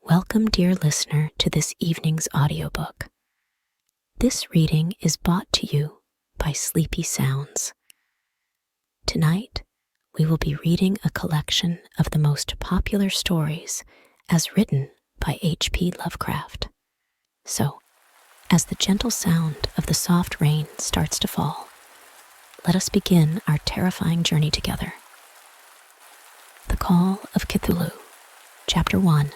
Welcome, dear listener, to this evening's audiobook. This reading is brought to you by Sleepy Sounds. Tonight, we will be reading a collection of the most popular stories as written by H.P. Lovecraft. So, as the gentle sound of the soft rain starts to fall, let us begin our terrifying journey together. The Call of Cthulhu, Chapter 1,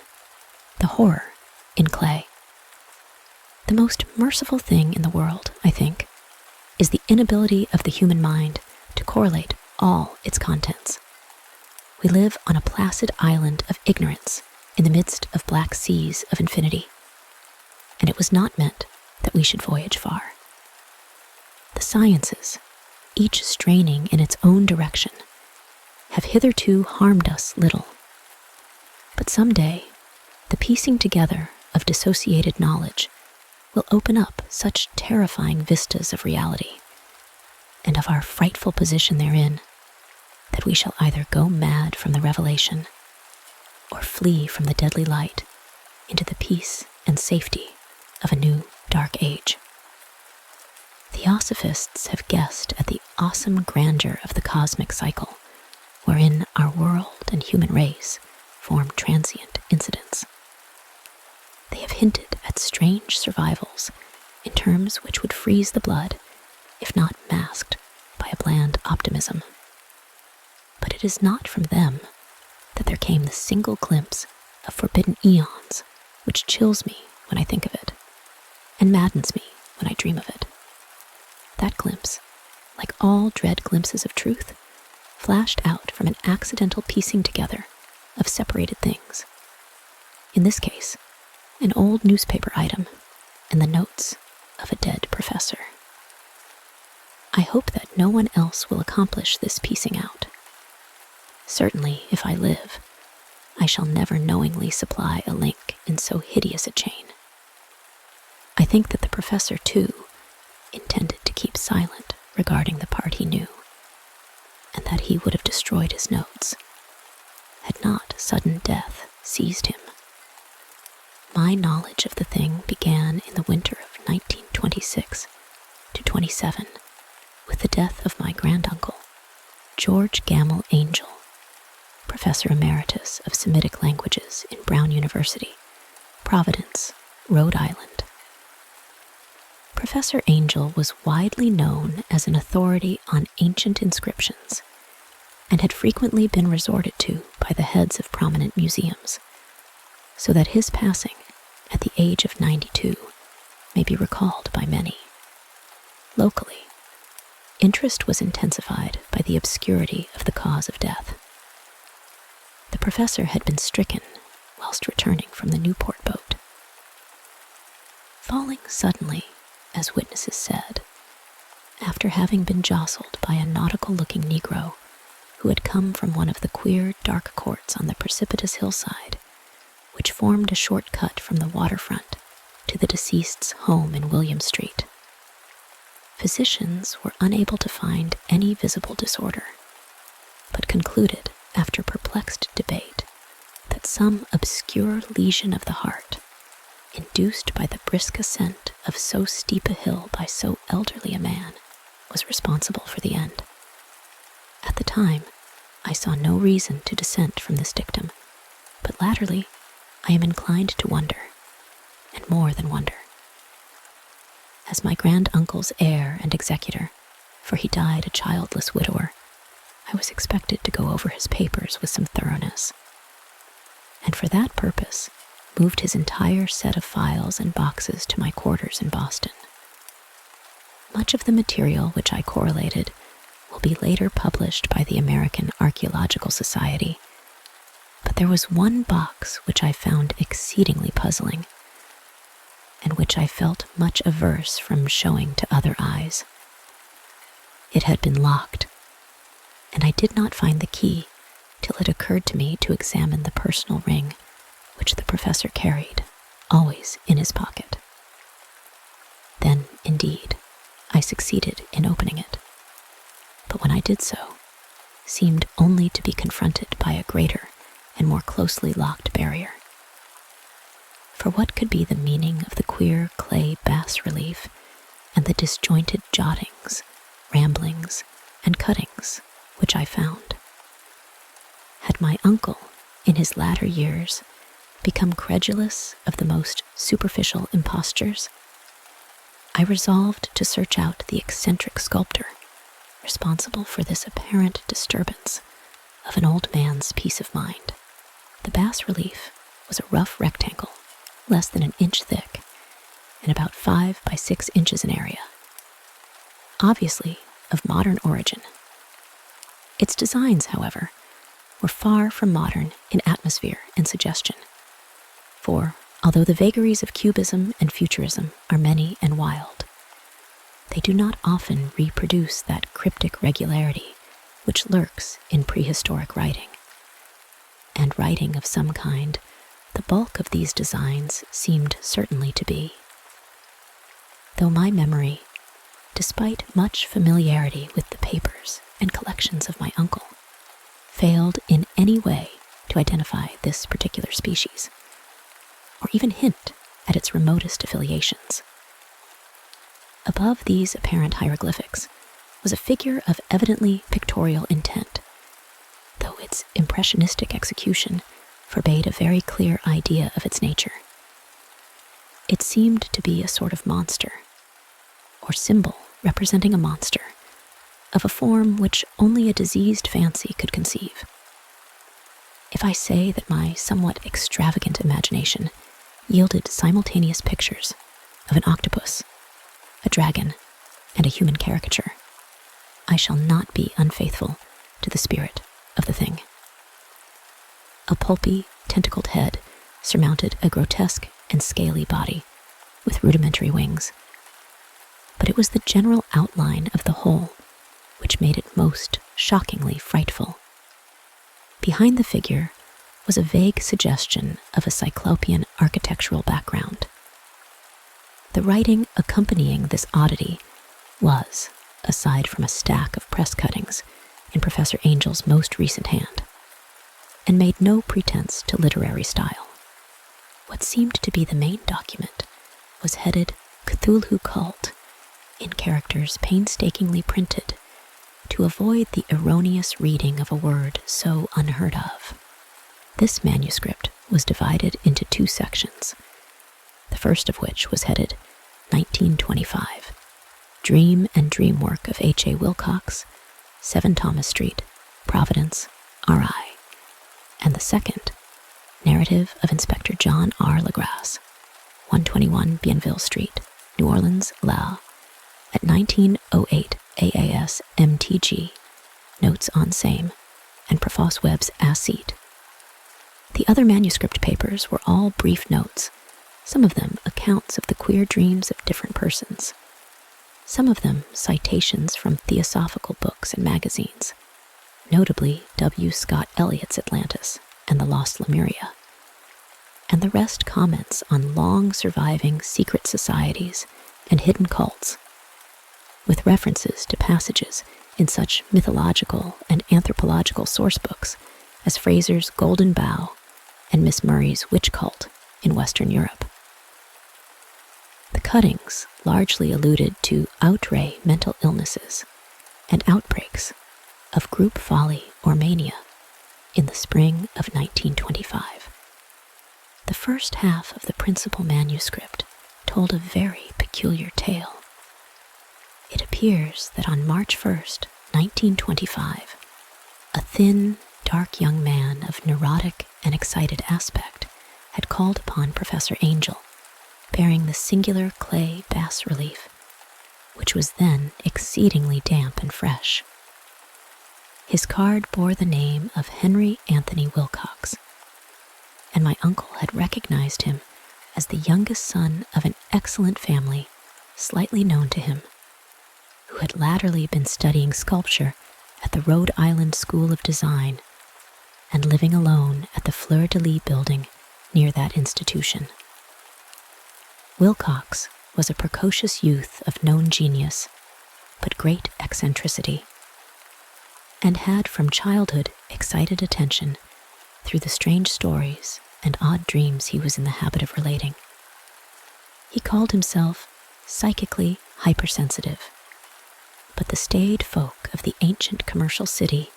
The Horror in Clay. The most merciful thing in the world, I think, is the inability of the human mind to correlate all its contents. We live on a placid island of ignorance in the midst of black seas of infinity, and it was not meant that we should voyage far. The sciences, each straining in its own direction, have hitherto harmed us little. But someday, the piecing together of dissociated knowledge will open up such terrifying vistas of reality and of our frightful position therein that we shall either go mad from the revelation or flee from the deadly light into the peace and safety of a new dark age. Theosophists have guessed at the awesome grandeur of the cosmic cycle wherein our world and human race form transient incidents. They have hinted at strange survivals in terms which would freeze the blood, if not masked by a bland optimism. But it is not from them that there came the single glimpse of forbidden eons which chills me when I think of it, and maddens me when I dream of it. That glimpse, like all dread glimpses of truth, flashed out from an accidental piecing together of separated things. In this case, an old newspaper item and the notes of a dead professor. I hope that no one else will accomplish this piecing out. Certainly, if I live, I shall never knowingly supply a link in so hideous a chain. I think that the professor, too, intended to keep silent regarding the part he knew, and that he would have destroyed his notes had not sudden death seized him. My knowledge of the thing began in the winter of 1926 to 27 with the death of my granduncle, George Gamble Angel, Professor Emeritus of Semitic Languages in Brown University, Providence, Rhode Island. Professor Angel was widely known as an authority on ancient inscriptions and had frequently been resorted to by the heads of prominent museums, so that his passing at the age of 92 may be recalled by many. Locally, interest was intensified by the obscurity of the cause of death. The professor had been stricken whilst returning from the Newport boat. Falling suddenly, as witnesses said, after having been jostled by a nautical-looking Negro who had come from one of the queer, dark courts on the precipitous hillside, which formed a short cut from the waterfront to the deceased's home in William Street. Physicians were unable to find any visible disorder, but concluded, after perplexed debate, that some obscure lesion of the heart, induced by the brisk ascent of so steep a hill by so elderly a man, was responsible for the end. At the time, I saw no reason to dissent from this dictum, but latterly I am inclined to wonder, and more than wonder. As my granduncle's heir and executor, for he died a childless widower, I was expected to go over his papers with some thoroughness, and for that purpose moved his entire set of files and boxes to my quarters in Boston. Much of the material which I correlated will be later published by the American Archaeological Society, but there was one box which I found exceedingly puzzling, and which I felt much averse from showing to other eyes. It had been locked, and I did not find the key till it occurred to me to examine the personal ring which the professor carried, always in his pocket. Then, indeed, I succeeded in opening it, but when I did so, seemed only to be confronted by a greater and more closely locked barrier. for what could be the meaning of the queer clay bas-relief and the disjointed jottings, ramblings, and cuttings which I found. Had my uncle, in his latter years, become credulous of the most superficial impostures? I resolved to search out the eccentric sculptor responsible for this apparent disturbance of an old man's peace of mind. The bas-relief was a rough rectangle, less than an inch thick, and about 5 by 6 inches in area, obviously of modern origin. Its designs, however, were far from modern in atmosphere and suggestion, for although the vagaries of cubism and futurism are many and wild, they do not often reproduce that cryptic regularity which lurks in prehistoric writing. And writing of some kind, the bulk of these designs seemed certainly to be. Though my memory, despite much familiarity with the papers and collections of my uncle, failed in any way to identify this particular species, or even hint at its remotest affiliations. Above these apparent hieroglyphics was a figure of evidently pictorial intent, though its impressionistic execution forbade a very clear idea of its nature. It seemed to be a sort of monster, or symbol representing a monster, of a form which only a diseased fancy could conceive. If I say that my somewhat extravagant imagination yielded simultaneous pictures of an octopus, a dragon, and a human caricature, I shall not be unfaithful to the spirit of the thing. A pulpy, tentacled head surmounted a grotesque and scaly body with rudimentary wings, but it was the general outline of the whole which made it most shockingly frightful. Behind the figure was a vague suggestion of a cyclopean architectural background. The writing accompanying this oddity was, aside from a stack of press cuttings in Professor Angel's most recent hand, and made no pretense to literary style. What seemed to be the main document was headed Cthulhu Cult in characters painstakingly printed to avoid the erroneous reading of a word so unheard of. This manuscript was divided into 2 sections, the first of which was headed 1925, Dream and Dream Work of H.A. Wilcox, 7 Thomas Street, Providence, R.I., and the second, Narrative of Inspector John R. Legrasse, 121 Bienville Street, New Orleans, La, at 1908 AAS MTG, Notes on Same, and Profos Webb's Acete. The other manuscript papers were all brief notes, some of them accounts of the queer dreams of different persons, some of them citations from theosophical books and magazines, notably W. Scott Eliot's Atlantis and the Lost Lemuria, and the rest comments on long-surviving secret societies and hidden cults, with references to passages in such mythological and anthropological sourcebooks as Fraser's Golden Bough and Miss Murray's Witch Cult in Western Europe. The cuttings largely alluded to outre mental illnesses and outbreaks of group folly or mania in the spring of 1925. The first half of the principal manuscript told a very peculiar tale. It appears that on March 1st, 1925, a thin, dark young man of neurotic and excited aspect had called upon Professor Angel, bearing the singular clay bas-relief, which was then exceedingly damp and fresh. His card bore the name of Henry Anthony Wilcox, and my uncle had recognized him as the youngest son of an excellent family slightly known to him, who had latterly been studying sculpture at the Rhode Island School of Design and living alone at the Fleur-de-Lis building near that institution. Wilcox was a precocious youth of known genius, but great eccentricity, and had from childhood excited attention through the strange stories and odd dreams he was in the habit of relating. He called himself psychically hypersensitive, but the staid folk of the ancient commercial city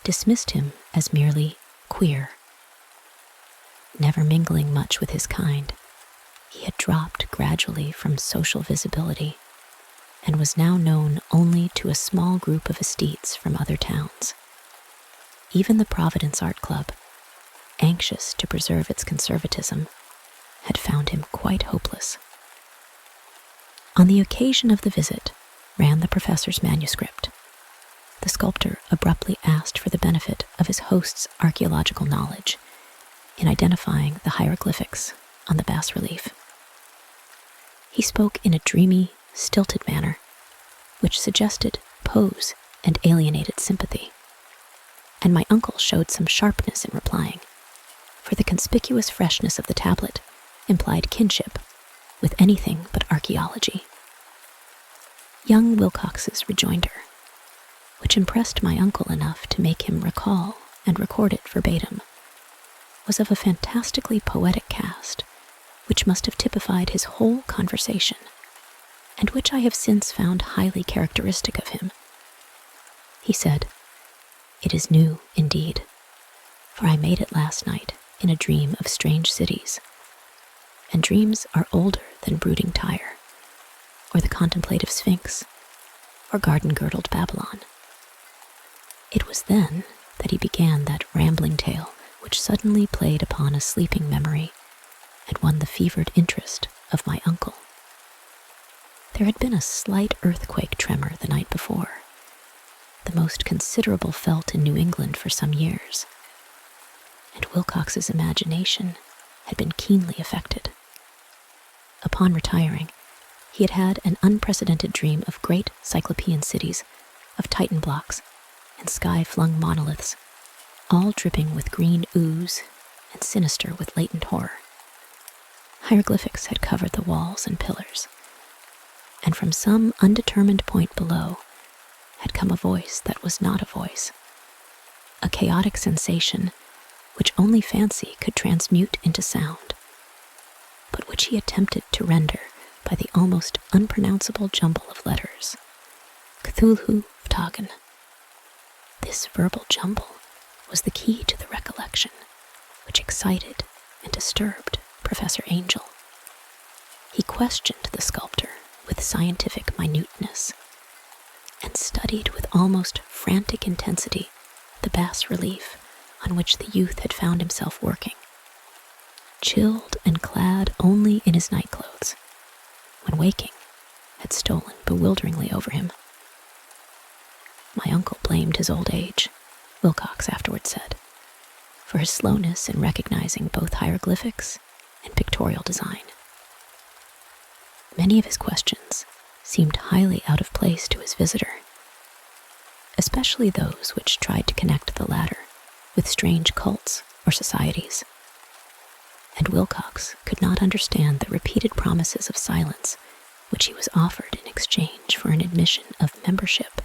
dismissed him as merely queer. Never mingling much with his kind, he had dropped gradually from social visibility and was now known only to a small group of aesthetes from other towns. Even the Providence Art Club, anxious to preserve its conservatism, had found him quite hopeless. On the occasion of the visit ran the professor's manuscript. The sculptor abruptly asked for the benefit of his host's archaeological knowledge in identifying the hieroglyphics on the bas-relief. He spoke in a dreamy, stilted manner, which suggested pose and alienated sympathy. And my uncle showed some sharpness in replying, for the conspicuous freshness of the tablet implied kinship with anything but archaeology. Young Wilcox's rejoinder, which impressed my uncle enough to make him recall and record it verbatim, was of a fantastically poetic cast, which must have typified his whole conversation, and which I have since found highly characteristic of him. He said, "It is new, indeed, for I made it last night in a dream of strange cities, and dreams are older than brooding Tyre, or the contemplative Sphinx, or garden-girdled Babylon." It was then that he began that rambling tale which suddenly played upon a sleeping memory and won the fevered interest of my uncle. There had been a slight earthquake tremor the night before, the most considerable felt in New England for some years, and Wilcox's imagination had been keenly affected. Upon retiring, he had had an unprecedented dream of great cyclopean cities, of Titan blocks and sky-flung monoliths, all dripping with green ooze and sinister with latent horror. Hieroglyphics had covered the walls and pillars, and from some undetermined point below had come a voice that was not a voice, a chaotic sensation which only fancy could transmute into sound, but which he attempted to render by the almost unpronounceable jumble of letters. Cthulhu Vtagen. This verbal jumble was the key to the recollection, which excited and disturbed Professor Angel. He questioned the sculptor with scientific minuteness, and studied with almost frantic intensity the bas-relief on which the youth had found himself working, chilled and clad only in his nightclothes, when waking had stolen bewilderingly over him. My uncle blamed his old age, Wilcox afterward said, for his slowness in recognizing both hieroglyphics and pictorial design. Many of his questions seemed highly out of place to his visitor, especially those which tried to connect the latter with strange cults or societies. And Wilcox could not understand the repeated promises of silence which he was offered in exchange for an admission of membership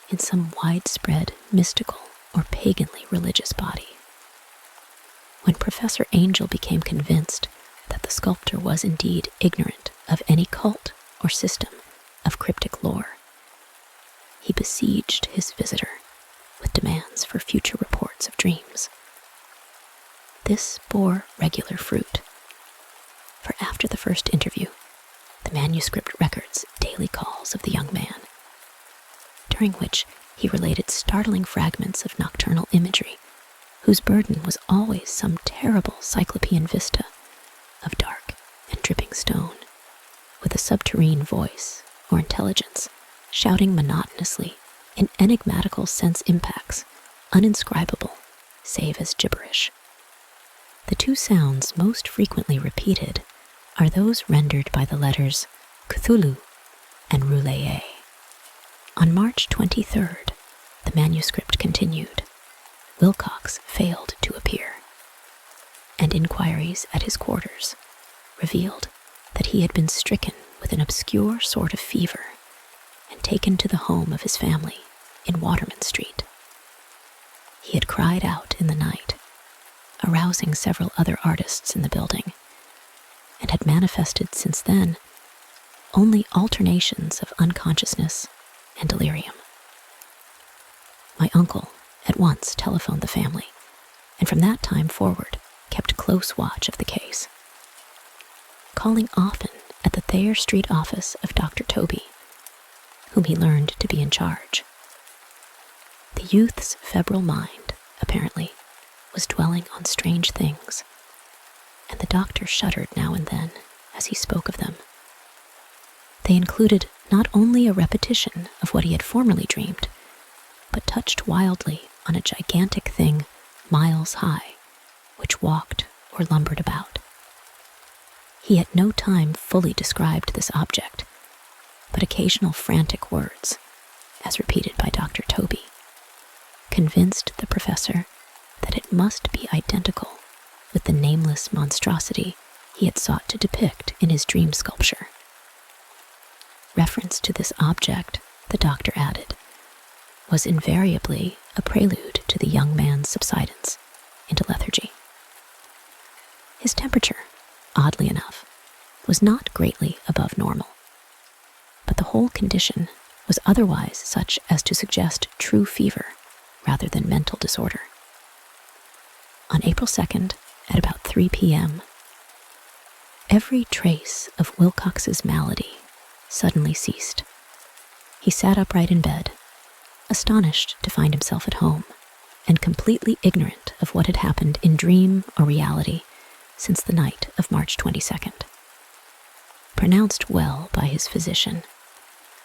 in some widespread mystical or paganly religious body. When Professor Angel became convinced that the sculptor was indeed ignorant of any cult or system of cryptic lore, he besieged his visitor with demands for future reports of dreams. This bore regular fruit, for after the first interview, the manuscript records daily calls of the young man, during which he related startling fragments of nocturnal imagery, whose burden was always some terrible cyclopean vista of dark and dripping stone, with a subterrene voice or intelligence shouting monotonously in enigmatical sense impacts, uninscribable save as gibberish. The two sounds most frequently repeated are those rendered by the letters Cthulhu and Roulette. On March 23rd, the manuscript continued. Wilcox failed to appear, and inquiries at his quarters revealed that he had been stricken with an obscure sort of fever and taken to the home of his family in Waterman Street. He had cried out in the night, arousing several other artists in the building, and had manifested since then only alternations of unconsciousness and delirium. My uncle at once telephoned the family, and from that time forward kept close watch of the case, calling often at the Thayer Street office of Dr. Toby, whom he learned to be in charge. The youth's febrile mind, apparently, was dwelling on strange things, and the doctor shuddered now and then as he spoke of them. They included not only a repetition of what he had formerly dreamed, but touched wildly on a gigantic thing miles high, which walked or lumbered about. He at no time fully described this object, but occasional frantic words, as repeated by Dr. Toby, convinced the professor that it must be identical with the nameless monstrosity he had sought to depict in his dream sculpture. Reference to this object, the doctor added, was invariably a prelude to the young man's subsidence into lethargy. His temperature, oddly enough, was not greatly above normal, but the whole condition was otherwise such as to suggest true fever rather than mental disorder. On April 2nd, at about 3 p.m., every trace of Wilcox's malady suddenly ceased. He sat upright in bed, astonished to find himself at home, and completely ignorant of what had happened in dream or reality since the night of March 22nd. Pronounced well by his physician,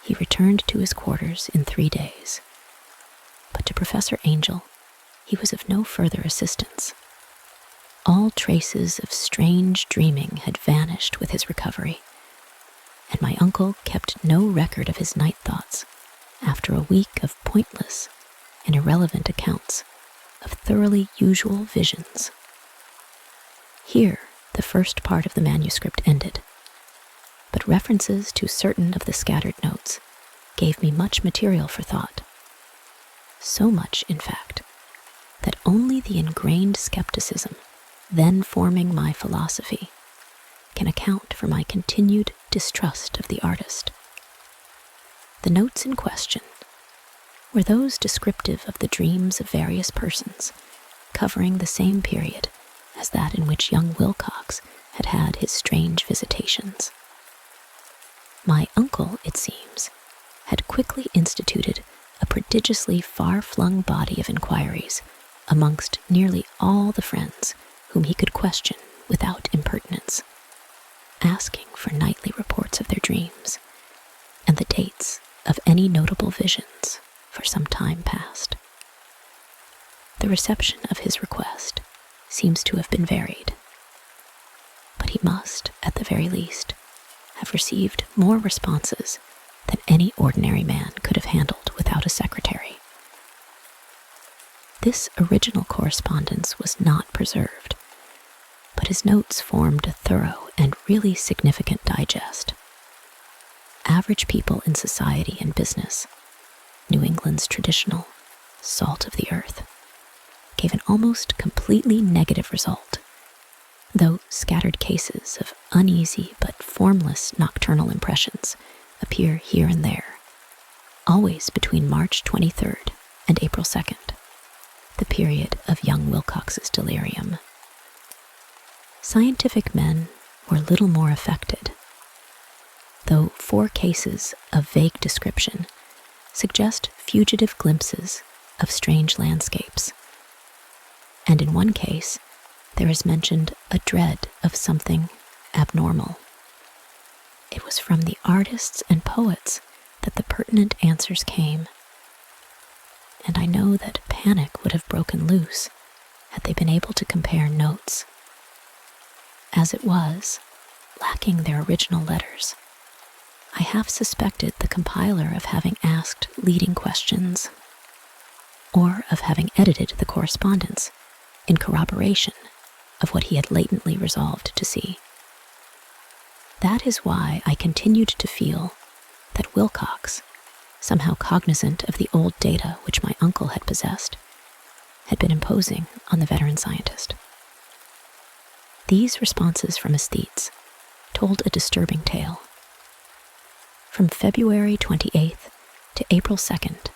he returned to his quarters in 3 days. But to Professor Angel, he was of no further assistance. All traces of strange dreaming had vanished with his recovery, and my uncle kept no record of his night thoughts after a week of pointless and irrelevant accounts of thoroughly usual visions. Here, the first part of the manuscript ended, but references to certain of the scattered notes gave me much material for thought. So much, in fact, that only the ingrained skepticism then forming my philosophy can account for my continued distrust of the artist. The notes in question were those descriptive of the dreams of various persons, covering the same period as that in which young Wilcox had had his strange visitations. My uncle, it seems, had quickly instituted a prodigiously far-flung body of inquiries amongst nearly all the friends whom he could question without impertinence, asking for nightly reports of their dreams and the dates of any notable visions for some time past. The reception of his request seems to have been varied, but he must, at the very least, have received more responses than any ordinary man could have handled without a secretary. This original correspondence was not preserved, but his notes formed a thorough and really significant digest. Average people in society and business, New England's traditional salt of the earth, gave an almost completely negative result, though scattered cases of uneasy but formless nocturnal impressions appear here and there, always between March 23rd and April 2nd, the period of young Wilcox's delirium. Scientific men were little more affected, though 4 cases of vague description suggest fugitive glimpses of strange landscapes, and in one case there is mentioned a dread of something abnormal. It was from the artists and poets that the pertinent answers came, and I know that panic would have broken loose had they been able to compare notes. As it was, lacking their original letters, I half suspected the compiler of having asked leading questions, or of having edited the correspondence in corroboration of what he had latently resolved to see. That is why I continued to feel that Wilcox, somehow cognizant of the old data which my uncle had possessed, had been imposing on the veteran scientist. These responses from aesthetes told a disturbing tale. From February 28th to April 2nd,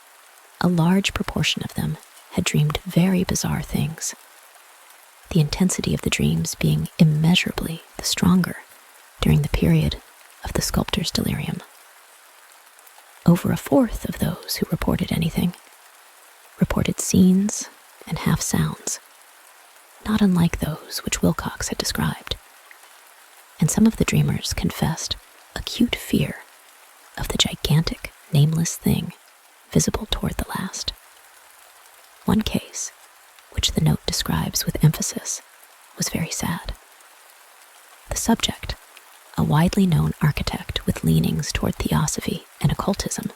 a large proportion of them had dreamed very bizarre things, the intensity of the dreams being immeasurably the stronger during the period of the sculptor's delirium. Over a fourth of those who reported anything reported scenes and half sounds, not unlike those which Wilcox had described. And some of the dreamers confessed acute fear of the gigantic, nameless thing visible toward the last. One case, which the note describes with emphasis, was very sad. The subject, a widely known architect with leanings toward theosophy and occultism,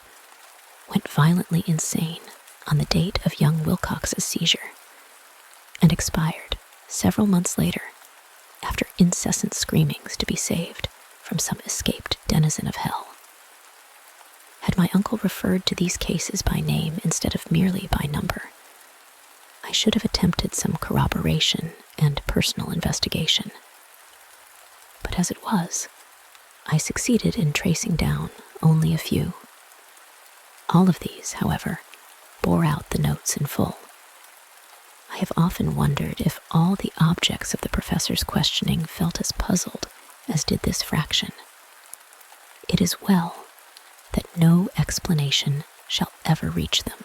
went violently insane on the date of young Wilcox's seizure and expired several months later after incessant screamings to be saved from some escaped denizen of hell. Had my uncle referred to these cases by name instead of merely by number, I should have attempted some corroboration and personal investigation. But as it was, I succeeded in tracing down only a few. All of these, however, bore out the notes in full. I have often wondered if all the objects of the professor's questioning felt as puzzled as did this fraction. It is well that no explanation shall ever reach them.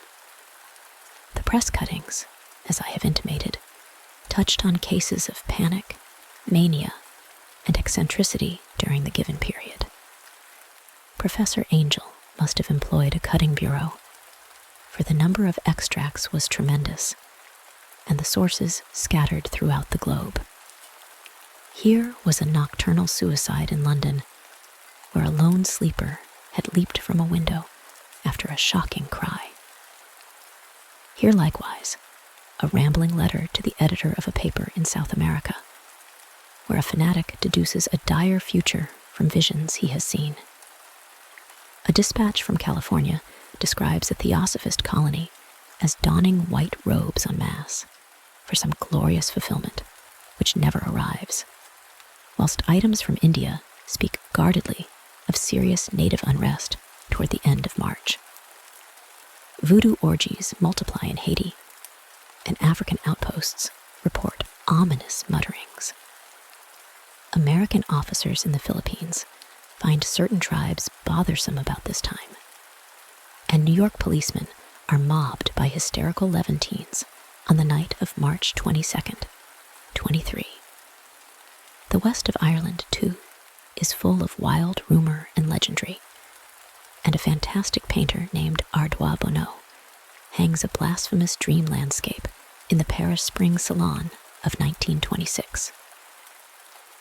The press cuttings, as I have intimated, touched on cases of panic, mania, and eccentricity during the given period. Professor Angel must have employed a cutting bureau, for the number of extracts was tremendous, and the sources scattered throughout the globe. Here was a nocturnal suicide in London, where a lone sleeper had leaped from a window after a shocking cry. Here likewise, a rambling letter to the editor of a paper in South America, where a fanatic deduces a dire future from visions he has seen. A dispatch from California describes a theosophist colony as donning white robes en masse for some glorious fulfillment which never arrives, whilst items from India speak guardedly of serious native unrest toward the end of March. Voodoo orgies multiply in Haiti, and African outposts report ominous mutterings. American officers in the Philippines find certain tribes bothersome about this time, and New York policemen are mobbed by hysterical Levantines on the night of March 22nd, 23. The west of Ireland, too, is full of wild rumor and legendry, and a fantastic painter named Ardois Bonneau hangs a blasphemous dream landscape in the Paris Spring Salon of 1926.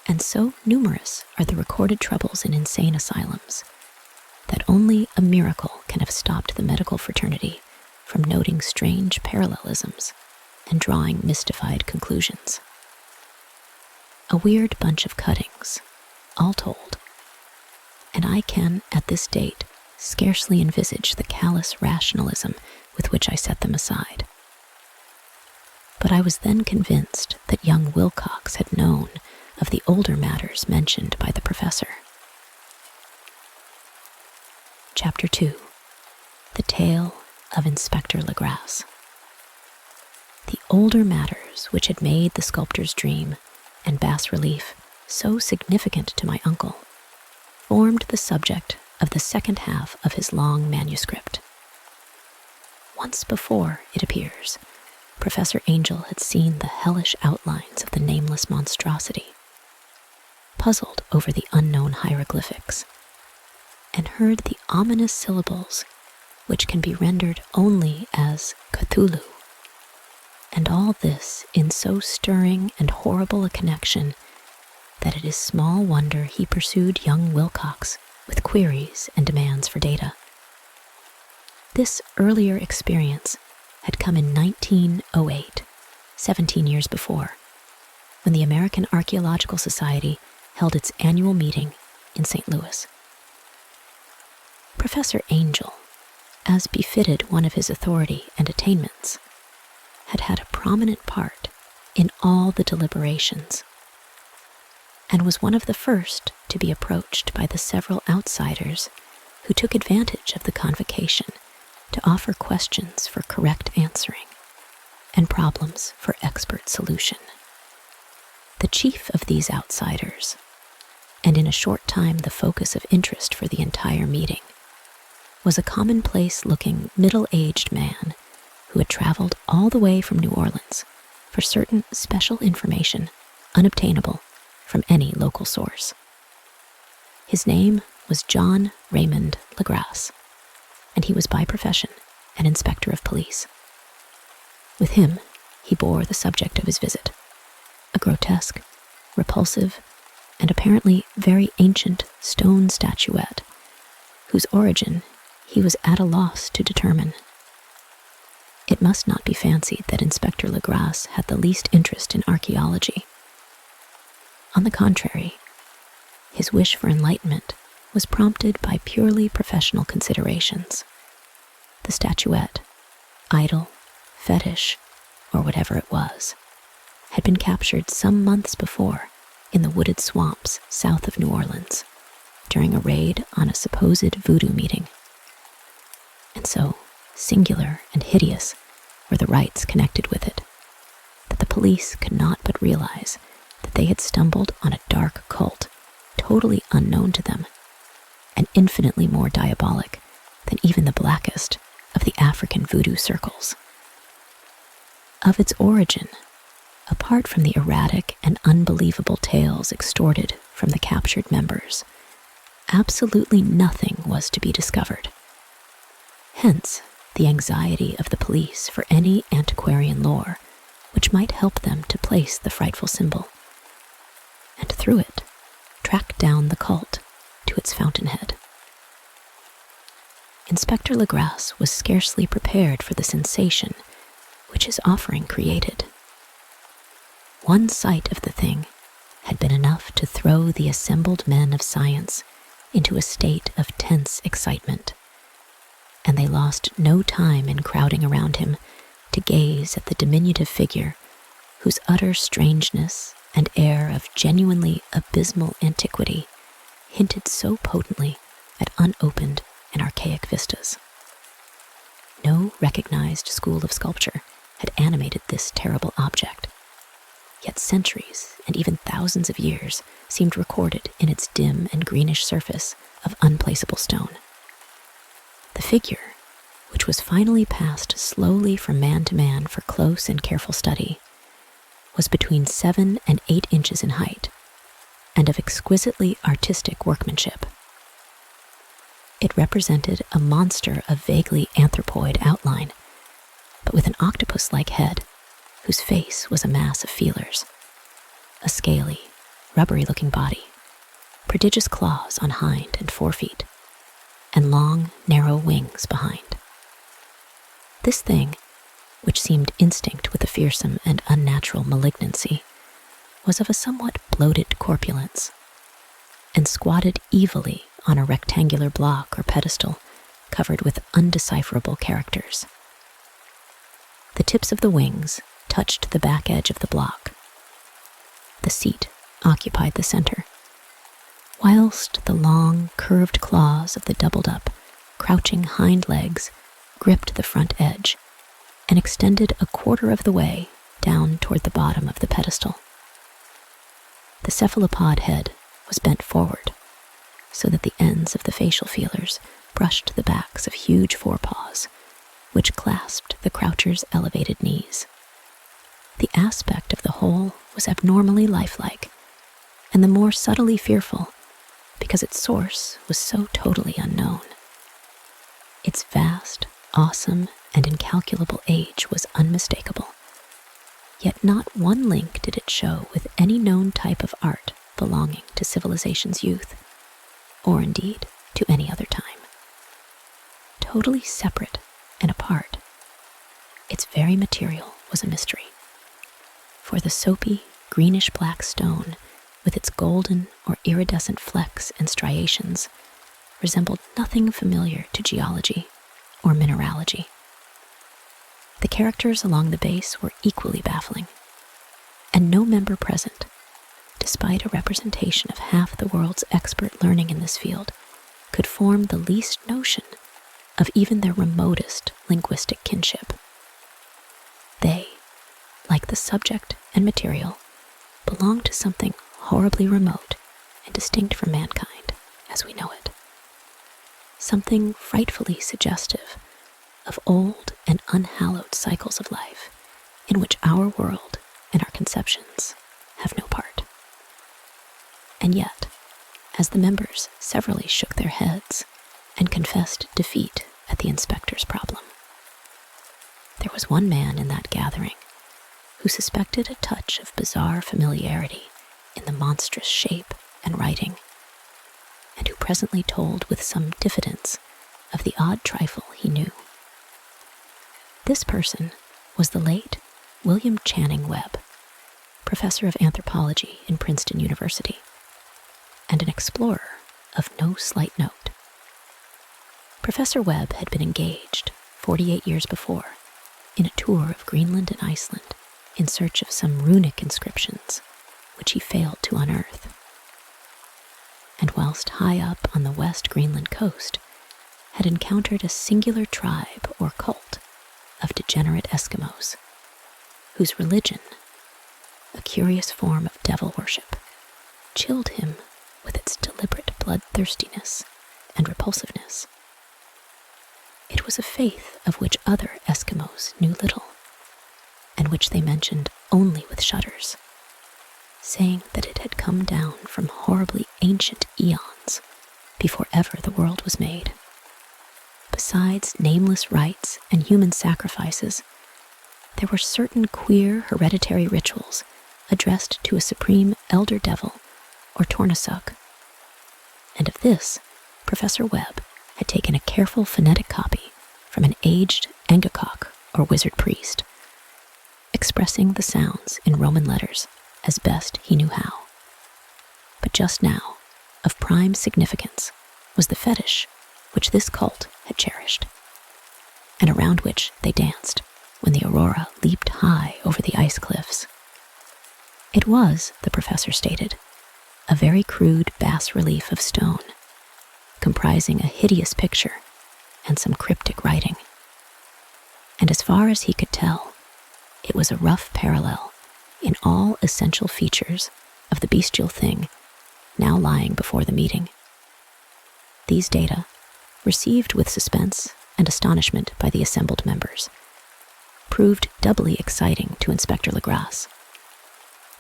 And so numerous are the recorded troubles in insane asylums that only a miracle can have stopped the medical fraternity from noting strange parallelisms and drawing mystified conclusions. A weird bunch of cuttings, all told, and I can, at this date, scarcely envisage the callous rationalism with which I set them aside. But I was then convinced that young Wilcox had known of the older matters mentioned by the professor. Chapter 2. The Tale of Inspector Legrasse. The older matters which had made the sculptor's dream and bas-relief so significant to my uncle formed the subject of the second half of his long manuscript. Once before, it appears, Professor Angel had seen the hellish outlines of the nameless monstrosity, puzzled over the unknown hieroglyphics, and heard the ominous syllables which can be rendered only as Cthulhu. And all this in so stirring and horrible a connection that it is small wonder he pursued young Wilcox with queries and demands for data. This earlier experience had come in 1908, 17 years before, when the American Archaeological Society held its annual meeting in St. Louis. Professor Angel, as befitted one of his authority and attainments, had had a prominent part in all the deliberations. and was one of the first to be approached by the several outsiders who took advantage of the convocation to offer questions for correct answering and problems for expert solution. The chief of these outsiders, and in a short time the focus of interest for the entire meeting, was a commonplace-looking middle-aged man who had traveled all the way from New Orleans for certain special information unobtainable from any local source. His name was John Raymond Legrasse, and he was by profession an inspector of police. With him, he bore the subject of his visit, a grotesque, repulsive, and apparently very ancient stone statuette, whose origin he was at a loss to determine. It must not be fancied that Inspector Legrasse had the least interest in archaeology. On the contrary, his wish for enlightenment was prompted by purely professional considerations. The statuette, idol, fetish, or whatever it was, had been captured some months before in the wooded swamps south of New Orleans during a raid on a supposed voodoo meeting. And so singular and hideous were the rites connected with it, that the police could not but realize that they had stumbled on a dark cult totally unknown to them, and infinitely more diabolic than even the blackest of the African voodoo circles. Of its origin, apart from the erratic and unbelievable tales extorted from the captured members, absolutely nothing was to be discovered. Hence, the anxiety of the police for any antiquarian lore which might help them to place the frightful symbol, and through it, track down the cult to its fountainhead. Inspector Legrasse was scarcely prepared for the sensation which his offering created. One sight of the thing had been enough to throw the assembled men of science into a state of tense excitement, and they lost no time in crowding around him to gaze at the diminutive figure whose utter strangeness and air of genuinely abysmal antiquity hinted so potently at unopened and archaic vistas. No recognized school of sculpture had animated this terrible object, yet centuries and even thousands of years seemed recorded in its dim and greenish surface of unplaceable stone. The figure, which was finally passed slowly from man to man for close and careful study, was between 7 and 8 inches in height, and of exquisitely artistic workmanship. It represented a monster of vaguely anthropoid outline, but with an octopus-like head, whose face was a mass of feelers, a scaly, rubbery-looking body, prodigious claws on hind and forefeet, and long, narrow wings behind. This thing, which seemed instinct with a fearsome and unnatural malignancy, was of a somewhat bloated corpulence, and squatted evilly on a rectangular block or pedestal covered with undecipherable characters. The tips of the wings touched the back edge of the block. The seat occupied the center, whilst the long, curved claws of the doubled-up, crouching hind legs gripped the front edge and extended a quarter of the way down toward the bottom of the pedestal. The cephalopod head was bent forward, so that the ends of the facial feelers brushed the backs of huge forepaws, which clasped the croucher's elevated knees. The aspect of the whole was abnormally lifelike, and the more subtly fearful because its source was so totally unknown. Its vast, awesome, and incalculable age was unmistakable, yet not one link did it show with any known type of art belonging to civilization's youth, or indeed to any other time. Totally separate and apart, its very material was a mystery, for the soapy, greenish-black stone with its golden or iridescent flecks and striations resembled nothing familiar to geology or mineralogy. The characters along the base were equally baffling, and no member present, despite a representation of half the world's expert learning in this field, could form the least notion of even their remotest linguistic kinship. They, like the subject and material, belong to something horribly remote and distinct from mankind as we know it. Something frightfully suggestive of old and unhallowed cycles of life in which our world and our conceptions have no part. And yet, as the members severally shook their heads and confessed defeat at the inspector's problem, there was one man in that gathering who suspected a touch of bizarre familiarity in the monstrous shape and writing, and who presently told with some diffidence of the odd trifle he knew. This person was the late William Channing Webb, professor of anthropology in Princeton University, and an explorer of no slight note. Professor Webb had been engaged 48 years before in a tour of Greenland and Iceland in search of some runic inscriptions which he failed to unearth. And whilst high up on the West Greenland coast, had encountered a singular tribe or cult of degenerate Eskimos, whose religion, a curious form of devil worship, chilled him with its deliberate bloodthirstiness and repulsiveness. It was a faith of which other Eskimos knew little, and which they mentioned only with shudders, saying that it had come down from horribly ancient eons before ever the world was made. Besides nameless rites and human sacrifices, there were certain queer hereditary rituals addressed to a supreme elder devil or Tornasuk, and of this Professor Webb had taken a careful phonetic copy from an aged Angakok or wizard priest, expressing the sounds in Roman letters as best he knew how. But just now, of prime significance was the fetish which this cult had cherished, and around which they danced when the aurora leaped high over the ice cliffs. It was, the professor stated, a very crude bas-relief of stone, comprising a hideous picture and some cryptic writing. And as far as he could tell, it was a rough parallel in all essential features of the bestial thing now lying before the meeting. These data, received with suspense and astonishment by the assembled members, proved doubly exciting to Inspector Legrasse,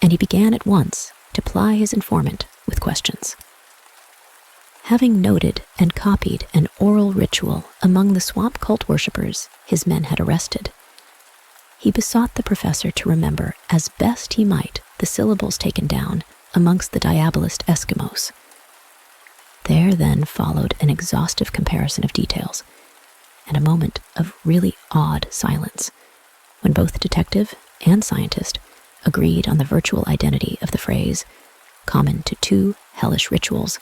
and he began at once to ply his informant with questions. Having noted and copied an oral ritual among the swamp cult worshippers his men had arrested, he besought the professor to remember as best he might the syllables taken down amongst the diabolist Eskimos. There then followed an exhaustive comparison of details, and a moment of really odd silence, when both detective and scientist agreed on the virtual identity of the phrase, common to two hellish rituals,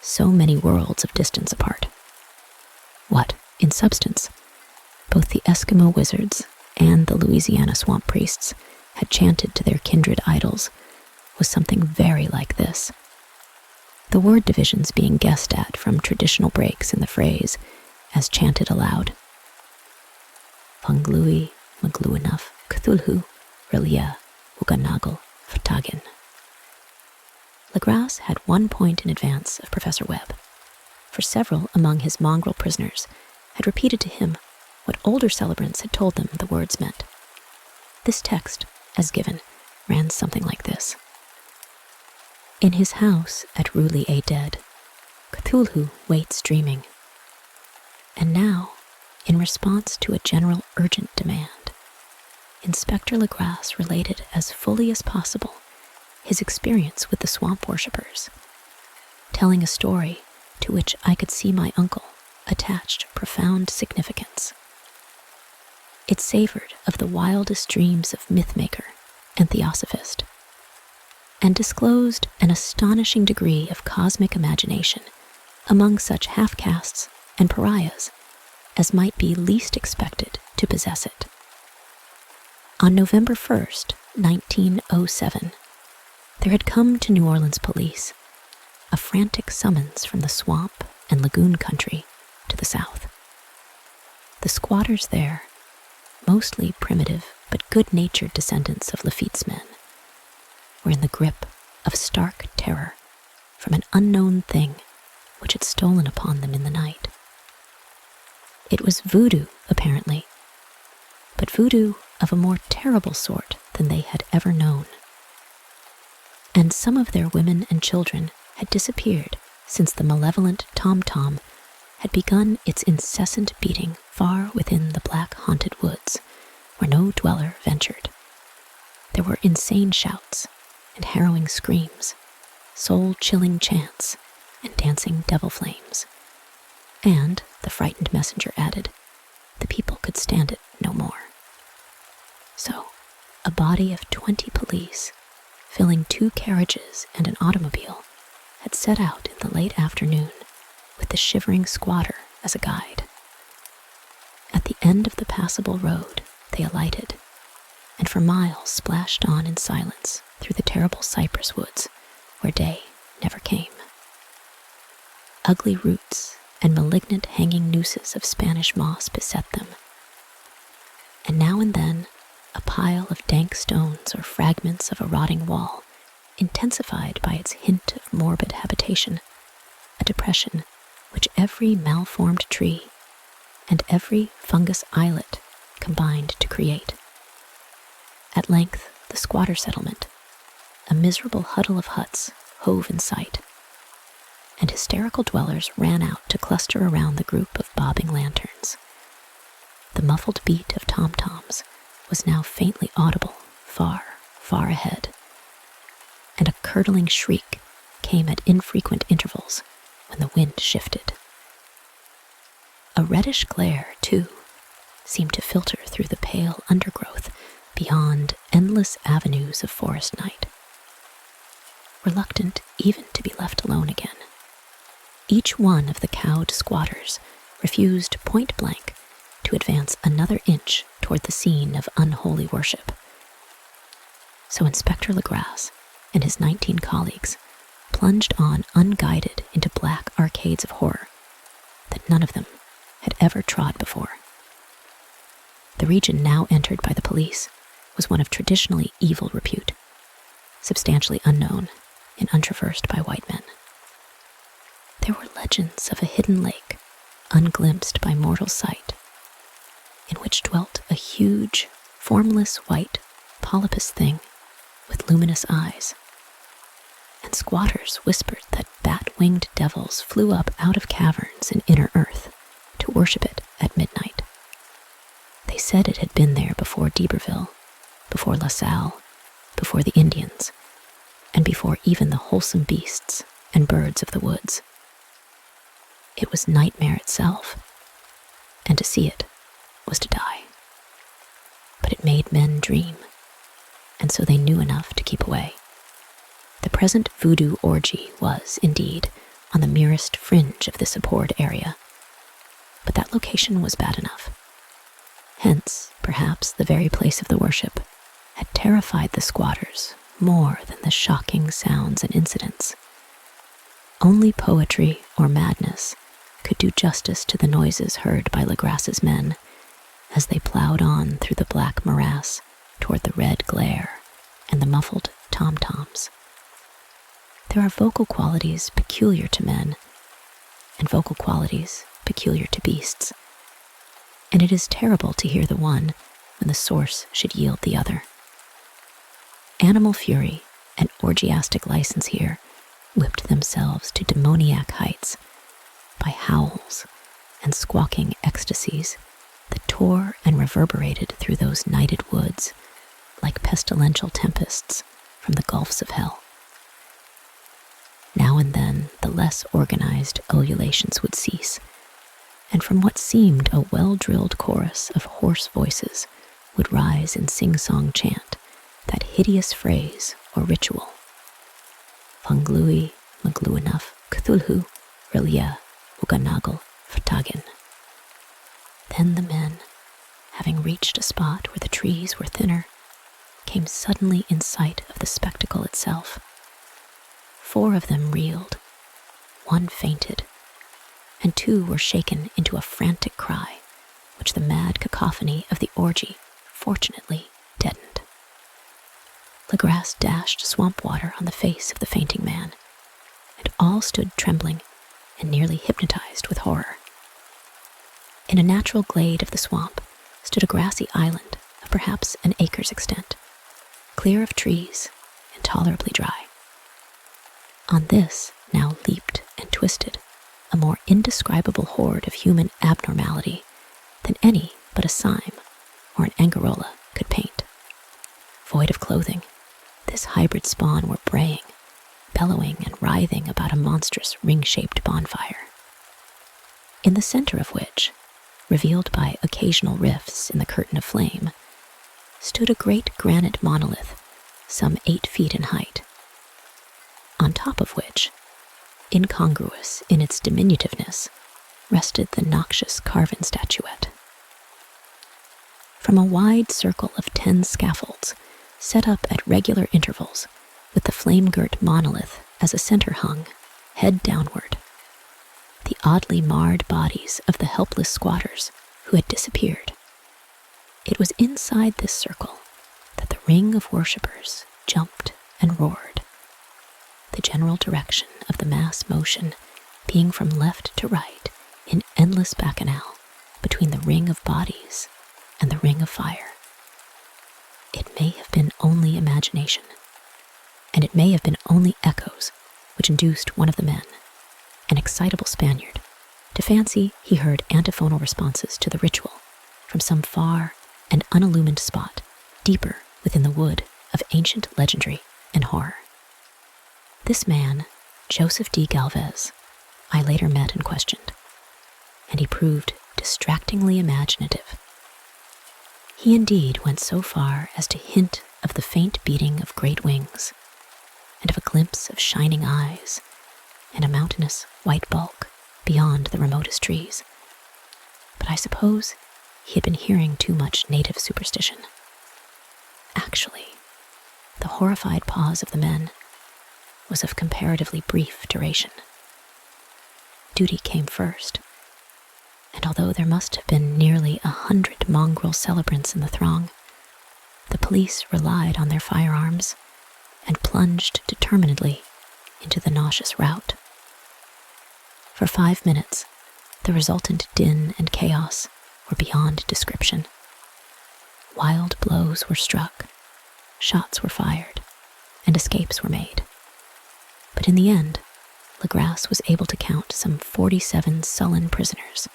so many worlds of distance apart. What, in substance, both the Eskimo wizards and the Louisiana swamp priests had chanted to their kindred idols was something very like this, the word divisions being guessed at from traditional breaks in the phrase as chanted aloud. Panglui magluinaf Cthulhu relia uganagel fatagin. Legrasse had 1 point in advance of Professor Webb, for several among his mongrel prisoners had repeated to him what older celebrants had told them the words meant. This text, as given, ran something like this. In his house at Ruli-a-Dead, Cthulhu waits dreaming. And now, in response to a general urgent demand, Inspector Legrasse related as fully as possible his experience with the swamp worshippers, telling a story to which I could see my uncle attached profound significance. It savored of the wildest dreams of mythmaker and theosophist, and disclosed an astonishing degree of cosmic imagination among such half-castes and pariahs as might be least expected to possess it. On November 1st, 1907, There had come to New Orleans police a frantic summons from the swamp and lagoon country to the south. The squatters there, mostly primitive but good-natured descendants of Lafitte's men, were in the grip of stark terror from an unknown thing which had stolen upon them in the night. It was voodoo, apparently, but voodoo of a more terrible sort than they had ever known. And some of their women and children had disappeared since the malevolent tom-tom had begun its incessant beating far within the black haunted woods where no dweller ventured. There were insane shouts and harrowing screams, soul-chilling chants, and dancing devil flames. And, the frightened messenger added, the people could stand it no more. So, a body of 20 police, filling 2 carriages and an automobile, had set out in the late afternoon with the shivering squatter as a guide. At the end of the passable road, they alighted, and for miles splashed on in silence through the terrible cypress woods where day never came. Ugly roots and malignant hanging nooses of Spanish moss beset them, and now and then a pile of dank stones or fragments of a rotting wall, intensified by its hint of morbid habitation, a depression which every malformed tree and every fungus islet combined to create. At length, the squatter settlement, a miserable huddle of huts, hove in sight, and hysterical dwellers ran out to cluster around the group of bobbing lanterns. The muffled beat of tom-toms was now faintly audible far, far ahead, and a curdling shriek came at infrequent intervals when the wind shifted. A reddish glare, too, seemed to filter through the pale undergrowth beyond endless avenues of forest night. Reluctant even to be left alone again, each one of the cowed squatters refused point blank to advance another inch toward the scene of unholy worship. So Inspector Legrasse and his 19 colleagues plunged on unguided into black arcades of horror that none of them had ever trod before. The region now entered by the police was one of traditionally evil repute, substantially unknown and untraversed by white men. There were legends of a hidden lake, unglimpsed by mortal sight, in which dwelt a huge, formless white polypus thing with luminous eyes, and squatters whispered that bat-winged devils flew up out of caverns in inner earth to worship it at midnight. They said it had been there before d'Iberville, before La Salle, before the Indians, and before even the wholesome beasts and birds of the woods. It was nightmare itself, and to see it was to die. But it made men dream, and so they knew enough to keep away. The present voodoo orgy was, indeed, on the merest fringe of this abhorred area, but that location was bad enough. Hence, perhaps, the very place of the worship had terrified the squatters more than the shocking sounds and incidents. Only poetry or madness could do justice to the noises heard by Legrasse's men as they plowed on through the black morass toward the red glare and the muffled tom-toms. There are vocal qualities peculiar to men and vocal qualities peculiar to beasts, and it is terrible to hear the one when the source should yield the other. Animal fury and orgiastic license here whipped themselves to demoniac heights by howls and squawking ecstasies that tore and reverberated through those nighted woods like pestilential tempests from the gulfs of hell. Now and then the less organized ululations would cease, and from what seemed a well-drilled chorus of hoarse voices would rise in sing-song chant that hideous phrase or ritual: Funglui, Magluinaf, Cthulhu, Relia, Uganagel, Fatagan. Then the men, having reached a spot where the trees were thinner, came suddenly in sight of the spectacle itself, 4 of them reeled, 1 fainted, and 2 were shaken into a frantic cry, which the mad cacophony of the orgy fortunately deadened. Legrasse dashed swamp water on the face of the fainting man, and all stood trembling and nearly hypnotized with horror. In a natural glade of the swamp stood a grassy island of perhaps an acre's extent, clear of trees and tolerably dry. On this now leaped and twisted a more indescribable horde of human abnormality than any but a Sime or an Angarola could paint. Void of clothing, this hybrid spawn were braying, bellowing and writhing about a monstrous ring-shaped bonfire, in the center of which, revealed by occasional rifts in the curtain of flame, stood a great granite monolith some 8 feet in height, on top of which, incongruous in its diminutiveness, rested the noxious carven statuette. From a wide circle of 10 scaffolds, set up at regular intervals, with the flame-girt monolith as a center hung, head downward, the oddly marred bodies of the helpless squatters who had disappeared. It was inside this circle that the ring of worshippers jumped and roared, the general direction of the mass motion being from left to right in endless bacchanal between the ring of bodies and the ring of fire. It may have been only imagination, and it may have been only echoes which induced one of the men, an excitable Spaniard, to fancy he heard antiphonal responses to the ritual from some far and unillumined spot deeper within the wood of ancient legendary and horror. This man, Joseph D. Galvez, I later met and questioned, and he proved distractingly imaginative. He indeed went so far as to hint of the faint beating of great wings, and of a glimpse of shining eyes, and a mountainous white bulk beyond the remotest trees. But I suppose he had been hearing too much native superstition. Actually, the horrified pause of the men was of comparatively brief duration. Duty came first, and although there must have been nearly 100 mongrel celebrants in the throng, the police relied on their firearms and plunged determinedly into the nauseous rout. For 5 minutes, the resultant din and chaos were beyond description. Wild blows were struck, shots were fired, and escapes were made. But in the end, Legrasse was able to count some 47 sullen prisoners,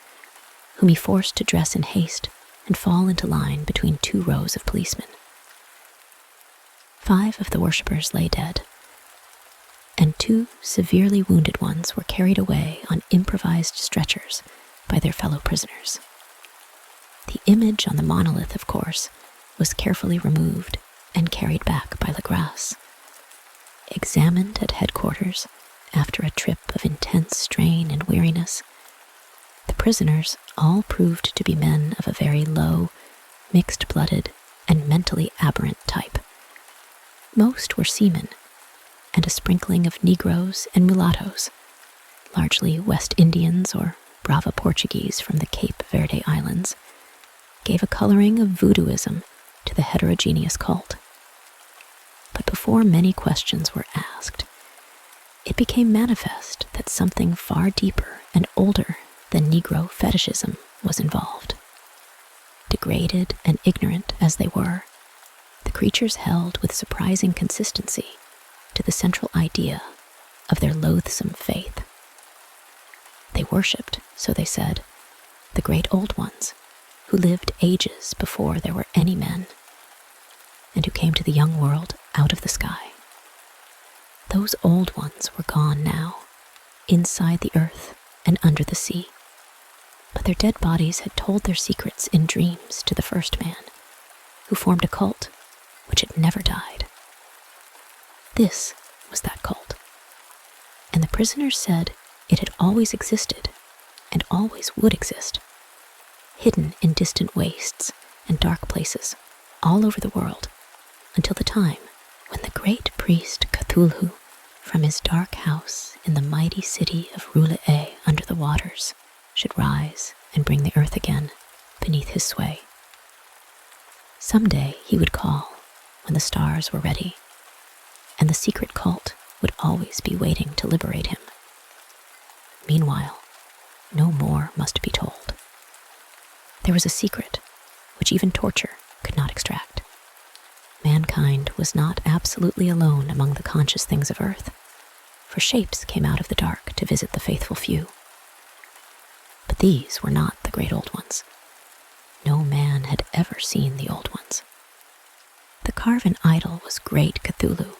whom he forced to dress in haste and fall into line between 2 rows of policemen. 5 of the worshippers lay dead, and 2 severely wounded ones were carried away on improvised stretchers by their fellow prisoners. The image on the monolith, of course, was carefully removed and carried back by Legrasse. Examined at headquarters after a trip of intense strain and weariness, the prisoners all proved to be men of a very low, mixed-blooded, and mentally aberrant type. Most were seamen, and a sprinkling of Negroes and mulattoes, largely West Indians or Brava Portuguese from the Cape Verde Islands, gave a coloring of voodooism to the heterogeneous cult. But before many questions were asked, it became manifest that something far deeper and older than Negro fetishism was involved. Degraded and ignorant as they were, the creatures held with surprising consistency to the central idea of their loathsome faith. They worshipped, so they said, the great old ones, who lived ages before there were any men, and who came to the young world out of the sky. Those old ones were gone now, inside the earth and under the sea, but their dead bodies had told their secrets in dreams to the first man, who formed a cult which had never died. This was that cult, and the prisoners said it had always existed and always would exist, hidden in distant wastes and dark places all over the world, until the time when the great priest Cthulhu from his dark house in the mighty city of Relaxation under the waters, should rise and bring the earth again beneath his sway. Someday he would call when the stars were ready, and the secret cult would always be waiting to liberate him. Meanwhile, no more must be told. There was a secret which even torture could not extract. Mankind was not absolutely alone among the conscious things of earth, for shapes came out of the dark to visit the faithful few. But these were not the great old ones. No man had ever seen the old ones. The carven idol was great Cthulhu,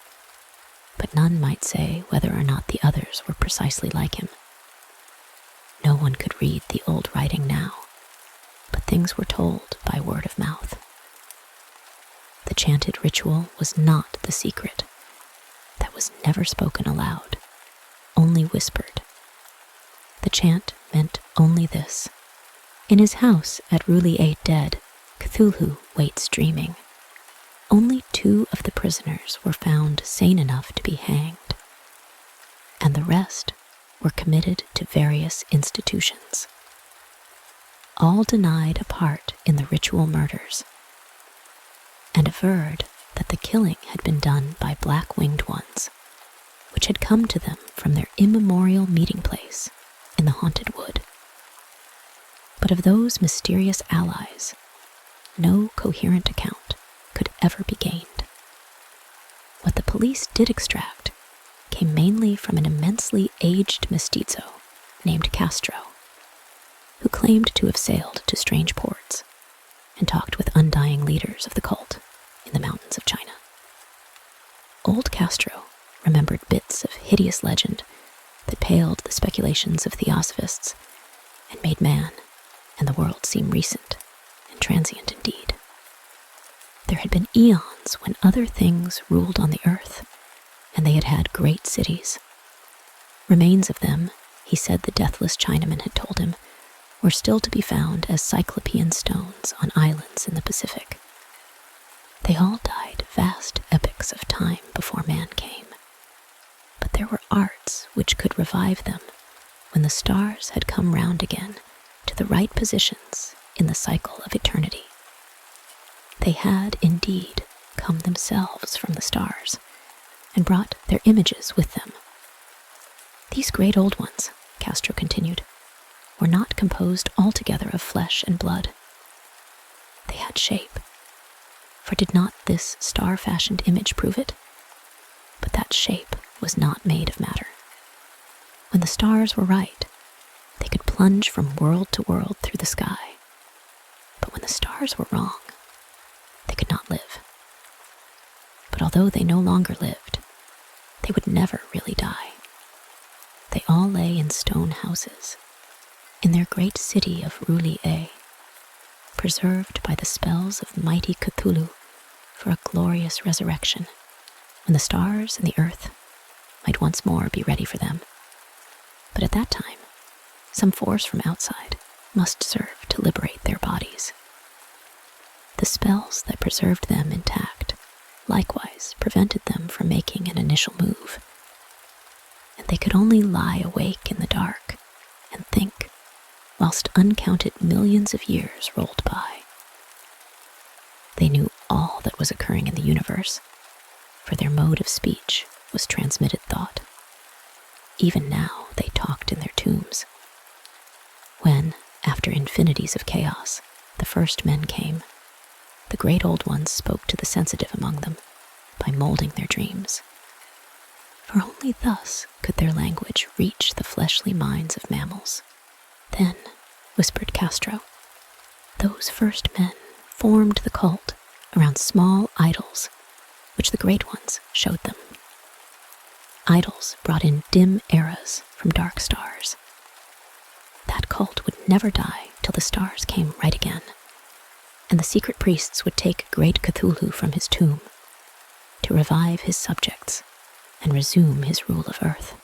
but none might say whether or not the others were precisely like him. No one could read the old writing now, but things were told by word of mouth. The chanted ritual was not the secret. That was never spoken aloud, only whispered. The chant meant only this: in his house at Relaxation dead, Cthulhu waits dreaming. Only 2 of the prisoners were found sane enough to be hanged, and the rest were committed to various institutions. All denied a part in the ritual murders, and averred that the killing had been done by black-winged ones, which had come to them from their immemorial meeting place in the haunted wood. But of those mysterious allies, no coherent account could ever be gained. What the police did extract came mainly from an immensely aged mestizo named Castro, who claimed to have sailed to strange ports and talked with undying leaders of the cult in the mountains of China. Old Castro remembered bits of hideous legend that paled the speculations of theosophists and made man and the world seem recent and transient indeed. There had been eons when other things ruled on the earth, and they had had great cities. Remains of them, he said the deathless Chinaman had told him, were still to be found as cyclopean stones on islands in the Pacific. They all died vast epochs of time before man came, but there were arts which could revive them when the stars had come round again to the right positions in the cycle of eternity. They had indeed come themselves from the stars and brought their images with them. These great old ones, Castro continued, were not composed altogether of flesh and blood. They had shape, for did not this star-fashioned image prove it? But that shape was not made of matter. When the stars were right, they could plunge from world to world through the sky. But when the stars were wrong, they could not live. But although they no longer lived, they would never really die. They all lay in stone houses, in their great city of Relaxation, preserved by the spells of mighty Cthulhu for a glorious resurrection, when the stars and the earth might once more be ready for them. But at that time, some force from outside must serve to liberate their bodies. The spells that preserved them intact likewise prevented them from making an initial move, and they could only lie awake in the dark and think whilst uncounted millions of years rolled by. They knew all that was occurring in the universe, for their mode of speech was transmitted thought. Even now they talked in their tombs. When, after infinities of chaos, the first men came, the great old ones spoke to the sensitive among them by molding their dreams. For only thus could their language reach the fleshly minds of mammals. Then, whispered Castro, those first men formed the cult around small idols, which the great ones showed them. Idols brought in dim eras from dark stars. That cult would never die till the stars came right again, and the secret priests would take great Cthulhu from his tomb to revive his subjects and resume his rule of earth.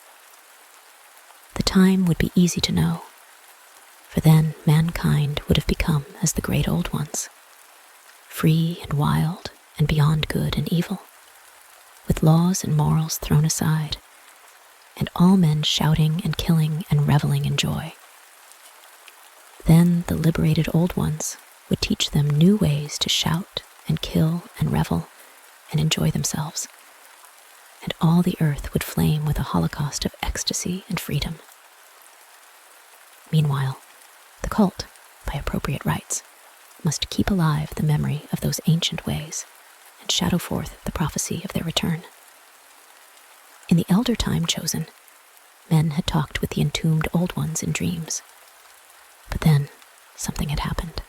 The time would be easy to know, for then mankind would have become as the great old ones, free and wild and beyond good and evil, with laws and morals thrown aside and all men shouting and killing and reveling in joy. Then the liberated old ones would teach them new ways to shout and kill and revel and enjoy themselves, and all the earth would flame with a holocaust of ecstasy and freedom. Meanwhile, the cult, by appropriate rites, must keep alive the memory of those ancient ways and shadow forth the prophecy of their return. In the elder time chosen, men had talked with the entombed old ones in dreams. But then, something had happened.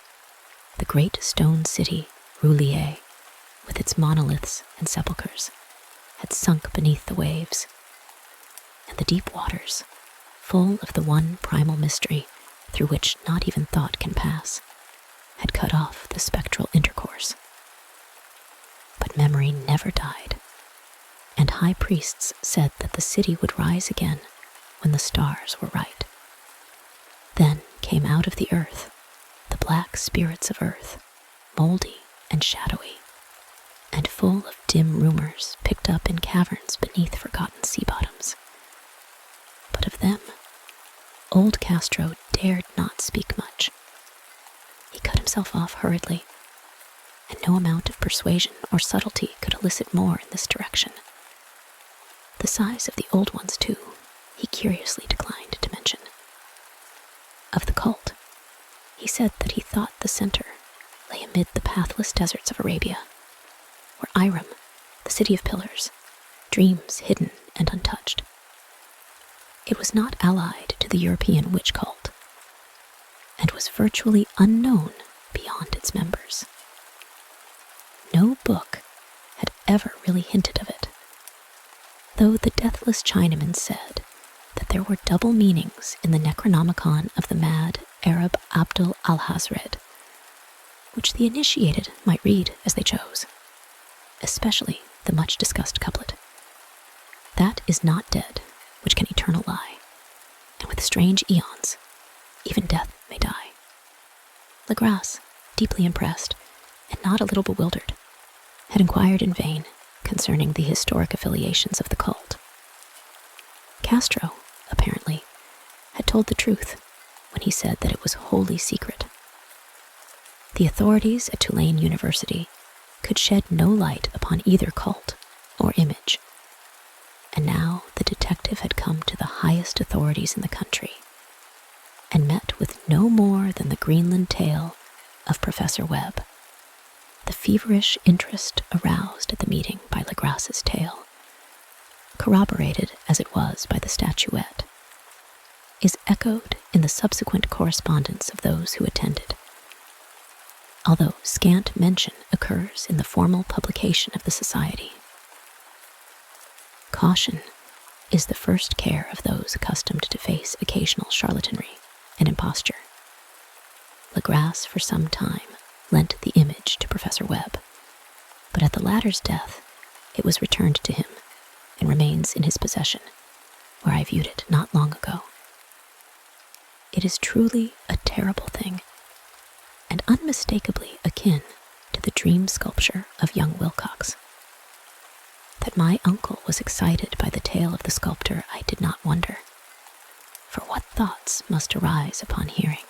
The great stone city, Roulier, with its monoliths and sepulchres, had sunk beneath the waves, and the deep waters, full of the one primal mystery through which not even thought can pass, had cut off the spectral intercourse. But memory never died, and high priests said that the city would rise again when the stars were right. Then came out of the earth the black spirits of earth, moldy and shadowy, and full of dim rumors picked up in caverns beneath forgotten sea bottoms. But of them, old Castro dared not speak much. He cut himself off hurriedly, and no amount of persuasion or subtlety could elicit more in this direction. The size of the old ones, too, he curiously declined to mention. Of the cult, he said that he thought the center lay amid the pathless deserts of Arabia, where Iram, the city of pillars, dreams hidden and untouched. It was not allied to the European witch cult, and was virtually unknown beyond its members. No book had ever really hinted of it, though the deathless Chinaman said that there were double meanings in the Necronomicon of the mad Arab Abdul al-Hazred, which the initiated might read as they chose, especially the much-discussed couplet, "That is not dead which can eternal lie, and with strange eons, even death may die." Legras, deeply impressed, and not a little bewildered, had inquired in vain concerning the historic affiliations of the cult. Castro, apparently, had told the truth when he said that it was wholly secret. The authorities at Tulane University could shed no light upon either cult or image, and now the detective had come to the highest authorities in the country and met with no more than the Greenland tale of Professor Webb. The feverish interest aroused at the meeting by Legras's tale, corroborated as it was by the statuette, is echoed in the subsequent correspondence of those who attended, although scant mention occurs in the formal publication of the society. Caution is the first care of those accustomed to face occasional charlatanry and imposture. Legras for some time lent the image to Professor Webb, but at the latter's death it was returned to him and remains in his possession, where I viewed it not long ago. It is truly a terrible thing, and unmistakably akin to the dream sculpture of young Wilcox. That my uncle was excited by the tale of the sculptor I did not wonder, for what thoughts must arise upon hearing,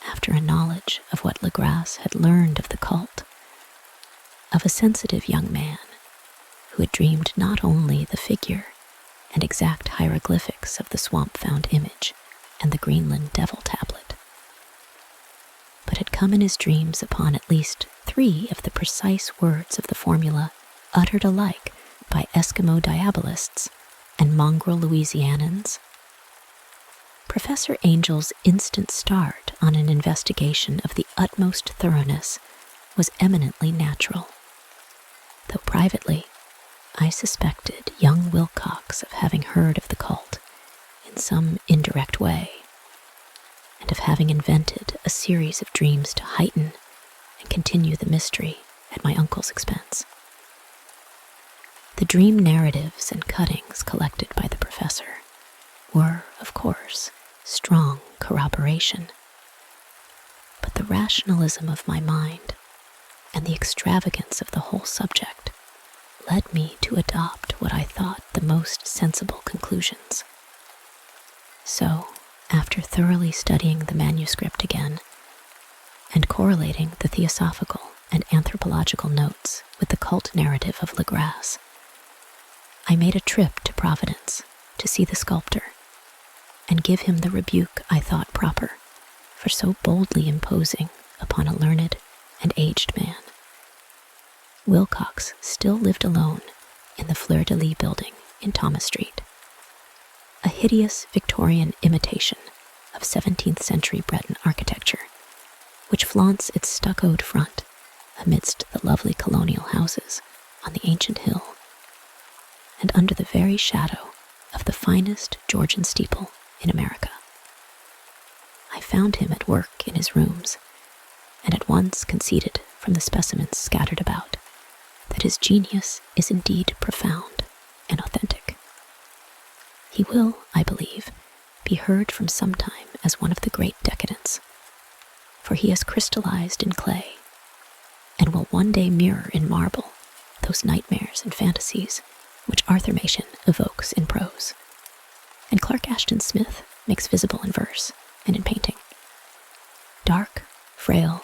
after a knowledge of what Legras had learned of the cult, of a sensitive young man who had dreamed not only the figure and exact hieroglyphics of the swamp-found image and the Greenland devil tablet, but had come in his dreams upon at least 3 of the precise words of the formula uttered alike by Eskimo diabolists and mongrel Louisianans. Professor Angel's instant start on an investigation of the utmost thoroughness was eminently natural, though privately I suspected young Wilcox of having heard of the cult in some indirect way, and of having invented a series of dreams to heighten and continue the mystery at my uncle's expense. The dream narratives and cuttings collected by the professor were, of course, strong corroboration, but the rationalism of my mind and the extravagance of the whole subject led me to adopt what I thought the most sensible conclusions. So, after thoroughly studying the manuscript again, and correlating the theosophical and anthropological notes with the cult narrative of Legras, I made a trip to Providence to see the sculptor and give him the rebuke I thought proper for so boldly imposing upon a learned and aged man. Wilcox still lived alone in the Fleur-de-Lis building in Thomas Street, a hideous Victorian imitation of 17th century Breton architecture, which flaunts its stuccoed front amidst the lovely colonial houses on the ancient hill, and under the very shadow of the finest Georgian steeple in America. I found him at work in his rooms, and at once conceded from the specimens scattered about that his genius is indeed profound and authentic. He will, I believe, be heard from sometime as one of the great decadents, for he has crystallized in clay, and will one day mirror in marble those nightmares and fantasies which Arthur Machen evokes in prose, and Clark Ashton Smith makes visible in verse and in painting. Dark, frail,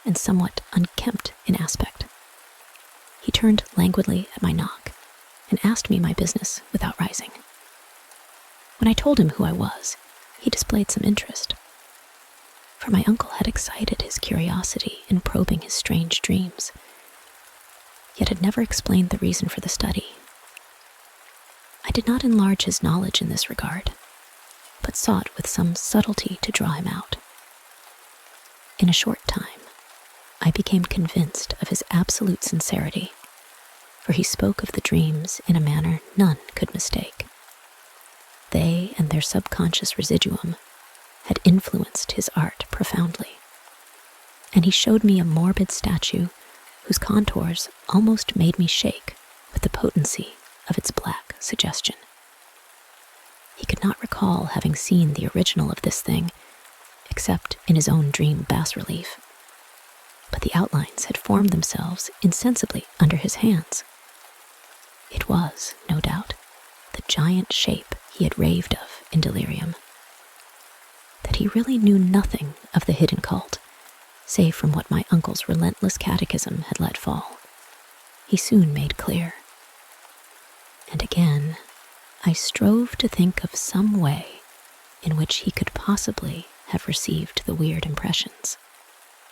and somewhat unkempt in aspect, he turned languidly at my knock and asked me my business without rising. When I told him who I was, he displayed some interest, for my uncle had excited his curiosity in probing his strange dreams, yet had never explained the reason for the study. I did not enlarge his knowledge in this regard, but sought with some subtlety to draw him out. In a short time, I became convinced of his absolute sincerity, for he spoke of the dreams in a manner none could mistake. They and their subconscious residuum had influenced his art profoundly, and he showed me a morbid statue whose contours almost made me shake with the potency of its black suggestion. He could not recall having seen the original of this thing, except in his own dream bas-relief, but the outlines had formed themselves insensibly under his hands. It was, no doubt, the giant shape he had raved of in delirium. That he really knew nothing of the hidden cult, save from what my uncle's relentless catechism had let fall, he soon made clear. And again, I strove to think of some way in which he could possibly have received the weird impressions.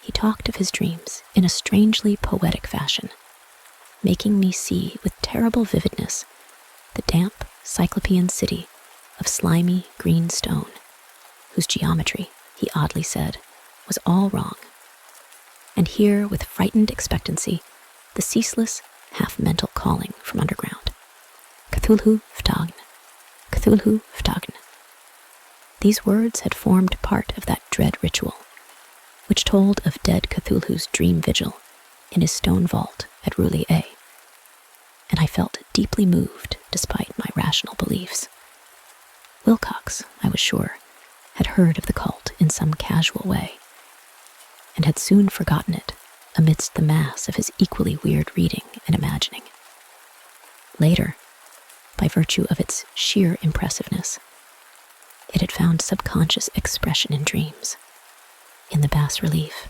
He talked of his dreams in a strangely poetic fashion, making me see with terrible vividness the damp cyclopean city of slimy green stone, whose geometry, he oddly said, was all wrong, and hear with frightened expectancy the ceaseless, half-mental calling from underground. Cthulhu Ftagn, Cthulhu Ftagn. These words had formed part of that dread ritual, which told of dead Cthulhu's dream vigil in his stone vault at Roulier, and I felt deeply moved despite my rational beliefs. Wilcox, I was sure, had heard of the cult in some casual way, and had soon forgotten it amidst the mass of his equally weird reading and imagining. Later, by virtue of its sheer impressiveness, it had found subconscious expression in dreams, in the bas-relief,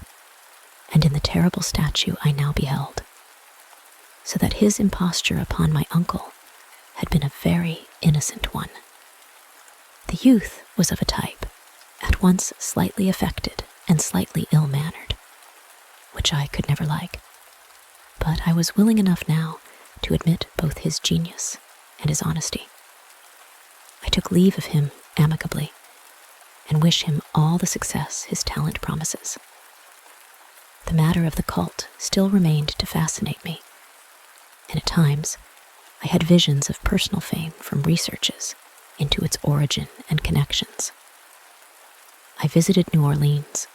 and in the terrible statue I now beheld, so that his imposture upon my uncle had been a very innocent one. The youth was of a type, at once slightly affected and slightly ill-mannered, which I could never like, but I was willing enough now to admit both his genius and his honesty. I took leave of him amicably, and wish him all the success his talent promises. The matter of the cult still remained to fascinate me, and at times I had visions of personal fame from researches into its origin and connections. I visited New Orleans,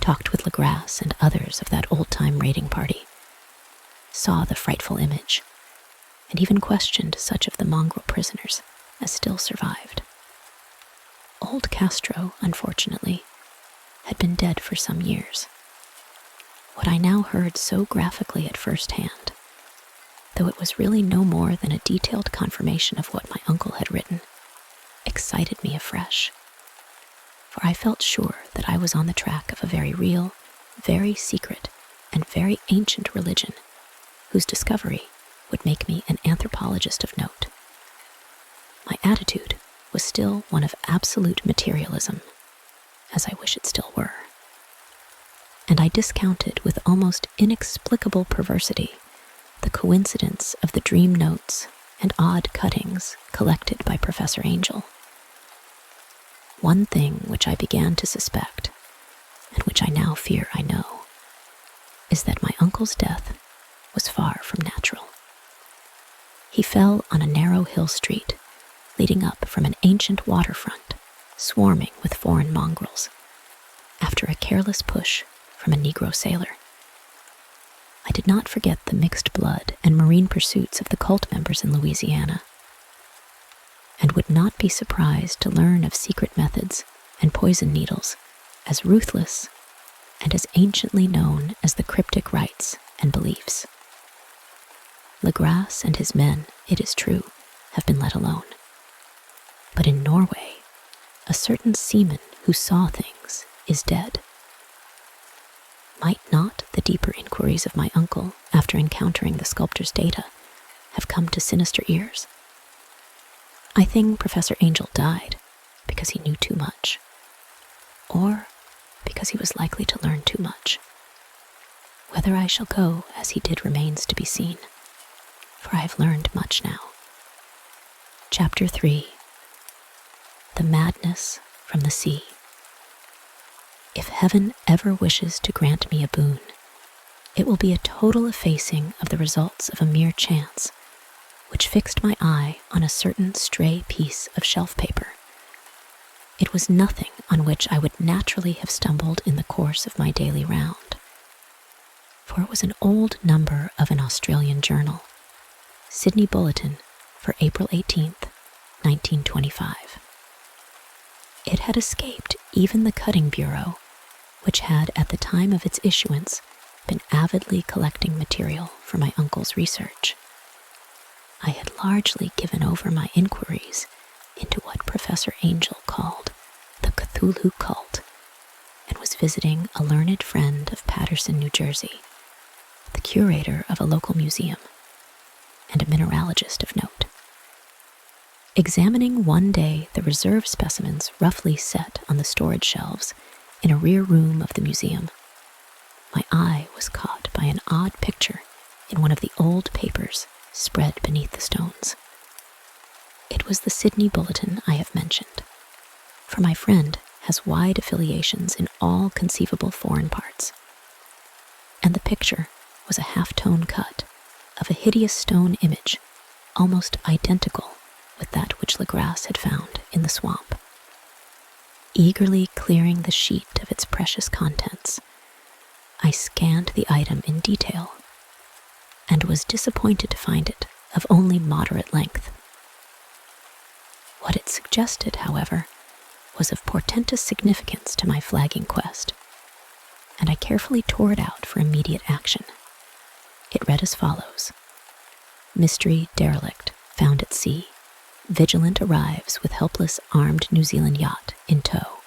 talked with Legras and others of that old-time raiding party, saw the frightful image, and even questioned such of the mongrel prisoners as still survived. Old Castro, unfortunately, had been dead for some years. What I now heard so graphically at first hand though it was really no more than a detailed confirmation of what my uncle had written, excited me afresh. For I felt sure that I was on the track of a very real, very secret, and very ancient religion, whose discovery would make me an anthropologist of note. My attitude was still one of absolute materialism, as I wish it still were. And I discounted with almost inexplicable perversity the coincidence of the dream notes and odd cuttings collected by Professor Angel. One thing which I began to suspect, and which I now fear I know, is that my uncle's death was far from natural. He fell on a narrow hill street leading up from an ancient waterfront swarming with foreign mongrels after a careless push from a Negro sailor. I did not forget the mixed blood and marine pursuits of the cult members in Louisiana, and would not be surprised to learn of secret methods and poison needles as ruthless and as anciently known as the cryptic rites and beliefs. Legrasse and his men, it is true, have been let alone. But in Norway, a certain seaman who saw things is dead. Might not the deeper inquiries of my uncle after encountering the sculptor's data have come to sinister ears? I think Professor Angel died because he knew too much, or because he was likely to learn too much. Whether I shall go as he did remains to be seen, for I have learned much now. Chapter 3. The Madness from the Sea. If heaven ever wishes to grant me a boon, it will be a total effacing of the results of a mere chance, which fixed my eye on a certain stray piece of shelf paper. It was nothing on which I would naturally have stumbled in the course of my daily round, for it was an old number of an Australian journal, Sydney Bulletin for April 18th, 1925. It had escaped even the cutting bureau, which had at the time of its issuance been avidly collecting material for my uncle's research. I had largely given over my inquiries into what Professor Angel called the Cthulhu cult, and was visiting a learned friend of Paterson, New Jersey, the curator of a local museum, and a mineralogist of note. Examining one day the reserve specimens roughly set on the storage shelves in a rear room of the museum, my eye was caught by an odd picture in one of the old papers spread beneath the stones. It was the Sydney Bulletin I have mentioned, for my friend has wide affiliations in all conceivable foreign parts, and the picture was a half-tone cut of a hideous stone image almost identical with that which Legrasse had found in the swamp. Eagerly clearing the sheet of its precious contents, I scanned the item in detail, and was disappointed to find it of only moderate length. What it suggested, however, was of portentous significance to my flagging quest, and I carefully tore it out for immediate action. It read as follows: Mystery derelict found at sea. Vigilant arrives with helpless armed New Zealand yacht in tow.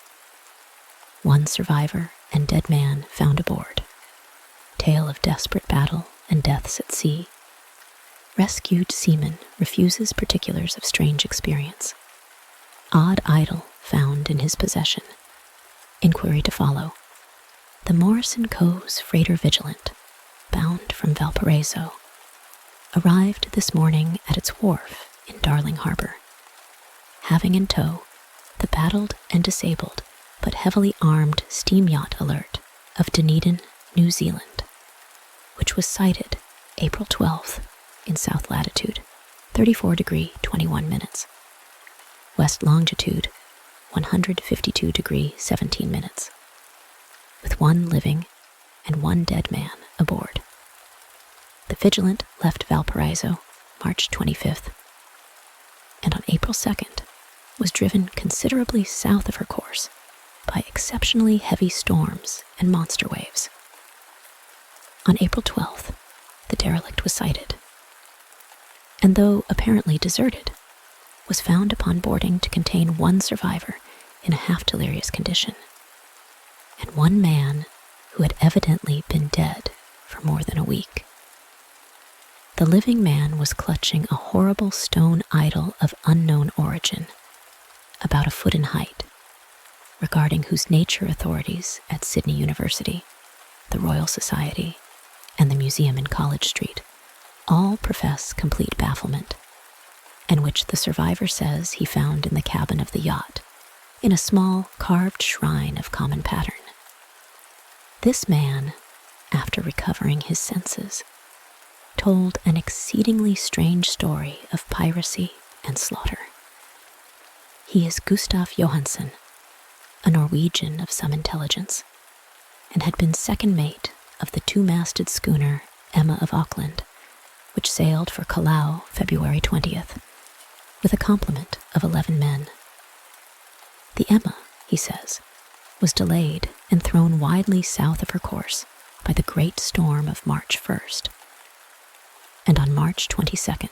One survivor and dead man found aboard. Tale of desperate battle and deaths at sea. Rescued seaman refuses particulars of strange experience. Odd idol found in his possession. Inquiry to follow. The Morrison Co's freighter Vigilant, bound from Valparaiso, arrived this morning at its wharf in Darling Harbor, having in tow the battled and disabled but heavily armed steam yacht Alert of Dunedin, New Zealand, which was sighted April 12th in south latitude 34°21', west longitude 152°17', with one living and one dead man aboard. The Vigilant left Valparaiso March 25th, and on April 2nd was driven considerably south of her course by exceptionally heavy storms and monster waves. On April 12th, the derelict was sighted, and though apparently deserted, was found upon boarding to contain one survivor in a half-delirious condition, and one man who had evidently been dead for more than a week. The living man was clutching a horrible stone idol of unknown origin, about a foot in height, regarding whose nature authorities at Sydney University, the Royal Society, and the museum in College Street all profess complete bafflement, and which the survivor says he found in the cabin of the yacht, in a small carved shrine of common pattern. This man, after recovering his senses, told an exceedingly strange story of piracy and slaughter. He is Gustav Johansen, a Norwegian of some intelligence, and had been second mate of the two-masted schooner Emma of Auckland, which sailed for Callao February 20th, with a complement of 11 men. The Emma, he says, was delayed and thrown widely south of her course by the great storm of March 1st. And on March 22nd,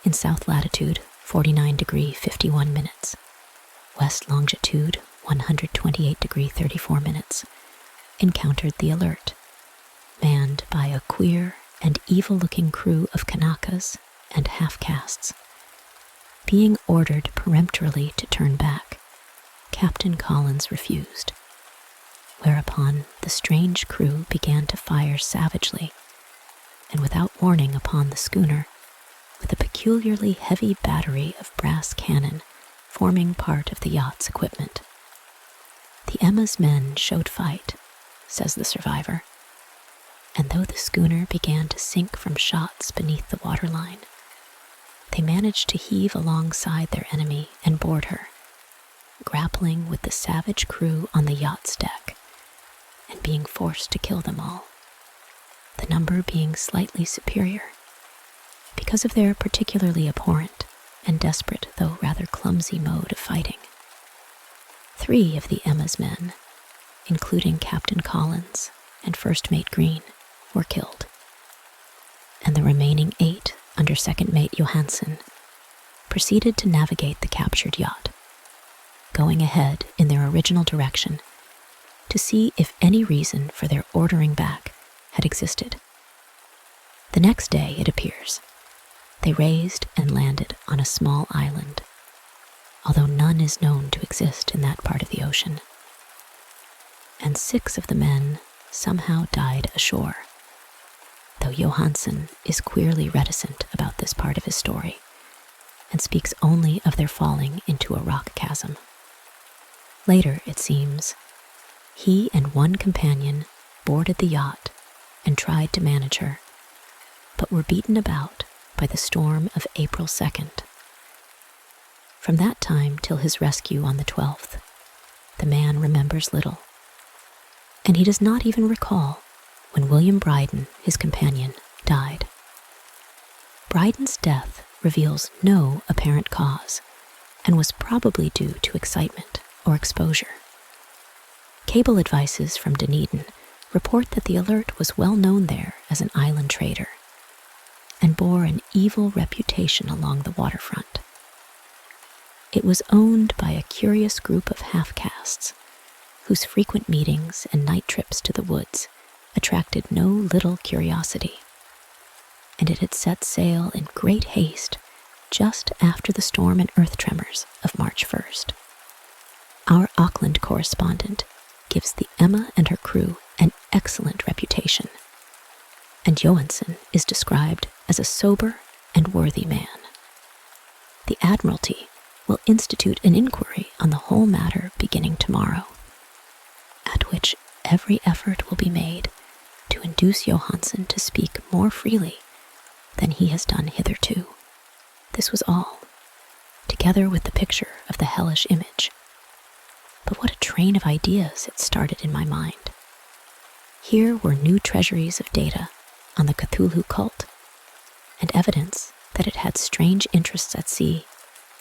in south latitude 49 degree 51 minutes, west longitude 128 degree 34 minutes, encountered the Alert, manned by a queer and evil-looking crew of Kanakas and half-castes. Being ordered peremptorily to turn back, Captain Collins refused, whereupon the strange crew began to fire savagely and without warning upon the schooner, with a peculiarly heavy battery of brass cannon forming part of the yacht's equipment. The Emma's men showed fight, says the survivor, and though the schooner began to sink from shots beneath the waterline, they managed to heave alongside their enemy and board her, grappling with the savage crew on the yacht's deck and being forced to kill them all, the number being slightly superior because of their particularly abhorrent and desperate though rather clumsy mode of fighting. 3 of the Emma's men, including Captain Collins and First Mate Green, were killed, and the remaining 8 under Second Mate Johansen proceeded to navigate the captured yacht, going ahead in their original direction to see if any reason for their ordering back had existed. The next day, it appears, they raised and landed on a small island, although none is known to exist in that part of the ocean, and 6 of the men somehow died ashore, though Johansen is queerly reticent about this part of his story and speaks only of their falling into a rock chasm. Later, it seems, he and one companion boarded the yacht and tried to manage her, but were beaten about by the storm of April 2nd. From that time till his rescue on the 12th, the man remembers little, and he does not even recall when William Bryden, his companion, died. Bryden's death reveals no apparent cause and was probably due to excitement or exposure. Cable advices from Dunedin report that the Alert was well known there as an island trader and bore an evil reputation along the waterfront. It was owned by a curious group of half-castes whose frequent meetings and night trips to the woods attracted no little curiosity, and it had set sail in great haste just after the storm and earth tremors of March 1st. Our Auckland correspondent gives the Emma and her crew an excellent reputation, and Johansen is described as a sober and worthy man. The Admiralty will institute an inquiry on the whole matter beginning tomorrow, at which every effort will be made to induce Johansen to speak more freely than he has done hitherto. This was all, together with the picture of the hellish image. But what a train of ideas it started in my mind. Here were new treasuries of data on the Cthulhu cult, and evidence that it had strange interests at sea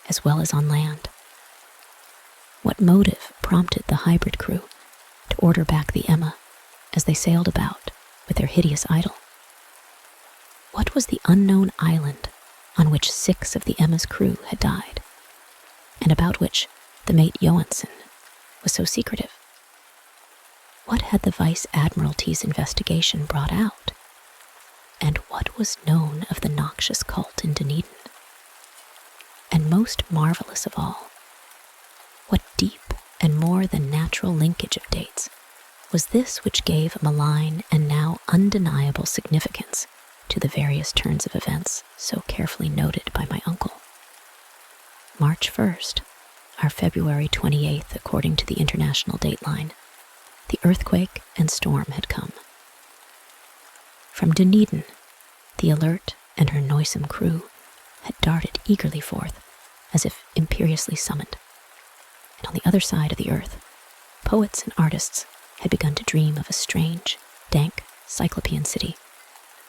as well as on land. What motive prompted the hybrid crew to order back the Emma as they sailed about with their hideous idol? What was the unknown island on which 6 of the Emma's crew had died, and about which the mate Johansen was so secretive? What had the Vice Admiralty's investigation brought out? And what was known of the noxious cult in Dunedin? And most marvelous of all, what deep and more than natural linkage of dates was this which gave a malign and now undeniable significance to the various turns of events so carefully noted by my uncle? March 1st, our February 28th according to the international dateline, the earthquake and storm had come. From Dunedin, the Alert and her noisome crew had darted eagerly forth, as if imperiously summoned. And on the other side of the earth, poets and artists had begun to dream of a strange, dank, cyclopean city,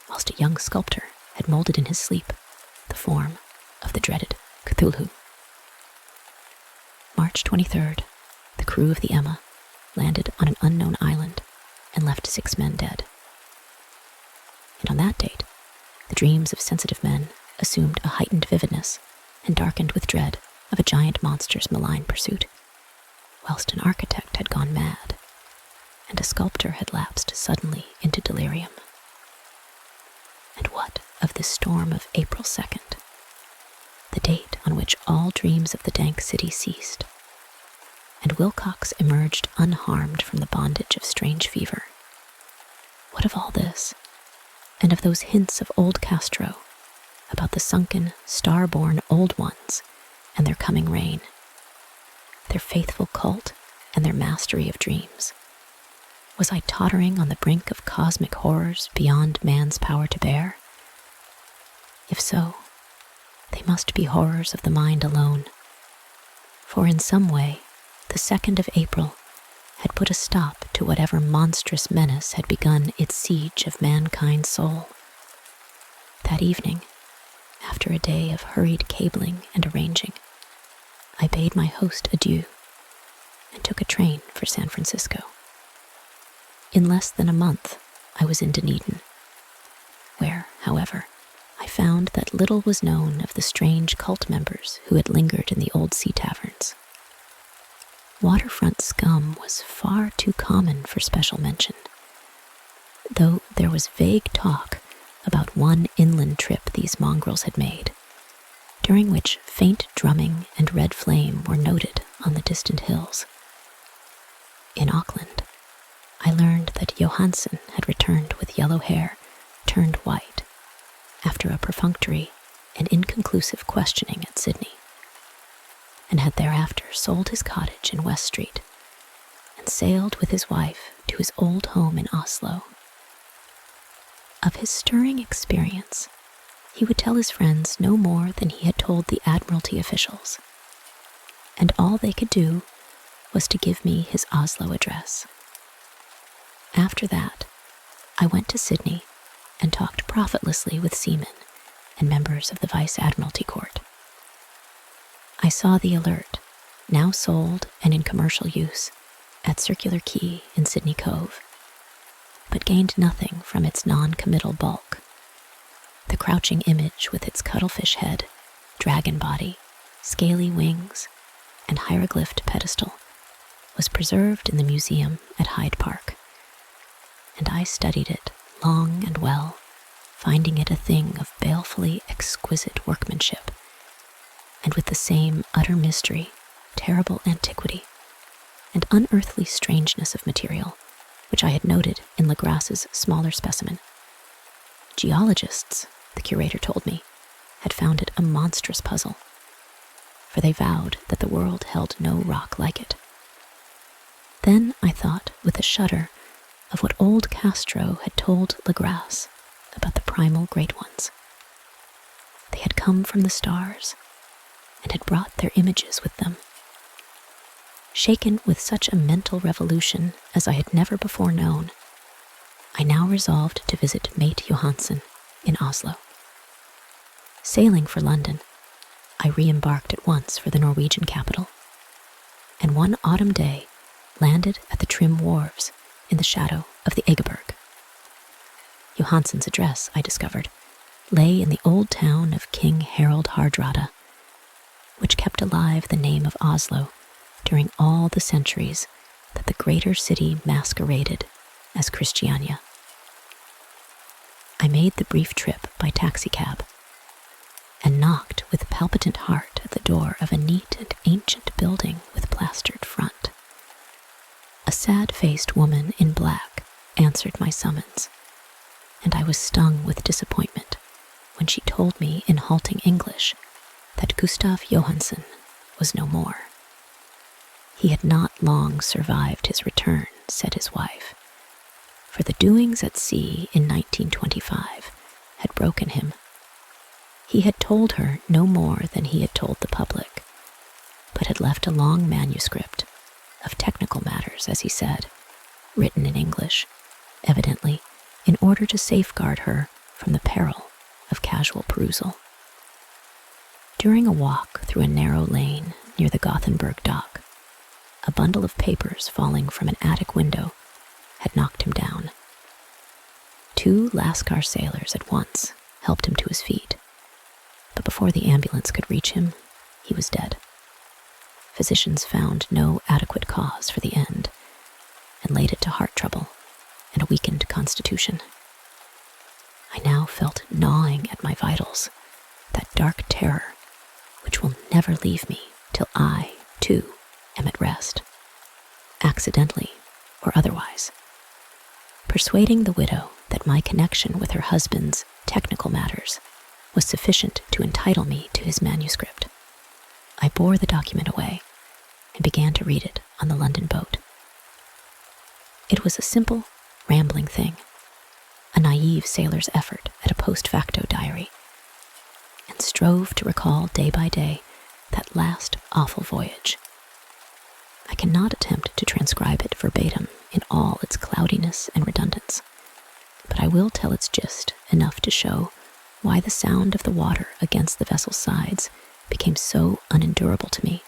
whilst a young sculptor had molded in his sleep the form of the dreaded Cthulhu. March 23rd, the crew of the Emma landed on an unknown island and left 6 men dead. And on that date, the dreams of sensitive men assumed a heightened vividness and darkened with dread of a giant monster's malign pursuit, whilst an architect had gone mad, and a sculptor had lapsed suddenly into delirium. And what of this storm of April 2nd, the date on which all dreams of the dank city ceased, and Wilcox emerged unharmed from the bondage of strange fever? What of all this, and of those hints of old Castro about the sunken, star-born old ones and their coming reign, their faithful cult and their mastery of dreams? Was I tottering on the brink of cosmic horrors beyond man's power to bear? If so, they must be horrors of the mind alone, for in some way the 2nd of April had put a stop to whatever monstrous menace had begun its siege of mankind's soul. That evening, after a day of hurried cabling and arranging, I bade my host adieu and took a train for San Francisco. In less than a month, I was in Dunedin, where, however, I found that little was known of the strange cult members who had lingered in the old sea taverns. Waterfront scum was far too common for special mention, though there was vague talk about one inland trip these mongrels had made, during which faint drumming and red flame were noted on the distant hills. In Auckland, I learned that Johansen had returned with yellow hair turned white after a perfunctory and inconclusive questioning at Sydney, and had thereafter sold his cottage in West Street and sailed with his wife to his old home in Oslo. Of his stirring experience, he would tell his friends no more than he had told the Admiralty officials, and all they could do was to give me his Oslo address. After that, I went to Sydney and talked profitlessly with seamen and members of the Vice Admiralty Court. I saw the Alert, now sold and in commercial use, at Circular Quay in Sydney Cove, but gained nothing from its non-committal bulk. The crouching image with its cuttlefish head, dragon body, scaly wings, and hieroglyphed pedestal was preserved in the museum at Hyde Park, and I studied it long and well, finding it a thing of balefully exquisite workmanship, and with the same utter mystery, terrible antiquity, and unearthly strangeness of material which I had noted in Legrasse's smaller specimen. Geologists, the curator told me, had found it a monstrous puzzle, for they vowed that the world held no rock like it. Then I thought with a shudder of what old Castro had told Legrasse about the primal great ones. They had come from the stars and had brought their images with them. Shaken with such a mental revolution as I had never before known, I now resolved to visit Mate Johansen in Oslo. Sailing for London, I re-embarked at once for the Norwegian capital, and one autumn day landed at the trim wharves in the shadow of the Egeberg. Johansen's address, I discovered, lay in the old town of King Harald Hardrada, which kept alive the name of Oslo during all the centuries that the greater city masqueraded as Christiania. I made the brief trip by taxicab and knocked with palpitant heart at the door of a neat and ancient building with plastered front. A sad-faced woman in black answered my summons, and I was stung with disappointment when she told me in halting English that Gustav Johansson was no more. He had not long survived his return, said his wife, for the doings at sea in 1925 had broken him. He had told her no more than he had told the public, but had left a long manuscript of technical matters, as he said, written in English, evidently in order to safeguard her from the peril of casual perusal. During a walk through a narrow lane near the Gothenburg dock, a bundle of papers falling from an attic window had knocked him down. 2 Lascar sailors at once helped him to his feet, but before the ambulance could reach him, he was dead. Physicians found no adequate cause for the end and laid it to heart trouble and a weakened constitution. I now felt gnawing at my vitals, that dark terror which will never leave me till I, too, am at rest, accidentally or otherwise. Persuading the widow that my connection with her husband's technical matters was sufficient to entitle me to his manuscript, I bore the document away and began to read it on the London boat. It was a simple, rambling thing, a naive sailor's effort at a post facto diary, and strove to recall day by day that last awful voyage. I cannot attempt to transcribe it verbatim in all its cloudiness and redundance, but I will tell its gist enough to show why the sound of the water against the vessel's sides became so unendurable to me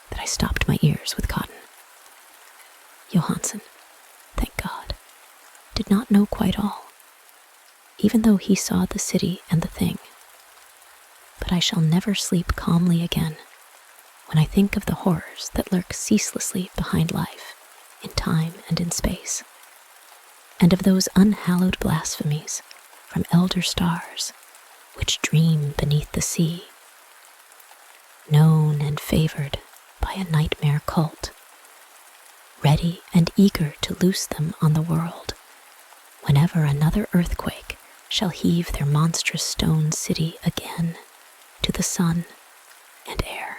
that I stopped my ears with cotton. Johansson, thank God, did not know quite all, even though he saw the city and the thing. But I shall never sleep calmly again when I think of the horrors that lurk ceaselessly behind life, in time and in space, and of those unhallowed blasphemies from elder stars which dream beneath the sea, known and favored by a nightmare cult, ready and eager to loose them on the world whenever another earthquake shall heave their monstrous stone city again to the sun and air.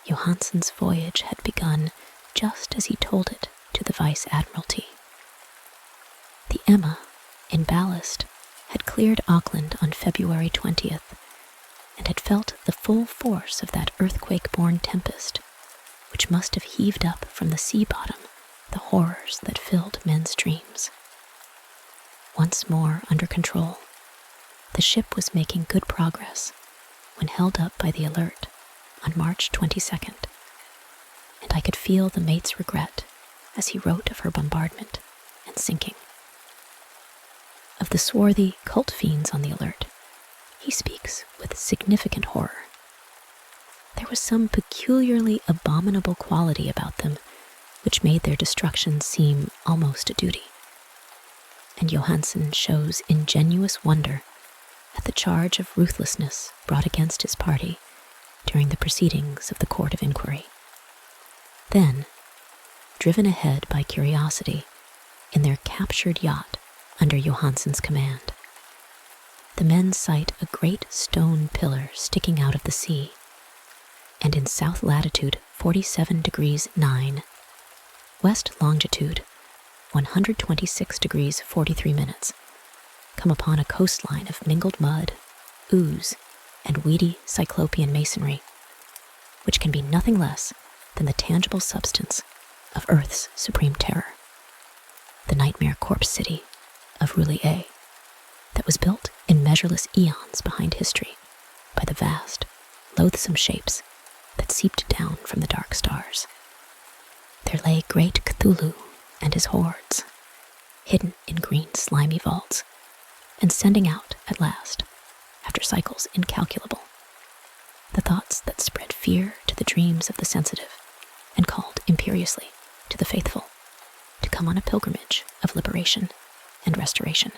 Johansson's voyage had begun just as he told it to the Vice Admiralty. The Emma, in ballast, had cleared Auckland on February 20th and had felt the full force of that earthquake-born tempest, which must have heaved up from the sea bottom the horrors that filled men's dreams. Once more under control, the ship was making good progress when held up by the Alert on March 22nd, and I could feel the mate's regret as he wrote of her bombardment and sinking. Of the swarthy cult fiends on the Alert, he speaks with significant horror. There was some peculiarly abominable quality about them which made their destruction seem almost a duty. And Johansson shows ingenuous wonder at the charge of ruthlessness brought against his party during the proceedings of the Court of Inquiry. Then, driven ahead by curiosity in their captured yacht under Johansson's command, the men sight a great stone pillar sticking out of the sea, and in south latitude 47 degrees 9, west longitude 126 degrees 43 minutes, come upon a coastline of mingled mud, ooze, and weedy cyclopean masonry, which can be nothing less than the tangible substance of Earth's supreme terror, the nightmare corpse city of Relaxation, that was built in measureless eons behind history by the vast, loathsome shapes that seeped down from the dark stars. There lay great Cthulhu and his hordes, hidden in green slimy vaults, and sending out, at last, after cycles incalculable. The thoughts that spread fear to the dreams of the sensitive and called imperiously to the faithful to come on a pilgrimage of liberation and restoration.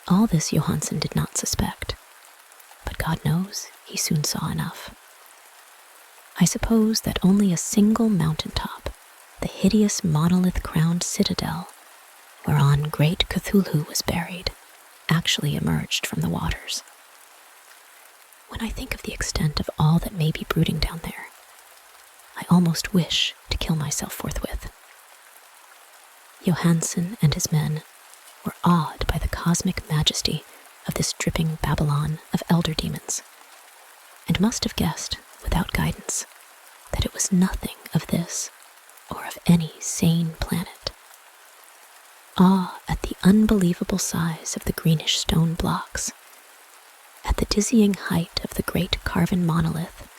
All this Johansen did not suspect, but God knows he soon saw enough. I suppose that only a single mountaintop, the hideous monolith-crowned citadel whereon great Cthulhu was buried, actually emerged from the waters. When I think of the extent of all that may be brooding down there, I almost wish to kill myself forthwith. Johansen and his men were awed by the cosmic majesty of this dripping Babylon of elder demons, and must have guessed, without guidance, that it was nothing of this or of any sane planet. Awe at the unbelievable size of the greenish stone blocks, at the dizzying height of the great carven monolith,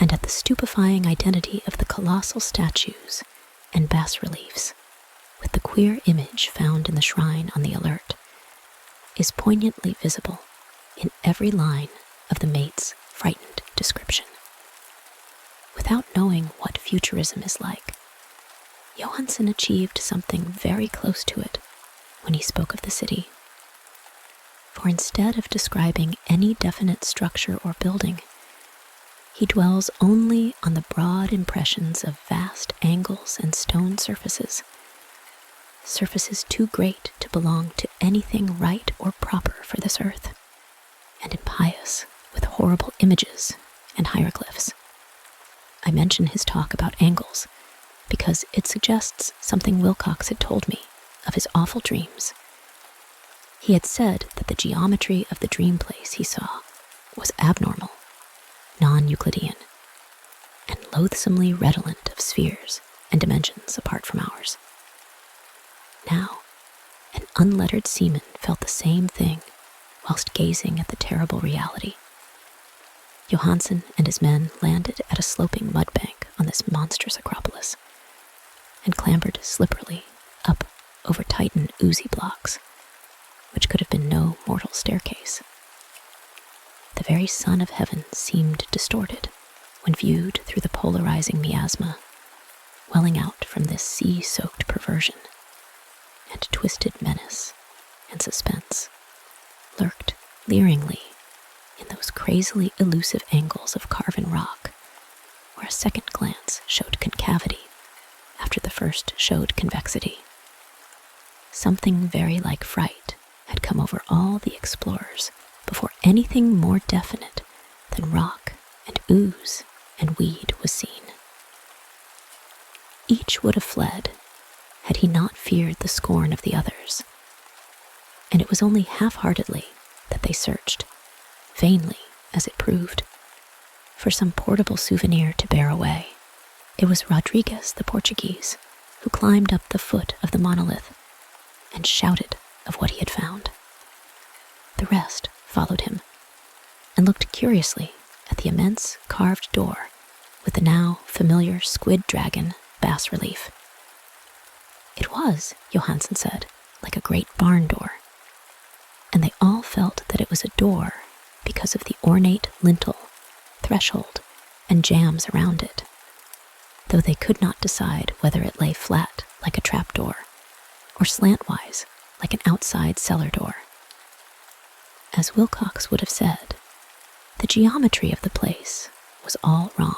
and at the stupefying identity of the colossal statues and bas-reliefs, with the queer image found in the shrine on the alert, is poignantly visible in every line of the mate's frightened description. Without knowing what futurism is like, Johansen achieved something very close to it when he spoke of the city. For instead of describing any definite structure or building, he dwells only on the broad impressions of vast angles and stone surfaces too great to belong to anything right or proper for this earth, and impious with horrible images and hieroglyphs. I mention his talk about angles because it suggests something Wilcox had told me of his awful dreams. He had said that the geometry of the dream place he saw was abnormal, non-Euclidean, and loathsomely redolent of spheres and dimensions apart from ours. Now, an unlettered seaman felt the same thing whilst gazing at the terrible reality. Johansen and his men landed at a sloping mud bank on this monstrous acropolis and clambered slipperily up over Titan oozy blocks, which could have been no mortal staircase. The very sun of heaven seemed distorted when viewed through the polarizing miasma, welling out from this sea-soaked perversion, and twisted menace and suspense lurked leeringly in those crazily elusive angles of carven rock, where a second glance showed concavity after the first showed convexity. Something very like fright had come over all the explorers before anything more definite than rock and ooze and weed was seen. Each would have fled had he not feared the scorn of the others, and it was only half-heartedly that they searched, vainly as it proved, for some portable souvenir to bear away. It was Rodriguez the Portuguese who climbed up the foot of the monolith and shouted of what he had found. The rest followed him and looked curiously at the immense carved door with the now familiar squid dragon bas-relief. It was, Johansen said, like a great barn door, and they all felt that it was a door because of the ornate lintel, threshold, and jambs around it, though they could not decide whether it lay flat like a trapdoor or slantwise like an outside cellar door. As Wilcox would have said, the geometry of the place was all wrong.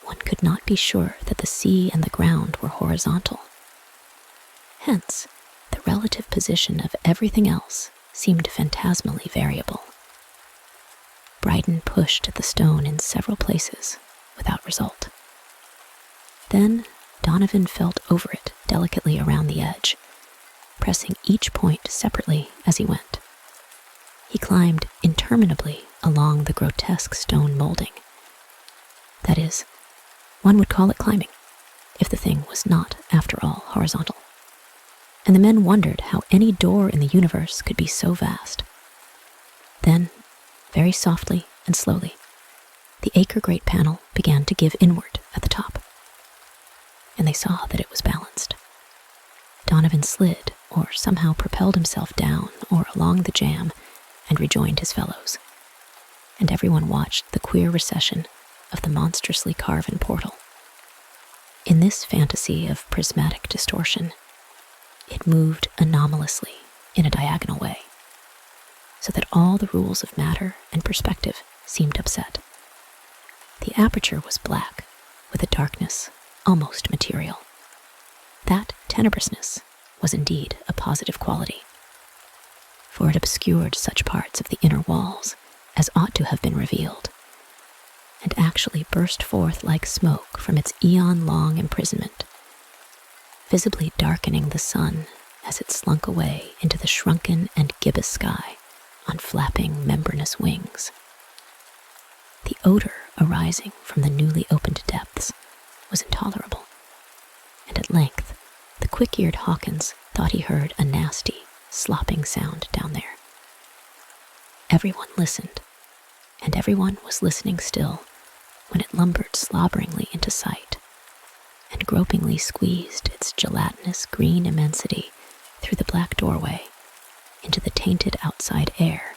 One could not be sure that the sea and the ground were horizontal. Hence, the relative position of everything else seemed phantasmally variable. Bryden pushed at the stone in several places without result. Then Donovan felt over it delicately around the edge, pressing each point separately as he went. He climbed interminably along the grotesque stone molding. That is, one would call it climbing, if the thing was not, after all, horizontal. And the men wondered how any door in the universe could be so vast. Then, very softly and slowly, the acre-great panel began to give inward at the top, and they saw that it was balanced. Donovan slid, or somehow propelled himself down or along the jam and rejoined his fellows. And everyone watched the queer recession of the monstrously carven portal. In this fantasy of prismatic distortion, it moved anomalously in a diagonal way, so that all the rules of matter and perspective seemed upset. The aperture was black, with a darkness almost material. That tenebrousness was indeed a positive quality, for it obscured such parts of the inner walls as ought to have been revealed, and actually burst forth like smoke from its eon-long imprisonment, visibly darkening the sun as it slunk away into the shrunken and gibbous sky on flapping membranous wings. The odor arising from the newly opened depths was intolerable, and at length the quick-eared Hawkins thought he heard a nasty, slopping sound down there. Everyone listened, and everyone was listening still when it lumbered slobberingly into sight and gropingly squeezed its gelatinous green immensity through the black doorway into the tainted outside air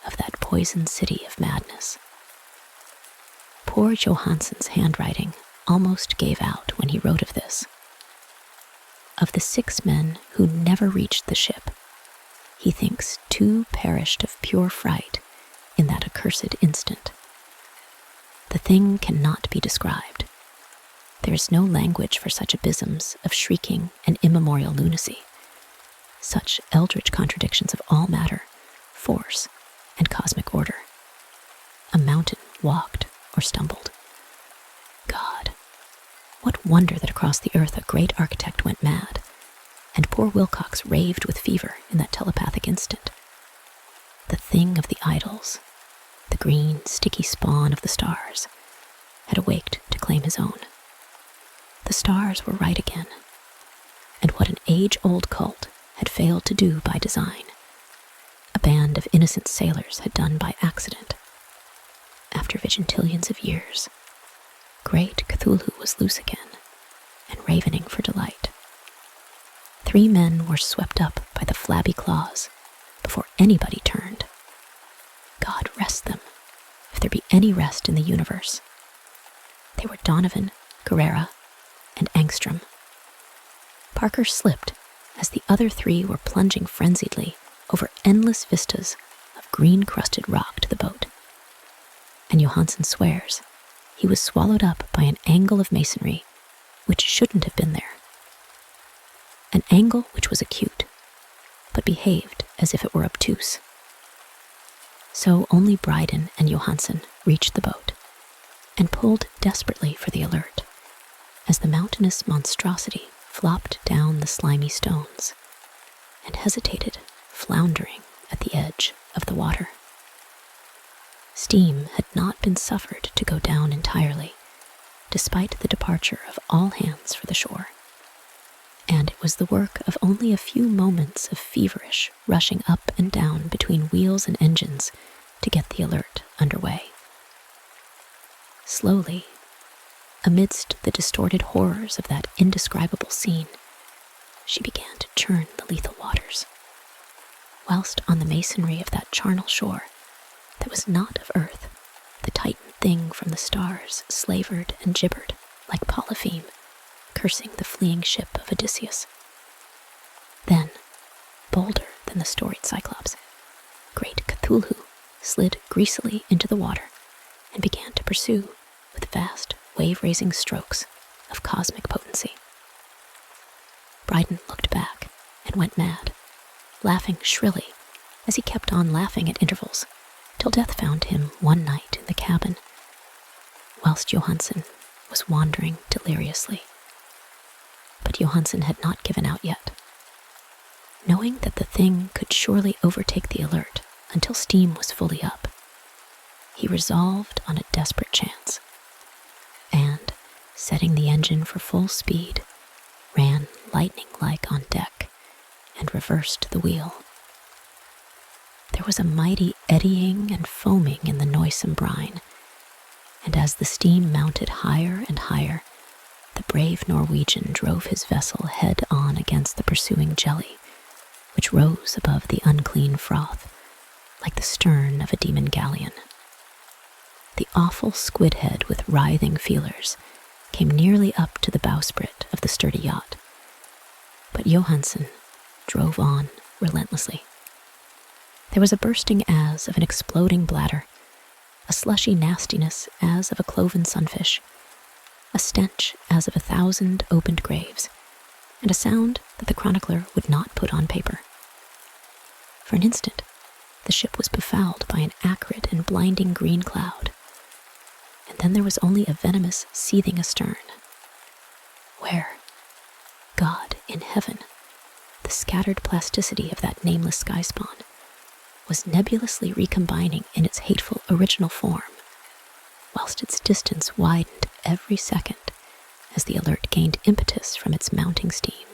of that poison city of madness. Poor Johansson's handwriting almost gave out when he wrote of this. Of the 6 men who never reached the ship, he thinks 2 perished of pure fright in that accursed instant. The thing cannot be described. There is no language for such abysms of shrieking and immemorial lunacy, such eldritch contradictions of all matter, force, and cosmic order. A mountain walked or stumbled. God, what wonder that across the earth a great architect went mad, and poor Wilcox raved with fever in that telepathic instant. The thing of the idols, the green, sticky spawn of the stars, had awaked to claim his own. The stars were right again, and what an age-old cult had failed to do by design, a band of innocent sailors had done by accident. After vigintillions of years, great Cthulhu was loose again, and ravening for delight. 3 men were swept up by the flabby claws before anybody turned. God rest them, if there be any rest in the universe. They were Donovan, Guerrera, and Angstrom. Parker slipped as the other 3 were plunging frenziedly over endless vistas of green-crusted rock to the boat. And Johansson swears he was swallowed up by an angle of masonry which shouldn't have been there. An angle which was acute, but behaved as if it were obtuse. So only Bryden and Johansson reached the boat and pulled desperately for the alert as the mountainous monstrosity flopped down the slimy stones and hesitated, floundering at the edge of the water. Steam had not been suffered to go down entirely, despite the departure of all hands for the shore, and it was the work of only a few moments of feverish rushing up and down between wheels and engines to get the alert underway. Slowly, amidst the distorted horrors of that indescribable scene, she began to churn the lethal waters, whilst on the masonry of that charnel shore that was not of earth, the titan thing from the stars slavered and gibbered like Polypheme, cursing the fleeing ship of Odysseus. Then, bolder than the storied Cyclops, great Cthulhu slid greasily into the water and began to pursue with vast, wave-raising strokes of cosmic potency. Bryden looked back and went mad, laughing shrilly as he kept on laughing at intervals, till death found him one night in the cabin, whilst Johansson was wandering deliriously. But Johansson had not given out yet. Knowing that the thing could surely overtake the alert until steam was fully up, he resolved on a desperate chance, and, setting the engine for full speed, ran lightning-like on deck and reversed the wheel. There was a mighty eddying and foaming in the noisome brine, and as the steam mounted higher and higher, the brave Norwegian drove his vessel head-on against the pursuing jelly which rose above the unclean froth like the stern of a demon galleon. The awful squid head with writhing feelers came nearly up to the bowsprit of the sturdy yacht, but Johansen drove on relentlessly. There was a bursting as of an exploding bladder, a slushy nastiness as of a cloven sunfish, a stench as of 1,000 opened graves, and a sound that the chronicler would not put on paper. For an instant, the ship was befouled by an acrid and blinding green cloud, and then there was only a venomous seething astern. Where? God in heaven, the scattered plasticity of that nameless sky spawn was nebulously recombining in its hateful original form, whilst its distance widened every second as the alert gained impetus from its mounting steam.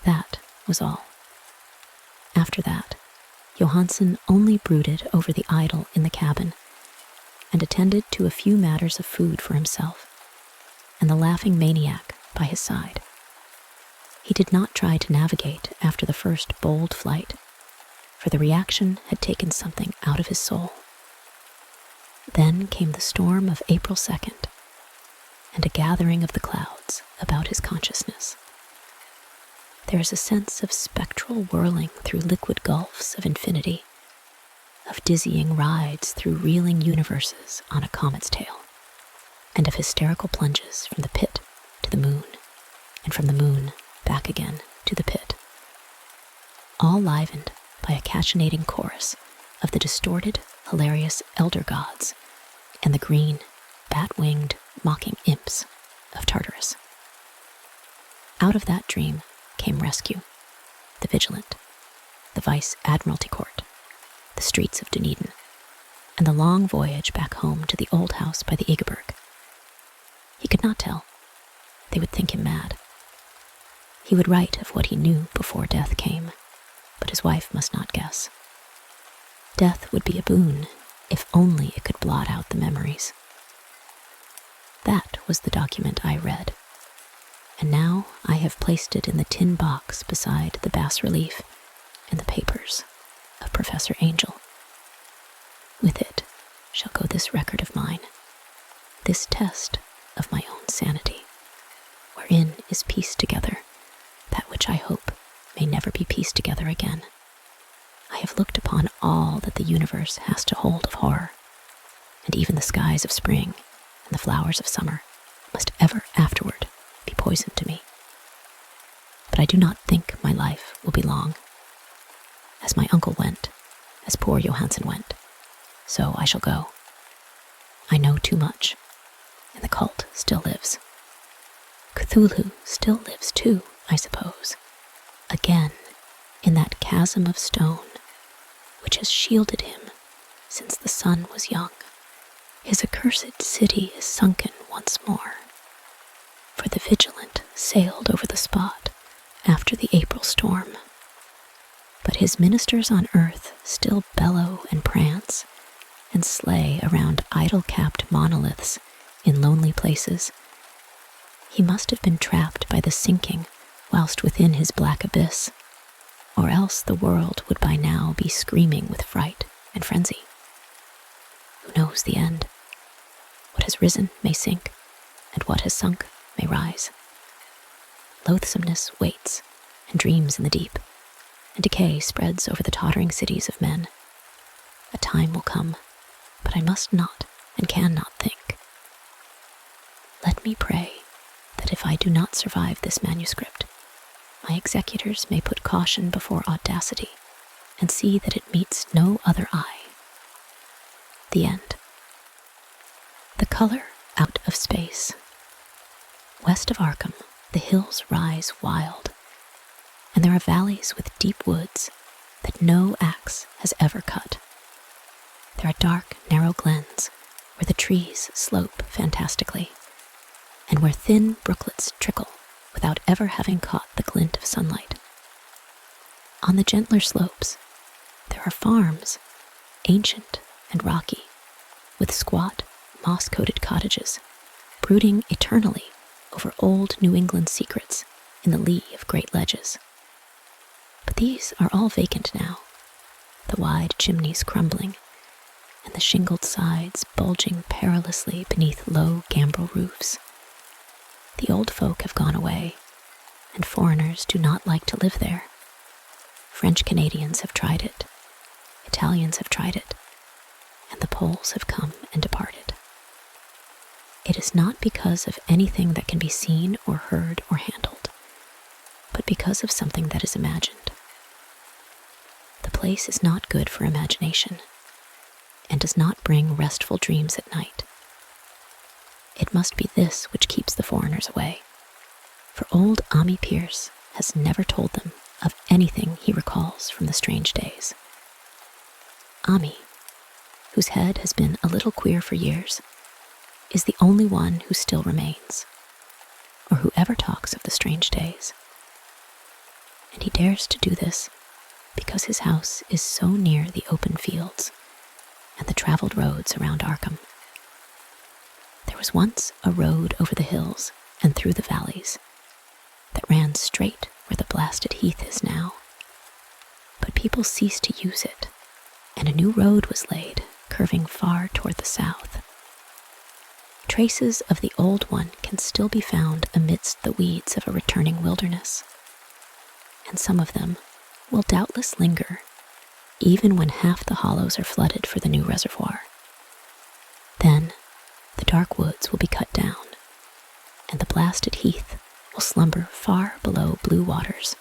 That was all. After that, Johansen only brooded over the idol in the cabin and attended to a few matters of food for himself and the laughing maniac by his side. He did not try to navigate after the first bold flight, for the reaction had taken something out of his soul. Then came the storm of April 2nd, and a gathering of the clouds about his consciousness. There is a sense of spectral whirling through liquid gulfs of infinity, of dizzying rides through reeling universes on a comet's tail, and of hysterical plunges from the pit to the moon, and from the moon back again to the pit, all livened by a cachinating chorus of the distorted, hilarious elder gods and the green, bat-winged, mocking imps of Tartarus. Out of that dream came rescue, the Vigilant, the Vice Admiralty Court, the streets of Dunedin, and the long voyage back home to the old house by the Egeberg. He could not tell. They would think him mad. He would write of what he knew before death came, but his wife must not guess. Death would be a boon, if only it could blot out the memories. That was the document I read, and now I have placed it in the tin box beside the bas-relief and the papers of Professor Angel. With it shall go this record of mine, this test of my own sanity, wherein is pieced together that which I hope may never be pieced together again. I have looked upon all that the universe has to hold of horror, and even the skies of spring and the flowers of summer must ever afterward be poison to me. But I do not think my life will be long. As my uncle went, as poor Johansen went, so I shall go. I know too much, and the cult still lives. Cthulhu still lives too, I suppose, again in that chasm of stone which has shielded him since the sun was young. His accursed city is sunken once more, for the Vigilant sailed over the spot after the April storm. But his ministers on earth still bellow and prance and slay around idol-capped monoliths in lonely places. He must have been trapped by the sinking whilst within his black abyss, or else the world would by now be screaming with fright and frenzy. Who knows the end? What has risen may sink, and what has sunk may rise. Loathsomeness waits and dreams in the deep, and decay spreads over the tottering cities of men. A time will come, but I must not and cannot think. Let me pray that if I do not survive this manuscript, my executors may put caution before audacity and see that it meets no other eye. The end. The color out of space. West of Arkham, the hills rise wild, and there are valleys with deep woods that no axe has ever cut. There are dark, narrow glens where the trees slope fantastically, and where thin brooklets trickle without ever having caught the glint of sunlight. On the gentler slopes, there are farms, ancient and rocky, with squat, moss-coated cottages, brooding eternally over old New England secrets in the lee of great ledges. But these are all vacant now, the wide chimneys crumbling, and the shingled sides bulging perilously beneath low gambrel roofs. The old folk have gone away, and foreigners do not like to live there. French Canadians have tried it, Italians have tried it, and the Poles have come and departed. It is not because of anything that can be seen or heard or handled, but because of something that is imagined. The place is not good for imagination, and does not bring restful dreams at night. It must be this which keeps the foreigners away, for old Ami Pierce has never told them of anything he recalls from the strange days. Ami, whose head has been a little queer for years, is the only one who still remains, or who ever talks of the strange days. And he dares to do this because his house is so near the open fields and the traveled roads around Arkham. There was once a road over the hills and through the valleys that ran straight where the blasted heath is now. But people ceased to use it, and a new road was laid, curving far toward the south. Traces of the old one can still be found amidst the weeds of a returning wilderness, and some of them will doubtless linger even when half the hollows are flooded for the new reservoir. Then the dark woods will be cut down, and the blasted heath will slumber far below blue waters,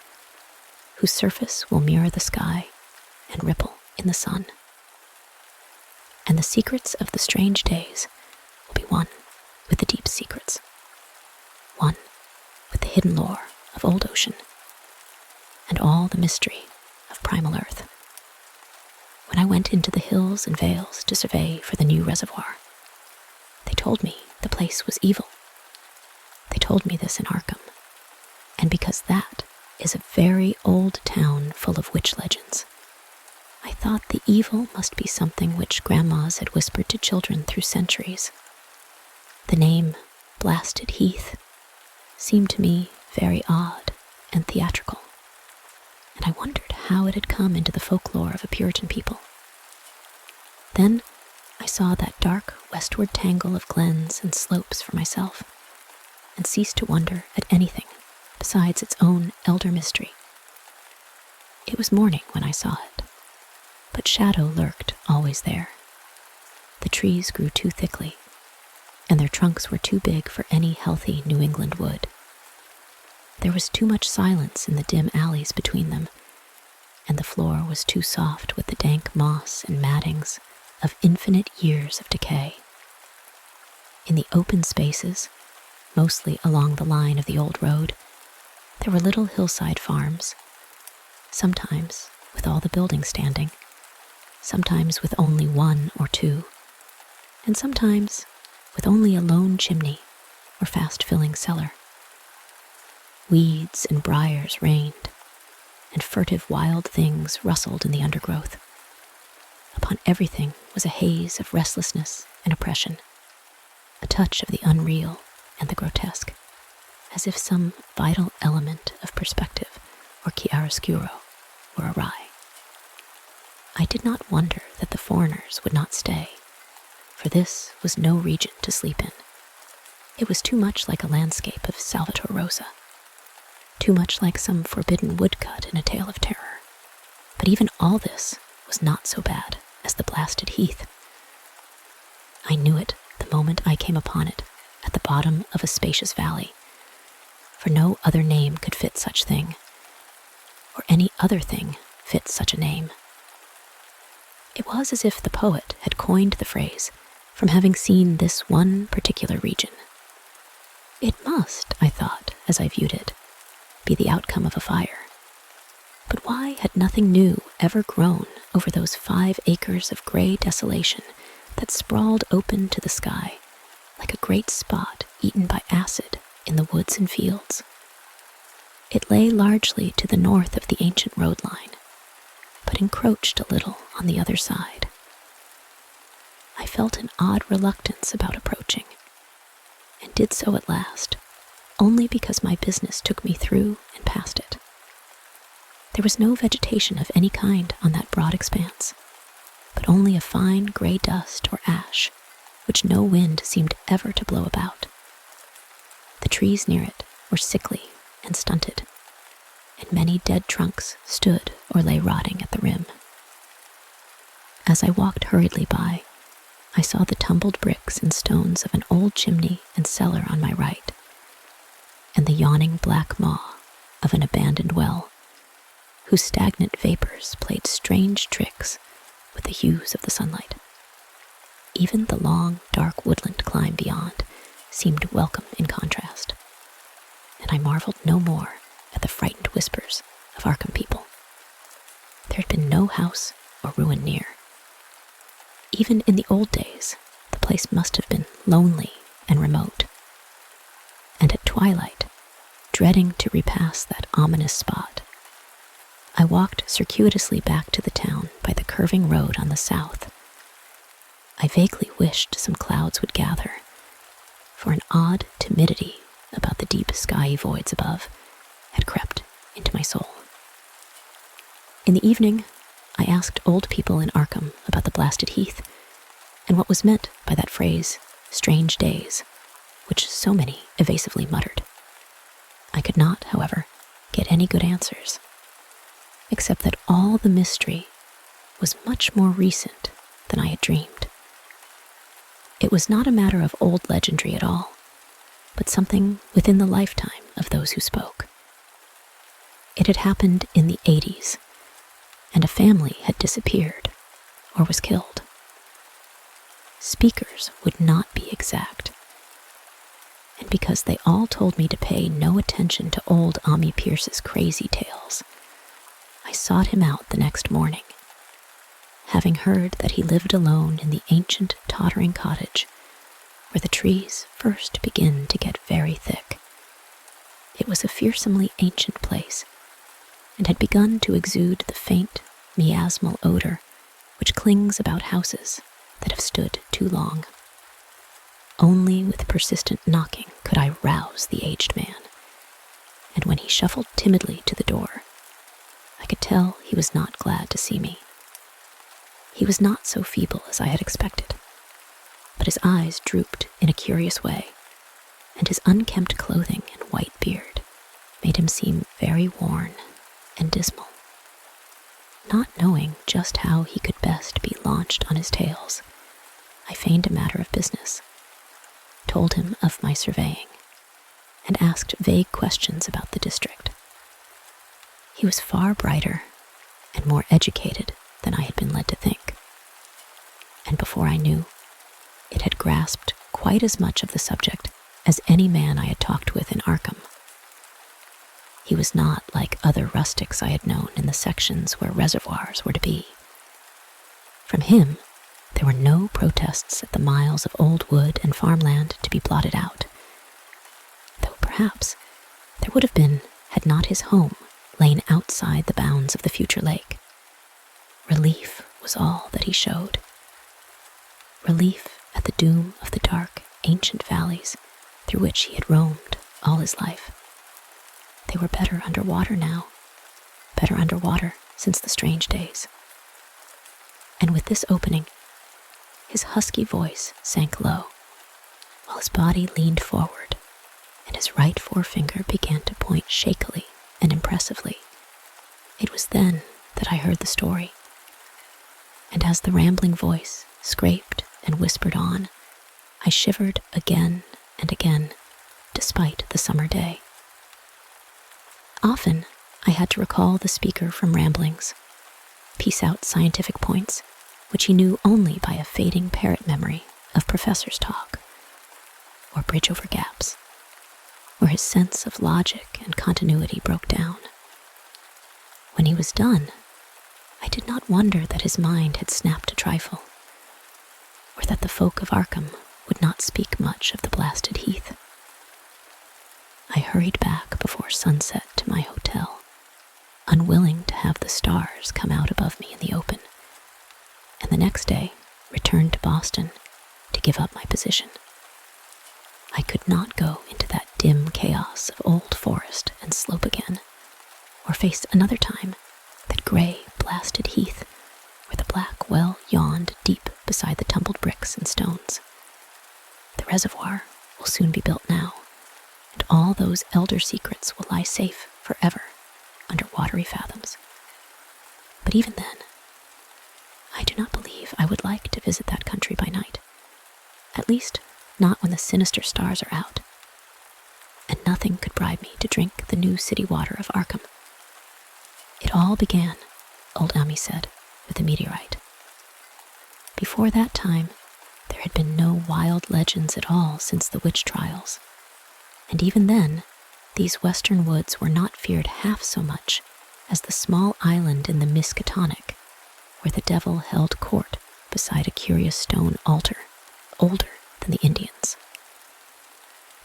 whose surface will mirror the sky and ripple in the sun. And the secrets of the strange days will be one with the deep secrets, one with the hidden lore of old ocean, and all the mystery of primal earth. When I went into the hills and vales to survey for the new reservoir, they told me the place was evil. They told me this in Arkham, and because that is a very old town full of witch legends, I thought the evil must be something which grandmas had whispered to children through centuries. The name Blasted Heath seemed to me very odd and theatrical, and I wondered how it had come into the folklore of a Puritan people. Then I saw that dark westward tangle of glens and slopes for myself, and ceased to wonder at anything besides its own elder mystery. It was morning when I saw it, but shadow lurked always there. The trees grew too thickly, and their trunks were too big for any healthy New England wood. There was too much silence in the dim alleys between them, and the floor was too soft with the dank moss and mattings of infinite years of decay. In the open spaces, mostly along the line of the old road, there were little hillside farms, sometimes with all the buildings standing, sometimes with only one or two, and sometimes with only a lone chimney or fast-filling cellar. Weeds and briars reigned, and furtive wild things rustled in the undergrowth. Upon everything was a haze of restlessness and oppression, a touch of the unreal and the grotesque, as if some vital element of perspective or chiaroscuro were awry. I did not wonder that the foreigners would not stay, for this was no region to sleep in. It was too much like a landscape of Salvator Rosa, too much like some forbidden woodcut in a tale of terror. But even all this was not so bad as the blasted heath. I knew it the moment I came upon it at the bottom of a spacious valley, for no other name could fit such thing, or any other thing fit such a name. It was as if the poet had coined the phrase from having seen this one particular region. It must, I thought, as I viewed it, be the outcome of a fire. But why had nothing new ever grown over those 5 acres of gray desolation that sprawled open to the sky like a great spot eaten by acid in the woods and fields? It lay largely to the north of the ancient road line, but encroached a little on the other side. I felt an odd reluctance about approaching, and did so at last, only because my business took me through and past it. There was no vegetation of any kind on that broad expanse, but only a fine gray dust or ash, which no wind seemed ever to blow about. The trees near it were sickly and stunted, and many dead trunks stood or lay rotting at the rim. As I walked hurriedly by, I saw the tumbled bricks and stones of an old chimney and cellar on my right, and the yawning black maw of an abandoned well, whose stagnant vapors played strange tricks with the hues of the sunlight. Even the long, dark woodland climb beyond seemed welcome in contrast, and I marveled no more at the frightened whispers of Arkham people. There had been no house or ruin near. Even in the old days, the place must have been lonely and remote. And at twilight, dreading to repass that ominous spot, I walked circuitously back to the town by the curving road on the south. I vaguely wished some clouds would gather, for an odd timidity about the deep skyey voids above had crept into my soul. In the evening, I asked old people in Arkham about the blasted heath and what was meant by that phrase, strange days, which so many evasively muttered. I could not, however, get any good answers, except that all the mystery was much more recent than I had dreamed. It was not a matter of old legendary at all, but something within the lifetime of those who spoke. It had happened in the 80s, and a family had disappeared or was killed. Speakers would not be exact, and because they all told me to pay no attention to old Ami Pierce's crazy tales, I sought him out the next morning, having heard that he lived alone in the ancient, tottering cottage where the trees first begin to get very thick. It was a fearsomely ancient place, and had begun to exude the faint, miasmal odor which clings about houses that have stood too long. Only with persistent knocking could I rouse the aged man, and when he shuffled timidly to the door, I could tell he was not glad to see me. He was not so feeble as I had expected, but his eyes drooped in a curious way, and his unkempt clothing and white beard made him seem very worn and dismal. Not knowing just how he could best be launched on his tales, I feigned a matter of business, told him of my surveying, and asked vague questions about the district. He was far brighter and more educated than I had been led to think, and before I knew, it had grasped quite as much of the subject as any man I had talked with in Arkham. He was not like other rustics I had known in the sections where reservoirs were to be. From him, there were no protests at the miles of old wood and farmland to be blotted out, though perhaps there would have been had not his home lain outside the bounds of the future lake. Relief was all that he showed. Relief at the doom of the dark, ancient valleys through which he had roamed all his life. They were better underwater now, better underwater since the strange days. And with this opening, his husky voice sank low, while his body leaned forward, and his right forefinger began to point shakily and impressively. It was then that I heard the story, and as the rambling voice scraped and whispered on, I shivered again and again, despite the summer day. Often, I had to recall the speaker from ramblings, piece out scientific points, which he knew only by a fading parrot memory of professors' talk, or bridge over gaps, where his sense of logic and continuity broke down. When he was done, I did not wonder that his mind had snapped a trifle, or that the folk of Arkham would not speak much of the blasted heath. I hurried back before sunset to my hotel, unwilling to have the stars come out above me in the open, and the next day returned to Boston to give up my position. I could not go into that dim chaos of old forest and slope again, or face another time reservoir will soon be built now, and all those elder secrets will lie safe forever under watery fathoms. But even then, I do not believe I would like to visit that country by night. At least, not when the sinister stars are out. And nothing could bribe me to drink the new city water of Arkham. It all began, old Ami said, with a meteorite. Before that time, there had been no wild legends at all since the witch trials. And even then, these western woods were not feared half so much as the small island in the Miskatonic, where the devil held court beside a curious stone altar, older than the Indians.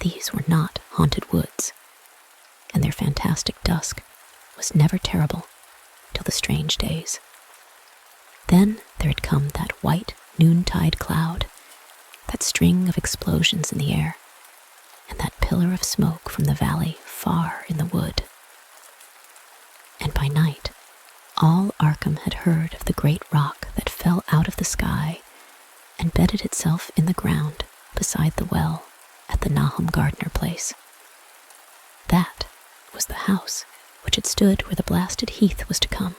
These were not haunted woods, and their fantastic dusk was never terrible till the strange days. Then there had come that white noontide cloud, that string of explosions in the air, and that pillar of smoke from the valley far in the wood. And by night, all Arkham had heard of the great rock that fell out of the sky and bedded itself in the ground beside the well at the Nahum Gardner place. That was the house which had stood where the blasted heath was to come.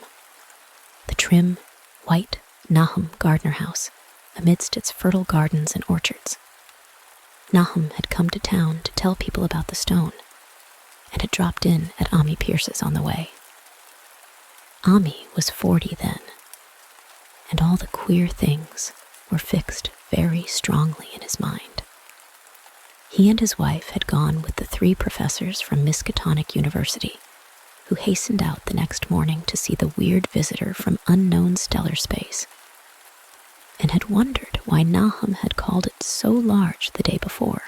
The trim, white Nahum Gardner house amidst its fertile gardens and orchards. Nahum had come to town to tell people about the stone and had dropped in at Ami Pierce's on the way. Ami was 40 then, and all the queer things were fixed very strongly in his mind. He and his wife had gone with the 3 professors from Miskatonic University, who hastened out the next morning to see the weird visitor from unknown stellar space, and had wondered why Nahum had called it so large the day before.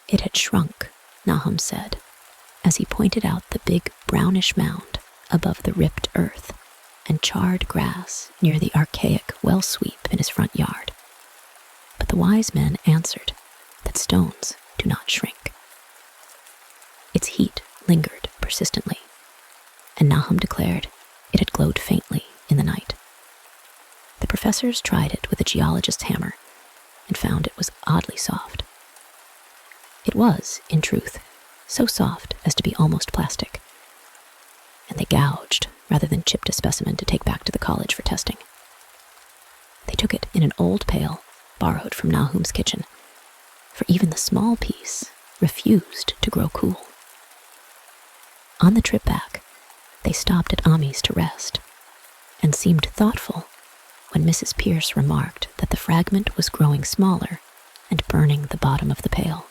It had shrunk, Nahum said, as he pointed out the big brownish mound above the ripped earth and charred grass near the archaic well sweep in his front yard. But the wise men answered that stones do not shrink. Its heat lingered persistently, and Nahum declared it had glowed faintly in the night. The professors tried it with a geologist's hammer and found it was oddly soft. It was, in truth, so soft as to be almost plastic, and they gouged rather than chipped a specimen to take back to the college for testing. They took it in an old pail borrowed from Nahum's kitchen, for even the small piece refused to grow cool. On the trip back, they stopped at Ami's to rest, and seemed thoughtful when Mrs. Pierce remarked that the fragment was growing smaller and burning the bottom of the pail.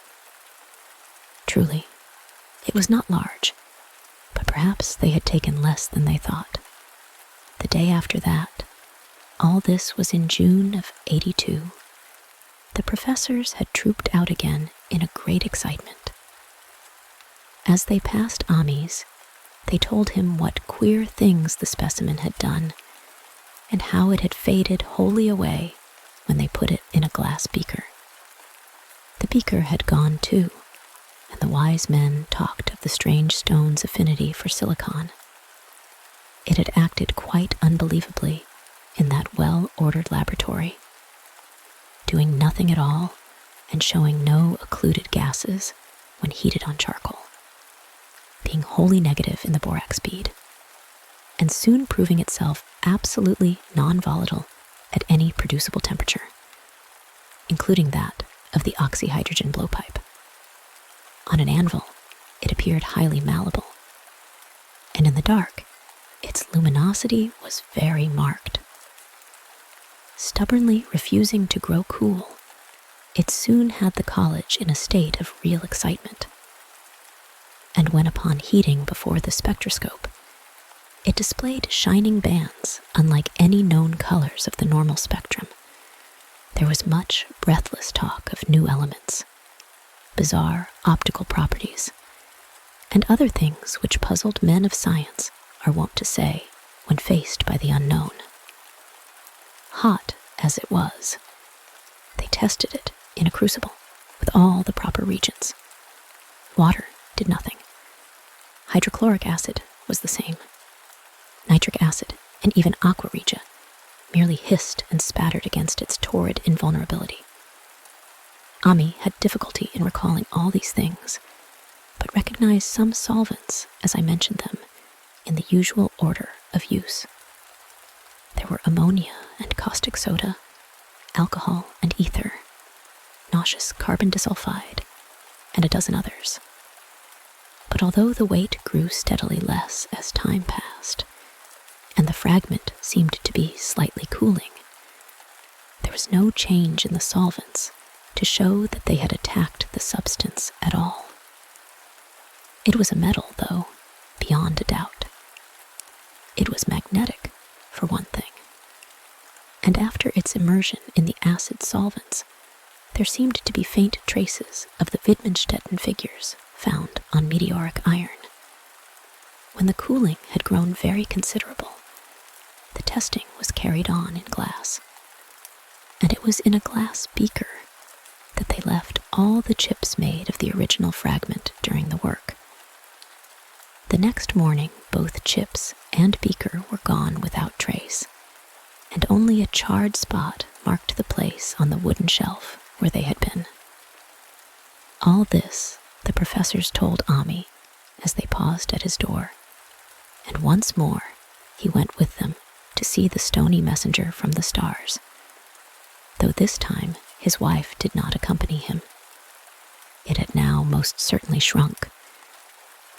Truly, it was not large, but perhaps they had taken less than they thought. The day after that, all this was in June of '82, the professors had trooped out again in a great excitement. As they passed Ami's, they told him what queer things the specimen had done, and how it had faded wholly away when they put it in a glass beaker. The beaker had gone too, and the wise men talked of the strange stone's affinity for silicon. It had acted quite unbelievably in that well-ordered laboratory, doing nothing at all and showing no occluded gases when heated on charcoal, being wholly negative in the borax bead, and soon proving itself absolutely non-volatile at any producible temperature, including that of the oxyhydrogen blowpipe. On an anvil, it appeared highly malleable, and in the dark, its luminosity was very marked. Stubbornly refusing to grow cool, it soon had the college in a state of real excitement. And when upon heating before the spectroscope, it displayed shining bands unlike any known colors of the normal spectrum, there was much breathless talk of new elements, bizarre optical properties, and other things which puzzled men of science are wont to say when faced by the unknown. Hot as it was, they tested it in a crucible with all the proper reagents. Water did nothing. Hydrochloric acid was the same. Nitric acid and even aqua regia merely hissed and spattered against its torrid invulnerability. Ami had difficulty in recalling all these things, but recognized some solvents as I mentioned them in the usual order of use. There were ammonia and caustic soda, alcohol and ether, nauseous carbon disulfide, and a dozen others. But although the weight grew steadily less as time passed, and the fragment seemed to be slightly cooling, there was no change in the solvents to show that they had attacked the substance at all. It was a metal, though, beyond a doubt. It was magnetic, for one thing. And after its immersion in the acid solvents, there seemed to be faint traces of the Wittgenstein figures found on meteoric iron. When the cooling had grown very considerable, the testing was carried on in glass. And it was in a glass beaker that they left all the chips made of the original fragment during the work. The next morning, both chips and beaker were gone without trace, and only a charred spot marked the place on the wooden shelf where they had been. All this the professors told Ami as they paused at his door, and once more he went with them to see the stony messenger from the stars, though this time his wife did not accompany him. It had now most certainly shrunk,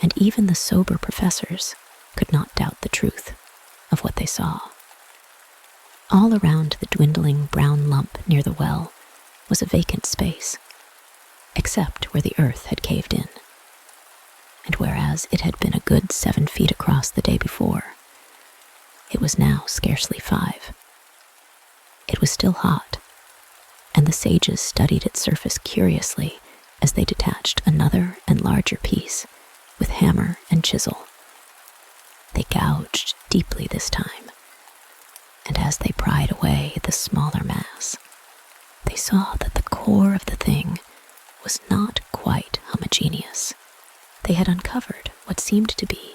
and even the sober professors could not doubt the truth of what they saw. All around the dwindling brown lump near the well was a vacant space, except where the earth had caved in, and whereas it had been a good 7 feet across the day before, it was now scarcely 5. It was still hot, and the sages studied its surface curiously as they detached another and larger piece with hammer and chisel. They gouged deeply this time, and as they pried away the smaller mass, they saw that the core of the thing was not quite homogeneous. They had uncovered what seemed to be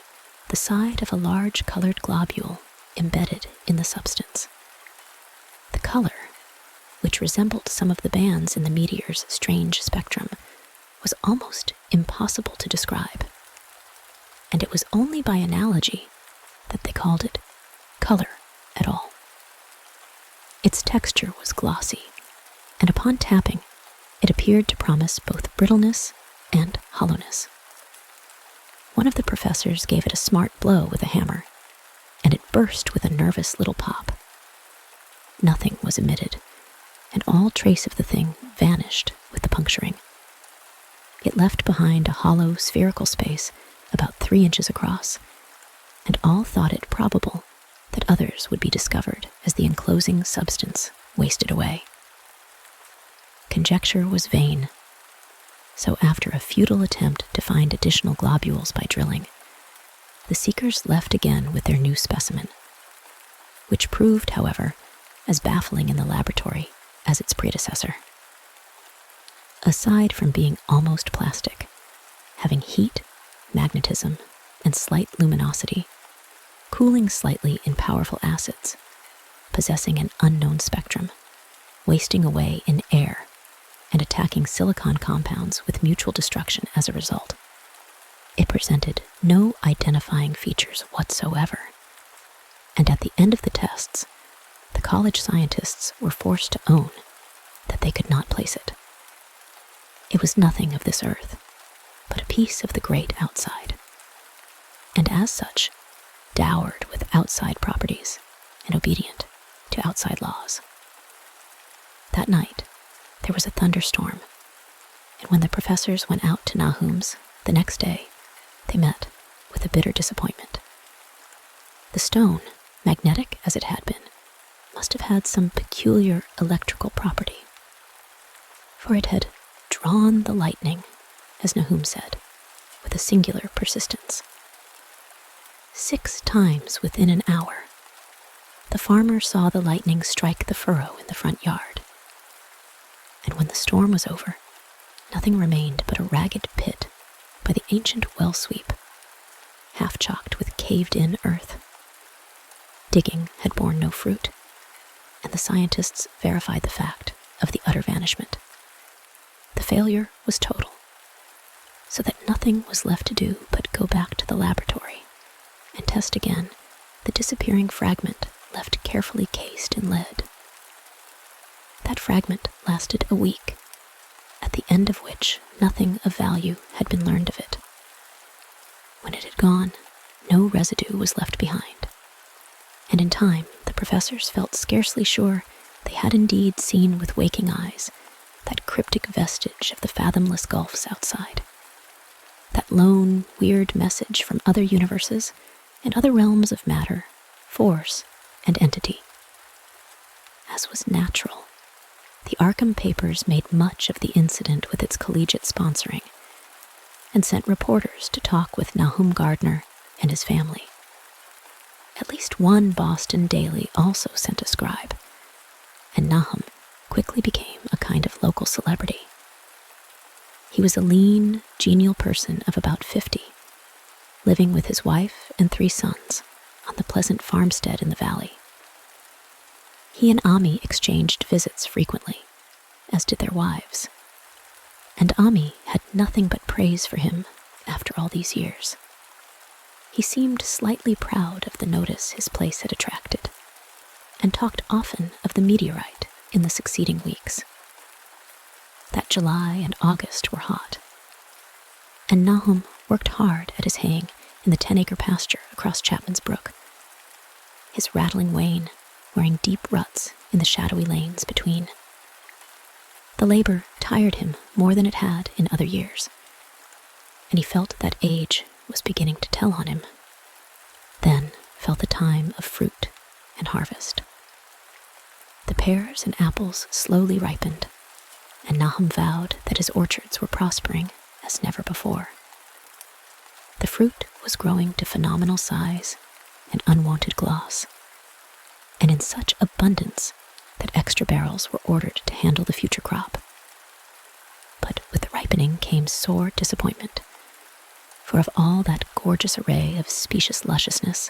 the side of a large colored globule embedded in the substance. The color, which resembled some of the bands in the meteor's strange spectrum, was almost impossible to describe, and it was only by analogy that they called it color at all. Its texture was glossy, and upon tapping, it appeared to promise both brittleness and hollowness. One of the professors gave it a smart blow with a hammer, and it burst with a nervous little pop. Nothing was emitted, and all trace of the thing vanished with the puncturing. It left behind a hollow spherical space about 3 inches across, and all thought it probable that others would be discovered as the enclosing substance wasted away. Conjecture was vain, so after a futile attempt to find additional globules by drilling, the seekers left again with their new specimen, which proved, however, as baffling in the laboratory as its predecessor. Aside from being almost plastic, having heat, magnetism, and slight luminosity, cooling slightly in powerful acids, possessing an unknown spectrum, wasting away in air, and attacking silicon compounds with mutual destruction as a result, it presented no identifying features whatsoever, and at the end of the tests, the college scientists were forced to own that they could not place it. It was nothing of this earth, but a piece of the great outside, and as such, dowered with outside properties and obedient to outside laws. That night, there was a thunderstorm, and when the professors went out to Nahum's the next day, they met with a bitter disappointment. The stone, magnetic as it had been, must have had some peculiar electrical property, for it had drawn the lightning, as Nahum said, with a singular persistence. 6 times within an hour, the farmer saw the lightning strike the furrow in the front yard, and when the storm was over, nothing remained but a ragged pit by the ancient well sweep, half chocked with caved-in earth. Digging had borne no fruit, and the scientists verified the fact of the utter vanishment. The failure was total, so that nothing was left to do but go back to the laboratory and test again the disappearing fragment left carefully cased in lead. That fragment lasted a week, at the end of which nothing of value had been learned of it. When it had gone, no residue was left behind, and in time the professors felt scarcely sure they had indeed seen with waking eyes that cryptic vestige of the fathomless gulfs outside, that lone, weird message from other universes and other realms of matter, force, and entity. As was natural, the Arkham papers made much of the incident with its collegiate sponsoring and sent reporters to talk with Nahum Gardner and his family. At least one Boston daily also sent a scribe, and Nahum quickly became a kind of local celebrity. He was a lean, genial person of about 50, living with his wife and 3 sons on the pleasant farmstead in the valley. He and Ami exchanged visits frequently, as did their wives, and Ami had nothing but praise for him after all these years. He seemed slightly proud of the notice his place had attracted, and talked often of the meteorite in the succeeding weeks. That July and August were hot, and Nahum worked hard at his haying in the 10-acre pasture across Chapman's Brook, his rattling wain wearing deep ruts in the shadowy lanes between. The labor tired him more than it had in other years, and he felt that age was beginning to tell on him. Then fell the time of fruit and harvest. The pears and apples slowly ripened, and Nahum vowed that his orchards were prospering as never before. The fruit was growing to phenomenal size and unwonted gloss, and in such abundance that extra barrels were ordered to handle the future crop. But with the ripening came sore disappointment, for of all that gorgeous array of specious lusciousness,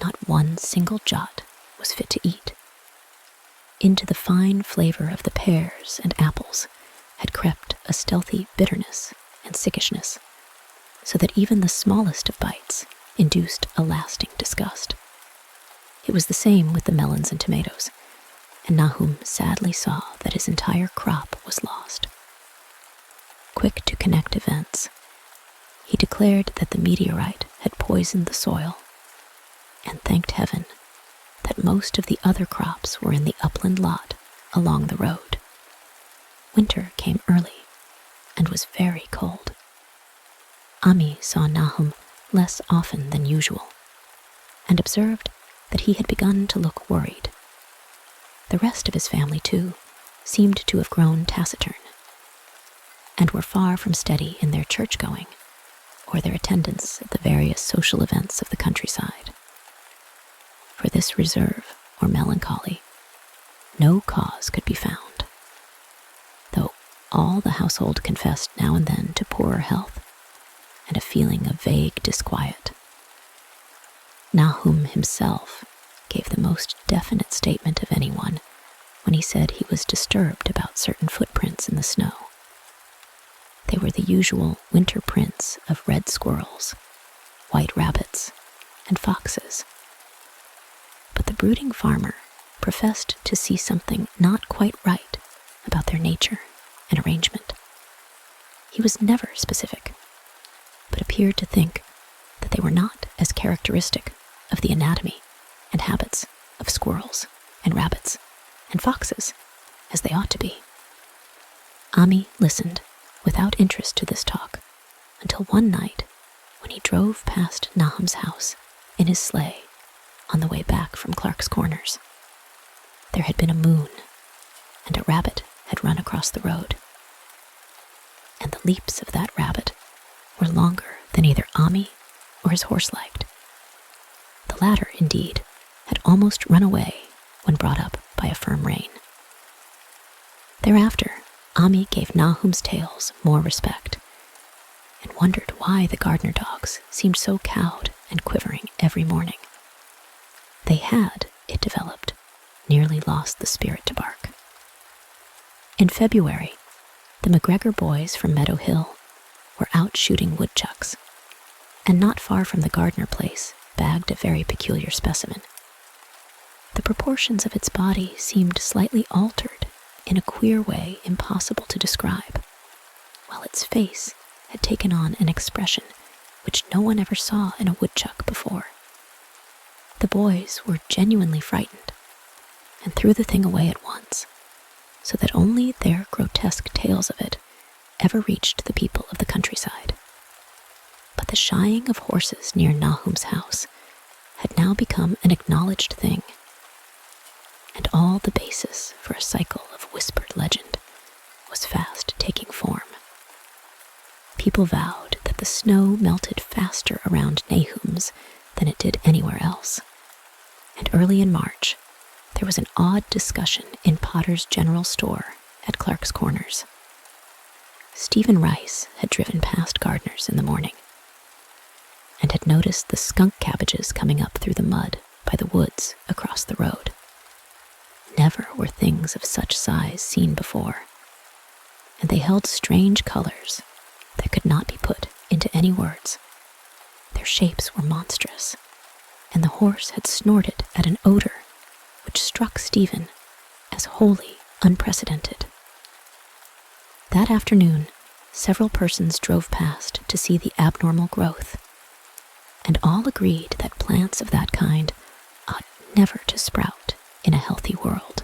not one single jot was fit to eat. Into the fine flavor of the pears and apples had crept a stealthy bitterness and sickishness, so that even the smallest of bites induced a lasting disgust. It was the same with the melons and tomatoes, and Nahum sadly saw that his entire crop was lost. Quick to connect events, he declared that the meteorite had poisoned the soil, and thanked heaven that most of the other crops were in the upland lot along the road. Winter came early and was very cold. Ami saw Nahum less often than usual, and observed that he had begun to look worried. The rest of his family, too, seemed to have grown taciturn, and were far from steady in their church-going or their attendance at the various social events of the countryside. For this reserve or melancholy, no cause could be found, though all the household confessed now and then to poorer health and a feeling of vague disquiet. Nahum himself gave the most definite statement of anyone when he said he was disturbed about certain footprints in the snow. They were the usual winter prints of red squirrels, white rabbits, and foxes. But the brooding farmer professed to see something not quite right about their nature and arrangement. He was never specific, but appeared to think that they were not as characteristic of the anatomy and habits of squirrels and rabbits and foxes as they ought to be. Ami listened without interest to this talk until one night when he drove past Nahum's house in his sleigh on the way back from Clark's Corners. There had been a moon, and a rabbit had run across the road, and the leaps of that rabbit were longer than either Ami or his horse liked. The latter, indeed, had almost run away when brought up by a firm rein. Thereafter, Ami gave Nahum's tales more respect, and wondered why the gardener dogs seemed so cowed and quivering every morning. They had, it developed, nearly lost the spirit to bark. In February, The McGregor boys from Meadow Hill were out shooting woodchucks, and not far from the Gardner place bagged a very peculiar specimen. The proportions of its body seemed slightly altered in a queer way impossible to describe, while its face had taken on an expression which no one ever saw in a woodchuck before. The boys were genuinely frightened and threw the thing away at once, so that only their grotesque tales of it ever reached the people of the countryside. But the shying of horses near Nahum's house had now become an acknowledged thing, and all the basis for a cycle of whispered legend was fast taking form. People vowed that the snow melted faster around Nahum's than it did anywhere else, and early in March, there was an odd discussion in Potter's General Store at Clark's Corners. Stephen Rice had driven past Gardner's in the morning and had noticed the skunk cabbages coming up through the mud by the woods across the road. Never were things of such size seen before, and they held strange colors that could not be put into any words. Their shapes were monstrous, and the horse had snorted at an odor which struck Stephen as wholly unprecedented. That afternoon, several persons drove past to see the abnormal growth, and all agreed that plants of that kind ought never to sprout in a healthy world.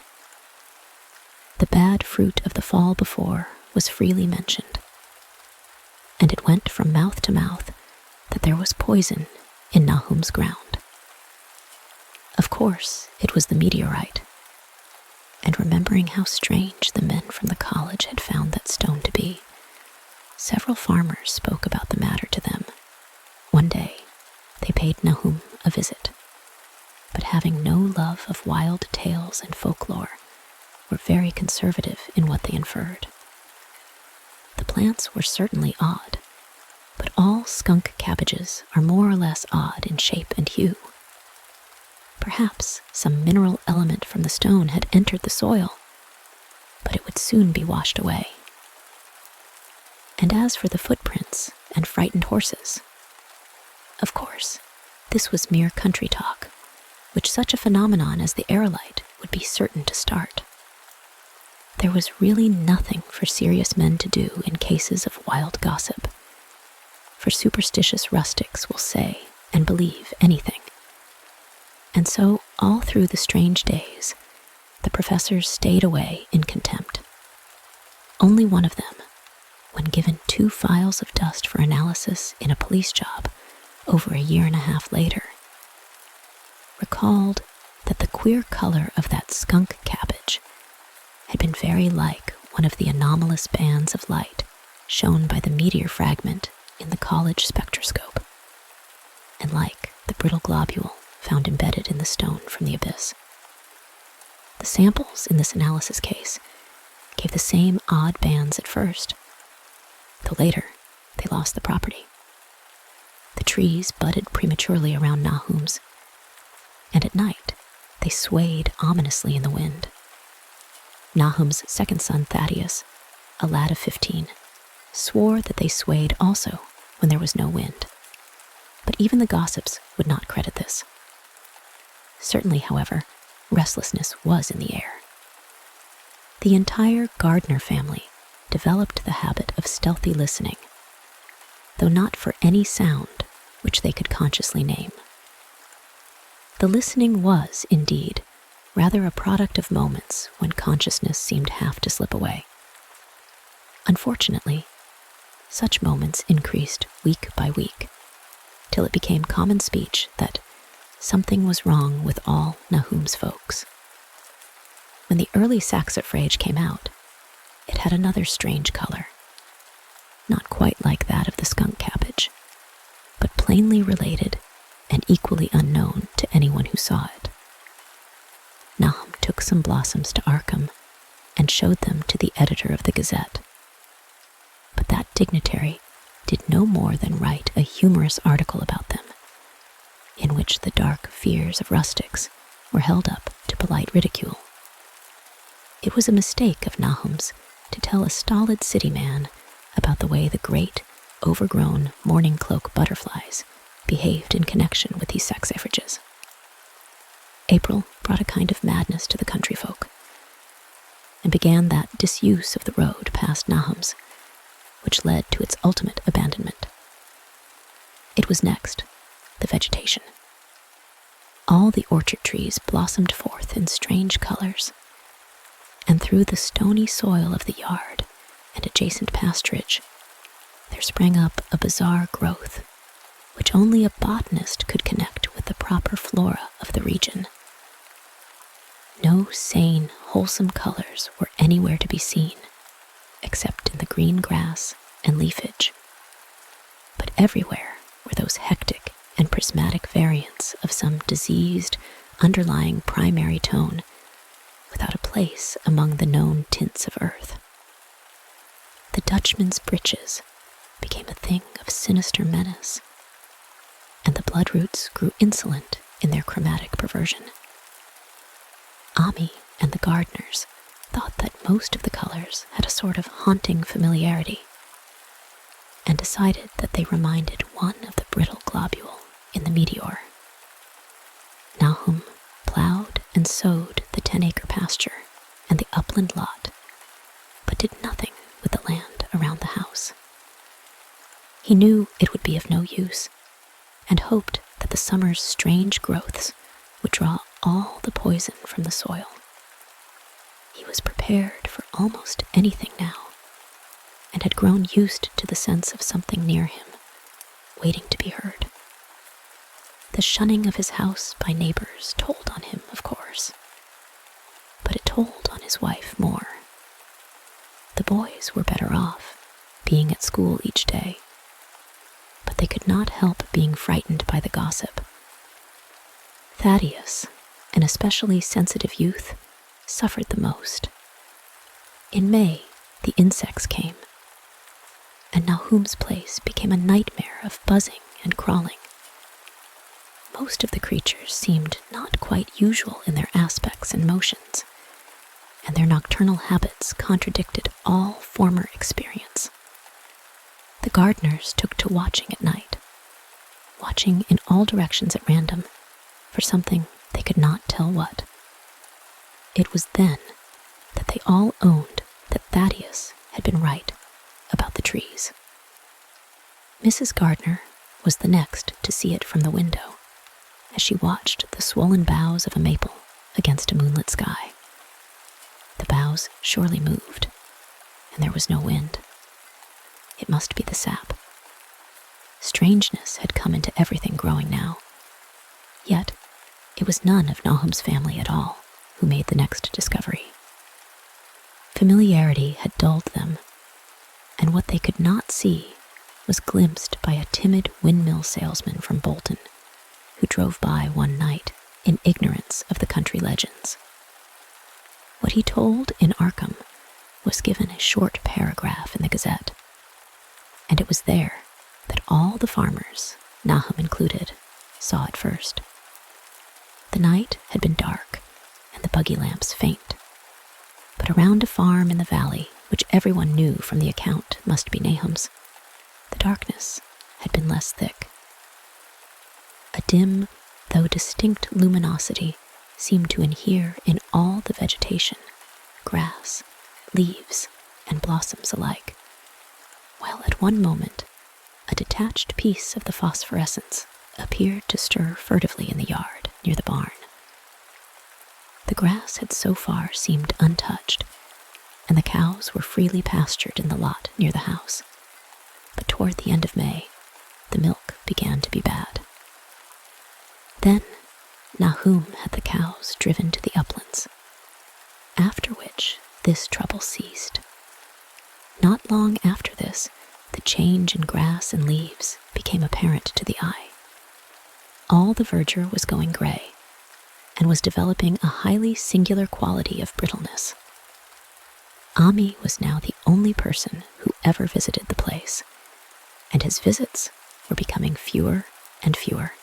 The bad fruit of the fall before was freely mentioned, and it went from mouth to mouth that there was poison in Nahum's ground. Of course, it was the meteorite, and remembering how strange the men from the college had found that stone to be, several farmers spoke about the matter to them. One day, they paid Nahum a visit, but having no love of wild tales and folklore, were very conservative in what they inferred. The plants were certainly odd, but all skunk cabbages are more or less odd in shape and hue. Perhaps some mineral element from the stone had entered the soil, but it would soon be washed away. And as for the footprints and frightened horses, of course, this was mere country talk, which such a phenomenon as the aerolite would be certain to start. There was really nothing for serious men to do in cases of wild gossip, for superstitious rustics will say and believe anything. And so, all through the strange days, the professors stayed away in contempt. Only one of them, when given 2 files of dust for analysis in a police job over a year and a half later, recalled that the queer color of that skunk cabbage had been very like one of the anomalous bands of light shown by the meteor fragment in the college spectroscope, and like the brittle globule found embedded in the stone from the abyss. The samples in this analysis case gave the same odd bands at first, though later they lost the property. The trees budded prematurely around Nahum's, and at night they swayed ominously in the wind. Nahum's second son, Thaddeus, a lad of 15, swore that they swayed also when there was no wind, but even the gossips would not credit this. Certainly, however, restlessness was in the air. The entire Gardner family developed the habit of stealthy listening, though not for any sound which they could consciously name. The listening was, indeed, rather a product of moments when consciousness seemed half to slip away. Unfortunately, such moments increased week by week, till it became common speech that something was wrong with all Nahum's folks. When the early saxifrage came out, it had another strange color, not quite like that of the skunk cabbage, but plainly related and equally unknown to anyone who saw it. Nahum took some blossoms to Arkham and showed them to the editor of the Gazette. But that dignitary did no more than write a humorous article about them, in which the dark fears of rustics were held up to polite ridicule. It was a mistake of Nahum's to tell a stolid city man about the way the great, overgrown morning cloak butterflies behaved in connection with these sex suffrages. April brought a kind of madness to the country folk, and began that disuse of the road past Nahum's, which led to its ultimate abandonment. It was next, the vegetation. All the orchard trees blossomed forth in strange colors, and through the stony soil of the yard and adjacent pasturage, there sprang up a bizarre growth, which only a botanist could connect with the proper flora of the region. No sane, wholesome colors were anywhere to be seen, except in the green grass and leafage. But everywhere were those hectic and prismatic variants of some diseased, underlying primary tone, without a place among the known tints of earth. The Dutchman's breeches became a thing of sinister menace, and the bloodroots grew insolent in their chromatic perversion. Ami and the gardeners thought that most of the colors had a sort of haunting familiarity, and decided that they reminded one of the brittle globule in the meteor. Nahum plowed and sowed the 10-acre pasture and the upland lot, but did nothing with the land around the house. He knew it would be of no use, and hoped that the summer's strange growths would draw all the poison from the soil. He was prepared for almost anything now, and had grown used to the sense of something near him, waiting to be heard. The shunning of his house by neighbors told on him, of course, but it told on his wife more. The boys were better off, being at school each day, but they could not help being frightened by the gossip. Thaddeus, an especially sensitive youth, suffered the most. In May, the insects came, and Nahum's place became a nightmare of buzzing and crawling. Most of the creatures seemed not quite usual in their aspects and motions, and their nocturnal habits contradicted all former experience. The gardeners took to watching at night, watching in all directions at random for something they could not tell what. It was then that they all owned that Thaddeus had been right about the trees. Mrs. Gardner was the next to see it from the window, as she watched the swollen boughs of a maple against a moonlit sky. The boughs surely moved, and there was no wind. It must be the sap. Strangeness had come into everything growing now. Yet, it was none of Nahum's family at all who made the next discovery. Familiarity had dulled them, and what they could not see was glimpsed by a timid windmill salesman from Bolton, who drove by one night in ignorance of the country legends. What he told in Arkham was given a short paragraph in the Gazette, and it was there that all the farmers, Nahum included, saw it first. The night had been dark and the buggy lamps faint, but around a farm in the valley, which everyone knew from the account must be Nahum's, the darkness had been less thick. A dim, though distinct luminosity seemed to inhere in all the vegetation, grass, leaves, and blossoms alike, while at one moment a detached piece of the phosphorescence appeared to stir furtively in the yard near the barn. The grass had so far seemed untouched, and the cows were freely pastured in the lot near the house. But toward the end of May, the milk began to be bad. Then Nahum had the cows driven to the uplands, after which this trouble ceased. Not long after this, the change in grass and leaves became apparent to the eye. All the verdure was going gray, and was developing a highly singular quality of brittleness. Ami was now the only person who ever visited the place, and his visits were becoming fewer and fewer.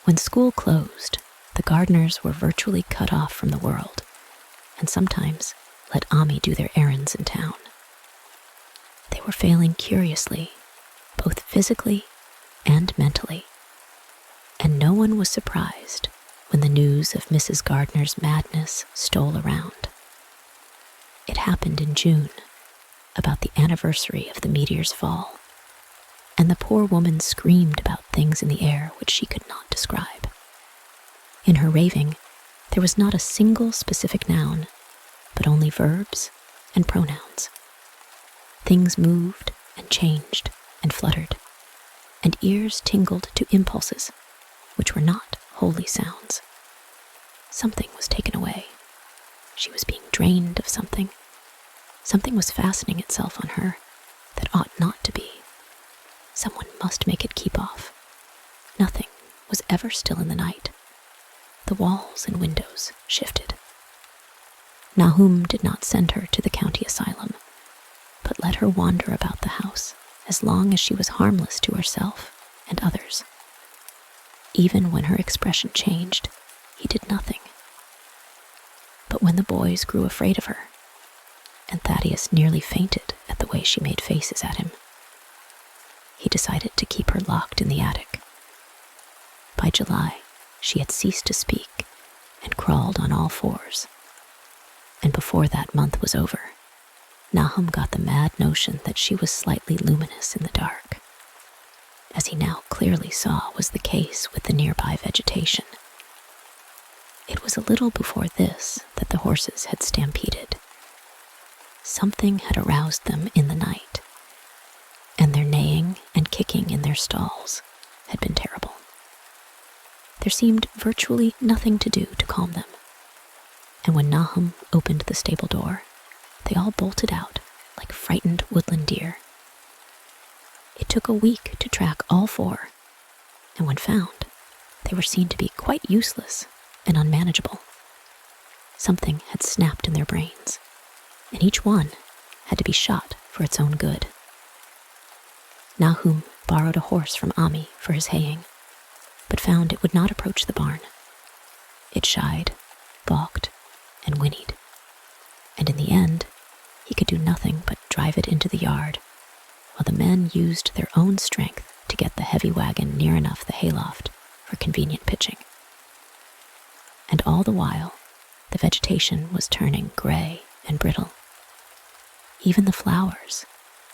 When school closed, the gardeners were virtually cut off from the world, and sometimes let Ami do their errands in town. They were failing curiously, both physically and mentally, and no one was surprised when the news of Mrs. Gardner's madness stole around. It happened in June, about the anniversary of the meteor's fall, and the poor woman screamed about things in the air which she could not describe. In her raving, there was not a single specific noun, but only verbs and pronouns. Things moved and changed and fluttered, and ears tingled to impulses which were not holy sounds. Something was taken away. She was being drained of something. Something was fastening itself on her that ought not to be. Someone must make it keep off. Nothing was ever still in the night. The walls and windows shifted. Nahum did not send her to the county asylum, but let her wander about the house as long as she was harmless to herself and others. Even when her expression changed, he did nothing. But when the boys grew afraid of her, and Thaddeus nearly fainted at the way she made faces at him, he decided to keep her locked in the attic. By July, she had ceased to speak and crawled on all fours. And before that month was over, Nahum got the mad notion that she was slightly luminous in the dark, as he now clearly saw was the case with the nearby vegetation. It was a little before this that the horses had stampeded. Something had aroused them in the night, and their neighing and kicking in their stalls had been terrible. There seemed virtually nothing to do to calm them, and when Nahum opened the stable door, they all bolted out like frightened woodland deer. It took a week to track all four, and when found, they were seen to be quite useless and unmanageable. Something had snapped in their brains, and each one had to be shot for its own good. Nahum borrowed a horse from Ami for his haying, but found it would not approach the barn. It shied, balked, and whinnied, and in the end, he could do nothing but drive it into the yard, while the men used their own strength to get the heavy wagon near enough the hayloft for convenient pitching. And all the while, the vegetation was turning gray and brittle. Even the flowers,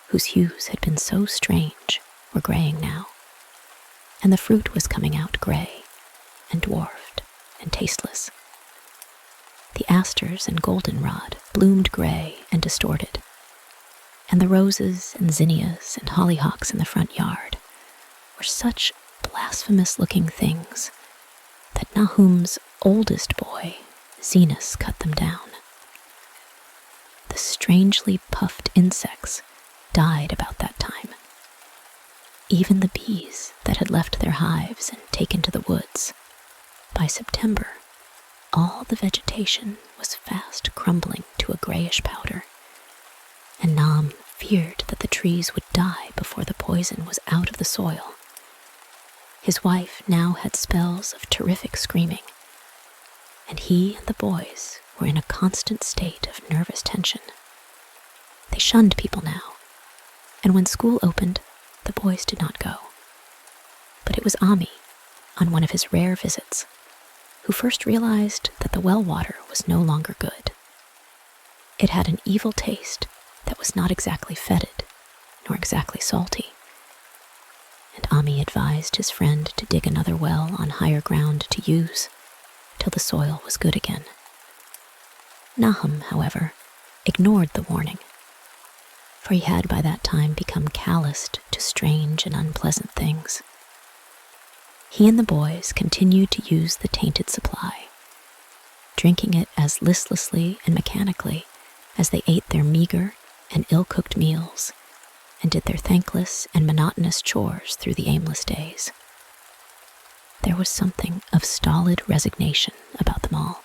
whose hues had been so strange, were graying now, and the fruit was coming out gray and dwarfed and tasteless. The asters and goldenrod bloomed gray and distorted, and the roses and zinnias and hollyhocks in the front yard were such blasphemous-looking things that Nahum's oldest boy, Zenas, cut them down. The strangely puffed insects died about that time. Even the bees that had left their hives and taken to the woods. By September, all the vegetation was fast crumbling to a grayish powder, and Nahum feared that the trees would die before the poison was out of the soil. His wife now had spells of terrific screaming, and he and the boys were in a constant state of nervous tension. They shunned people now, and when school opened, the boys did not go. But it was Ami, on one of his rare visits, who first realized that the well water was no longer good. It had an evil taste that was not exactly fetid, nor exactly salty. And Ami advised his friend to dig another well on higher ground to use, till the soil was good again. Nahum, however, ignored the warning, for he had by that time become calloused to strange and unpleasant things. He and the boys continued to use the tainted supply, drinking it as listlessly and mechanically as they ate their meager and ill-cooked meals and did their thankless and monotonous chores through the aimless days. There was something of stolid resignation about them all,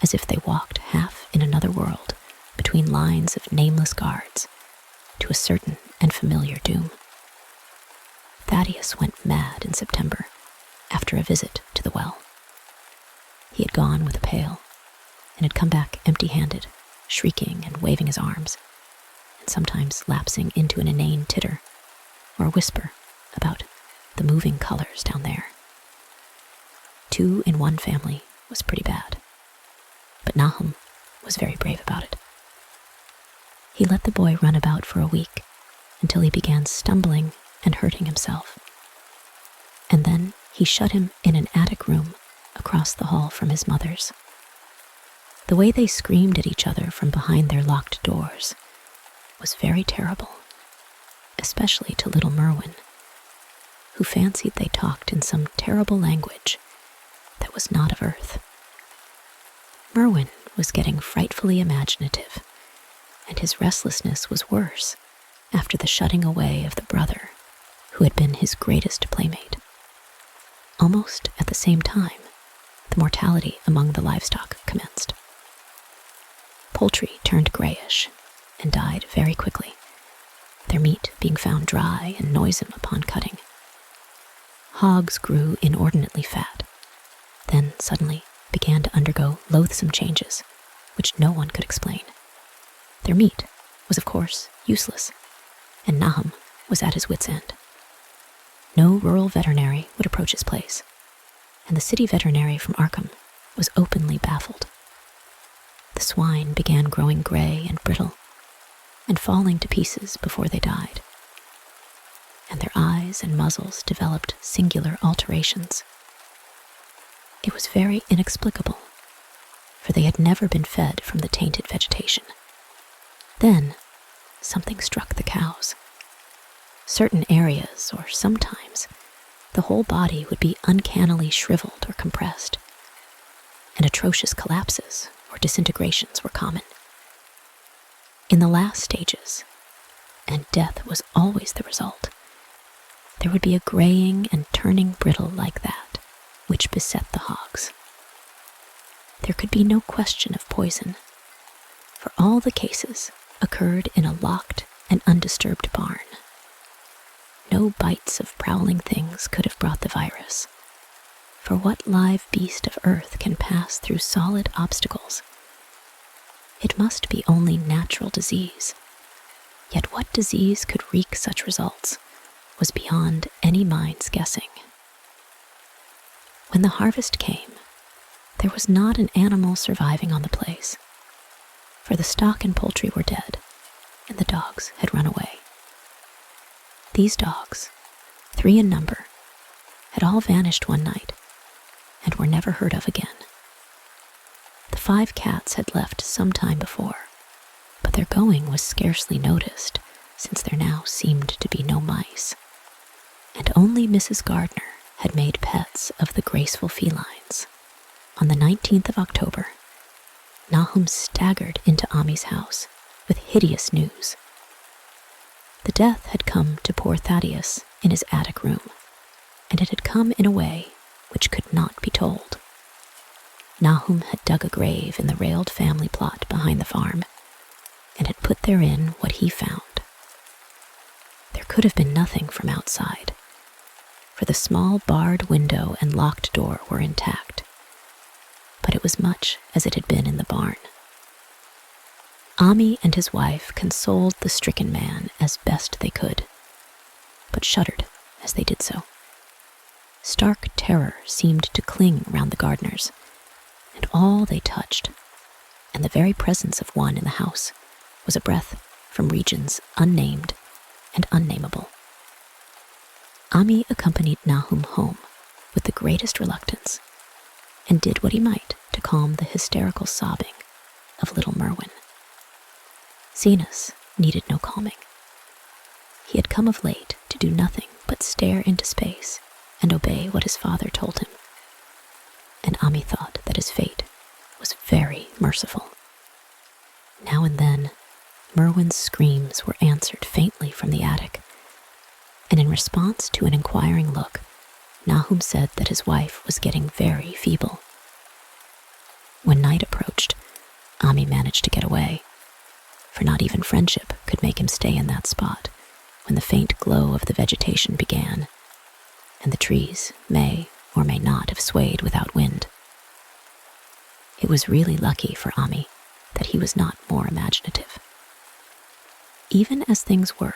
as if they walked half in another world between lines of nameless guards to a certain and familiar doom. Thaddeus went mad in September after a visit to the well. He had gone with a pail and had come back empty-handed shrieking and waving his arms, and sometimes lapsing into an inane titter or a whisper about the moving colors down there. 2 in one family was pretty bad, but Nahum was very brave about it. He let the boy run about for a week until he began stumbling and hurting himself. And then he shut him in an attic room across the hall from his mother's. The way they screamed at each other from behind their locked doors was very terrible, especially to little Merwin, who fancied they talked in some terrible language that was not of earth. Merwin was getting frightfully imaginative, and his restlessness was worse after the shutting away of the brother who had been his greatest playmate. Almost at the same time, the mortality among the livestock commenced. Poultry turned grayish and died very quickly, their meat being found dry and noisome upon cutting. Hogs grew inordinately fat, then suddenly began to undergo loathsome changes, which no one could explain. Their meat was, of course, useless, and Nahum was at his wit's end. No rural veterinary would approach his place, and the city veterinary from Arkham was openly baffled. The swine began growing gray and brittle, and falling to pieces before they died, and their eyes and muzzles developed singular alterations. It was very inexplicable, for they had never been fed from the tainted vegetation. Then, something struck the cows. Certain areas, or sometimes, the whole body would be uncannily shriveled or compressed, and atrocious collapses or disintegrations were common. In the last stages, and death was always the result, there would be a graying and turning brittle like that, which beset the hogs. There could be no question of poison, for all the cases occurred in a locked and undisturbed barn. No bites of prowling things could have brought the virus, for what live beast of earth can pass through solid obstacles? It must be only natural disease, yet what disease could wreak such results was beyond any mind's guessing. When the harvest came, there was not an animal surviving on the place, for the stock and poultry were dead, and the dogs had run away. These dogs, 3 in number, had all vanished one night, and were never heard of again. The 5 cats had left some time before, but their going was scarcely noticed, since there now seemed to be no mice, and only Mrs. Gardner had made pets of the graceful felines. On the 19th of October, Nahum staggered into Ami's house with hideous news. The death had come to poor Thaddeus in his attic room, and it had come in a way which could not be told. Nahum had dug a grave in the railed family plot behind the farm, and had put therein what he found. There could have been nothing from outside, for the small barred window and locked door were intact, but it was much as it had been in the barn. Ami and his wife consoled the stricken man as best they could, but shuddered as they did so. Stark terror seemed to cling round the Gardners, and all they touched, and the very presence of one in the house, was a breath from regions unnamed and unnameable. Ami accompanied Nahum home with the greatest reluctance, and did what he might to calm the hysterical sobbing of little Merwin. Zenas needed no calming. He had come of late to do nothing but stare into space and obey what his father told him, and Ami thought that his fate was very merciful. Now and then, Merwin's screams were answered faintly from the attic, and in response to an inquiring look, Nahum said that his wife was getting very feeble. When night approached, Ami managed to get away, for not even friendship could make him stay in that spot when the faint glow of the vegetation began, and the trees may or may not have swayed without wind. It was really lucky for Ami that he was not more imaginative. Even as things were,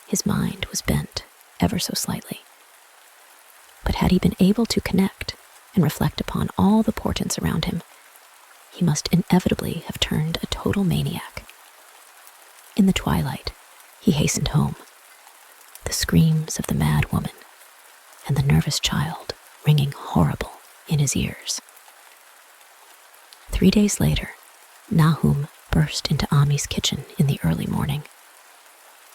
his mind was bent ever so slightly. But had he been able to connect and reflect upon all the portents around him, he must inevitably have turned a total maniac. In the twilight, he hastened home, the screams of the mad woman and the nervous child ringing horrible in his ears. 3 days later, Nahum burst into Ami's kitchen in the early morning,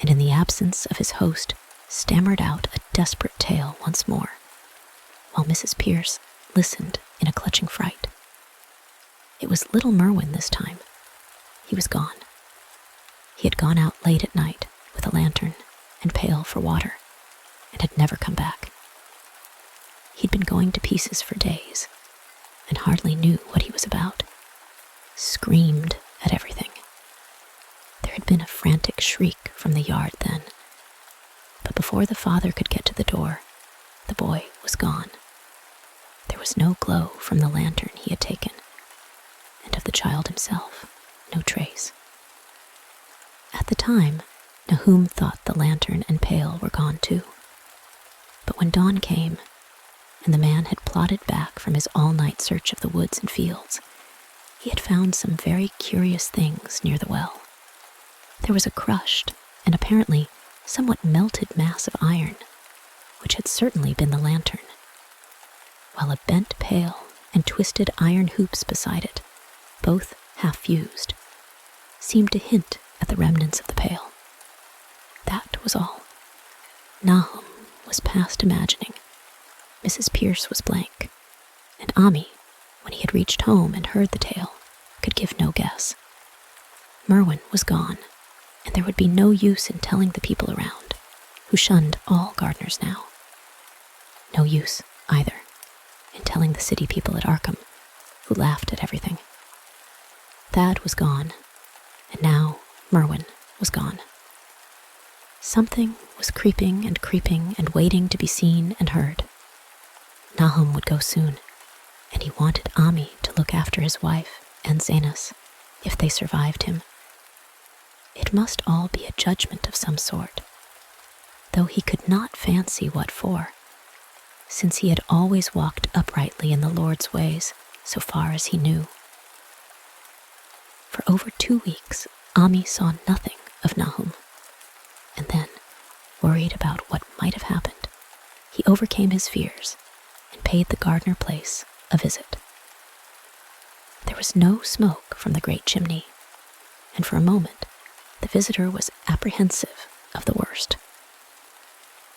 and in the absence of his host, stammered out a desperate tale once more, while Mrs. Pierce listened in a clutching fright. It was little Merwin this time. He was gone. He had gone out late at night with a lantern and pail for water, and had never come back. He'd been going to pieces for days, and hardly knew what he was about. Screamed at everything. There had been a frantic shriek from the yard then, but before the father could get to the door, the boy was gone. There was no glow from the lantern he had taken, and of the child himself, no trace. At the time, Nahum thought the lantern and pail were gone too. But when dawn came, and the man had plodded back from his all-night search of the woods and fields, he had found some very curious things near the well. There was a crushed and apparently somewhat melted mass of iron, which had certainly been the lantern, while a bent pail and twisted iron hoops beside it, both half-fused, seemed to hint at the remnants of the pail. That was all. Nahum was past imagining. Mrs. Pierce was blank, and Ami, when he had reached home and heard the tale, could give no guess. Merwin was gone, and there would be no use in telling the people around, who shunned all gardeners now. No use, either, in telling the city people at Arkham, who laughed at everything. Thad was gone, and now Merwin was gone. Something was creeping and waiting to be seen and heard. Nahum would go soon, and he wanted Ami to look after his wife and Zainus, if they survived him. It must all be a judgment of some sort, though he could not fancy what for, since he had always walked uprightly in the Lord's ways so far as he knew. For over 2 weeks, Ami saw nothing of Nahum, and then, worried about what might have happened, he overcame his fears and paid the Gardner place a visit. There was no smoke from the great chimney, and for a moment the visitor was apprehensive of the worst.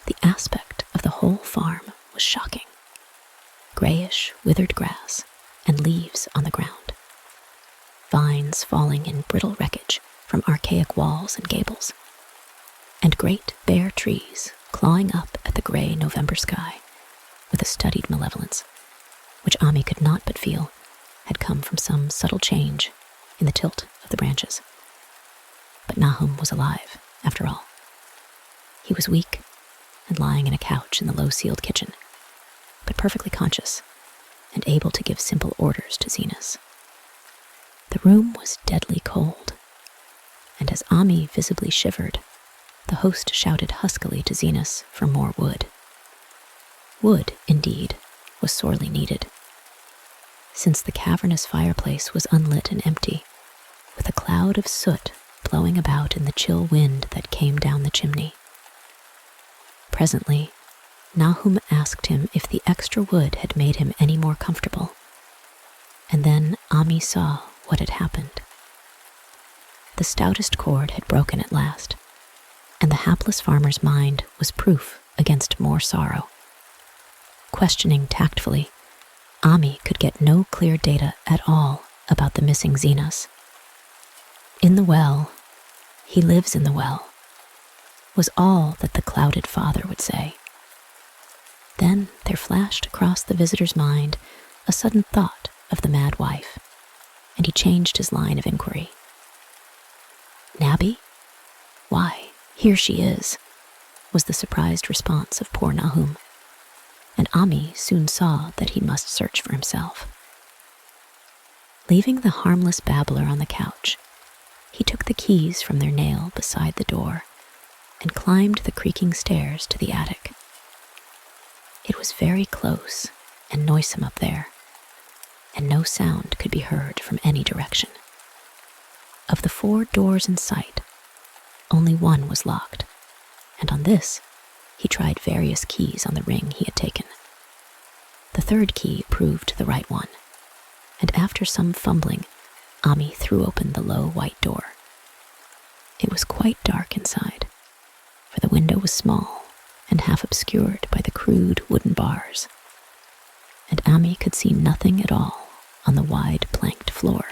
The aspect of the whole farm was shocking. Grayish, withered grass and leaves on the ground. Vines falling in brittle wreckage from archaic walls and gables, and great bare trees clawing up at the gray November sky with a studied malevolence, which Ami could not but feel had come from some subtle change in the tilt of the branches. But Nahum was alive, after all. He was weak and lying in a couch in the low-ceiled kitchen, but perfectly conscious and able to give simple orders to Zenas. The room was deadly cold, and as Ami visibly shivered, the host shouted huskily to Zenas for more wood. Wood, indeed, was sorely needed, since the cavernous fireplace was unlit and empty, with a cloud of soot blowing about in the chill wind that came down the chimney. Presently, Nahum asked him if the extra wood had made him any more comfortable, and then Ami saw what had happened. The stoutest cord had broken at last, and the hapless farmer's mind was proof against more sorrow. Questioning tactfully, Ami could get no clear data at all about the missing Zenas. In the well, he lives in the well, was all that the clouded father would say. Then there flashed across the visitor's mind a sudden thought of the mad wife, and he changed his line of inquiry. Nabby? Why, here she is, was the surprised response of poor Nahum, and Ami soon saw that he must search for himself. Leaving the harmless babbler on the couch, he took the keys from their nail beside the door and climbed the creaking stairs to the attic. It was very close and noisome up there, and no sound could be heard from any direction. Of the 4 doors in sight, only one was locked, and on this he tried various keys on the ring he had taken. The 3rd key proved the right one, and after some fumbling, Ami threw open the low white door. It was quite dark inside, for the window was small and half obscured by the crude wooden bars, and Ami could see nothing at all on the wide planked floor.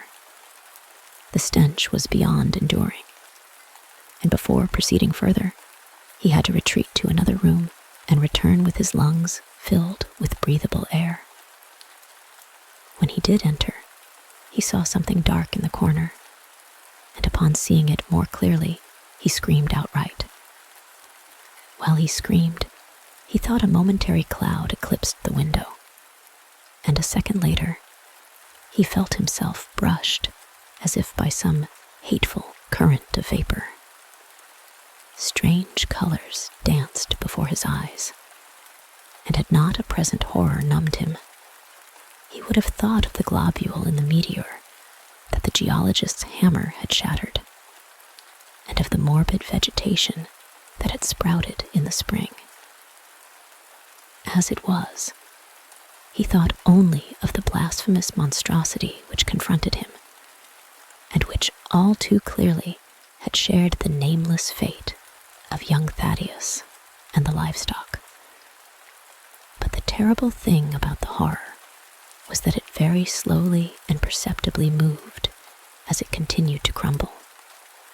The stench was beyond enduring, and before proceeding further, he had to retreat to another room and return with his lungs filled with breathable air. When he did enter, he saw something dark in the corner, and upon seeing it more clearly, he screamed outright. While he screamed, he thought a momentary cloud eclipsed the window, and a second later, he felt himself brushed as if by some hateful current of vapor. Strange colors danced before his eyes, and had not a present horror numbed him, he would have thought of the globule in the meteor that the geologist's hammer had shattered, and of the morbid vegetation that had sprouted in the spring. As it was, he thought only of the blasphemous monstrosity which confronted him, and which all too clearly had shared the nameless fate of young Thaddeus and the livestock. But the terrible thing about the horror was that it very slowly and perceptibly moved as it continued to crumble.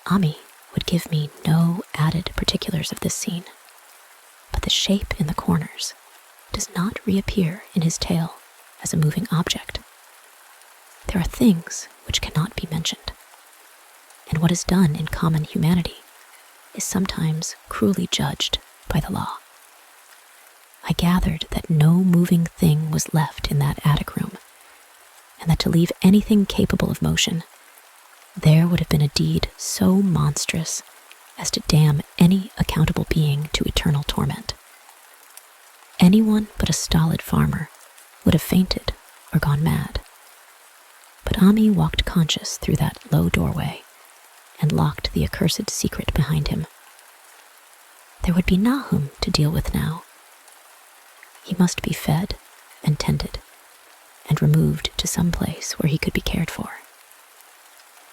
Ami would give me no added particulars of this scene, but the shape in the corners does not reappear in his tale as a moving object. There are things which cannot be mentioned, and what is done in common humanity is sometimes cruelly judged by the law. I gathered that no moving thing was left in that attic room, and that to leave anything capable of motion, there would have been a deed so monstrous as to damn any accountable being to eternal torment. Anyone but a stolid farmer would have fainted or gone mad. But Ami walked conscious through that low doorway and locked the accursed secret behind him. There would be Nahum to deal with now. He must be fed and tended and removed to some place where he could be cared for.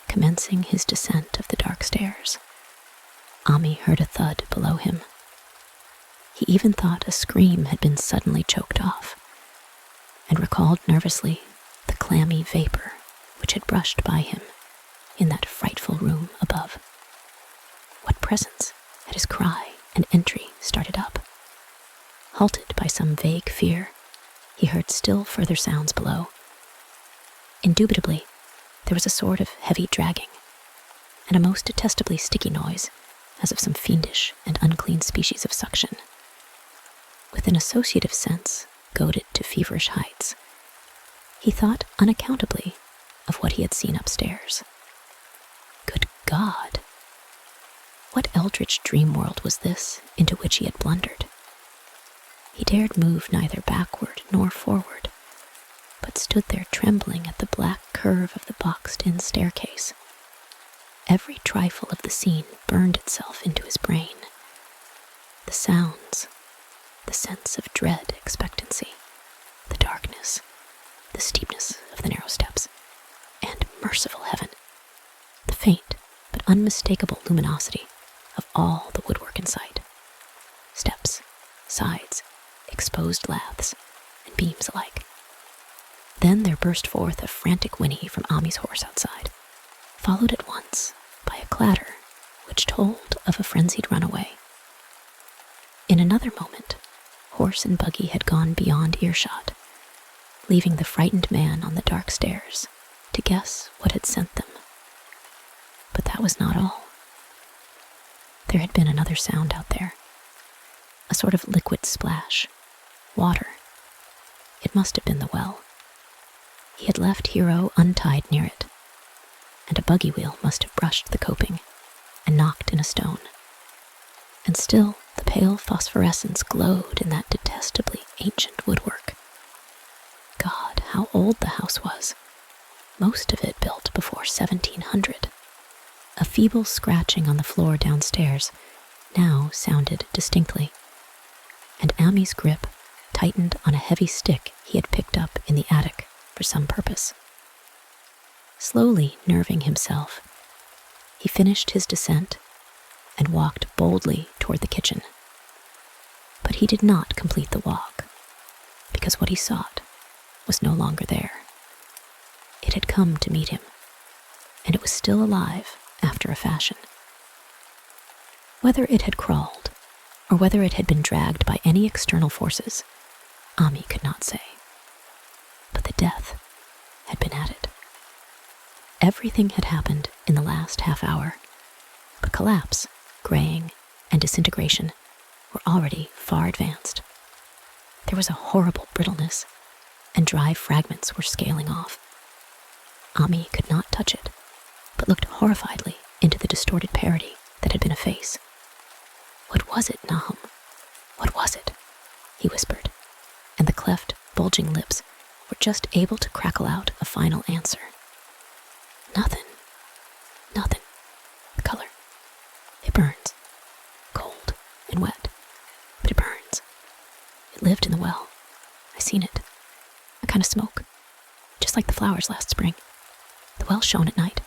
Commencing his descent of the dark stairs, Ami heard a thud below him. He even thought a scream had been suddenly choked off, and recalled nervously the clammy vapor which had brushed by him in that frightful room above. What presence had his cry and entry started up? Halted by some vague fear, he heard still further sounds below. Indubitably, there was a sort of heavy dragging, and a most detestably sticky noise, as of some fiendish and unclean species of suction. With an associative sense goaded to feverish heights, he thought unaccountably of what he had seen upstairs. Good God! What eldritch dream world was this into which he had blundered? He dared move neither backward nor forward, but stood there trembling at the black curve of the boxed-in staircase. Every trifle of the scene burned itself into his brain. The sounds, the sense of dread expectancy, the darkness, the steepness of the narrow steps, and, merciful heaven, the faint but unmistakable luminosity of all the woodwork in sight. Steps, sides, exposed laths, and beams alike. Then there burst forth a frantic whinny from Ami's horse outside, followed at once by a clatter which told of a frenzied runaway. In another moment, horse and buggy had gone beyond earshot, leaving the frightened man on the dark stairs to guess what had sent them. But that was not all. There had been another sound out there, a sort of liquid splash, water. It must have been the well. He had left Hero untied near it, and a buggy wheel must have brushed the coping and knocked in a stone. And still the pale phosphorescence glowed in that detestably ancient woodwork. God, how old the house was. Most of it built before 1700. A feeble scratching on the floor downstairs now sounded distinctly, and Amy's grip tightened on a heavy stick he had picked up in the attic for some purpose. Slowly nerving himself, he finished his descent and walked boldly toward the kitchen. But he did not complete the walk, because what he sought was no longer there. It had come to meet him, and it was still alive after a fashion. Whether it had crawled, or whether it had been dragged by any external forces, Ami could not say. But the death had been at it. Everything had happened in the last half hour, but collapse, graying, and disintegration were already far advanced. There was a horrible brittleness, and dry fragments were scaling off. Ami could not touch it, but looked horrifiedly into the distorted parody that had been a face. "What was it, Nahum? What was it?" he whispered, and the cleft, bulging lips were just able to crackle out a final answer. "Nothing. Nothing. The color. It burns. Cold and wet, but it burns. It lived in the well. I seen it. A kind of smoke, just like the flowers last spring. The well shone at night.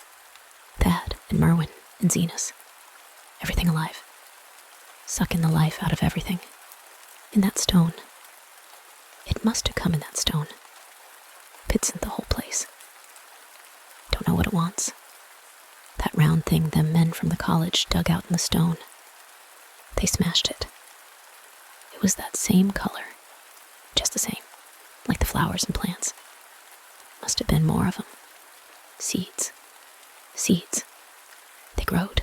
Thad and Merwin and Zenas. Everything alive. Sucking the life out of everything. In that stone. It must have come in that stone. Pitsn't the whole place. Don't know what it wants. That round thing them men from the college dug out in the stone. They smashed it. It was that same color. Just the same. Like the flowers and plants. Must have been more of them. Seeds. Seeds. They growed.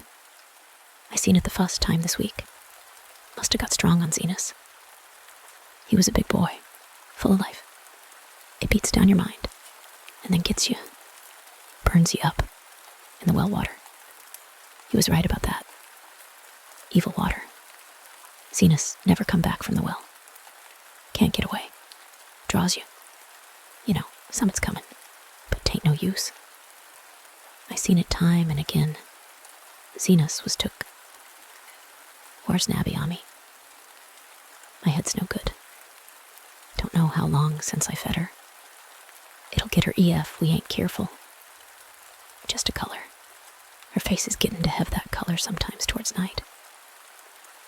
I seen it the first time this week. Must have got strong on Zenas. He was a big boy, full of life. It beats down your mind, and then gets you, burns you up in the well water. He was right about that. Evil water. Zenas never come back from the well. Can't get away. Draws you. You know, summit's coming, but 'tain't no use. I seen it time and again. Zenas was took. Where's Nabby, Ami? My head's no good. Don't know how long since I fed her. It'll get her EF we ain't careful. Just a color. Her face is getting to have that color sometimes towards night.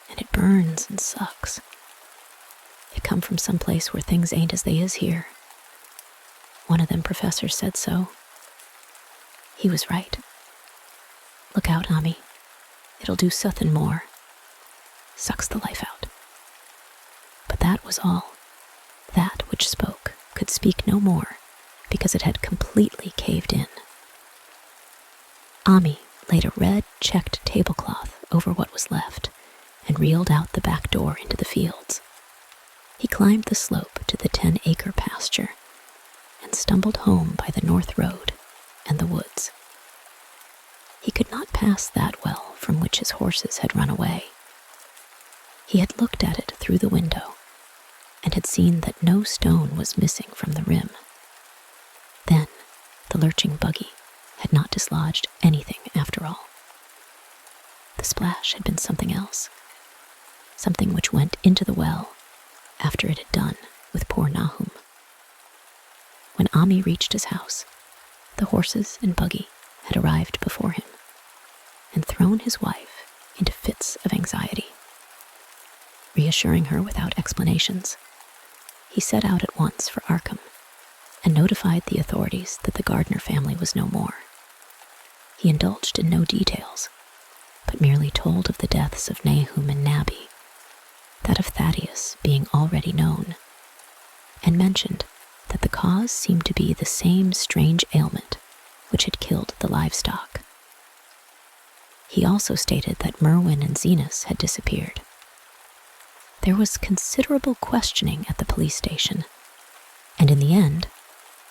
And it burns and sucks. It come from some place where things ain't as they is here. One of them professors said so. He was right. Look out, Ami. It'll do suthin' more. Sucks the life out. But that was all. That which spoke could speak no more, because it had completely caved in. Ami laid a red checked tablecloth over what was left and reeled out the back door into the fields. He climbed the slope to the 10-acre pasture and stumbled home by the north road and the woods. He could not pass that well from which his horses had run away. He had looked at it through the window and had seen that no stone was missing from the rim. Then the lurching buggy had not dislodged anything after all. The splash had been something else, something which went into the well after it had done with poor Nahum. When Ami reached his house, the horses and buggy had arrived before him and thrown his wife into fits of anxiety. Reassuring her without explanations, he set out at once for Arkham and notified the authorities that the Gardner family was no more. He indulged in no details, but merely told of the deaths of Nahum and Nabby, that of Thaddeus being already known, and mentioned that the cause seemed to be the same strange ailment which had killed the livestock. He also stated that Merwin and Zenas had disappeared. There was considerable questioning at the police station, and in the end,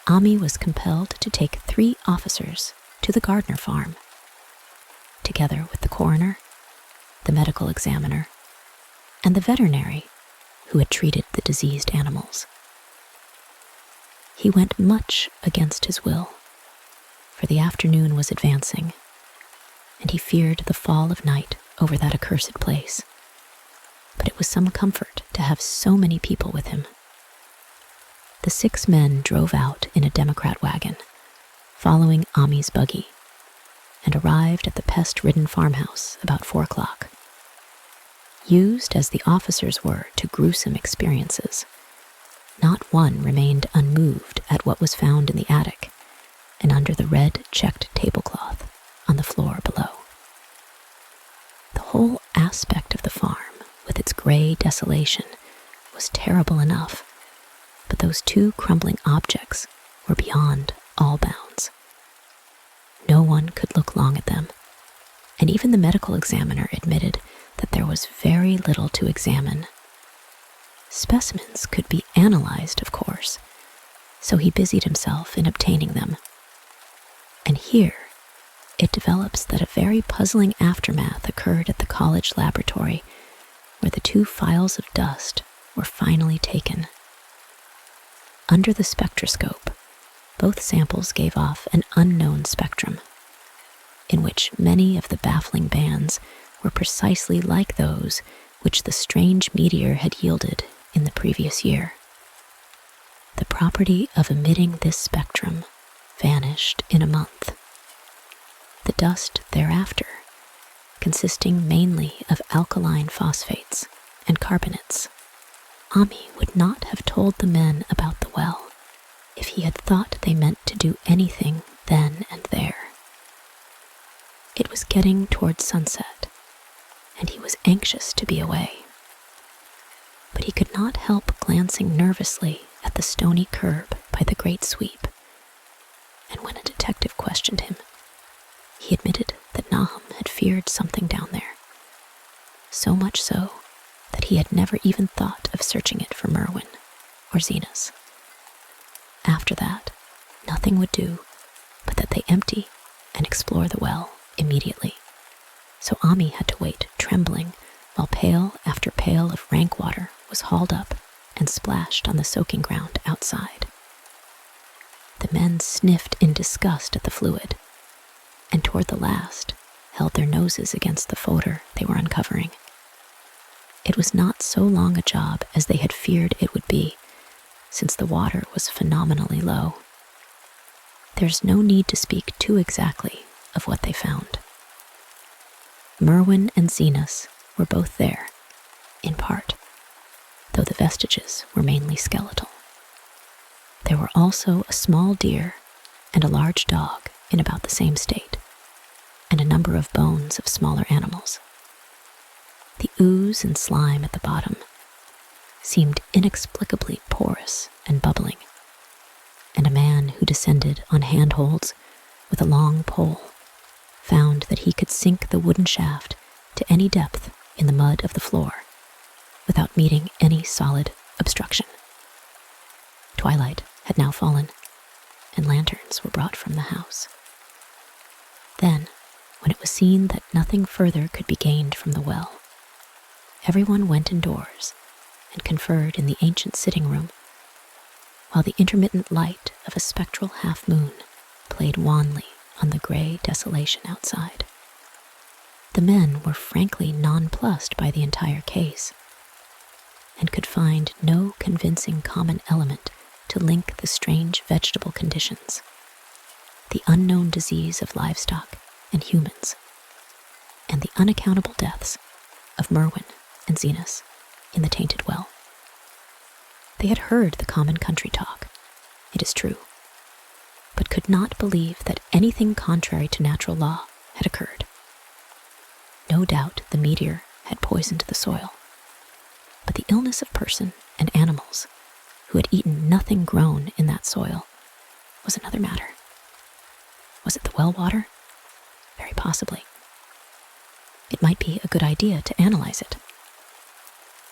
Ami was compelled to take 3 officers to the Gardner farm, together with the coroner, the medical examiner, and the veterinary who had treated the diseased animals. He went much against his will, for the afternoon was advancing, and he feared the fall of night over that accursed place. But it was some comfort to have so many people with him. The 6 men drove out in a Democrat wagon, following Ami's buggy, and arrived at the pest-ridden farmhouse about 4 o'clock. Used as the officers were to gruesome experiences, not one remained unmoved at what was found in the attic and under the red checked tablecloth on the floor below. The whole aspect of the farm, with its gray desolation, was terrible enough, but those 2 crumbling objects were beyond all bounds. No one could look long at them, and even the medical examiner admitted that there was very little to examine. Specimens could be analyzed, of course, so he busied himself in obtaining them. And here, it develops that a very puzzling aftermath occurred at the college laboratory, where the 2 files of dust were finally taken. Under the spectroscope, both samples gave off an unknown spectrum, in which many of the baffling bands were precisely like those which the strange meteor had yielded in the previous year. The property of emitting this spectrum vanished in a month. The dust thereafter, consisting mainly of alkaline phosphates and carbonates. Ami would not have told the men about the well if he had thought they meant to do anything then and there. It was getting toward sunset, and he was anxious to be away. But he could not help glancing nervously at the stony curb by the great sweep, and when a detective questioned him, he admitted that Nahum had feared something down there, so much so that he had never even thought of searching it for Merwin or Zenas. After that, nothing would do but that they empty and explore the well immediately. So Ami had to wait trembling while pail after pail of rank water was hauled up and splashed on the soaking ground outside. The men sniffed in disgust at the fluid, and toward the last held their noses against the fodder they were uncovering. It was not so long a job as they had feared it would be, since the water was phenomenally low. There's no need to speak too exactly of what they found. Merwin and Zenas were both there, in part, though the vestiges were mainly skeletal. There were also a small deer and a large dog in about the same state, and a number of bones of smaller animals. The ooze and slime at the bottom seemed inexplicably porous and bubbling, and a man who descended on handholds with a long pole found that he could sink the wooden shaft to any depth in the mud of the floor without meeting any solid obstruction. Twilight had now fallen, and lanterns were brought from the house. Then, when it was seen that nothing further could be gained from the well, everyone went indoors and conferred in the ancient sitting room, while the intermittent light of a spectral half-moon played wanly on the gray desolation outside. The men were frankly nonplussed by the entire case, and could find no convincing common element to link the strange vegetable conditions, the unknown disease of livestock and humans, and the unaccountable deaths of Merwin and Zenas in the tainted well. They had heard the common country talk, it is true, but could not believe that anything contrary to natural law had occurred. No doubt the meteor had poisoned the soil, but the illness of person and animals who had eaten nothing grown in that soil was another matter. Was it the well water? Very possibly. It might be a good idea to analyze it.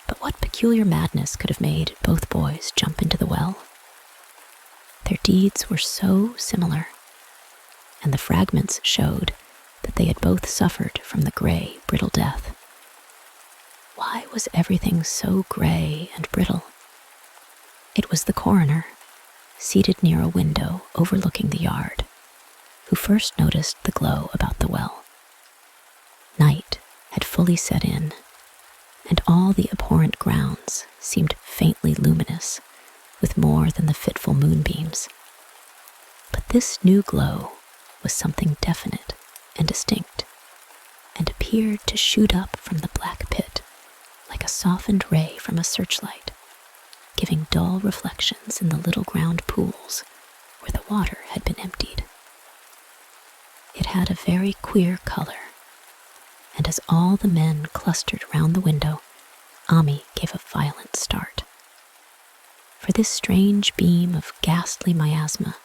But what peculiar madness could have made both boys jump into the well? Their deeds were so similar, and the fragments showed that they had both suffered from the gray, brittle death. Why was everything so gray and brittle? It was the coroner, seated near a window overlooking the yard, who first noticed the glow about the well. Night had fully set in, and all the abhorrent grounds seemed faintly luminous with more than the fitful moonbeams. But this new glow was something definite and distinct, and appeared to shoot up from the black pit like a softened ray from a searchlight, giving dull reflections in the little ground pools where the water had been emptied. It had a very queer color, and as all the men clustered round the window, Ami gave a violent start. For this strange beam of ghastly miasma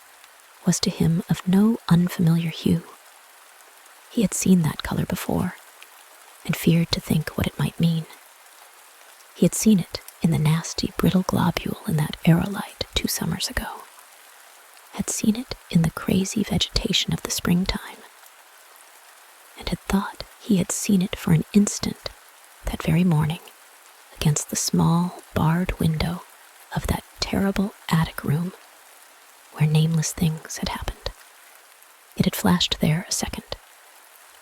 was to him of no unfamiliar hue. He had seen that color before, and feared to think what it might mean. He had seen it in the nasty, brittle globule in that aerolite 2 summers ago, had seen it in the crazy vegetation of the springtime, and had thought he had seen it for an instant that very morning against the small, barred window of that terrible attic room where nameless things had happened. It had flashed there a second,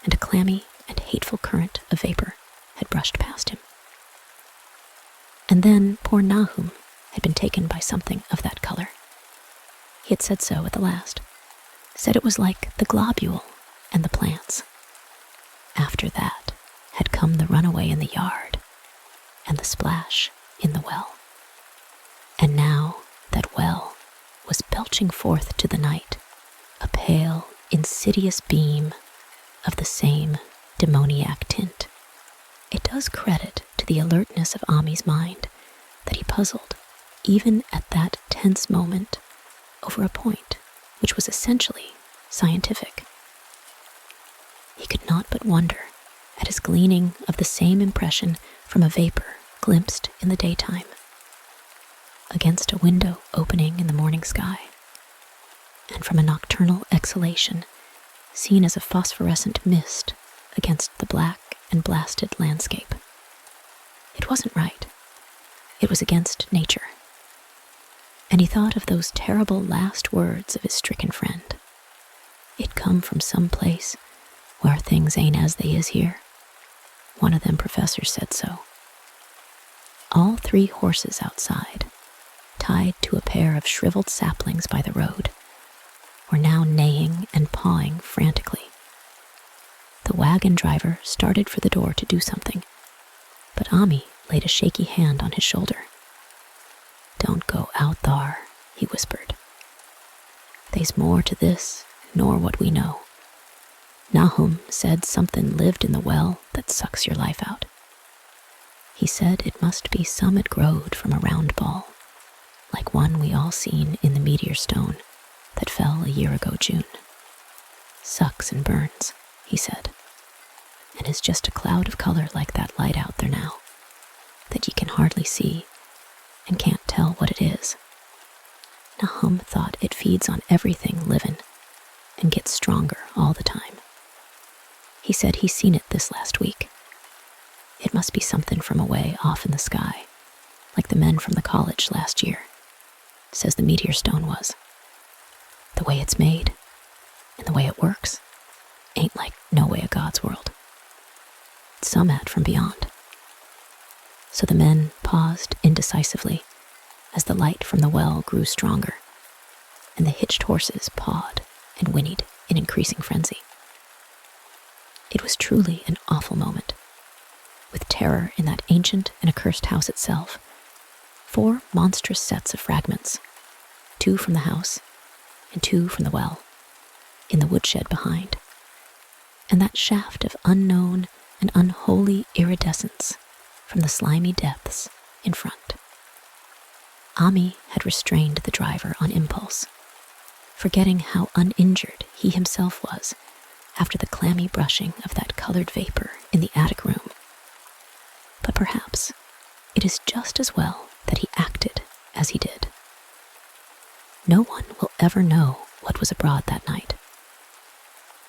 and a clammy and hateful current of vapor had brushed past him. And then poor Nahum had been taken by something of that color. He had said so at the last, said it was like the globule and the plants. After that had come the runaway in the yard and the splash in the well. And now that well was belching forth to the night a pale, insidious beam of the same demoniac tint. It does credit to the alertness of Ami's mind that he puzzled, even at that tense moment, over a point which was essentially scientific. He could not but wonder at his gleaning of the same impression from a vapor glimpsed in the daytime, against a window opening in the morning sky, and from a nocturnal exhalation seen as a phosphorescent mist against the black and blasted landscape. It wasn't right. It was against nature. And he thought of those terrible last words of his stricken friend. It come from some place where things ain't as they is here. One of them professors said so. All 3 horses outside, tied to a pair of shriveled saplings by the road, were now neighing and pawing frantically. The wagon driver started for the door to do something, but Ami laid a shaky hand on his shoulder. "Don't go out thar," he whispered. "They's more to this nor what we know. Nahum said something lived in the well that sucks your life out. He said it must be some it growed from a round ball, like one we all seen in the meteor stone that fell a year ago June. Sucks and burns, he said, and is just a cloud of color like that light out there now, that ye can hardly see and can't tell what it is. Nahum thought it feeds on everything livin' and gets stronger all the time. He said he seen it this last week. It must be something from away off in the sky, like the men from the college last year, says the meteor stone was. The way it's made, and the way it works, ain't like no way of God's world. It's some at from beyond." So the men paused indecisively as the light from the well grew stronger, and the hitched horses pawed and whinnied in increasing frenzy. It was truly an awful moment, with terror in that ancient and accursed house itself. 4 monstrous sets of fragments, 2 from the house and 2 from the well, in the woodshed behind, and that shaft of unknown and unholy iridescence from the slimy depths in front. Ami had restrained the driver on impulse, forgetting how uninjured he himself was after the clammy brushing of that colored vapor in the attic room. But perhaps it is just as well that he acted as he did. no one will ever know what was abroad that night.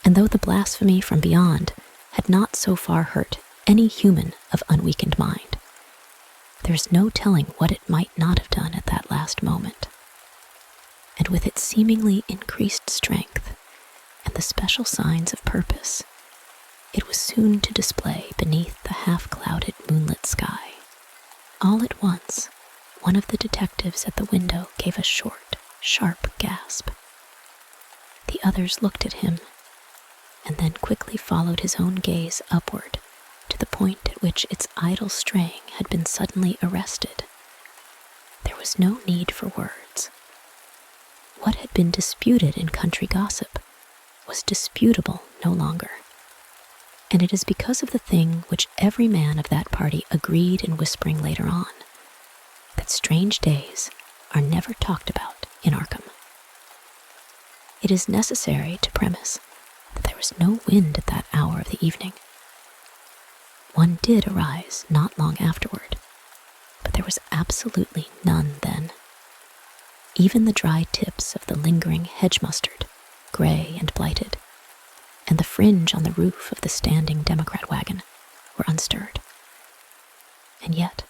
And though the blasphemy from beyond had not so far hurt any human of unweakened mind, there is no telling what it might not have done at that last moment. And with its seemingly increased strength and the special signs of purpose, it was soon to display beneath the half-clouded moonlit sky. All at once, one of the detectives at the window gave a short, sharp gasp. The others looked at him, and then quickly followed his own gaze upward to the point at which its idle straying had been suddenly arrested. There was no need for words. What had been disputed in country gossip was disputable no longer. And it is because of the thing which every man of that party agreed in whispering later on, that strange days are never talked about in Arkham. It is necessary to premise that there was no wind at that hour of the evening. One did arise not long afterward, but there was absolutely none then. Even the dry tips of the lingering hedge mustard, gray and blighted, and the fringe on the roof of the standing Democrat wagon were unstirred. And yet,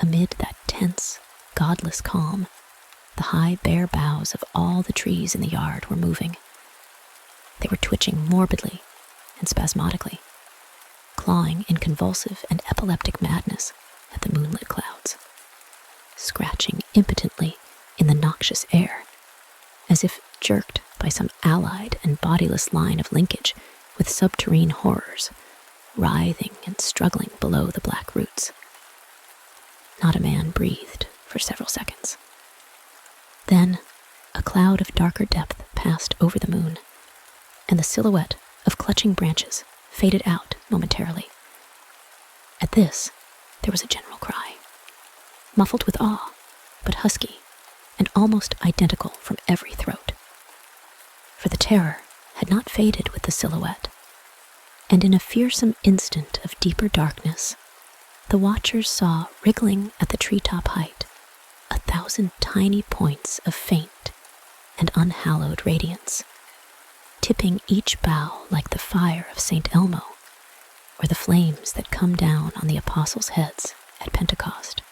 amid that tense, godless calm, the high bare boughs of all the trees in the yard were moving. They were twitching morbidly and spasmodically, clawing in convulsive and epileptic madness at the moonlit clouds, scratching impotently in the noxious air, as if jerked by some allied and bodiless line of linkage with subterrene horrors, writhing and struggling below the black roots. Not a man breathed for several seconds. Then, a cloud of darker depth passed over the moon, and the silhouette of clutching branches faded out momentarily. At this, there was a general cry, muffled with awe, but husky and almost identical from every throat. For the terror had not faded with the silhouette, and in a fearsome instant of deeper darkness, the watchers saw wriggling at the treetop height 1,000 tiny points of faint and unhallowed radiance, tipping each bough like the fire of St. Elmo, or the flames that come down on the apostles' heads at Pentecost.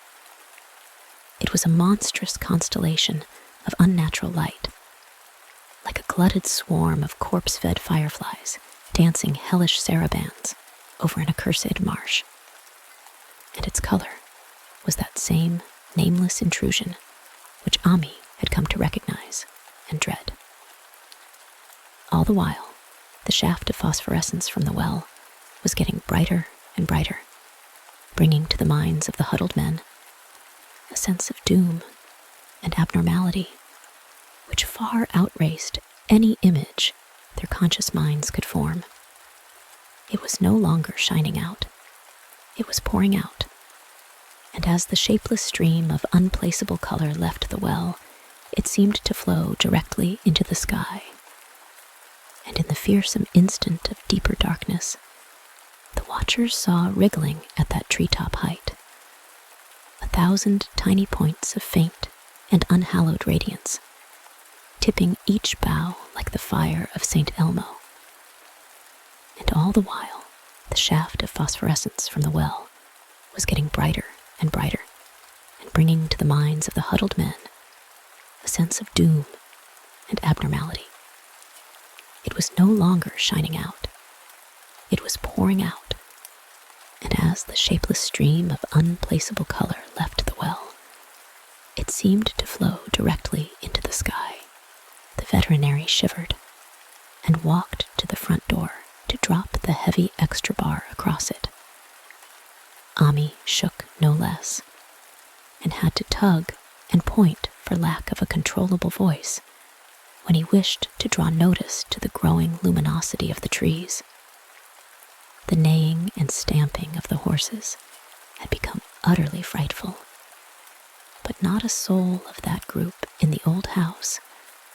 It was a monstrous constellation of unnatural light, like a glutted swarm of corpse-fed fireflies dancing hellish sarabands over an accursed marsh. And its color was that same nameless intrusion which Ami had come to recognize and dread. All the while, the shaft of phosphorescence from the well was getting brighter and brighter, bringing to the minds of the huddled men a sense of doom and abnormality which far outraced any image their conscious minds could form. It was no longer shining out. It was pouring out, and as the shapeless stream of unplaceable color left the well, it seemed to flow directly into the sky. And in the fearsome instant of deeper darkness, the watchers saw wriggling at that treetop height 1,000 tiny points of faint and unhallowed radiance, tipping each bough like the fire of St. Elmo. And all the while, the shaft of phosphorescence from the well was getting brighter and brighter, and bringing to the minds of the huddled men a sense of doom and abnormality. It was no longer shining out. It was pouring out, and as the shapeless stream of unplaceable color left the well, it seemed to flow directly into the sky. The veterinary shivered and walked to the front door to drop the heavy extra bar across it. Ami shook no less, and had to tug and point for lack of a controllable voice when he wished to draw notice to the growing luminosity of the trees. The neighing and stamping of the horses had become utterly frightful, but not a soul of that group in the old house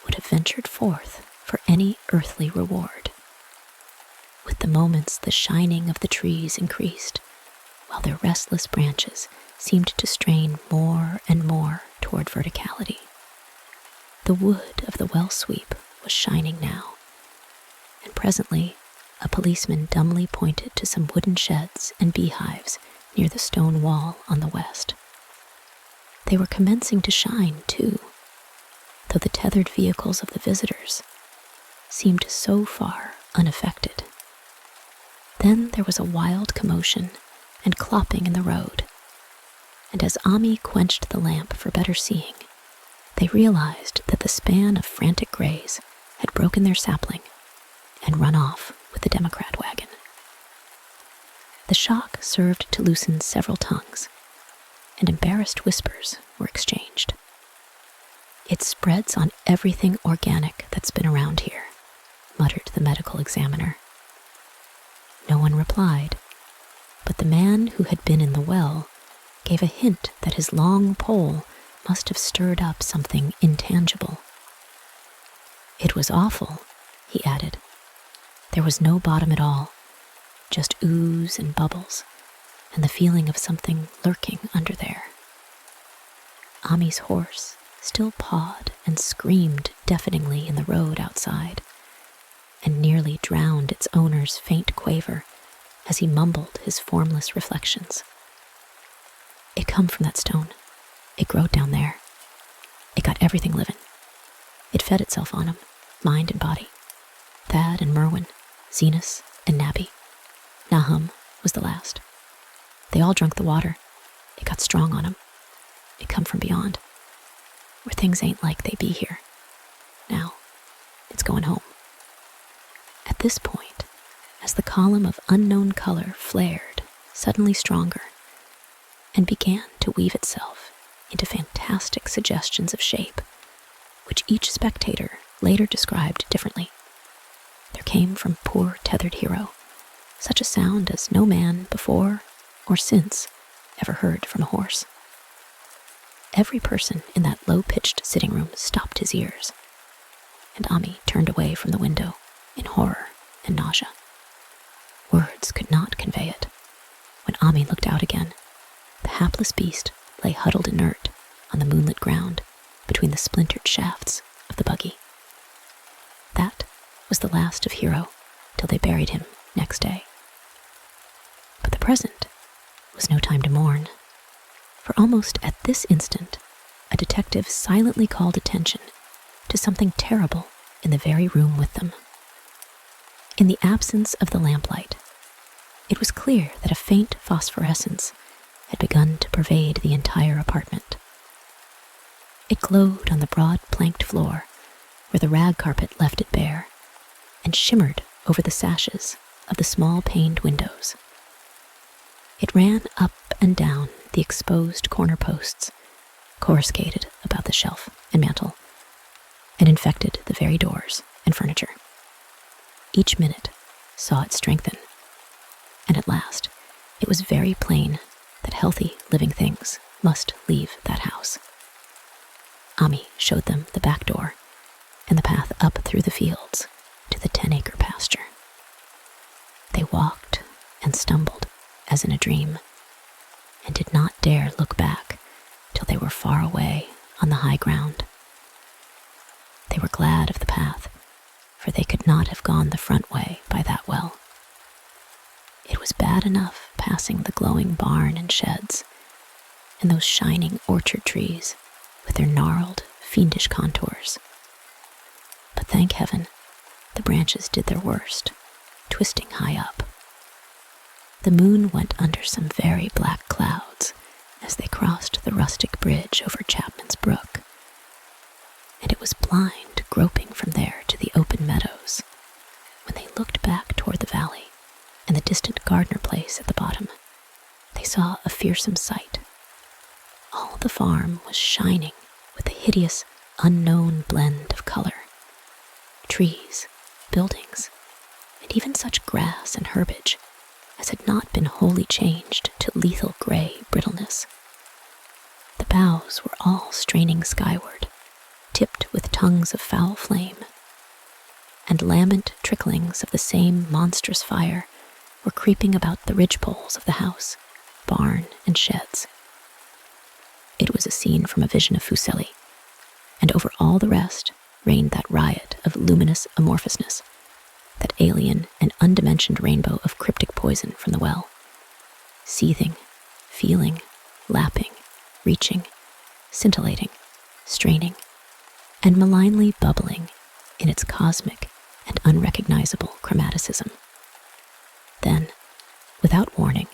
would have ventured forth for any earthly reward. With the moments, the shining of the trees increased, while their restless branches seemed to strain more and more toward verticality. The The wood of the well sweep was shining now, and presently a policeman dumbly pointed to some wooden sheds and beehives near the stone wall on the west. They were commencing to shine, too, though the tethered vehicles of the visitors seemed so far unaffected. Then there was a wild commotion and clopping in the road, and as Ami quenched the lamp for better seeing, they realized that the span of frantic grays had broken their sapling and run off with the Democrat wagon. The shock served to loosen several tongues, and embarrassed whispers were exchanged. "It spreads on everything organic that's been around here," muttered the medical examiner. No one replied, but the man who had been in the well gave a hint that his long pole must have stirred up something intangible. "It was awful," he added. "There was no bottom at all, just ooze and bubbles, and the feeling of something lurking under there." Ami's horse still pawed and screamed deafeningly in the road outside, and nearly drowned its owner's faint quaver as he mumbled his formless reflections. "It come from that stone. It growed down there. It got everything living. It fed itself on 'em, mind and body. Thad and Merwin, Zenas and Nabby. Nahum was the last. They all drunk the water. It got strong on 'em. It come from beyond, where things ain't like they be here. Now, it's going home." At this point, as the column of unknown color flared, suddenly stronger, and began to weave itself into fantastic suggestions of shape, which each spectator later described differently, there came from poor tethered hero such a sound as no man before or since ever heard from a horse. Every person in that low-pitched sitting room stopped his ears, and Ami turned away from the window in horror and nausea. Words could not convey it. When Ami looked out again, the hapless beast lay huddled inert on the moonlit ground between the splintered shafts of the buggy. That was the last of Hero till they buried him next day. But the present was no time to mourn, for almost at this instant a detective silently called attention to something terrible in the very room with them. In the absence of the lamplight, it was clear that a faint phosphorescence had begun to pervade the entire apartment. It glowed on the broad planked floor where the rag carpet left it bare, and shimmered over the sashes of the small paned windows. It ran up and down the exposed corner posts, coruscated about the shelf and mantel, and infected the very doors and furniture. Each minute saw it strengthen, and at last it was very plain that healthy living things must leave that house. Ami showed them the back door and the path up through the fields to the 10-acre pasture. They walked and stumbled as in a dream, and did not dare look back till they were far away on the high ground. They were glad of the path, for they could not have gone the front way by that well. It was bad enough passing the glowing barn and sheds, and those shining orchard trees with their gnarled, fiendish contours. But thank heaven, the branches did their worst, twisting high up. The moon went under some very black clouds as they crossed the rustic bridge over Chapman's Brook, and it was blind groping from there to the open meadows. When they looked back toward the valley and the distant Gardner place at the bottom, they saw a fearsome sight. All the farm was shining with a hideous, unknown blend of color. Trees, buildings, and even such grass and herbage as had not been wholly changed to lethal gray brittleness. The boughs were all straining skyward, tipped with tongues of foul flame, and lambent tricklings of the same monstrous fire were creeping about the ridgepoles of the house, barn, and sheds. It was a scene from a vision of Fuseli, and and over all the rest reigned that riot of luminous amorphousness, that alien and undimensioned rainbow of cryptic poison from the well, seething, feeling, lapping, reaching, scintillating, straining, and malignly bubbling in its cosmic and unrecognizable chromaticism. Then, without warning,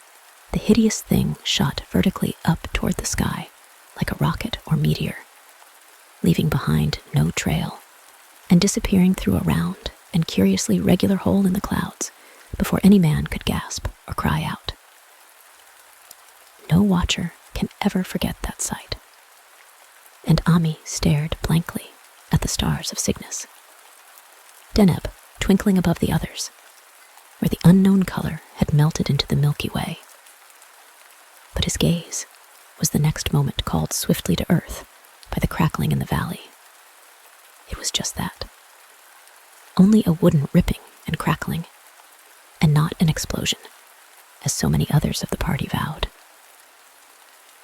the hideous thing shot vertically up toward the sky like a rocket or meteor, leaving behind no trail, and disappearing through a round and curiously regular hole in the clouds before any man could gasp or cry out. No watcher can ever forget that sight, and Ami stared blankly at the stars of Cygnus, Deneb twinkling above the others, where the unknown color had melted into the Milky Way. But his gaze was the next moment called swiftly to earth by the crackling in the valley. It was just that. Only a wooden ripping and crackling, and not an explosion, as so many others of the party vowed.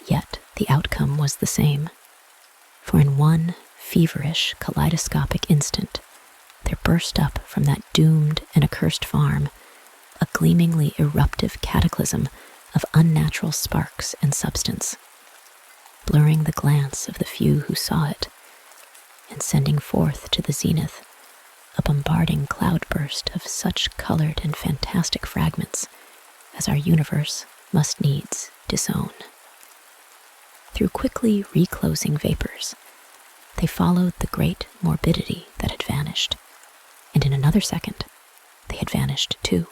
Yet the outcome was the same, for in one feverish, kaleidoscopic instant, there burst up from that doomed and accursed farm a gleamingly eruptive cataclysm of unnatural sparks and substance, blurring the glance of the few who saw it, and sending forth to the zenith a bombarding cloudburst of such colored and fantastic fragments as our universe must needs disown. Through quickly reclosing vapors, they followed the great morbidity that had vanished, and in another second, they had vanished too.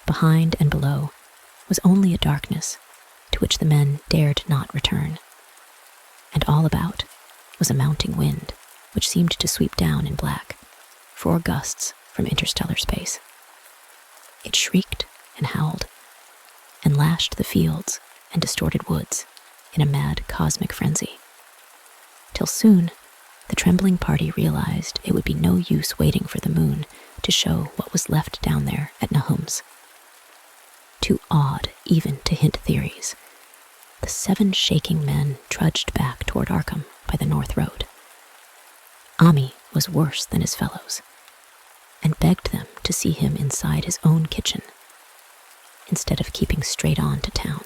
Behind and below was only a darkness to which the men dared not return, and all about was a mounting wind which seemed to sweep down in black, 4 gusts from interstellar space. It shrieked and howled, and lashed the fields and distorted woods in a mad cosmic frenzy, till soon the trembling party realized it would be no use waiting for the moon to show what was left down there at Nahum's. Too awed even to hint theories, the 7 shaking men trudged back toward Arkham by the North Road. Ami was worse than his fellows, and begged them to see him inside his own kitchen, instead of keeping straight on to town.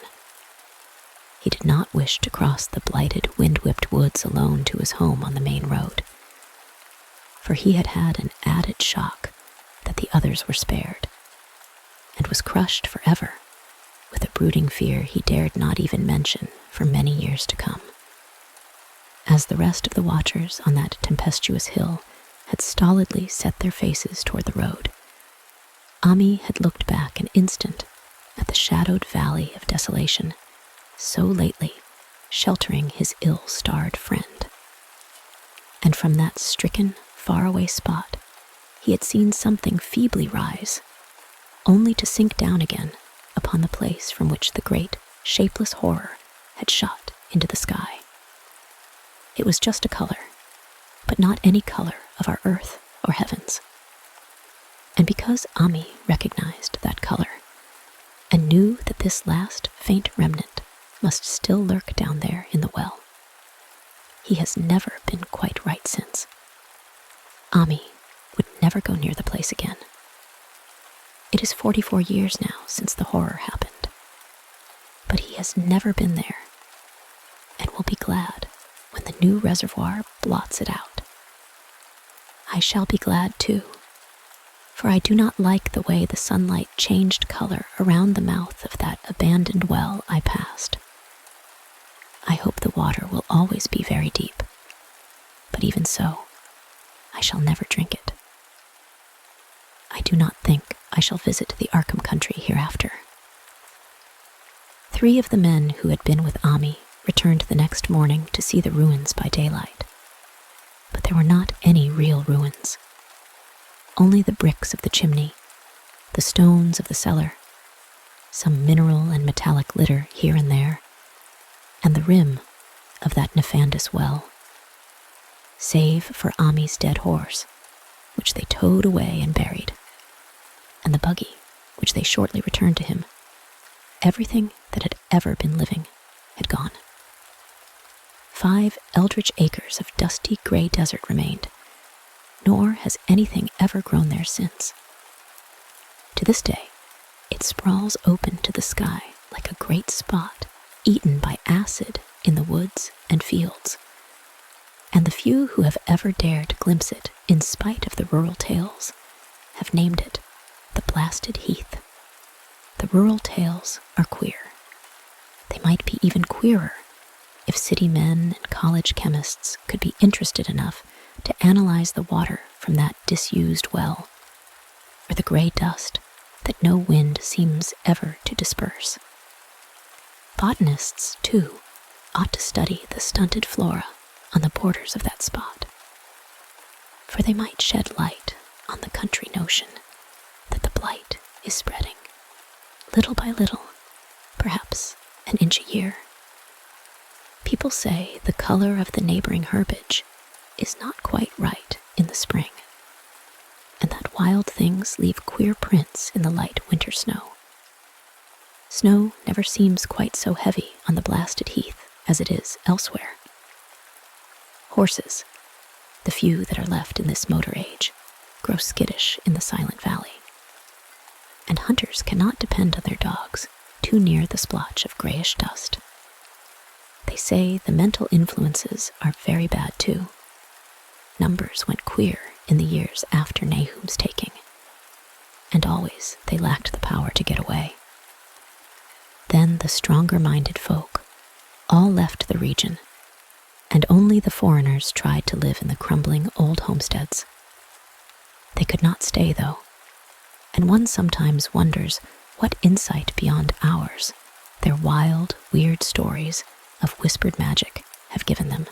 He did not wish to cross the blighted, wind-whipped woods alone to his home on the main road, for he had had an added shock that the others were spared, and was crushed forever with a brooding fear he dared not even mention for many years to come. As the rest of the watchers on that tempestuous hill had stolidly set their faces toward the road, Ami had looked back an instant at the shadowed valley of desolation, so lately sheltering his ill-starred friend. And from that stricken, faraway spot, he had seen something feebly rise, only to sink down again upon the place from which the great, shapeless horror had shot into the sky. It was just a color, but not any color of our earth or heavens. And because Ami recognized that color, and knew that this last faint remnant must still lurk down there in the well, he has never been quite right since. Ami would never go near the place again. It is 44 years now since the horror happened, but he has never been there, and will be glad when the new reservoir blots it out. I shall be glad too, for I do not like the way the sunlight changed color around the mouth of that abandoned well I passed. I hope the water will always be very deep, but even so, I shall never drink it. I do not think I shall visit the Arkham country hereafter. 3 of the men who had been with Ami returned the next morning to see the ruins by daylight, but there were not any real ruins. Only the bricks of the chimney, the stones of the cellar, some mineral and metallic litter here and there, and the rim of that nefandous well. Save for Ami's dead horse, which they towed away and buried, and the buggy, which they shortly returned to him, everything that had ever been living had gone. 5 eldritch acres of dusty gray desert remained, nor has anything ever grown there since. To this day, it sprawls open to the sky like a great spot eaten by acid in the woods and fields. And the few who have ever dared glimpse it in spite of the rural tales have named it the Blasted Heath. The rural tales are queer. They might be even queerer if city men and college chemists could be interested enough to analyze the water from that disused well, or the gray dust that no wind seems ever to disperse. Botanists, too, ought to study the stunted flora on the borders of that spot, for they might shed light on the country notion that the blight is spreading, little by little, perhaps an inch a year. People say the color of the neighboring herbage is not quite right in the spring, and that wild things leave queer prints in the light winter snow. Snow never seems quite so heavy on the Blasted Heath as it is elsewhere. Horses, the few that are left in this motor age, grow skittish in the silent valley, and hunters cannot depend on their dogs too near the splotch of grayish dust. They say the mental influences are very bad too. Numbers went queer in the years after Nahum's taking, and always they lacked the power to get away. Then the stronger-minded folk all left the region, and only the foreigners tried to live in the crumbling old homesteads. They could not stay, though, and one sometimes wonders what insight beyond ours their wild, weird stories of whispered magic have given them.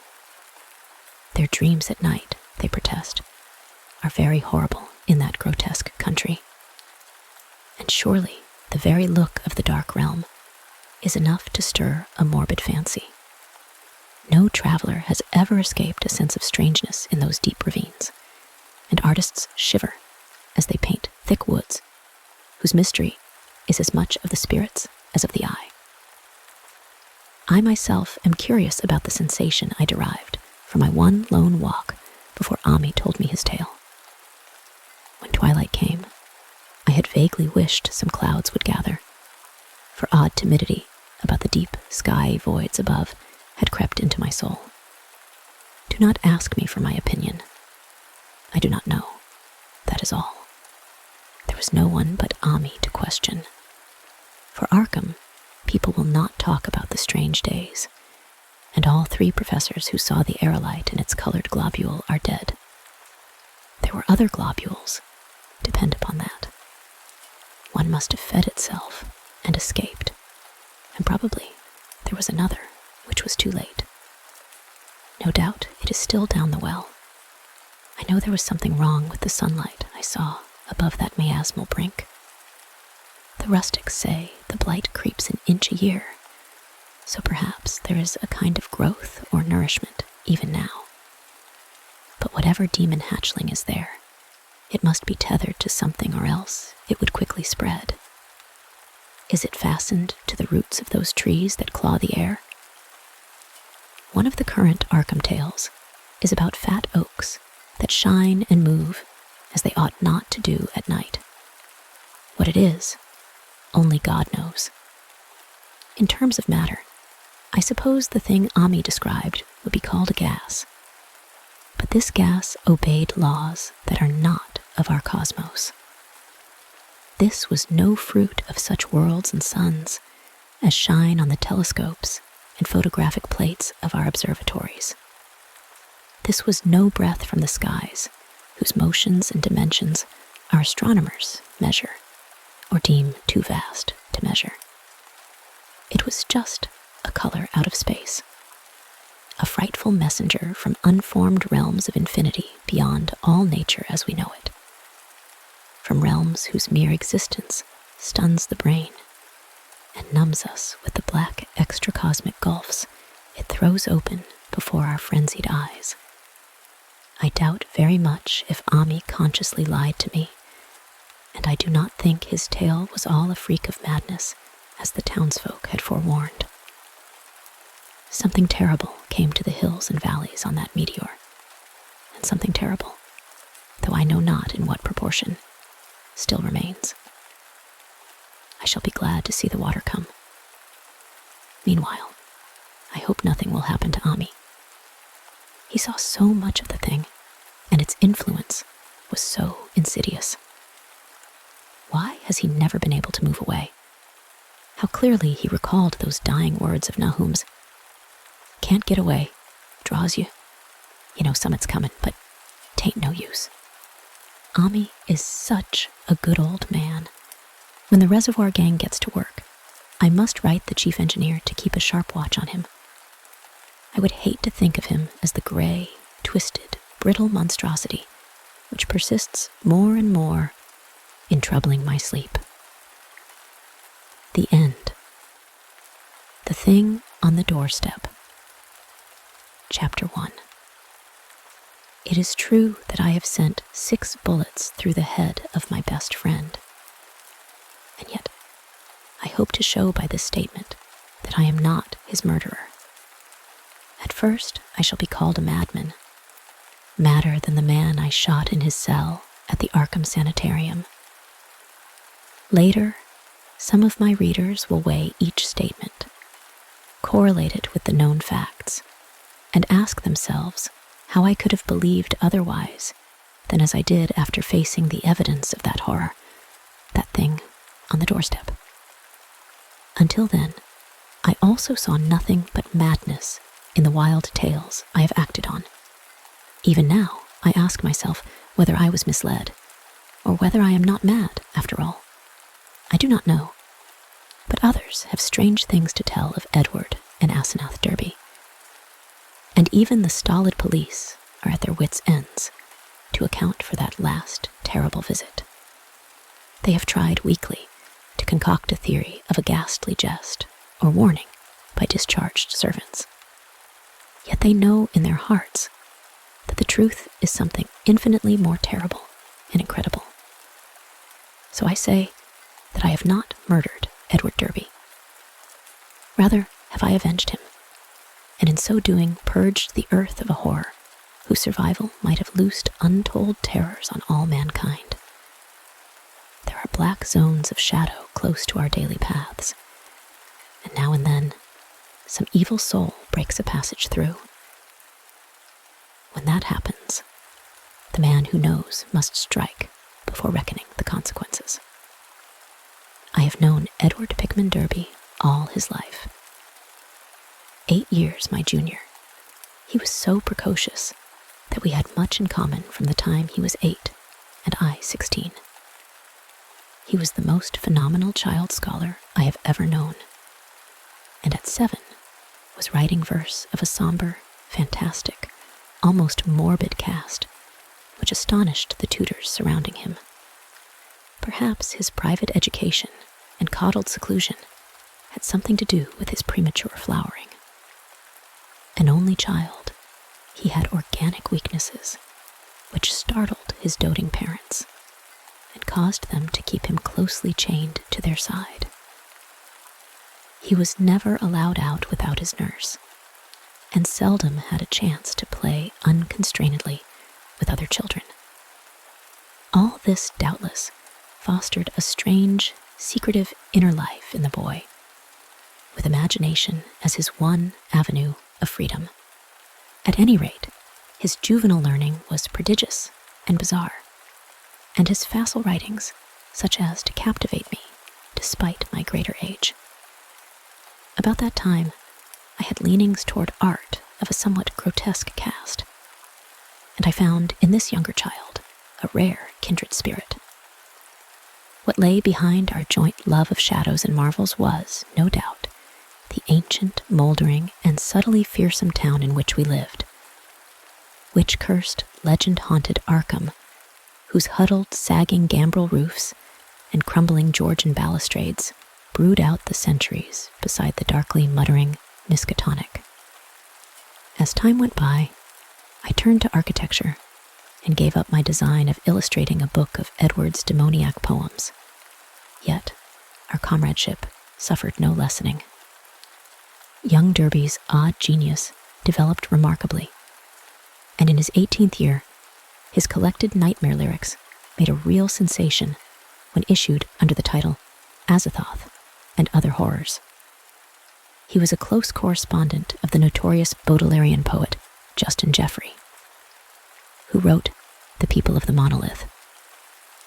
Their dreams at night, they protest, are very horrible in that grotesque country. And surely the very look of the dark realm is enough to stir a morbid fancy. No traveler has ever escaped a sense of strangeness in those deep ravines, and artists shiver as they paint thick woods, whose mystery is as much of the spirits as of the eye. I myself am curious about the sensation I derived from my one lone walk before Ami told me his tale. When twilight came, I had vaguely wished some clouds would gather, for odd timidity about the deep sky voids above had crept into my soul. Do not ask me for my opinion. I do not know. That is all. There was no one but Ami to question. For Arkham, people will not talk about the strange days, and all 3 professors who saw the aerolite and its colored globule are dead. There were other globules, depend upon that. One must have fed itself and escaped, and probably there was another, which was too late. No doubt it is still down the well. I know there was something wrong with the sunlight I saw above that miasmal brink. The rustics say the blight creeps an inch a year, so perhaps there is a kind of growth or nourishment even now. But whatever demon hatchling is there, it must be tethered to something or else it would quickly spread. Is it fastened to the roots of those trees that claw the air? One of the current Arkham tales is about fat oaks that shine and move as they ought not to do at night. What it is, only God knows. In terms of matter, I suppose the thing Ami described would be called a gas. But this gas obeyed laws that are not of our cosmos. This was no fruit of such worlds and suns as shine on the telescopes and photographic plates of our observatories. This was no breath from the skies, whose motions and dimensions our astronomers measure, or deem too vast to measure. It was just a color out of space, a frightful messenger from unformed realms of infinity beyond all nature as we know it, from realms whose mere existence stuns the brain and numbs us with the black extracosmic gulfs it throws open before our frenzied eyes. I doubt very much if Ami consciously lied to me, and I do not think his tale was all a freak of madness, as the townsfolk had forewarned. Something terrible came to the hills and valleys on that meteor, and something terrible, though I know not in what proportion, still remains. I shall be glad to see the water come. Meanwhile, I hope nothing will happen to Ami. He saw so much of the thing, and its influence was so insidious. Why has he never been able to move away? How clearly he recalled those dying words of Nahum's. Can't get away, draws you. You know summit's coming, but tain't no use. Ami is such a good old man. When the reservoir gang gets to work, I must write the chief engineer to keep a sharp watch on him. I would hate to think of him as the gray, twisted, brittle monstrosity which persists more and more in troubling my sleep. The end. The Thing on the Doorstep. Chapter 1. It is true that I have sent 6 bullets through the head of my best friend. And yet, I hope to show by this statement that I am not his murderer. At first, I shall be called a madman, madder than the man I shot in his cell at the Arkham Sanitarium. Later, some of my readers will weigh each statement, correlate it with the known facts, and ask themselves how I could have believed otherwise than as I did after facing the evidence of that horror, that thing on the doorstep. Until then, I also saw nothing but madness in the wild tales I have acted on. Even now, I ask myself whether I was misled, or whether I am not mad, after all. I do not know, but others have strange things to tell of Edward and Asenath Derby. And even the stolid police are at their wits' ends to account for that last terrible visit. They have tried weakly to concoct a theory of a ghastly jest or warning by discharged servants. Yet they know in their hearts that the truth is something infinitely more terrible and incredible. So I say that I have not murdered Edward Derby. Rather, have I avenged him, and in so doing purged the earth of a horror whose survival might have loosed untold terrors on all mankind. There are black zones of shadow close to our daily paths, and now and then some evil soul breaks a passage through. When that happens, the man who knows must strike before reckoning the consequences. I have known Edward Pickman Derby all his life. 8 years my junior, he was so precocious that we had much in common from the time he was 8 and I 16. He was the most phenomenal child scholar I have ever known, and at 7 was writing verse of a somber, fantastic, almost morbid cast, which astonished the tutors surrounding him. Perhaps his private education and coddled seclusion had something to do with his premature flowering. An only child, he had organic weaknesses, which startled his doting parents and caused them to keep him closely chained to their side. He was never allowed out without his nurse, and seldom had a chance to play unconstrainedly with other children. All this, doubtless, fostered a strange, secretive inner life in the boy, with imagination as his one avenue of freedom. At any rate, his juvenile learning was prodigious and bizarre, and his facile writings such as to captivate me despite my greater age. About that time, I had leanings toward art of a somewhat grotesque cast, and I found in this younger child a rare kindred spirit. What lay behind our joint love of shadows and marvels was, no doubt, the ancient, moldering, and subtly fearsome town in which we lived. Witch-cursed, legend-haunted Arkham, whose huddled, sagging gambrel roofs and crumbling Georgian balustrades brood out the centuries beside the darkly muttering Miskatonic. As time went by, I turned to architecture and gave up my design of illustrating a book of Edward's demoniac poems. Yet, our comradeship suffered no lessening. young Derby's odd genius developed remarkably, and in his 18th year, his collected nightmare lyrics made a real sensation when issued under the title Azathoth and Other Horrors. He was a close correspondent of the notorious Baudelairean poet Justin Jeffrey, who wrote The People of the Monolith,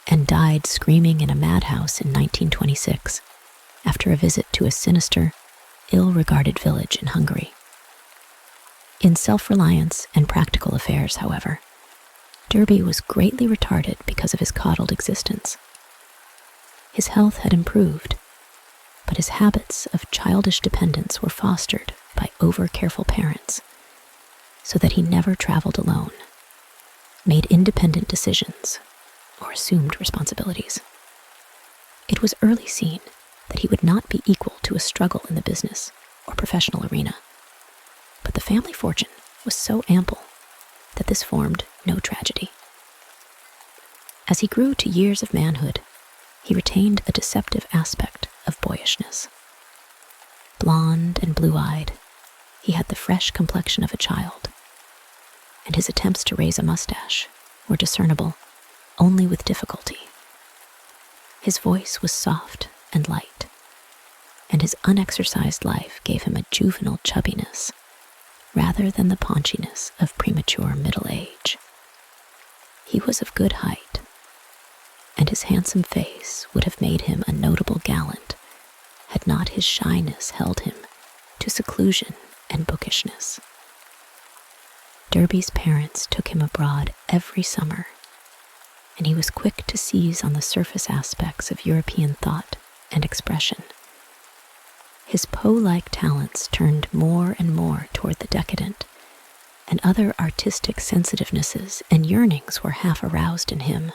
and died screaming in a madhouse in 1926 after a visit to a sinister, ill-regarded village in Hungary. In self-reliance and practical affairs, however, Derby was greatly retarded because of his coddled existence. His health had improved, but his habits of childish dependence were fostered by over-careful parents, so that he never traveled alone, made independent decisions, or assumed responsibilities. It was early seen that he would not be equal to a struggle in the business or professional arena, but the family fortune was so ample that this formed no tragedy. As he grew to years of manhood, he retained a deceptive aspect of boyishness. Blonde and blue-eyed, he had the fresh complexion of a child, and his attempts to raise a mustache were discernible only with difficulty. His voice was soft and light, and his unexercised life gave him a juvenile chubbiness rather than the paunchiness of premature middle age. He was of good height, and his handsome face would have made him a notable gallant had not his shyness held him to seclusion and bookishness. Derby's parents took him abroad every summer, and he was quick to seize on the surface aspects of European thought and expression. His Poe-like talents turned more and more toward the decadent, and other artistic sensitivenesses and yearnings were half aroused in him.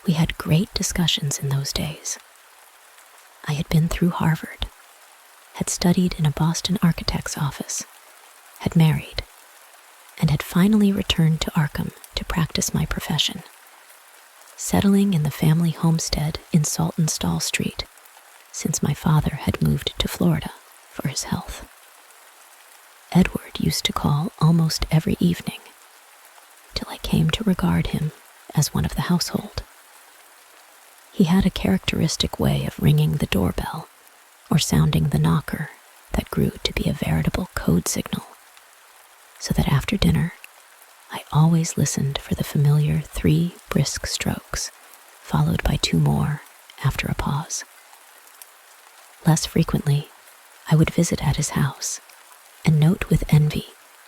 We had great discussions in those days. I had been through Harvard, had studied in a Boston architect's office, had married, and had finally returned to Arkham to practice my profession, settling in the family homestead in Saltonstall Street, since my father had moved to Florida for his health. Edward used to call almost every evening, till I came to regard him as one of the household. He had a characteristic way of ringing the doorbell or sounding the knocker that grew to be a veritable code signal, so that after dinner, I always listened for the familiar 3 brisk strokes, followed by 2 more after a pause. Less frequently, I would visit at his house and note with envy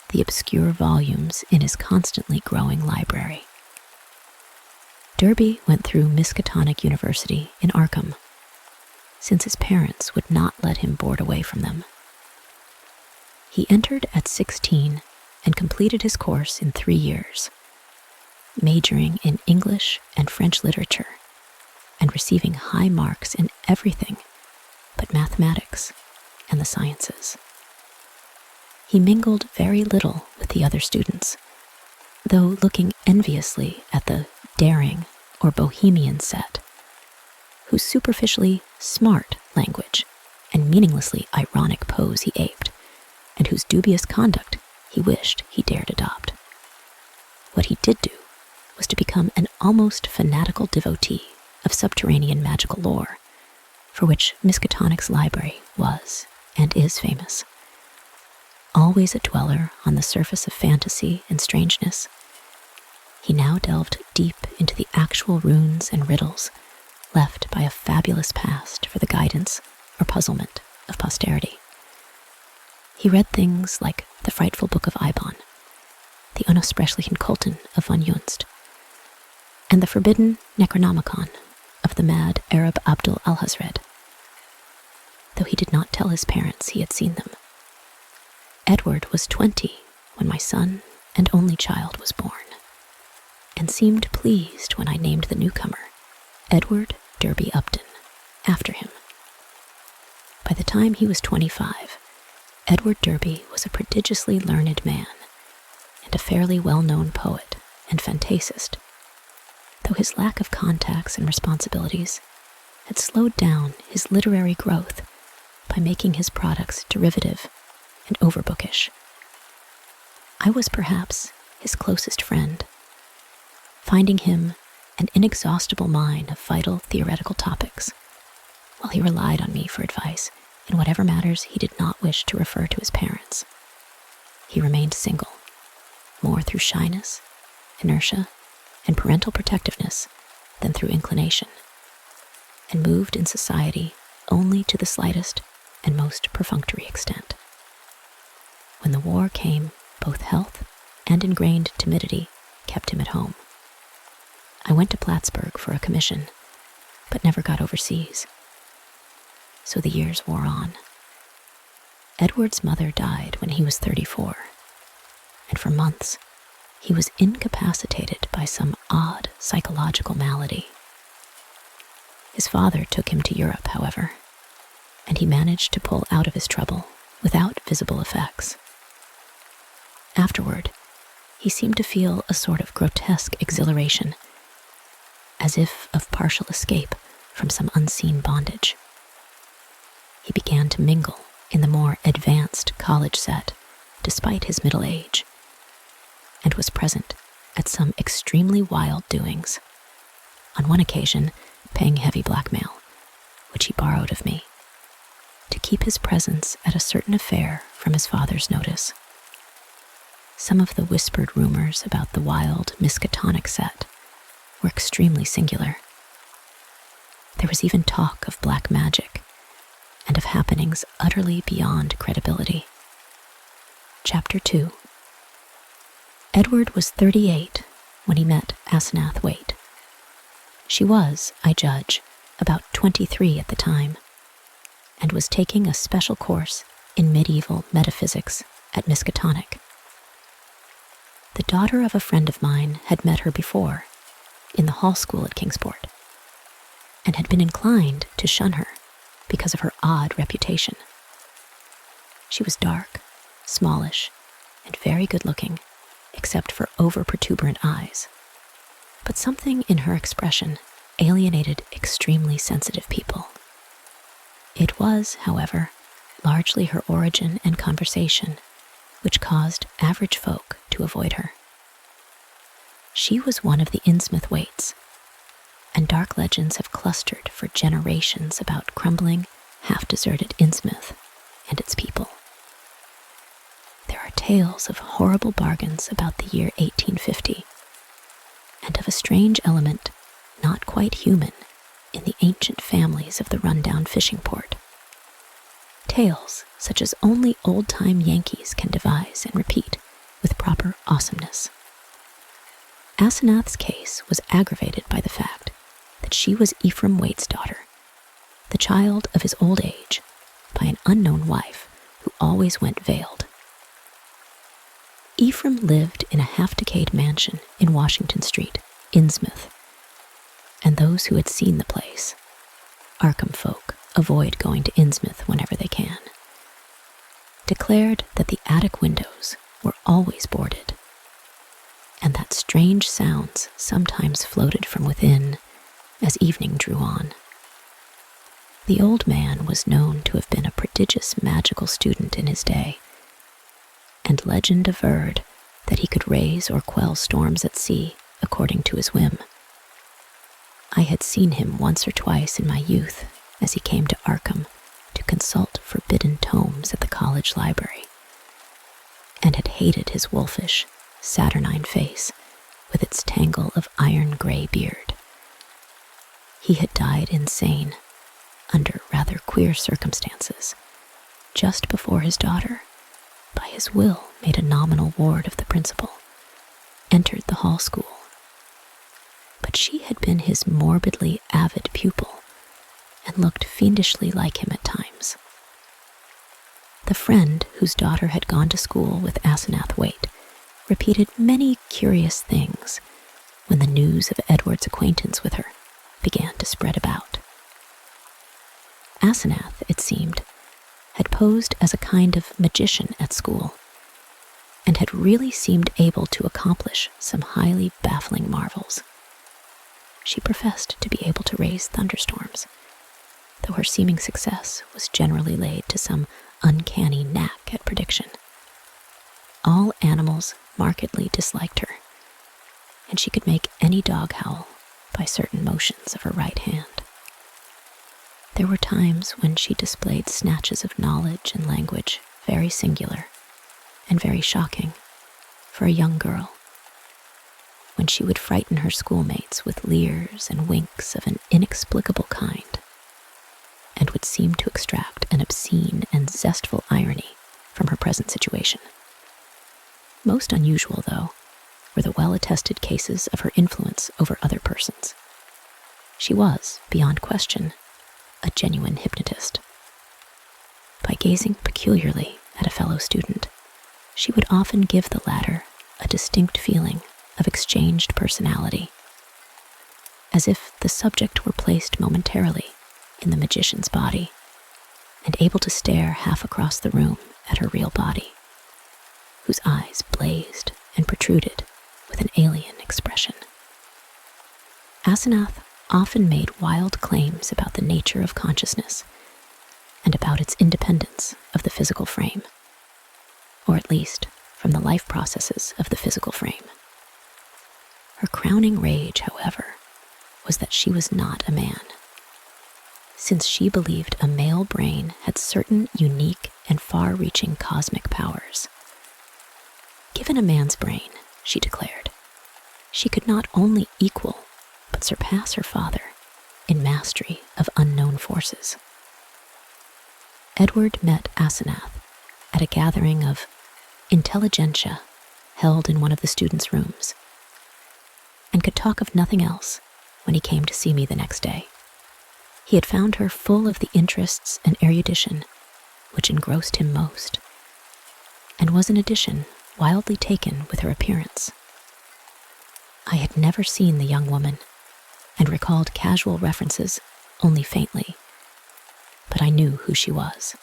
the obscure volumes in his constantly growing library. Derby went through Miskatonic University in Arkham, since his parents would not let him board away from them. He entered at 16 and completed his course in 3 years, majoring in English and French literature and receiving high marks in everything but mathematics and the sciences. He mingled very little with the other students, though looking enviously at the daring or bohemian set, whose superficially smart language and meaninglessly ironic pose he aped, and whose dubious conduct he wished he dared adopt. What he did do was to become an almost fanatical devotee of subterranean magical lore, for which Miskatonic's library was and is famous. Always a dweller on the surface of fantasy and strangeness, he now delved deep into the actual runes and riddles left by a fabulous past for the guidance or puzzlement of posterity. He read things like the frightful Book of Eibon, the Unaussprechlichen Kulten of von Junst, and the forbidden Necronomicon of the mad Arab Abdul al-Hazred, though he did not tell his parents he had seen them. Edward was 20 when my son and only child was born, and seemed pleased when I named the newcomer Edward Derby Upton after him. By the time he was 25, Edward Derby was a prodigiously learned man and a fairly well-known poet and fantasist, though his lack of contacts and responsibilities had slowed down his literary growth by making his products derivative and overbookish. I was perhaps his closest friend, finding him an inexhaustible mine of vital theoretical topics, while he relied on me for advice in whatever matters he did not wish to refer to his parents. He remained single, more through shyness, inertia, and parental protectiveness than through inclination, and moved in society only to the slightest and most perfunctory extent. When the war came, both health and ingrained timidity kept him at home. I went to Plattsburgh for a commission, but never got overseas. So the years wore on. Edward's mother died when he was 34, and for months he was incapacitated by some odd psychological malady. His father took him to Europe, however, and he managed to pull out of his trouble without visible effects. Afterward, he seemed to feel a sort of grotesque exhilaration, as if of partial escape from some unseen bondage. He began to mingle in the more advanced college set, despite his middle age, and was present at some extremely wild doings, on one occasion paying heavy blackmail, which he borrowed of me, to keep his presence at a certain affair from his father's notice. Some of the whispered rumors about the wild Miskatonic set were extremely singular. There was even talk of black magic and of happenings utterly beyond credibility. Chapter 2. Edward was 38 when he met Asenath Waite. She was, I judge, about 23 at the time, and was taking a special course in medieval metaphysics at Miskatonic. The daughter of a friend of mine had met her before, in the hall school at Kingsport, and had been inclined to shun her because of her odd reputation. She was dark, smallish, and very good-looking, except for over-protuberant eyes. But something in her expression alienated extremely sensitive people. It was, however, largely her origin and conversation which caused average folk to avoid her. She was one of the Innsmouth Waites, and dark legends have clustered for generations about crumbling, half-deserted Innsmouth and its people. There are tales of horrible bargains about the year 1850, and of a strange element not quite human in the ancient families of the rundown fishing port. Tales such as only old-time Yankees can devise and repeat with proper awesomeness. Asenath's case was aggravated by the fact that she was Ephraim Waite's daughter, the child of his old age, by an unknown wife who always went veiled. Ephraim lived in a half-decayed mansion in Washington Street, Innsmouth, and those who had seen the place, Arkham folk avoid going to Innsmouth whenever they can, declared that the attic windows were always boarded, and that strange sounds sometimes floated from within as evening drew on. The old man was known to have been a prodigious magical student in his day, and legend averred that he could raise or quell storms at sea according to his whim. I had seen him once or twice in my youth as he came to Arkham to consult forbidden tomes at the college library, and had hated his wolfish, saturnine face with its tangle of iron-gray beard. He had died insane, under rather queer circumstances, just before his daughter, by his will made a nominal ward of the principal, entered the hall school. But she had been his morbidly avid pupil, and looked fiendishly like him at times. The friend whose daughter had gone to school with Asenath Waite repeated many curious things when the news of Edward's acquaintance with her began to spread about. Asenath, it seemed, had posed as a kind of magician at school, and had really seemed able to accomplish some highly baffling marvels. She professed to be able to raise thunderstorms, though her seeming success was generally laid to some uncanny knack at prediction. All animals markedly disliked her, and she could make any dog howl by certain motions of her right hand. There were times when she displayed snatches of knowledge and language very singular and very shocking for a young girl, when she would frighten her schoolmates with leers and winks of an inexplicable kind, and would seem to extract an obscene and zestful irony from her present situation. Most unusual, though, were the well-attested cases of her influence over other persons. She was, beyond question, a genuine hypnotist. By gazing peculiarly at a fellow student, she would often give the latter a distinct feeling of exchanged personality, as if the subject were placed momentarily in the magician's body and able to stare half across the room at her real body, whose eyes blazed and protruded with an alien expression. Asenath often made wild claims about the nature of consciousness and about its independence of the physical frame, or at least from the life processes of the physical frame. Her crowning rage, however, was that she was not a man, since she believed a male brain had certain unique and far-reaching cosmic powers. Given a man's brain, she declared, she could not only equal but surpass her father in mastery of unknown forces. Edward met Asenath at a gathering of intelligentsia held in one of the students' rooms, and could talk of nothing else when he came to see me the next day. He had found her full of the interests and erudition which engrossed him most, and was in addition wildly taken with her appearance. I had never seen the young woman, and recalled casual references only faintly, but I knew who she was.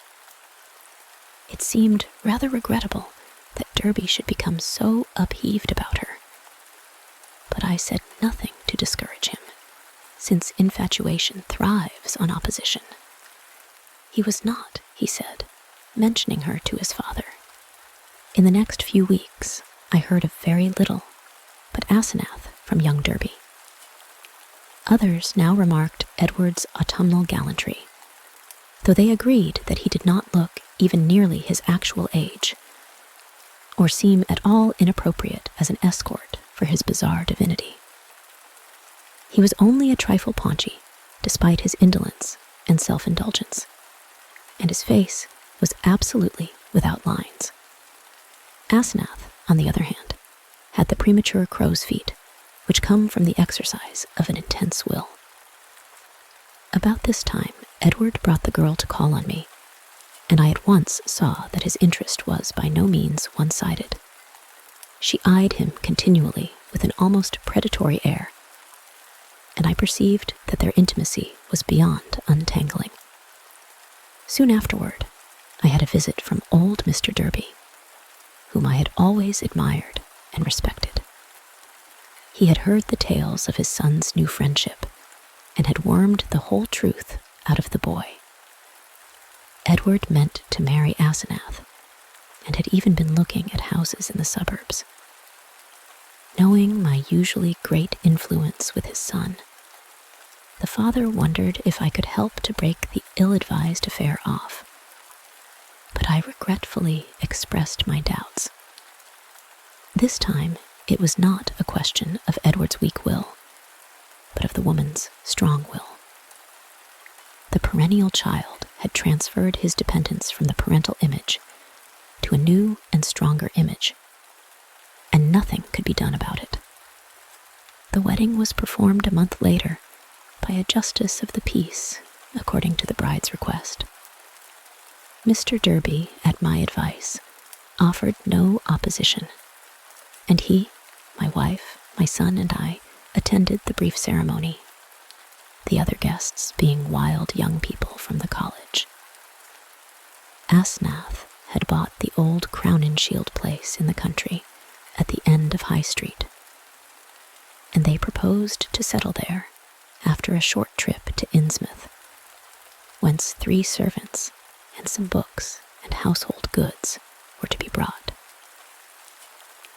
It seemed rather regrettable that Derby should become so upheaved about her, but I said nothing to discourage him, since infatuation thrives on opposition. He was not, he said, mentioning her to his father. In the next few weeks, I heard of very little but Asenath from young Derby. Others now remarked Edward's autumnal gallantry, though they agreed that he did not look even nearly his actual age, or seem at all inappropriate as an escort for his bizarre divinity. He was only a trifle paunchy, despite his indolence and self-indulgence, and his face was absolutely without lines. Asenath, on the other hand, had the premature crow's feet, which come from the exercise of an intense will. About this time, Edward brought the girl to call on me, and I at once saw that his interest was by no means one-sided. She eyed him continually with an almost predatory air, and I perceived that their intimacy was beyond untangling. Soon afterward, I had a visit from old Mr. Derby, whom I had always admired and respected. He had heard the tales of his son's new friendship and had wormed the whole truth out of the boy. Edward meant to marry Asenath and had even been looking at houses in the suburbs. Knowing my usually great influence with his son, the father wondered if I could help to break the ill-advised affair off, but I regretfully expressed my doubts. This time, it was not a question of Edward's weak will, but of the woman's strong will. The perennial child had transferred his dependence from the parental image to a new and stronger image, and nothing could be done about it. The wedding was performed a month later by a justice of the peace, according to the bride's request. Mr. Derby, at my advice, offered no opposition, and he, my wife, my son, and I attended the brief ceremony, the other guests being wild young people from the college. Asenath had bought the old Crown and Shield place in the country at the end of High Street, and they proposed to settle there after a short trip to Innsmouth, whence 3 servants and some books and household goods were to be brought.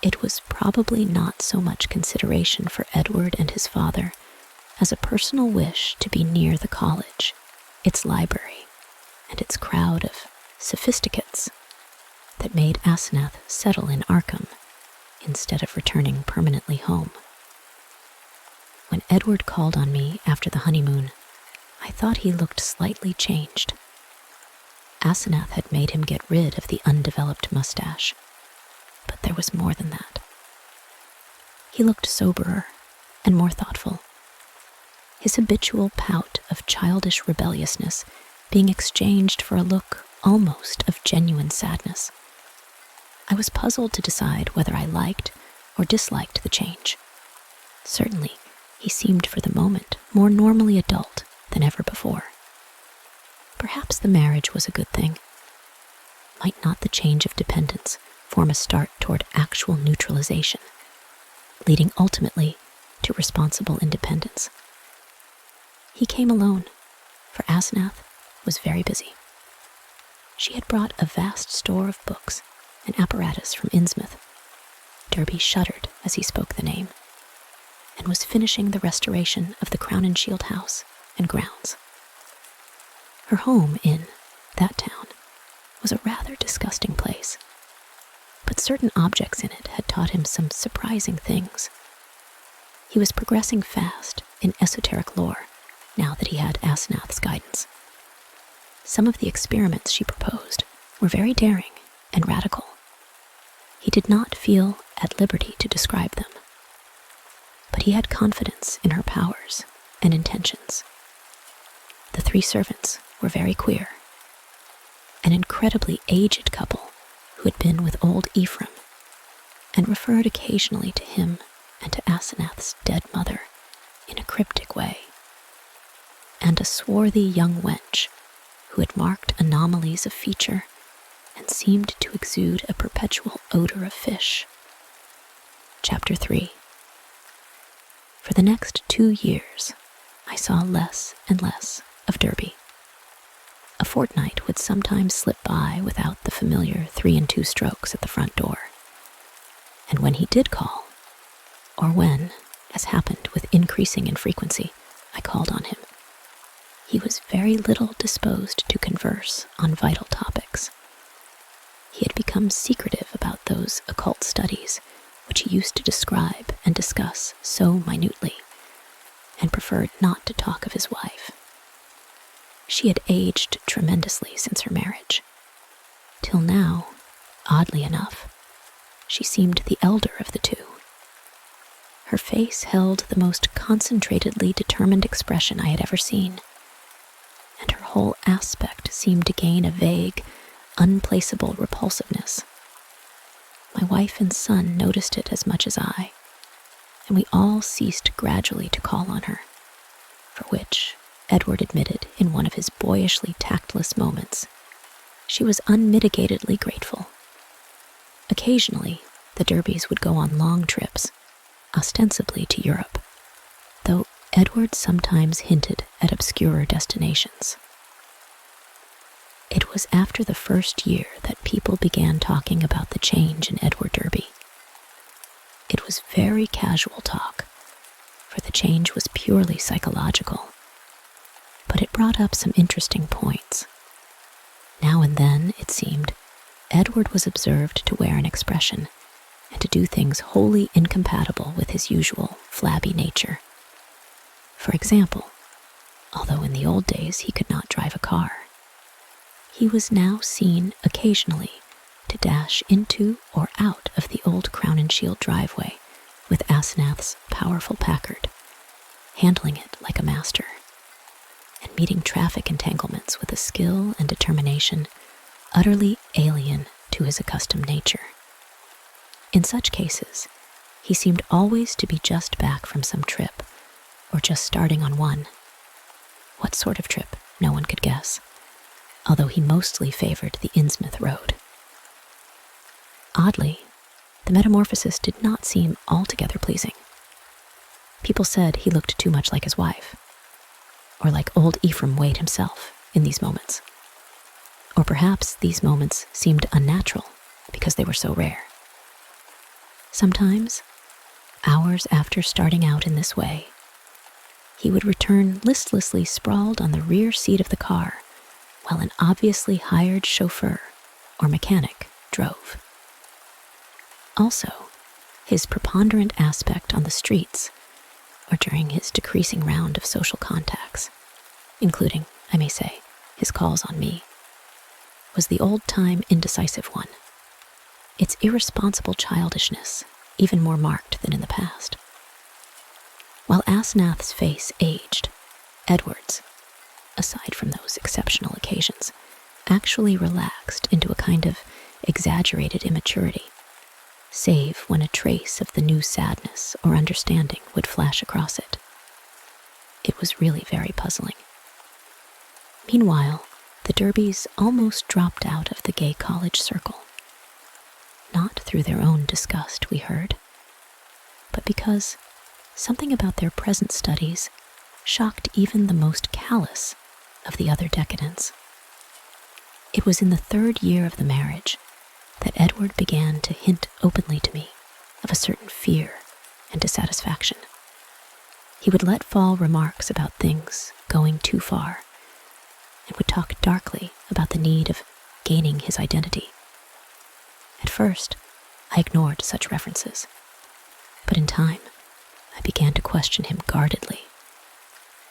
It was probably not so much consideration for Edward and his father as a personal wish to be near the college, its library, and its crowd of sophisticates that made Asenath settle in Arkham instead of returning permanently home. When Edward called on me after the honeymoon, I thought he looked slightly changed. Asenath had made him get rid of the undeveloped mustache, but there was more than that. He looked soberer and more thoughtful, his habitual pout of childish rebelliousness being exchanged for a look almost of genuine sadness. I was puzzled to decide whether I liked or disliked the change. Certainly, he seemed for the moment more normally adult than ever before. Perhaps the marriage was a good thing. Might not the change of dependence form a start toward actual neutralization, leading ultimately to responsible independence? He came alone, for Asenath was very busy. She had brought a vast store of books and apparatus from Innsmouth. Derby shuddered as he spoke the name, and was finishing the restoration of the Crown and Shield house and grounds. Her home in that town was a rather disgusting place, but certain objects in it had taught him some surprising things. He was progressing fast in esoteric lore now that he had Asenath's guidance. Some of the experiments she proposed were very daring and radical. He did not feel at liberty to describe them, but he had confidence in her powers and intentions. The 3 servants were very queer. An incredibly aged couple who had been with old Ephraim and referred occasionally to him and to Asenath's dead mother in a cryptic way. And a swarthy young wench who had marked anomalies of feature and seemed to exude a perpetual odor of fish. Chapter 3. For the next 2 years, I saw less and less of Derby. A fortnight would sometimes slip by without the familiar 3 and 2 strokes at the front door. And when he did call, or when, as happened with increasing infrequency, I called on him, he was very little disposed to converse on vital topics. He had become secretive about those occult studies which he used to describe and discuss so minutely, and preferred not to talk of his wife. She had aged tremendously since her marriage, till now, oddly enough, she seemed the elder of the 2. Her face held the most concentratedly determined expression I had ever seen, and her whole aspect seemed to gain a vague, unplaceable repulsiveness. My wife and son noticed it as much as I, and we all ceased gradually to call on her, for which, Edward admitted in one of his boyishly tactless moments, she was unmitigatedly grateful. Occasionally, the Derbys would go on long trips, ostensibly to Europe, though Edward sometimes hinted at obscurer destinations. It was after the first year that people began talking about the change in Edward Derby. It was very casual talk, for the change was purely psychological, but it brought up some interesting points. Now and then, it seemed, Edward was observed to wear an expression and to do things wholly incompatible with his usual flabby nature. For example, although in the old days he could not drive a car, he was now seen occasionally to dash into or out of the old Crown and Shield driveway with Asenath's powerful Packard, handling it like a master, and meeting traffic entanglements with a skill and determination utterly alien to his accustomed nature. In such cases, he seemed always to be just back from some trip, or just starting on one. What sort of trip, no one could guess, although he mostly favored the Innsmouth road. Oddly, the metamorphosis did not seem altogether pleasing. People said he looked too much like his wife, or like old Ephraim Wade himself in these moments. Or perhaps these moments seemed unnatural because they were so rare. Sometimes, hours after starting out in this way, he would return listlessly sprawled on the rear seat of the car while an obviously hired chauffeur or mechanic drove. Also, his preponderant aspect on the streets or during his decreasing round of social contacts, including, I may say, his calls on me, was the old-time indecisive one, its irresponsible childishness even more marked than in the past. While Asenath's face aged, Edward's, aside from those exceptional occasions, actually relaxed into a kind of exaggerated immaturity, save when a trace of the new sadness or understanding would flash across it. It was really very puzzling. Meanwhile, the Derbys almost dropped out of the gay college circle. Not through their own disgust, we heard, but because something about their present studies shocked even the most callous of the other decadents. It was in the 3rd year of the marriage that Edward began to hint openly to me of a certain fear and dissatisfaction. He would let fall remarks about things going too far and would talk darkly about the need of gaining his identity. At first, I ignored such references, but in time, I began to question him guardedly,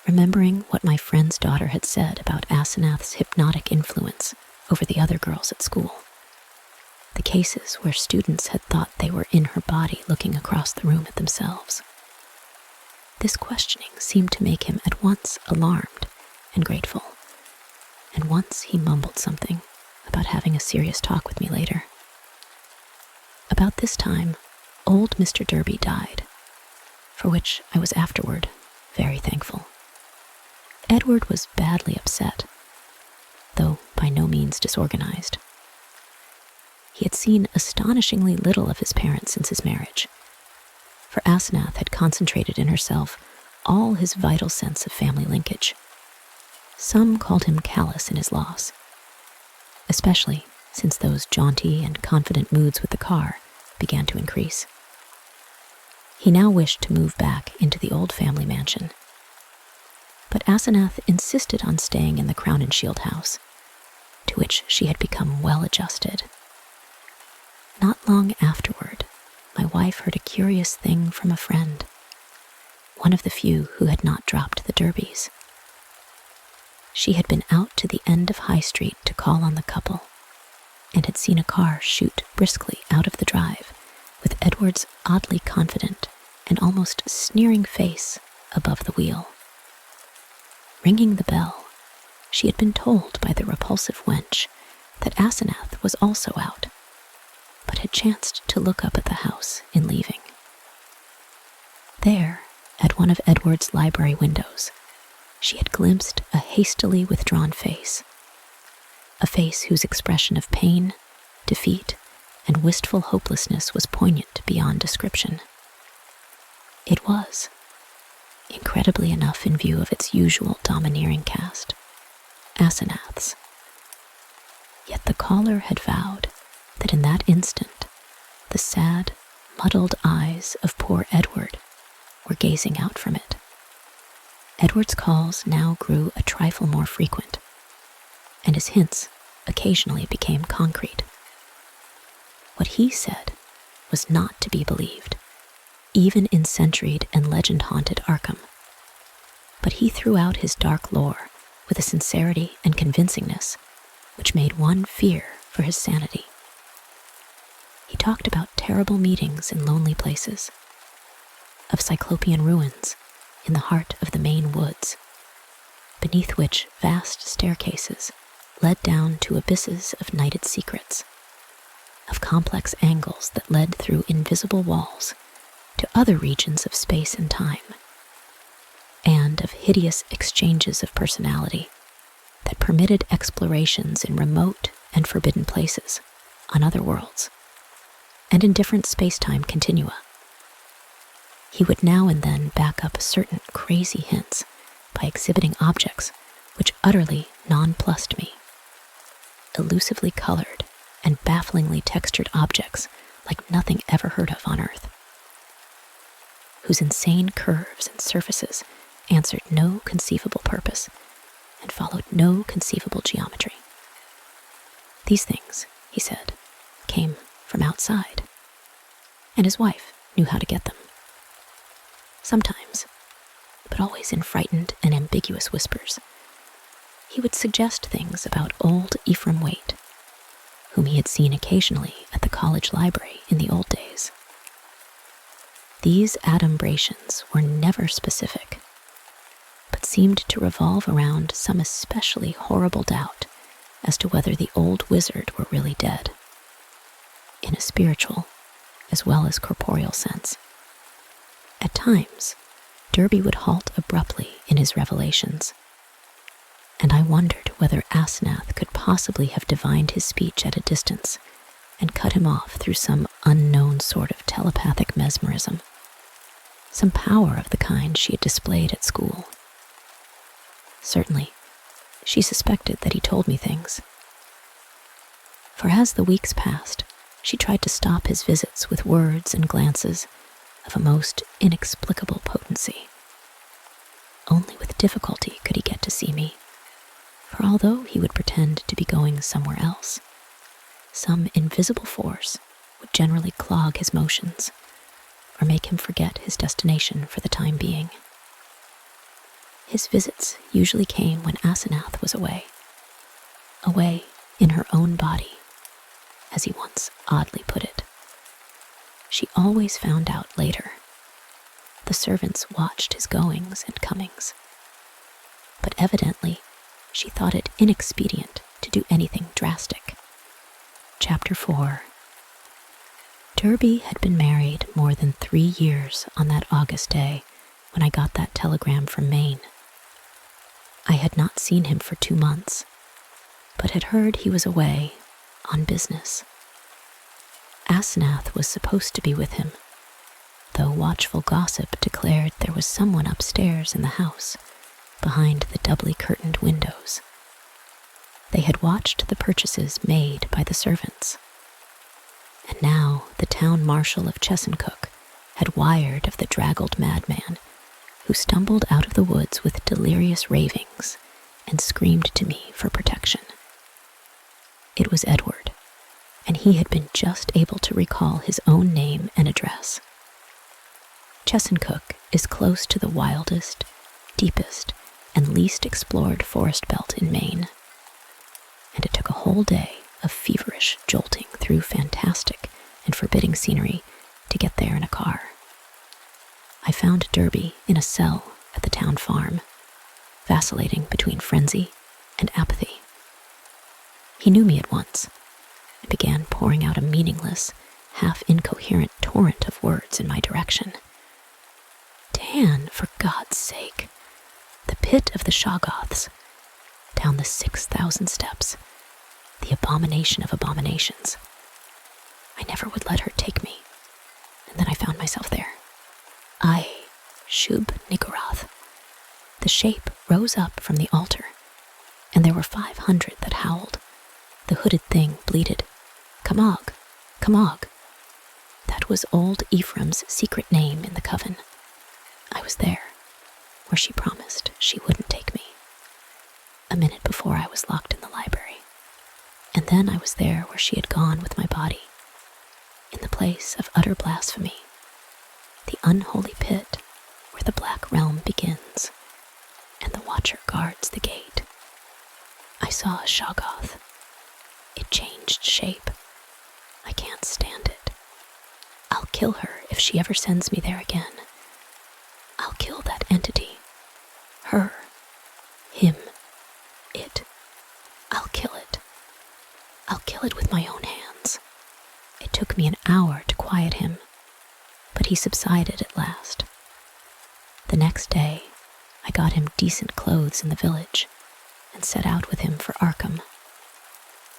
remembering what my friend's daughter had said about Asenath's hypnotic influence over the other girls at school. The cases where students had thought they were in her body looking across the room at themselves. This questioning seemed to make him at once alarmed and grateful, and once he mumbled something about having a serious talk with me later. About this time, old Mr. Derby died, for which I was afterward very thankful. Edward was badly upset, though by no means disorganized. He had seen astonishingly little of his parents since his marriage, for Asenath had concentrated in herself all his vital sense of family linkage. Some called him callous in his loss, especially since those jaunty and confident moods with the car began to increase. He now wished to move back into the old family mansion, but Asenath insisted on staying in the Crown and Shield house, to which she had become well adjusted. Not long afterward, my wife heard a curious thing from a friend, one of the few who had not dropped the Derbys. She had been out to the end of High Street to call on the couple, and had seen a car shoot briskly out of the drive, with Edward's oddly confident and almost sneering face above the wheel. Ringing the bell, she had been told by the repulsive wench that Asenath was also out, but had chanced to look up at the house in leaving. There, at one of Edward's library windows, she had glimpsed a hastily withdrawn face, a face whose expression of pain, defeat, and wistful hopelessness was poignant beyond description. It was, incredibly enough in view of its usual domineering cast, Asenath's. Yet the caller had vowed that in that instant, the sad, muddled eyes of poor Edward were gazing out from it. Edward's calls now grew a trifle more frequent, and his hints occasionally became concrete. What he said was not to be believed, even in centuried and legend-haunted Arkham. But he threw out his dark lore with a sincerity and convincingness which made one fear for his sanity. He talked about terrible meetings in lonely places, of cyclopean ruins in the heart of the Maine woods, beneath which vast staircases led down to abysses of nighted secrets, of complex angles that led through invisible walls to other regions of space and time, and of hideous exchanges of personality that permitted explorations in remote and forbidden places, on other worlds, and in different space-time continua. He would now and then back up certain crazy hints by exhibiting objects which utterly nonplussed me. elusively colored and bafflingly textured objects like nothing ever heard of on Earth, whose insane curves and surfaces answered no conceivable purpose and followed no conceivable geometry. These things, he said, came from outside, and his wife knew how to get them. Sometimes, but always in frightened and ambiguous whispers, he would suggest things about old Ephraim Waite, whom he had seen occasionally at the college library in the old days. These adumbrations were never specific, but seemed to revolve around some especially horrible doubt as to whether the old wizard were really dead, in a spiritual as well as corporeal sense. At times, Derby would halt abruptly in his revelations, and I wondered whether Asenath could possibly have divined his speech at a distance and cut him off through some unknown sort of telepathic mesmerism, some power of the kind she had displayed at school. Certainly, she suspected that he told me things. For as the weeks passed, she tried to stop his visits with words and glances of a most inexplicable potency. Only with difficulty could he get to see me, for although he would pretend to be going somewhere else, some invisible force would generally clog his motions or make him forget his destination for the time being. His visits usually came when Asenath was away in her own body, as he once oddly put it. She always found out later. The servants watched his goings and comings, but evidently she thought it inexpedient to do anything drastic. Chapter 4. Derby had been married more than 3 years on that August day when I got that telegram from Maine. I had not seen him for 2 months, but had heard he was away on business. Asenath was supposed to be with him, though watchful gossip declared there was someone upstairs in the house, behind the doubly curtained windows. They had watched the purchases made by the servants, and now the town marshal of Chesuncook had wired of the draggled madman who stumbled out of the woods with delirious ravings and screamed to me for protection. It was Edward, and he had been just able to recall his own name and address. Chesuncook is close to the wildest, deepest, and least explored forest belt in Maine, and it took a whole day of feverish jolting through fantastic and forbidding scenery to get there in a car. I found Derby in a cell at the town farm, vacillating between frenzy and apathy. He knew me at once and began pouring out a meaningless, half-incoherent torrent of words in my direction. Dan, for God's sake! The pit of the Shoggoths, down the 6,000 steps, the abomination of abominations. I never would let her take me, and then I found myself there. Shub Niggurath. The shape rose up from the altar, and there were 500 that howled. The hooded thing bleated, Kamog, Kamog. That was old Ephraim's secret name in the coven. I was there, where she promised she wouldn't take me. A minute before I was locked in the library, and then I was there where she had gone with my body, in the place of utter blasphemy, the unholy pit where the black realm begins, and the watcher guards the gate. I saw a Shoggoth. It changed shape. I can't stand it. I'll kill her if she ever sends me there again. I'll kill that entity. Her. Him. It. I'll kill it. I'll kill it with my own hands. It took me an hour to quiet him, but he subsided at last. The next day, I got him decent clothes in the village and set out with him for Arkham.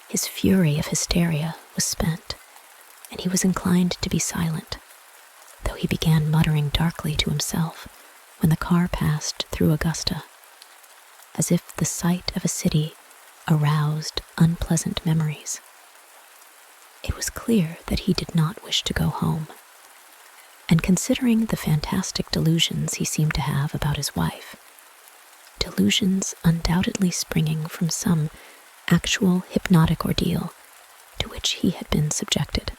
His fury of hysteria was spent, and he was inclined to be silent, though he began muttering darkly to himself when the car passed through Augusta, as if the sight of a city aroused unpleasant memories. It was clear that he did not wish to go home, and considering the fantastic delusions he seemed to have about his wife, delusions undoubtedly springing from some actual hypnotic ordeal to which he had been subjected,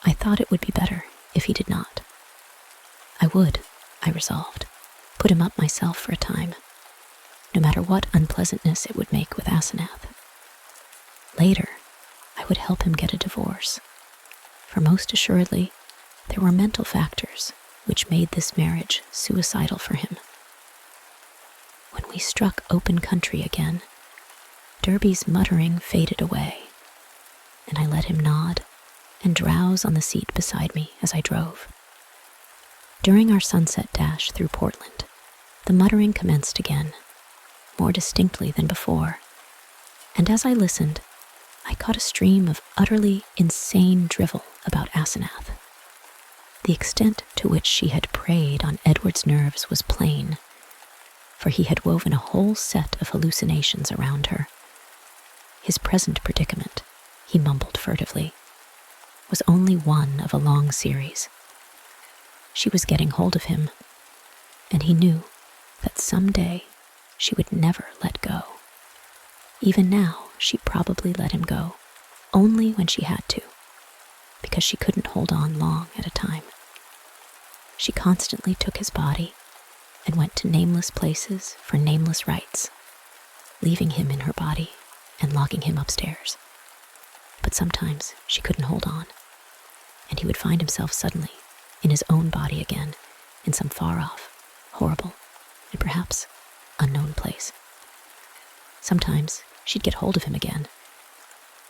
I thought it would be better if he did not. I would, I resolved, put him up myself for a time, no matter what unpleasantness it would make with Asenath. Later, I would help him get a divorce, for most assuredly, there were mental factors which made this marriage suicidal for him. When we struck open country again, Derby's muttering faded away, and I let him nod and drowse on the seat beside me as I drove. During our sunset dash through Portland, the muttering commenced again, more distinctly than before, and as I listened, I caught a stream of utterly insane drivel about Asenath. The extent to which she had preyed on Edward's nerves was plain, for he had woven a whole set of hallucinations around her. His present predicament, he mumbled furtively, was only one of a long series. She was getting hold of him, and he knew that someday she would never let go. Even now, she probably let him go, only when she had to, because she couldn't hold on long at a time. She constantly took his body and went to nameless places for nameless rites, leaving him in her body and locking him upstairs. But sometimes she couldn't hold on, and he would find himself suddenly in his own body again, in some far-off, horrible, and perhaps unknown place. Sometimes she'd get hold of him again,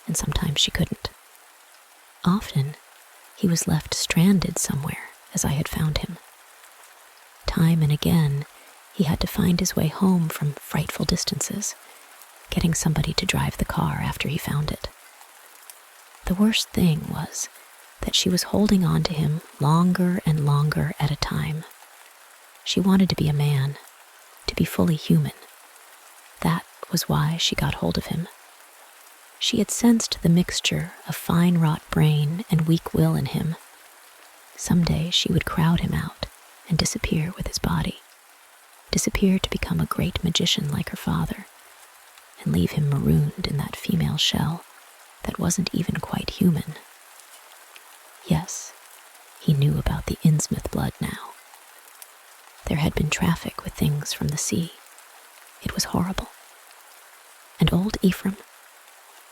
and sometimes she couldn't. Often, he was left stranded somewhere as I had found him. Time and again, he had to find his way home from frightful distances, getting somebody to drive the car after he found it. The worst thing was that she was holding on to him longer and longer at a time. She wanted to be a man, to be fully human. That was why she got hold of him. She had sensed the mixture of fine-wrought brain and weak will in him. Someday she would crowd him out and disappear with his body, disappear to become a great magician like her father, and leave him marooned in that female shell that wasn't even quite human. Yes, he knew about the Innsmouth blood now. There had been traffic with things from the sea. It was horrible. And old Ephraim,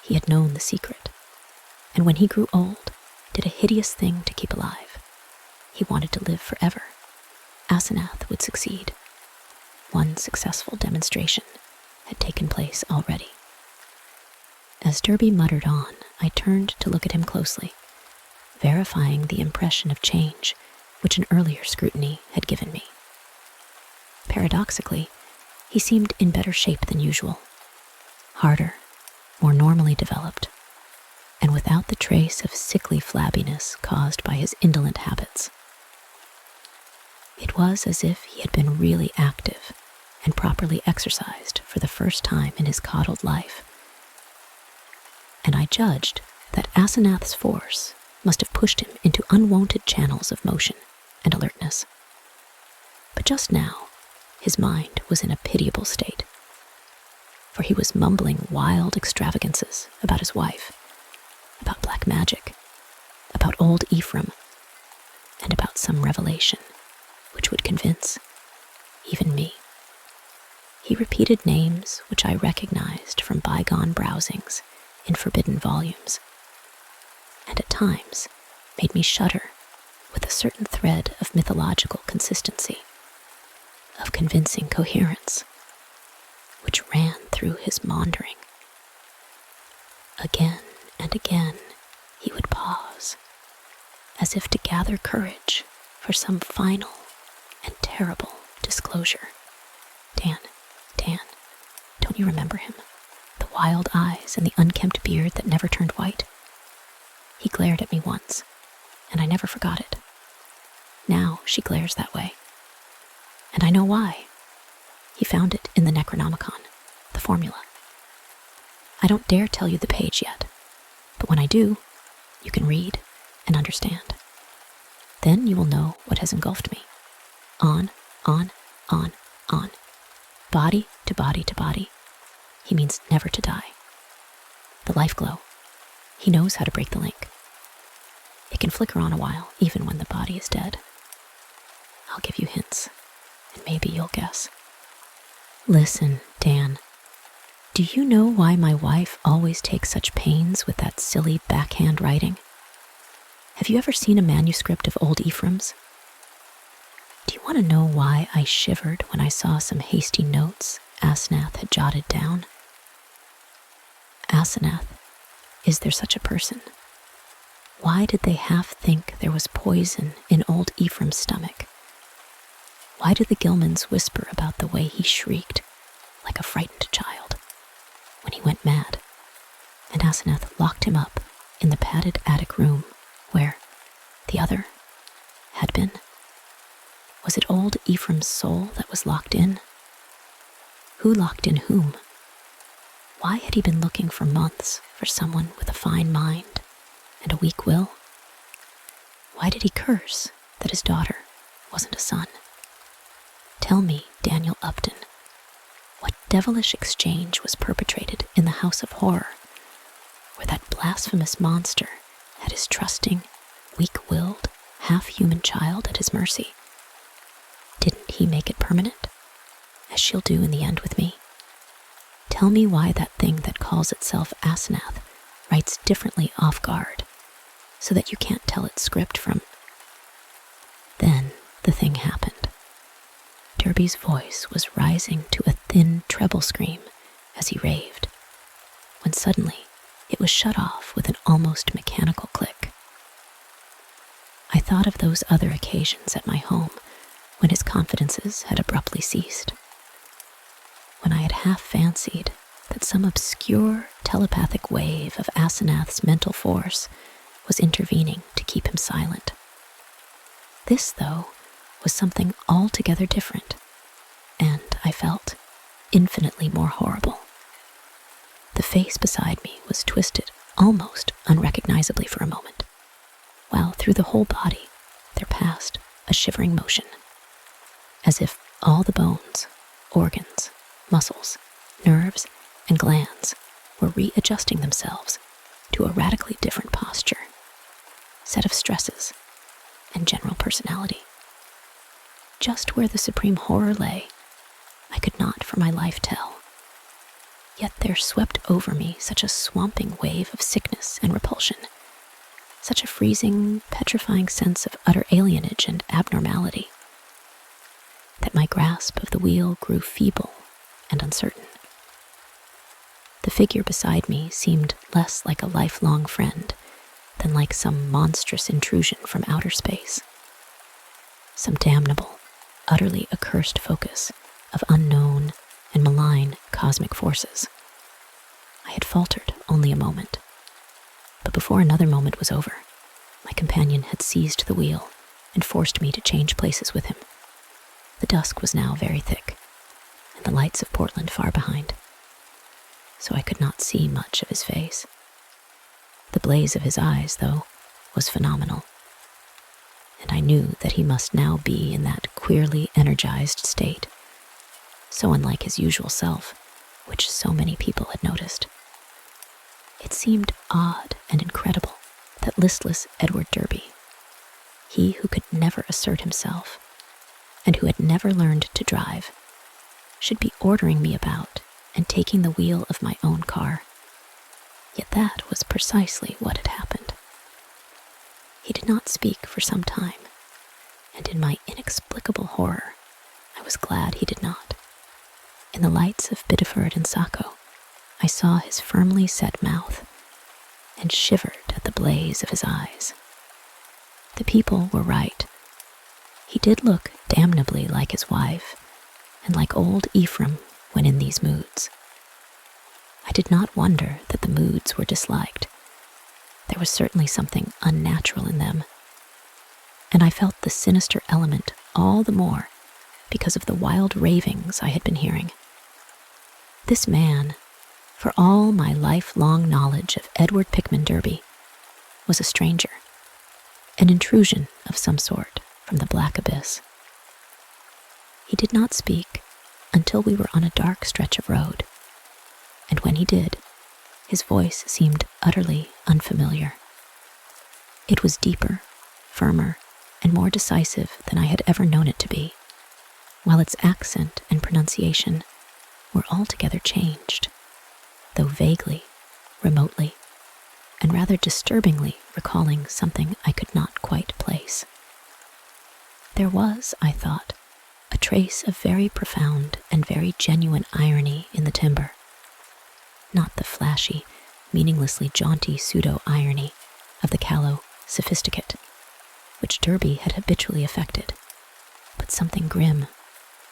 he had known the secret, and when he grew old, did a hideous thing to keep alive. He wanted to live forever. Asenath would succeed. One successful demonstration had taken place already. As Derby muttered on, I turned to look at him closely, verifying the impression of change which an earlier scrutiny had given me. Paradoxically, he seemed in better shape than usual, harder, more normally developed, and without the trace of sickly flabbiness caused by his indolent habits. It was as if he had been really active and properly exercised for the first time in his coddled life, and I judged that Asenath's force must have pushed him into unwonted channels of motion and alertness. But just now, his mind was in a pitiable state, for he was mumbling wild extravagances about his wife, about black magic, about old Ephraim, and about some revelation which would convince even me. He repeated names which I recognized from bygone browsings in forbidden volumes, and at times made me shudder with a certain thread of mythological consistency, of convincing coherence, which ran through his maundering. Again and again he would pause, as if to gather courage for some final and terrible disclosure. Dan, don't you remember him? The wild eyes and the unkempt beard that never turned white? He glared at me once, and I never forgot it. Now she glares that way. And I know why. He found it in the Necronomicon, the formula. I don't dare tell you the page yet, but when I do, you can read and understand. Then you will know what has engulfed me. On, on, on, on. Body to body to body. He means never to die. The life glow. He knows how to break the link. It can flicker on a while, even when the body is dead. I'll give you hints, and maybe you'll guess. Listen, Dan. Do you know why my wife always takes such pains with that silly backhand writing? Have you ever seen a manuscript of old Ephraim's? Do you want to know why I shivered when I saw some hasty notes Asenath had jotted down? Asenath, is there such a person? Why did they half think there was poison in old Ephraim's stomach? Why did the Gilmans whisper about the way he shrieked like a frightened child when he went mad, and Asenath locked him up in the padded attic room where the other had been? Was it old Ephraim's soul that was locked in? Who locked in whom? Why had he been looking for months for someone with a fine mind and a weak will? Why did he curse that his daughter wasn't a son? Tell me, Daniel Upton, what devilish exchange was perpetrated in the house of horror, where that blasphemous monster had his trusting, weak-willed, half-human child at his mercy? Didn't he make it permanent, as she'll do in the end with me? Tell me why that thing that calls itself Asenath writes differently off guard, so that you can't tell its script from... Then the thing happened. Derby's voice was rising to a thin treble scream as he raved, when suddenly it was shut off with an almost mechanical click. I thought of those other occasions at my home when his confidences had abruptly ceased, when I had half fancied that some obscure telepathic wave of Asenath's mental force was intervening to keep him silent. This, though, was something altogether different, and, I felt, infinitely more horrible. The face beside me was twisted almost unrecognizably for a moment, while through the whole body there passed a shivering motion, as if all the bones, organs, muscles, nerves, and glands were readjusting themselves to a radically different posture, set of stresses, and general personality. Just where the supreme horror lay, I could not for my life tell. Yet there swept over me such a swamping wave of sickness and repulsion, such a freezing, petrifying sense of utter alienage and abnormality, that my grasp of the wheel grew feeble and uncertain. The figure beside me seemed less like a lifelong friend than like some monstrous intrusion from outer space, some damnable, utterly accursed focus of unknown and malign cosmic forces. I had faltered only a moment, but before another moment was over, my companion had seized the wheel and forced me to change places with him. The dusk was now very thick, and the lights of Portland far behind, so I could not see much of his face. The blaze of his eyes, though, was phenomenal, and I knew that he must now be in that queerly energized state, so unlike his usual self, which so many people had noticed. It seemed odd and incredible that listless Edward Derby, he who could never assert himself, and who had never learned to drive, should be ordering me about and taking the wheel of my own car. Yet that was precisely what had happened. He did not speak for some time, and in my inexplicable horror, I was glad he did not. In the lights of Biddeford and Saco, I saw his firmly set mouth, and shivered at the blaze of his eyes. The people were right. He did look damnably like his wife, and like old Ephraim when in these moods. I did not wonder that the moods were disliked. There was certainly something unnatural in them, and I felt the sinister element all the more because of the wild ravings I had been hearing. This man, for all my lifelong knowledge of Edward Pickman Derby, was a stranger, an intrusion of some sort from the black abyss. He did not speak until we were on a dark stretch of road, and when he did, his voice seemed utterly unfamiliar. It was deeper, firmer, and more decisive than I had ever known it to be, while its accent and pronunciation were altogether changed, though vaguely, remotely, and rather disturbingly recalling something I could not quite place. There was, I thought, a trace of very profound and very genuine irony in the timbre. Not the flashy, meaninglessly jaunty pseudo-irony of the callow sophisticate, which Derby had habitually affected, but something grim,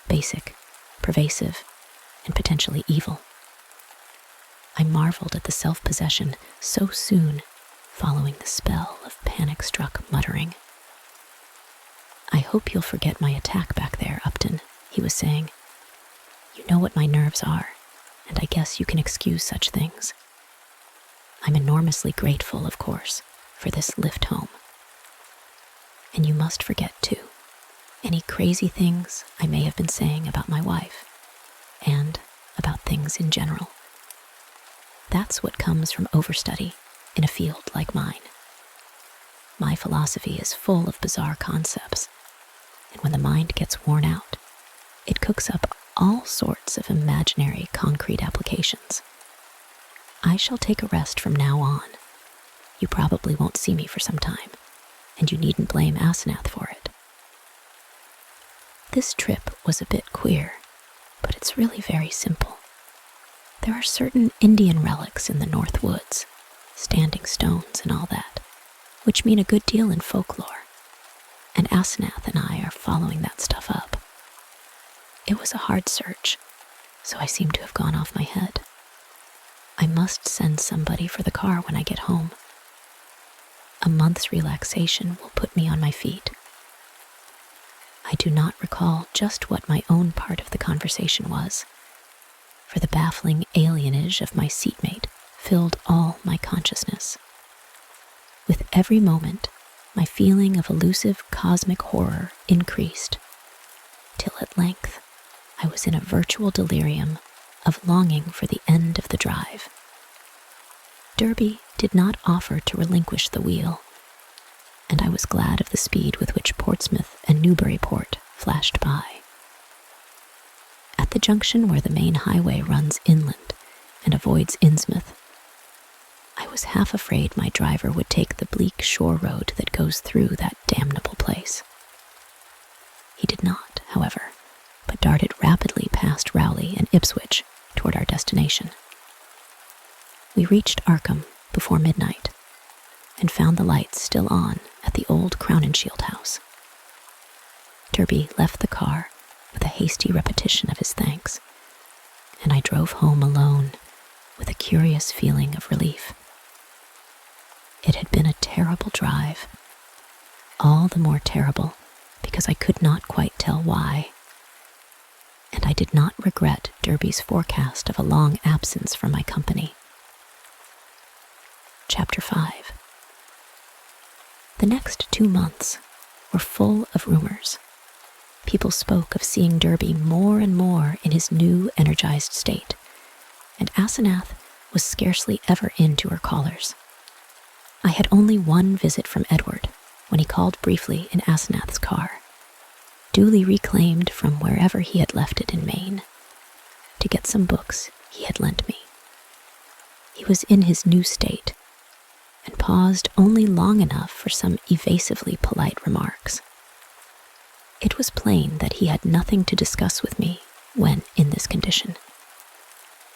basic, pervasive, and potentially evil. I marveled at the self-possession so soon following the spell of panic-struck muttering. "I hope you'll forget my attack back there, Upton," he was saying. "You know what my nerves are, and I guess you can excuse such things. I'm enormously grateful, of course, for this lift home. And you must forget, too, any crazy things I may have been saying about my wife, and about things in general. That's what comes from overstudy in a field like mine. My philosophy is full of bizarre concepts, and when the mind gets worn out, it cooks up all sorts of imaginary concrete applications. I shall take a rest from now on. You probably won't see me for some time, and you needn't blame Asenath for it." This trip was a bit queer, but it's really very simple. There are certain Indian relics in the North Woods, standing stones and all that, which mean a good deal in folklore, and Asenath and I are following that stuff up. It was a hard search, so I seem to have gone off my head. I must send somebody for the car when I get home. A month's relaxation will put me on my feet. I do not recall just what my own part of the conversation was, for the baffling alienage of my seatmate filled all my consciousness. With every moment, my feeling of elusive cosmic horror increased, till at length I was in a virtual delirium of longing for the end of the drive. Derby did not offer to relinquish the wheel, and I was glad of the speed with which Portsmouth and Newburyport flashed by. At the junction where the main highway runs inland and avoids Innsmouth, I was half afraid my driver would take the bleak shore road that goes through that damnable place. He did not, however, but darted rapidly past Rowley and Ipswich toward our destination. We reached Arkham before midnight and found the lights still on at the old Crown and Shield house. Derby left the car with a hasty repetition of his thanks, and I drove home alone with a curious feeling of relief. It had been a terrible drive, all the more terrible because I could not quite tell why, and I did not regret Derby's forecast of a long absence from my company. Chapter 5. The next 2 months were full of rumors. People spoke of seeing Derby more and more in his new energized state, and Asenath was scarcely ever into her callers. I had only one visit from Edward when he called briefly in Asenath's car, duly reclaimed from wherever he had left it in Maine, to get some books he had lent me. He was in his new state, and paused only long enough for some evasively polite remarks. It was plain that he had nothing to discuss with me when in this condition,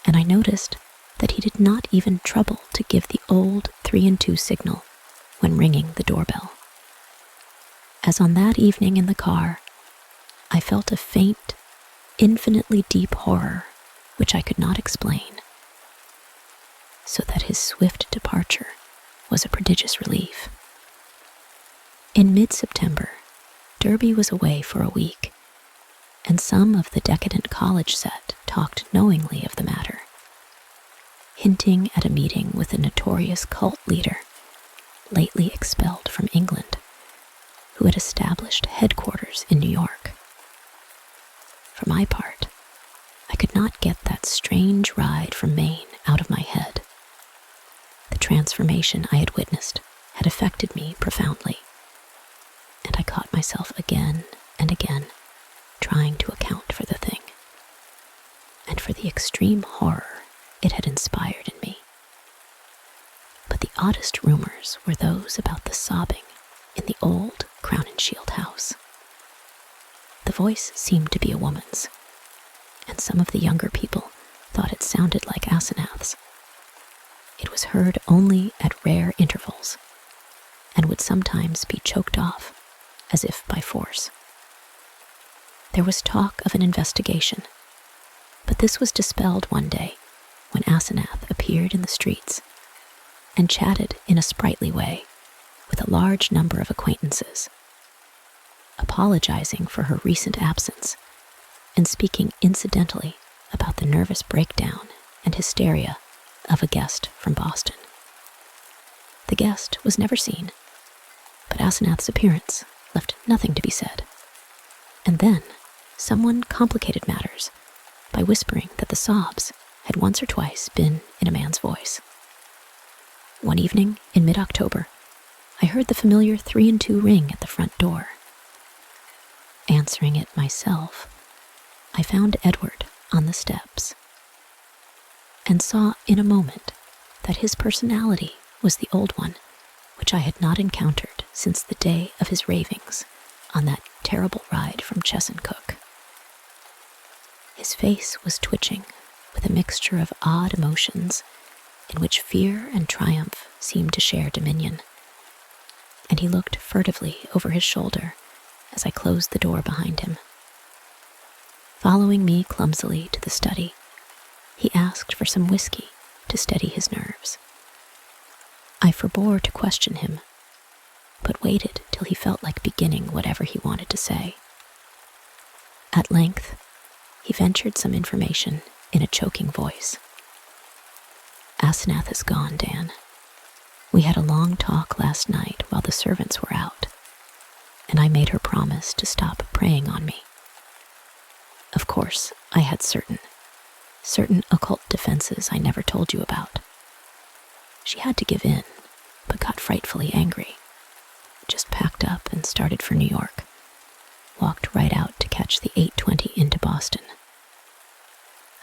and I noticed that he did not even trouble to give the old 3-2 signal when ringing the doorbell. As on that evening in the car, I felt a faint, infinitely deep horror which I could not explain, so that his swift departure was a prodigious relief. In mid-September, Derby was away for a week, and some of the decadent college set talked knowingly of the matter. hinting at a meeting with a notorious cult leader, lately expelled from England, who had established headquarters in New York. For my part, I could not get that strange ride from Maine out of my head. The transformation I had witnessed had affected me profoundly, and I caught myself again and again trying to account for the thing, and for the extreme horror it had inspired in me. But the oddest rumors were those about the sobbing in the old Crown and Shield house. The voice seemed to be a woman's, and some of the younger people thought it sounded like Asenath's. It was heard only at rare intervals, and would sometimes be choked off, as if by force. There was talk of an investigation, but this was dispelled one day when Asenath appeared in the streets and chatted in a sprightly way with a large number of acquaintances, apologizing for her recent absence and speaking incidentally about the nervous breakdown and hysteria of a guest from Boston. The guest was never seen, but Asenath's appearance left nothing to be said. And then someone complicated matters by whispering that the sobs had once or twice been in a man's voice. One evening in mid-October, I heard the familiar 3 and 2 ring at the front door. Answering it myself, I found Edward on the steps and saw in a moment that his personality was the old one, which I had not encountered since the day of his ravings on that terrible ride from Chesuncook. His face was twitching with a mixture of odd emotions in which fear and triumph seemed to share dominion, and he looked furtively over his shoulder as I closed the door behind him. Following me clumsily to the study, he asked for some whiskey to steady his nerves. I forbore to question him, but waited till he felt like beginning whatever he wanted to say. At length, he ventured some information in a choking voice. Asenath is gone, Dan. We had a long talk last night while the servants were out, and I made her promise to stop preying on me. Of course, I had certain occult defenses I never told you about. She had to give in, but got frightfully angry. Just packed up and started for New York. Walked right out to catch the 8:20 into Boston.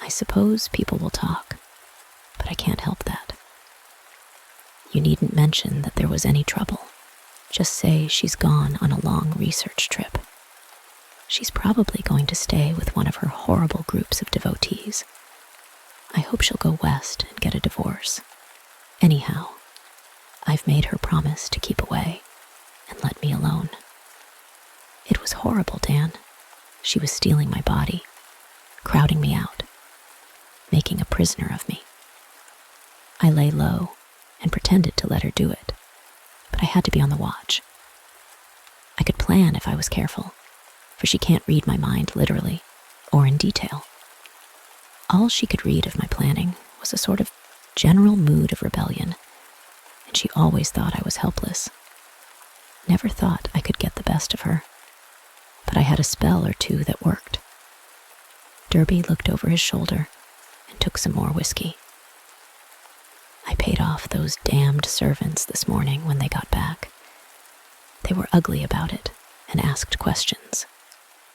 I suppose people will talk, but I can't help that. You needn't mention that there was any trouble. Just say she's gone on a long research trip. She's probably going to stay with one of her horrible groups of devotees. I hope she'll go west and get a divorce. Anyhow, I've made her promise to keep away and let me alone. It was horrible, Dan. She was stealing my body, crowding me out, making a prisoner of me. I lay low and pretended to let her do it, but I had to be on the watch. I could plan if I was careful, for she can't read my mind literally or in detail. All she could read of my planning was a sort of general mood of rebellion, and she always thought I was helpless. Never thought I could get the best of her, but I had a spell or two that worked. Derby looked over his shoulder and took some more whiskey. I paid off those damned servants this morning when they got back. They were ugly about it and asked questions,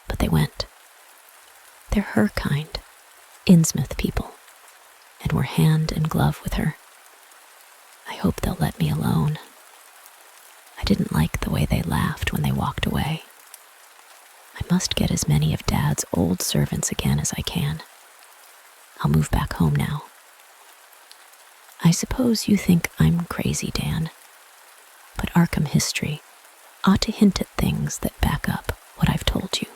but they went. They're her kind, Innsmouth people, and were hand and glove with her. I hope they'll let me alone. I didn't like the way they laughed when they walked away. I must get as many of Dad's old servants again as I can. I'll move back home now. I suppose you think I'm crazy, Dan, but Arkham history ought to hint at things that back up what I've told you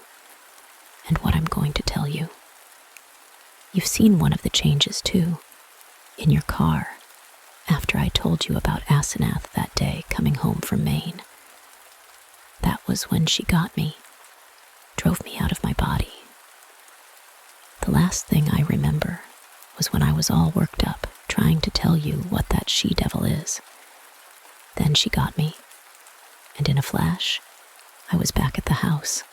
and what I'm going to tell you. You've seen one of the changes, too, in your car, after I told you about Asenath that day coming home from Maine. That was when she got me, drove me out of my body. The last thing I remember was when I was all worked up, trying to tell you what that she-devil is. Then she got me, and in a flash, I was back at the house,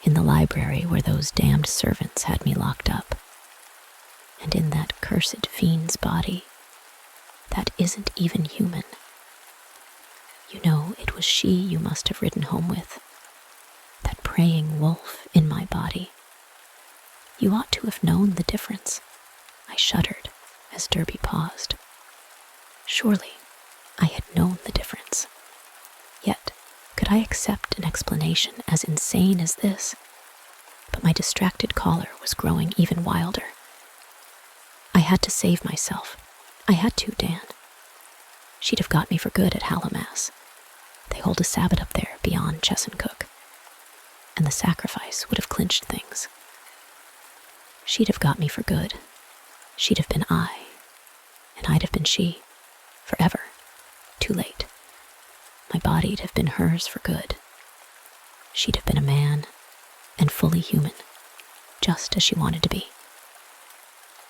in the library where those damned servants had me locked up, and in that cursed fiend's body that isn't even human. You know, it was she you must have ridden home with, that praying wolf in my body. You ought to have known the difference. I shuddered as Derby paused. Surely I had known the difference. Yet, could I accept an explanation as insane as this? But my distracted caller was growing even wilder. I had to save myself. I had to, Dan. She'd have got me for good at Hallowmass. They hold a Sabbath up there beyond Chesuncook, and the sacrifice would have clinched things. She'd have got me for good. She'd have been I, and I'd have been she, forever. Too late. My body'd have been hers for good. She'd have been a man, and fully human, just as she wanted to be.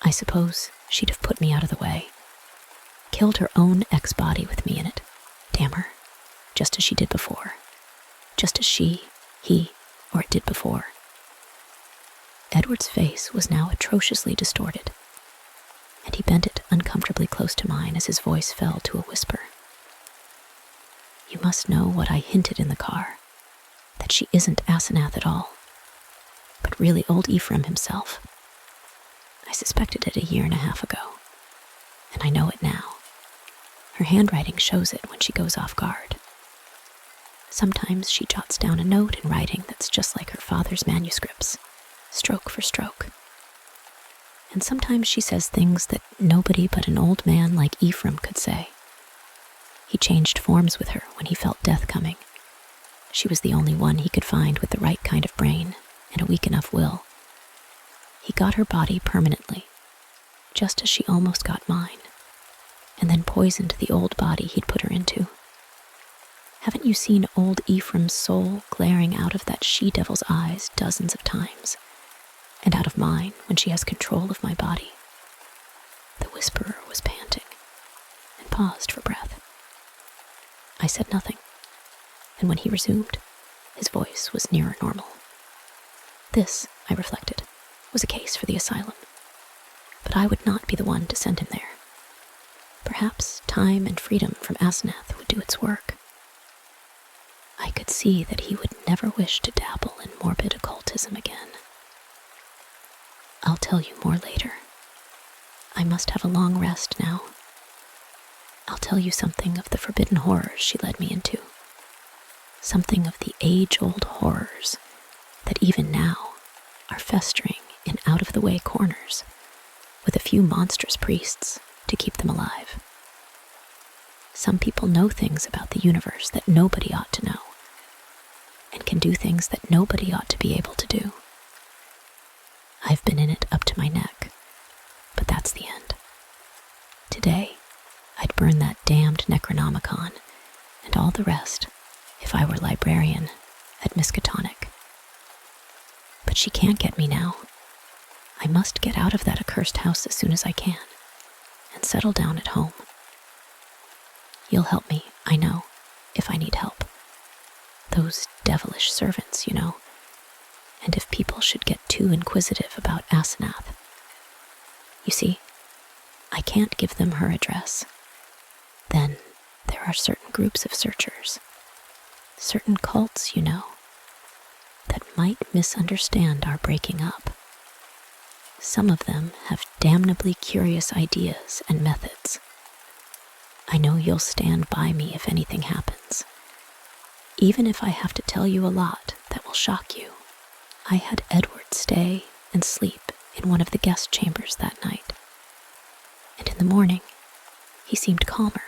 I suppose she'd have put me out of the way, killed her own ex-body with me in it, damn her, just as she did before, just as she, he, or it did before. Edward's face was now atrociously distorted, and he bent it uncomfortably close to mine as his voice fell to a whisper. You must know what I hinted in the car, that she isn't Asenath at all, but really old Ephraim himself. I suspected it 1.5 years ago, and I know it now. Her handwriting shows it when she goes off guard. Sometimes she jots down a note in writing that's just like her father's manuscripts, stroke for stroke. And sometimes she says things that nobody but an old man like Ephraim could say. He changed forms with her when he felt death coming. She was the only one he could find with the right kind of brain and a weak enough will. He got her body permanently, just as she almost got mine, and then poisoned the old body he'd put her into. Haven't you seen old Ephraim's soul glaring out of that she-devil's eyes dozens of times, and out of mine when she has control of my body? The whisperer was panting, and paused for breath. I said nothing, and when he resumed, his voice was nearer normal. This, I reflected, was a case for the asylum, but I would not be the one to send him there. Perhaps time and freedom from Asenath would do its work. I could see that he would never wish to dabble in morbid occultism again. I'll tell you more later. I must have a long rest now. I'll tell you something of the forbidden horrors she led me into. Something of the age-old horrors that even now are festering in out-of-the-way corners with a few monstrous priests to keep them alive. Some people know things about the universe that nobody ought to know, and can do things that nobody ought to be able to do. I've been in it up to my neck, but that's the end. Today, I'd burn that damned Necronomicon and all the rest if I were librarian at Miskatonic. But she can't get me now. I must get out of that accursed house as soon as I can and settle down at home. You'll help me, I know, if I need help. Those devilish servants, you know, and if people should get too inquisitive about Asenath. You see, I can't give them her address. Then there are certain groups of searchers, certain cults, you know, that might misunderstand our breaking up. Some of them have damnably curious ideas and methods. I know you'll stand by me if anything happens, even if I have to tell you a lot that will shock you. I had Edward stay and sleep in one of the guest chambers that night, and in the morning, he seemed calmer.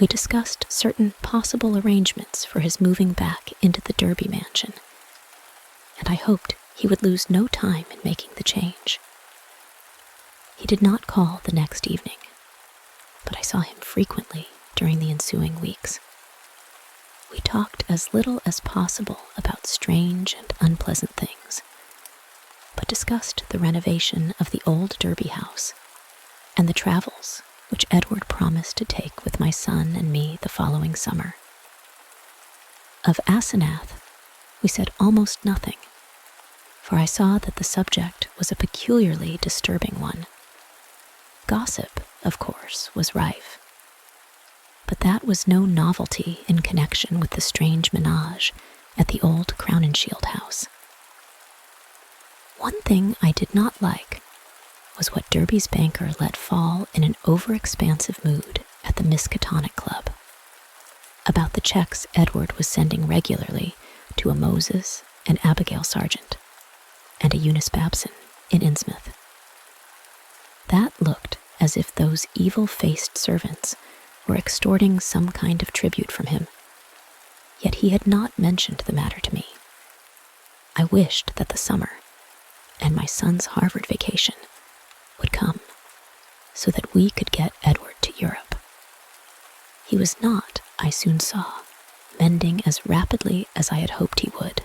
We discussed certain possible arrangements for his moving back into the Derby mansion, and I hoped he would lose no time in making the change. He did not call the next evening, but I saw him frequently during the ensuing weeks. We talked as little as possible about strange and unpleasant things, but discussed the renovation of the old Derby house and the travels which Edward promised to take with my son and me the following summer. Of Asenath, we said almost nothing, for I saw that the subject was a peculiarly disturbing one. Gossip, of course, was rife, but that was no novelty in connection with the strange menage at the old Crown and Shield house. One thing I did not like was what Derby's banker let fall in an overexpansive mood at the Miskatonic Club about the checks Edward was sending regularly to a Moses and Abigail Sargent and a Eunice Babson in Innsmouth. That looked as if those evil-faced servants were extorting some kind of tribute from him, yet he had not mentioned the matter to me. I wished that the summer and my son's Harvard vacation would come so that we could get Edward to Europe. He was not, I soon saw, mending as rapidly as I had hoped he would,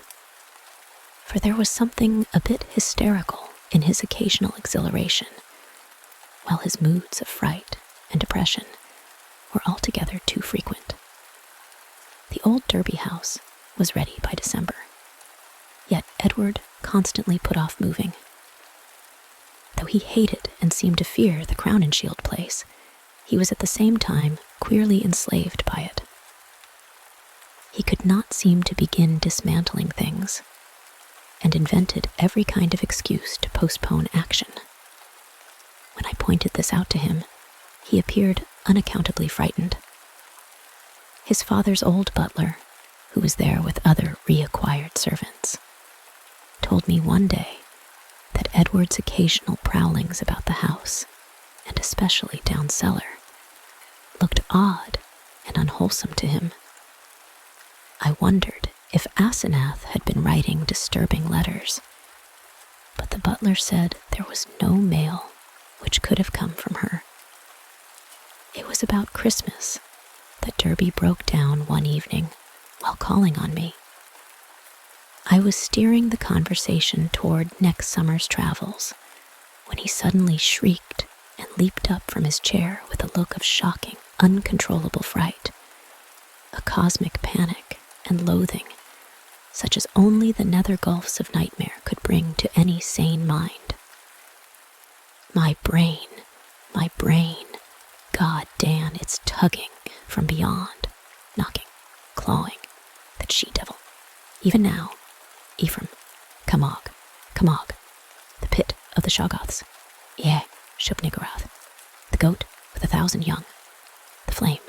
for there was something a bit hysterical in his occasional exhilaration, while his moods of fright and depression were altogether too frequent. The old Derby house was ready by December, yet Edward constantly put off moving. Though he hated and seemed to fear the Crown and Shield place, he was at the same time queerly enslaved by it. He could not seem to begin dismantling things, and invented every kind of excuse to postpone action. When I pointed this out to him, he appeared unaccountably frightened. His father's old butler, who was there with other reacquired servants, told me one day that Edward's occasional prowlings about the house, and especially down cellar, looked odd and unwholesome to him. I wondered if Asenath had been writing disturbing letters, but the butler said there was no mail which could have come from her. It was about Christmas that Derby broke down one evening while calling on me. I was steering the conversation toward next summer's travels when he suddenly shrieked and leaped up from his chair with a look of shocking, uncontrollable fright, a cosmic panic and loathing such as only the nether gulfs of nightmare could bring to any sane mind. My brain, God, Dan, it's tugging from beyond, knocking, clawing, that she-devil. Even now, Ephraim, Kamog, the pit of the Shoggoths, Shub-Niggurath, the goat with 1,000 young, the flame,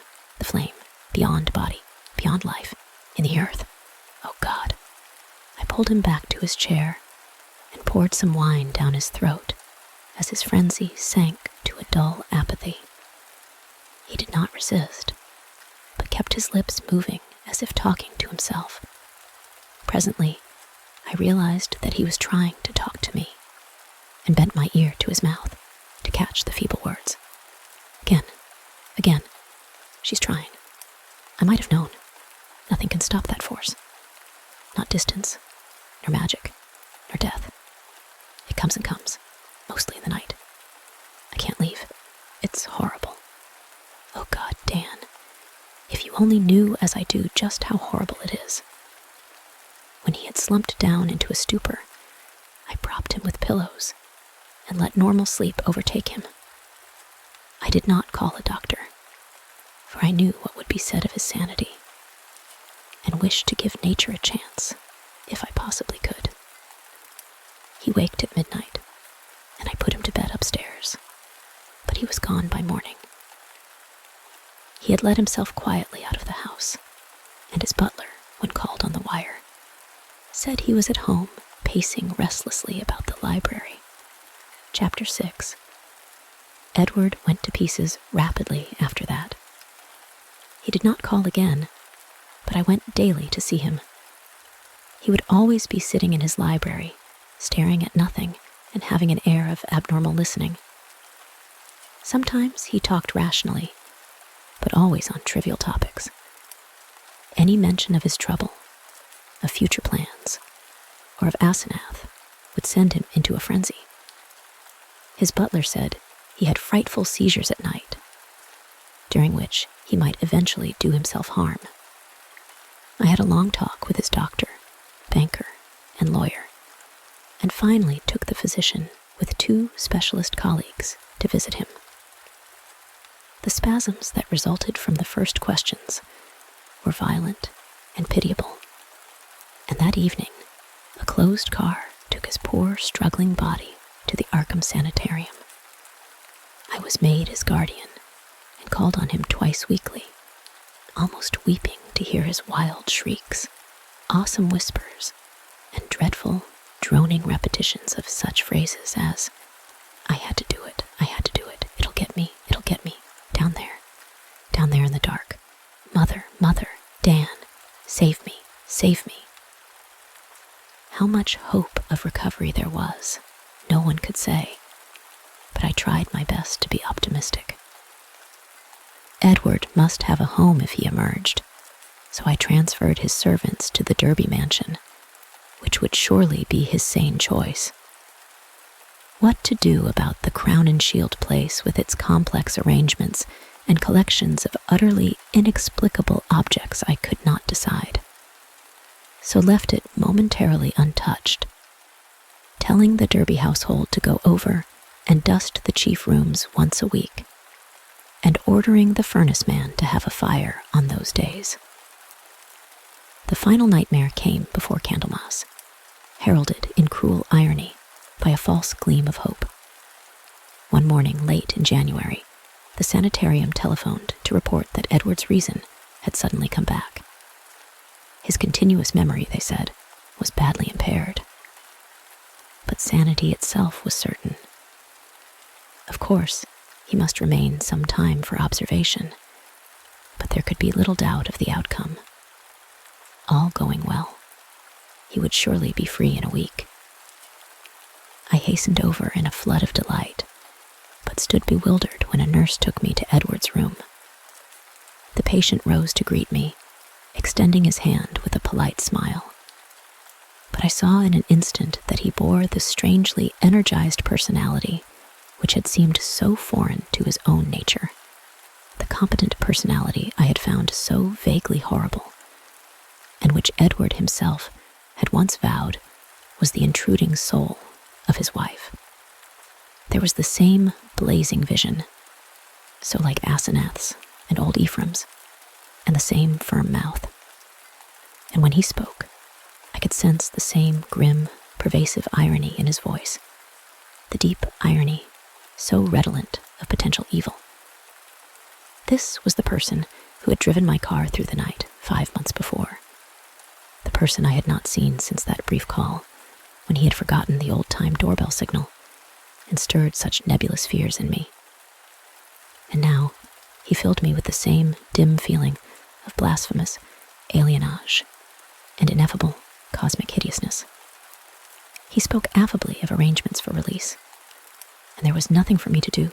beyond body, beyond life, in the earth. Oh God. I pulled him back to his chair and poured some wine down his throat as his frenzy sank to a dull apathy. He did not resist, but kept his lips moving as if talking to himself. Presently, I realized that he was trying to talk to me, and bent my ear to his mouth to catch the feeble words. Again, she's trying. I might have known. Nothing can stop that force. Not distance, nor magic, nor death. It comes and comes, mostly in the night. I can't leave. It's horrible. Oh God, Dan, if you only knew as I do just how horrible it is. When he had slumped down into a stupor, I propped him with pillows and let normal sleep overtake him. I did not call a doctor, for I knew what would be said of his sanity, and wished to give nature a chance, if I possibly could. He waked at midnight, and I put him to bed upstairs, but he was gone by morning. He had let himself quietly out of the house, and his butler, when called on the wire, said he was at home pacing restlessly about the library. Chapter 6. Edward went to pieces rapidly after that. He did not call again, but I went daily to see him. He would always be sitting in his library, staring at nothing and having an air of abnormal listening. Sometimes he talked rationally, but always on trivial topics. Any mention of his trouble, of future plans, or of Asenath would send him into a frenzy. His butler said he had frightful seizures at night, during which he might eventually do himself harm. I had a long talk with his doctor, banker, and lawyer, and finally took the physician with 2 specialist colleagues to visit him. The spasms that resulted from the first questions were violent and pitiable, and that evening, a closed car took his poor, struggling body to the Arkham Sanitarium. I was made his guardian and called on him twice weekly, almost weeping to hear his wild shrieks, awesome whispers, and dreadful, droning repetitions of such phrases as, "I had to do it, I had to do it, it'll get me, down there in the dark, Mother, Mother, Dan, save me, save me." How much hope of recovery there was, no one could say, but I tried my best to be optimistic. Edward must have a home if he emerged, so I transferred his servants to the Derby mansion, which would surely be his sane choice. What to do about the crown and shield place with its complex arrangements and collections of utterly inexplicable objects I could not decide, so left it momentarily untouched, telling the Derby household to go over and dust the chief rooms once a week, and ordering the furnace man to have a fire on those days. The final nightmare came before Candlemas, heralded in cruel irony by a false gleam of hope. One morning late in January, the sanitarium telephoned to report that Edward's reason had suddenly come back. His continuous memory, they said, was badly impaired. But sanity itself was certain. Of course, he must remain some time for observation, but there could be little doubt of the outcome. All going well, he would surely be free in a week. I hastened over in a flood of delight, but stood bewildered when a nurse took me to Edward's room. The patient rose to greet me, extending his hand with a polite smile. But I saw in an instant that he bore the strangely energized personality which had seemed so foreign to his own nature, the competent personality I had found so vaguely horrible, and which Edward himself had once vowed was the intruding soul of his wife. There was the same blazing vision, so like Asenath's and old Ephraim's, and the same firm mouth. And when he spoke, I could sense the same grim, pervasive irony in his voice, the deep irony so redolent of potential evil. This was the person who had driven my car through the night 5 months before, the person I had not seen since that brief call, when he had forgotten the old-time doorbell signal and stirred such nebulous fears in me. And now he filled me with the same dim feeling of blasphemous alienage and ineffable cosmic hideousness. He spoke affably of arrangements for release, and there was nothing for me to do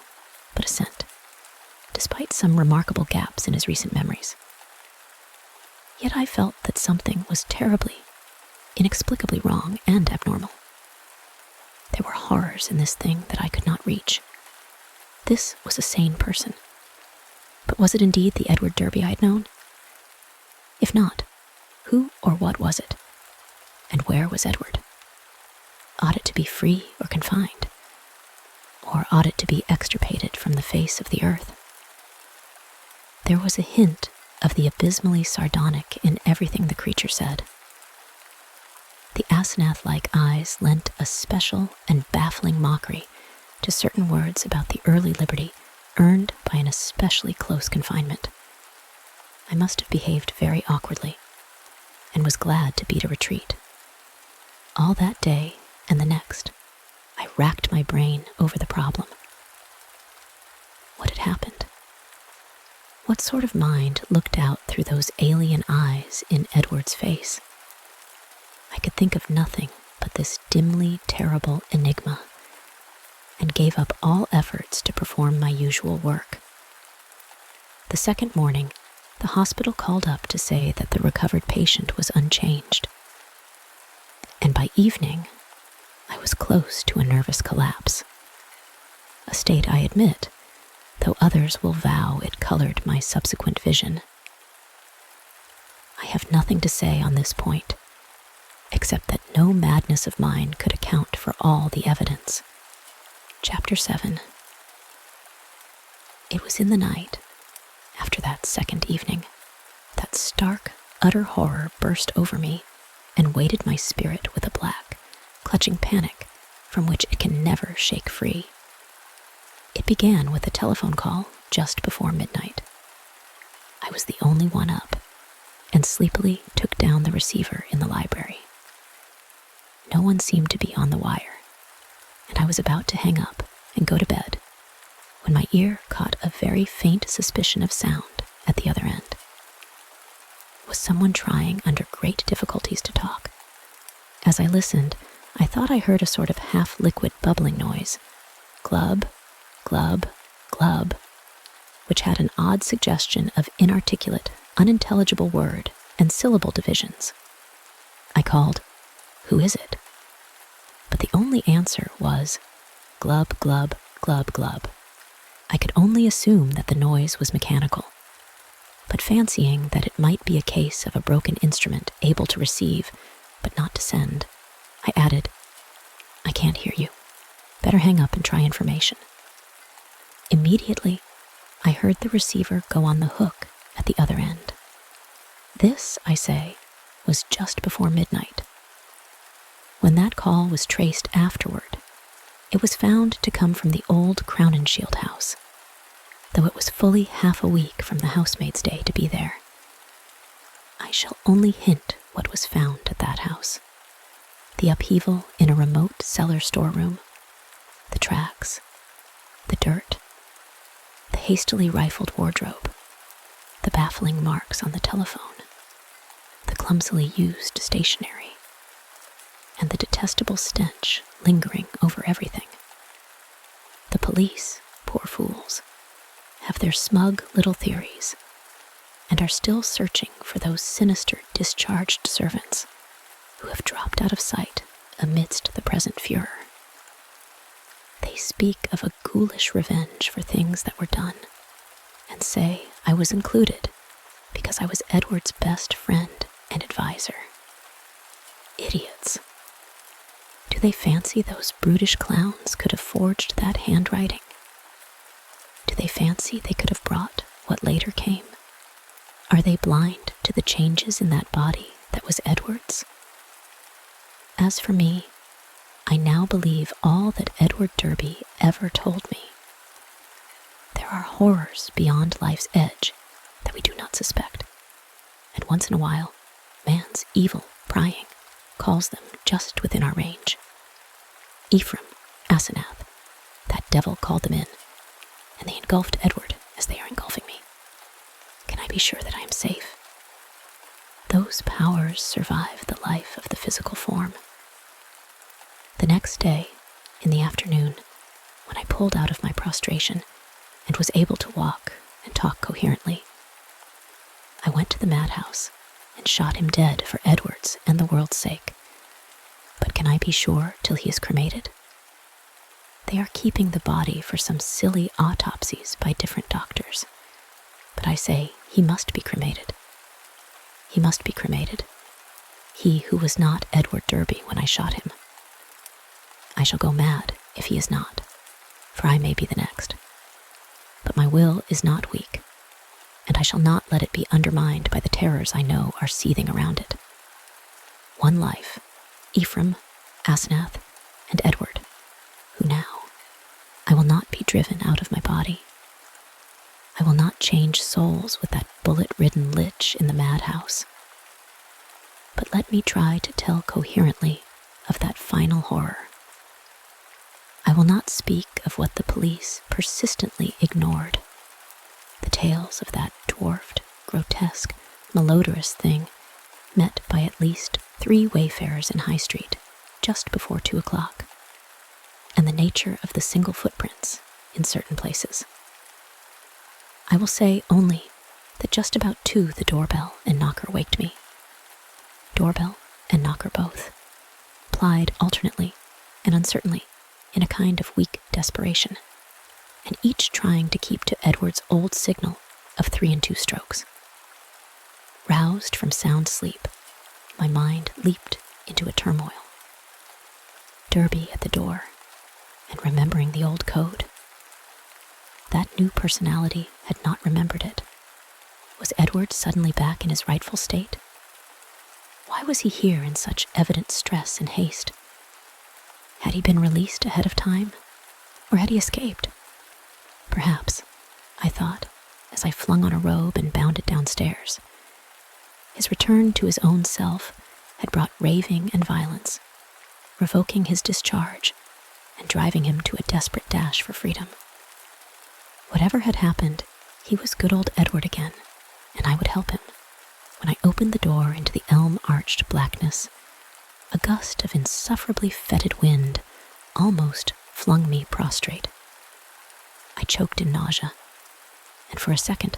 but assent, despite some remarkable gaps in his recent memories. Yet I felt that something was terribly, inexplicably wrong and abnormal. There were horrors in this thing that I could not reach. This was a sane person. But was it indeed the Edward Derby I had known? If not, who or what was it? And where was Edward? Ought it to be free or confined? Or ought it to be extirpated from the face of the earth? There was a hint of the abysmally sardonic in everything the creature said. The Asenath-like eyes lent a special and baffling mockery to certain words about the early liberty earned by an especially close confinement. I must have behaved very awkwardly, and was glad to beat a retreat. All that day and the next, I racked my brain over the problem. What had happened? What sort of mind looked out through those alien eyes in Edward's face? I could think of nothing but this dimly terrible enigma, and gave up all efforts to perform my usual work. The second morning, the hospital called up to say that the recovered patient was unchanged, and by evening, I was close to a nervous collapse. a state I admit, though others will vow it colored my subsequent vision. I have nothing to say on this point, except that no madness of mine could account for all the evidence. Chapter 7. It was in the night, after that second evening, that stark, utter horror burst over me and weighted my spirit with a black, clutching panic from which it can never shake free. It began with a telephone call just before midnight. I was the only one up, and sleepily took down the receiver in the library. No one seemed to be on the wire, and I was about to hang up and go to bed when my ear caught a very faint suspicion of sound at the other end. Was someone trying under great difficulties to talk? As I listened, I thought I heard a sort of half-liquid bubbling noise, glub, glub, glub, which had an odd suggestion of inarticulate, unintelligible word and syllable divisions. I called, "Who is it?" But the only answer was glub, glub, glub, glub. I could only assume that the noise was mechanical, but fancying that it might be a case of a broken instrument able to receive, but not to send, I added, "I can't hear you. Better hang up and try information." Immediately, I heard the receiver go on the hook at the other end. This, I say, was just before midnight. When that call was traced afterward, it was found to come from the old Crowninshield house, though it was fully half a week from the housemaid's day to be there. I shall only hint what was found at that house. The upheaval in a remote cellar storeroom, the tracks, the dirt, the hastily rifled wardrobe, the baffling marks on the telephone, the clumsily used stationery, and the detestable stench lingering over everything. The police, poor fools, have their smug little theories and are still searching for those sinister discharged servants who have dropped out of sight amidst the present furor. They speak of a ghoulish revenge for things that were done, and say I was included because I was Edward's best friend and advisor. Idiots. Do they fancy those brutish clowns could have forged that handwriting? Do they fancy they could have brought what later came? Are they blind to the changes in that body that was Edward's? As for me, I now believe all that Edward Derby ever told me. There are horrors beyond life's edge that we do not suspect, and once in a while, man's evil prying calls them just within our range. Ephraim, Asenath, that devil called them in, and they engulfed Edward as they are engulfing me. Can I be sure that I am safe? Those powers survive the life of the physical form. The next day, in the afternoon, when I pulled out of my prostration and was able to walk and talk coherently, I went to the madhouse and shot him dead for Edward's and the world's sake. But can I be sure till he is cremated? They are keeping the body for some silly autopsies by different doctors. But I say he must be cremated. He must be cremated. He who was not Edward Derby when I shot him. I shall go mad if he is not, for I may be the next. But my will is not weak, and I shall not let it be undermined by the terrors I know are seething around it. One life, Ephraim, Asenath, and Edward, who now I will not be driven out of my body. I will not change souls with that bullet-ridden lich in the madhouse. But let me try to tell coherently of that final horror. I will not speak of what the police persistently ignored, the tales of that dwarfed, grotesque, malodorous thing met by at least 3 wayfarers in High Street just before 2 o'clock, and the nature of the single footprints in certain places. I will say only that just about 2 the doorbell and knocker waked me. Doorbell and knocker both, plied alternately and uncertainly in a kind of weak desperation. and each trying to keep to Edward's old signal of 3 and 2 strokes. Roused from sound sleep, my mind leaped into a turmoil. Derby at the door, and remembering the old code. That new personality had not remembered it. Was Edward suddenly back in his rightful state? Why was he here in such evident stress and haste? Had he been released ahead of time, or had he escaped? Perhaps, I thought, as I flung on a robe and bounded downstairs. His return to his own self had brought raving and violence, revoking his discharge and driving him to a desperate dash for freedom. Whatever had happened, he was good old Edward again, and I would help him. When I opened the door into the elm-arched blackness, a gust of insufferably fetid wind almost flung me prostrate. I choked in nausea, and for a second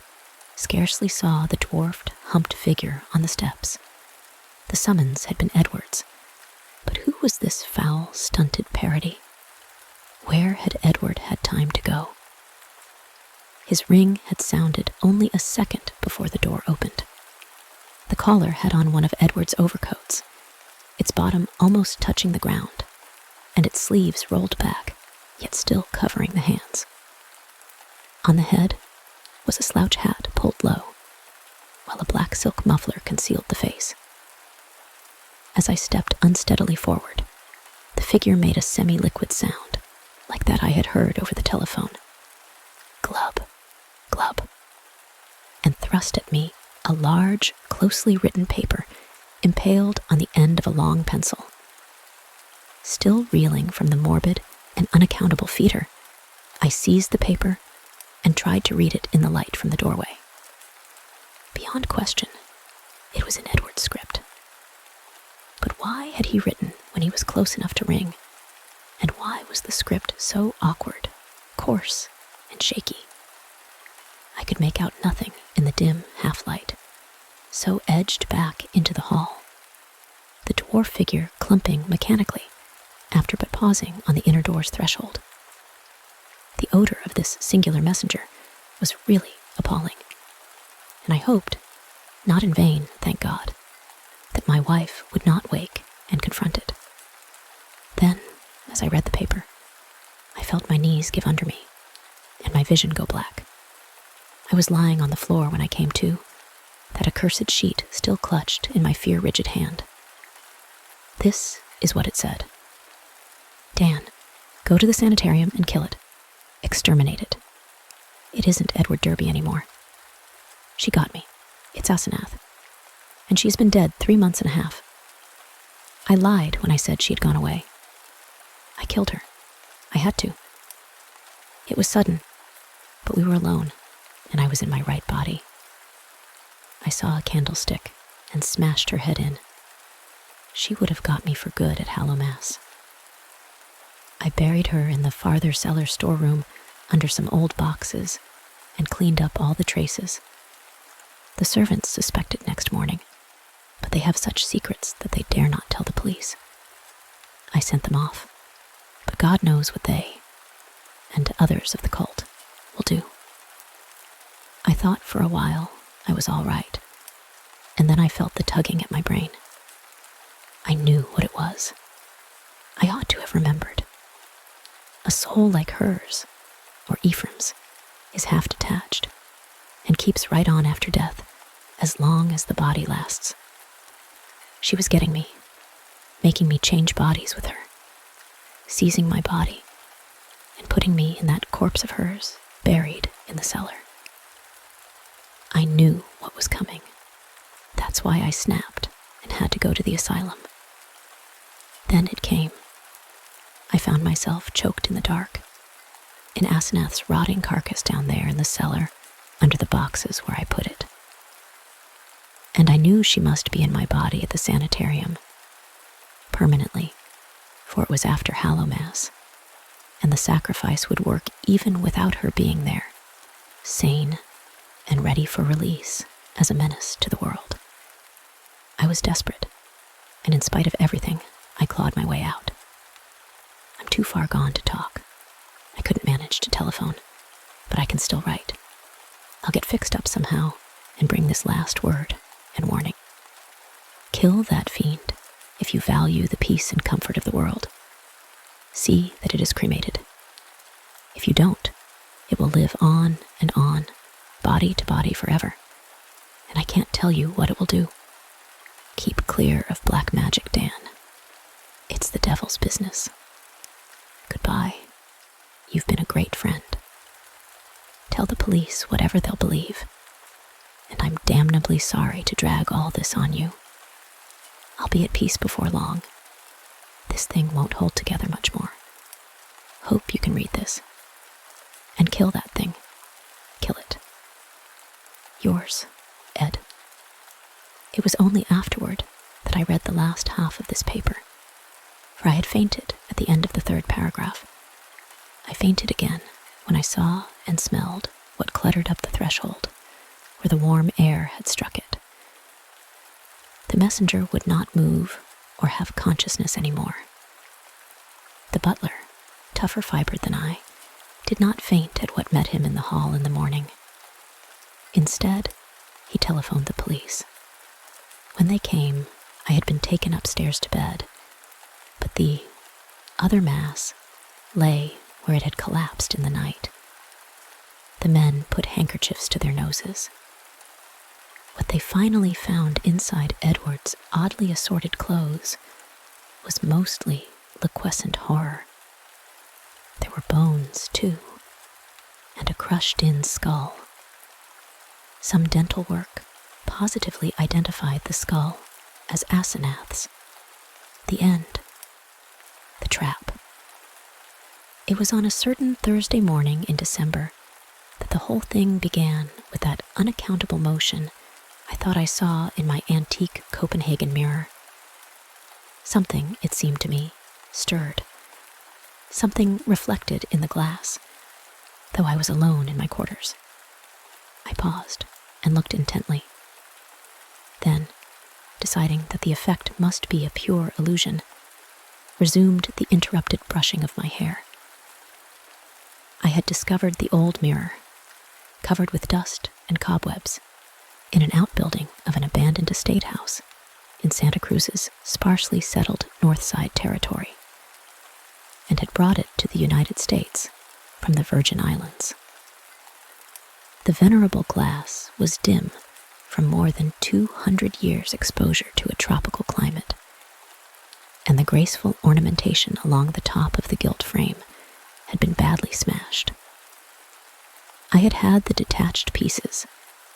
scarcely saw the dwarfed, humped figure on the steps. The summons had been Edward's, but who was this foul, stunted parody? Where had Edward had time to go? His ring had sounded only a second before the door opened. The caller had on one of Edward's overcoats, its bottom almost touching the ground, and its sleeves rolled back, yet still covering the hands. On the head was a slouch hat pulled low, while a black silk muffler concealed the face. As I stepped unsteadily forward, the figure made a semi-liquid sound, like that I had heard over the telephone. Glub, glub, and thrust at me a large, closely written paper impaled on the end of a long pencil. Still reeling from the morbid and unaccountable fetor, I seized the paper and tried to read it in the light from the doorway. Beyond question, it was in Edward's script. But why had he written when he was close enough to ring? And why was the script so awkward, coarse, and shaky? I could make out nothing in the dim half-light, so edged back into the hall, the dwarf figure clumping mechanically after but pausing on the inner door's threshold. The odor of this singular messenger was really appalling, and I hoped, not in vain, thank God, that my wife would not wake and confront it. Then, as I read the paper, I felt my knees give under me, and my vision go black. I was lying on the floor when I came to, that accursed sheet still clutched in my fear-rigid hand. This is what it said. Dan, go to the sanitarium and kill it. Exterminate it. It isn't Edward Derby anymore. She got me. It's Asenath. And she's been dead 3 months and a half. I lied when I said she had gone away. I killed her. I had to. It was sudden, but we were alone, and I was in my right body. I saw a candlestick and smashed her head in. She would have got me for good at Hallowmass. I buried her in the farther cellar storeroom under some old boxes and cleaned up all the traces. The servants suspected next morning, but they have such secrets that they dare not tell the police. I sent them off, but God knows what they, and others of the cult, will do. I thought for a while I was all right, and then I felt the tugging at my brain. I knew what it was. I ought to have remembered. A soul like hers, or Ephraim's, is half detached, and keeps right on after death, as long as the body lasts. She was getting me, making me change bodies with her, seizing my body, and putting me in that corpse of hers, buried in the cellar. I knew what was coming. That's why I snapped and had to go to the asylum. Then it came. I found myself choked in the dark, in Asenath's rotting carcass down there in the cellar, under the boxes where I put it. And I knew she must be in my body at the sanitarium, permanently, for it was after Hallowmass, and the sacrifice would work even without her being there, sane and ready for release as a menace to the world. I was desperate, and in spite of everything, I clawed my way out. I'm too far gone to talk. I couldn't manage to telephone. but I can still write. I'll get fixed up somehow and bring this last word and warning. Kill that fiend if you value the peace and comfort of the world. See that it is cremated. If you don't, it will live on and on, body to body forever. And I can't tell you what it will do. Keep clear of black magic, Dan. It's the devil's business. Goodbye. You've been a great friend. Tell the police whatever they'll believe. And I'm damnably sorry to drag all this on you. I'll be at peace before long. This thing won't hold together much more. Hope you can read this. And kill that thing. Kill it. Yours, Ed. It was only afterward that I read the last half of this paper, for I had fainted at the end of the third paragraph. I fainted again when I saw and smelled what cluttered up the threshold, where the warm air had struck it. The messenger would not move or have consciousness anymore. The butler, tougher fibered than I, did not faint at what met him in the hall in the morning. Instead, he telephoned the police. When they came, I had been taken upstairs to bed, but the other mass lay where it had collapsed in the night. The men put handkerchiefs to their noses. What they finally found inside Edward's oddly assorted clothes was mostly liquescent horror. There were bones, too, and a crushed-in skull. Some dental work positively identified the skull as Asenath's. The end. The trap. It was on a certain Thursday morning in December that the whole thing began with that unaccountable motion I thought I saw in my antique Copenhagen mirror. Something, it seemed to me, stirred. Something reflected in the glass, though I was alone in my quarters. I paused and looked intently. Then, deciding that the effect must be a pure illusion, resumed the interrupted brushing of my hair. I had discovered the old mirror, covered with dust and cobwebs, in an outbuilding of an abandoned estate house in Santa Cruz's sparsely settled North Side territory, and had brought it to the United States from the Virgin Islands. The venerable glass was dim from more than 200 years' exposure to a tropical climate, and the graceful ornamentation along the top of the gilt frame had been badly smashed. I had had the detached pieces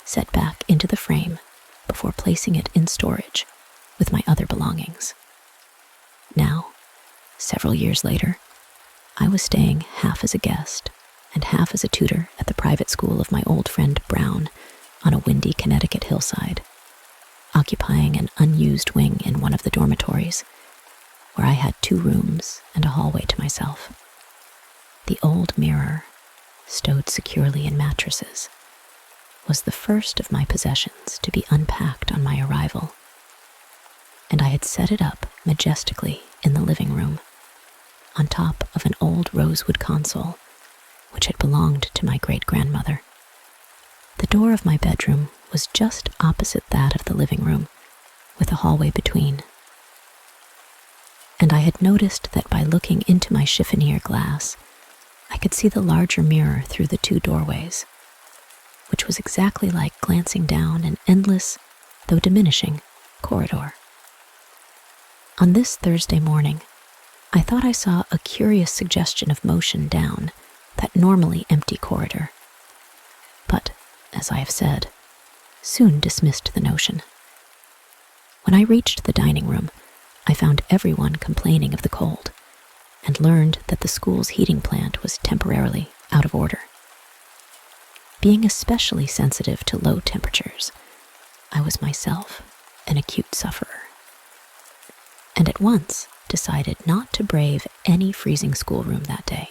set back into the frame before placing it in storage with my other belongings. Now, several years later, I was staying half as a guest and half as a tutor at the private school of my old friend Brown on a windy Connecticut hillside, occupying an unused wing in one of the dormitories, where I had 2 rooms and a hallway to myself. The old mirror, stowed securely in mattresses, was the first of my possessions to be unpacked on my arrival, and I had set it up majestically in the living room, on top of an old rosewood console which had belonged to my great-grandmother. The door of my bedroom was just opposite that of the living room, with a hallway between. And I had noticed that by looking into my chiffonier glass, I could see the larger mirror through the 2 doorways, which was exactly like glancing down an endless, though diminishing, corridor. On this Thursday morning, I thought I saw a curious suggestion of motion down that normally empty corridor, but, as I have said, soon dismissed the notion. When I reached the dining room, I found everyone complaining of the cold, and learned that the school's heating plant was temporarily out of order. Being especially sensitive to low temperatures, I was myself an acute sufferer, and at once decided not to brave any freezing schoolroom that day.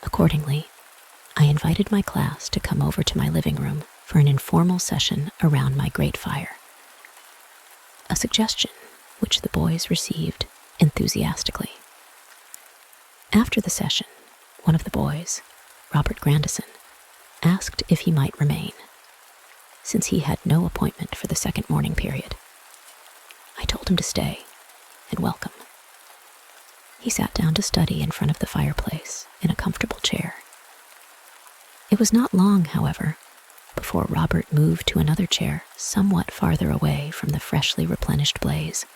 Accordingly, I invited my class to come over to my living room for an informal session around my grate fire, a suggestion which the boys received enthusiastically. After the session, one of the boys, Robert Grandison, asked if he might remain, since he had no appointment for the second morning period. I told him to stay and welcome. He sat down to study in front of the fireplace in a comfortable chair. It was not long, however, before Robert moved to another chair somewhat farther away from the freshly replenished blaze,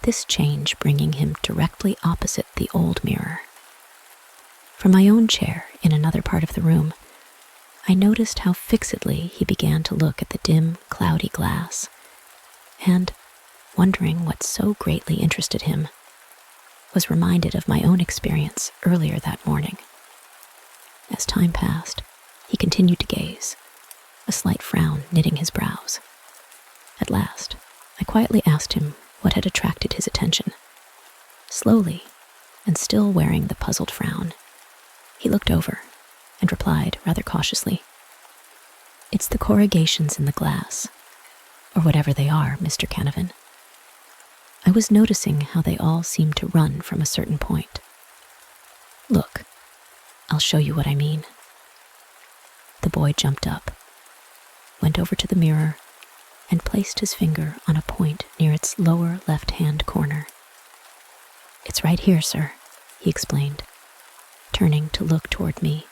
this change bringing him directly opposite the old mirror. From my own chair in another part of the room, I noticed how fixedly he began to look at the dim, cloudy glass, and, wondering what so greatly interested him, was reminded of my own experience earlier that morning. As time passed, he continued to gaze, a slight frown knitting his brows. At last, I quietly asked him what had attracted his attention. Slowly, and still wearing the puzzled frown, he looked over and replied rather cautiously, "It's the corrugations in the glass, or whatever they are, Mr. Canavan. I was noticing how they all seem to run from a certain point. Look, I'll show you what I mean." The boy jumped up, went over to the mirror, and placed his finger on a point near its lower left-hand corner. "It's right here, sir," he explained, turning to look toward me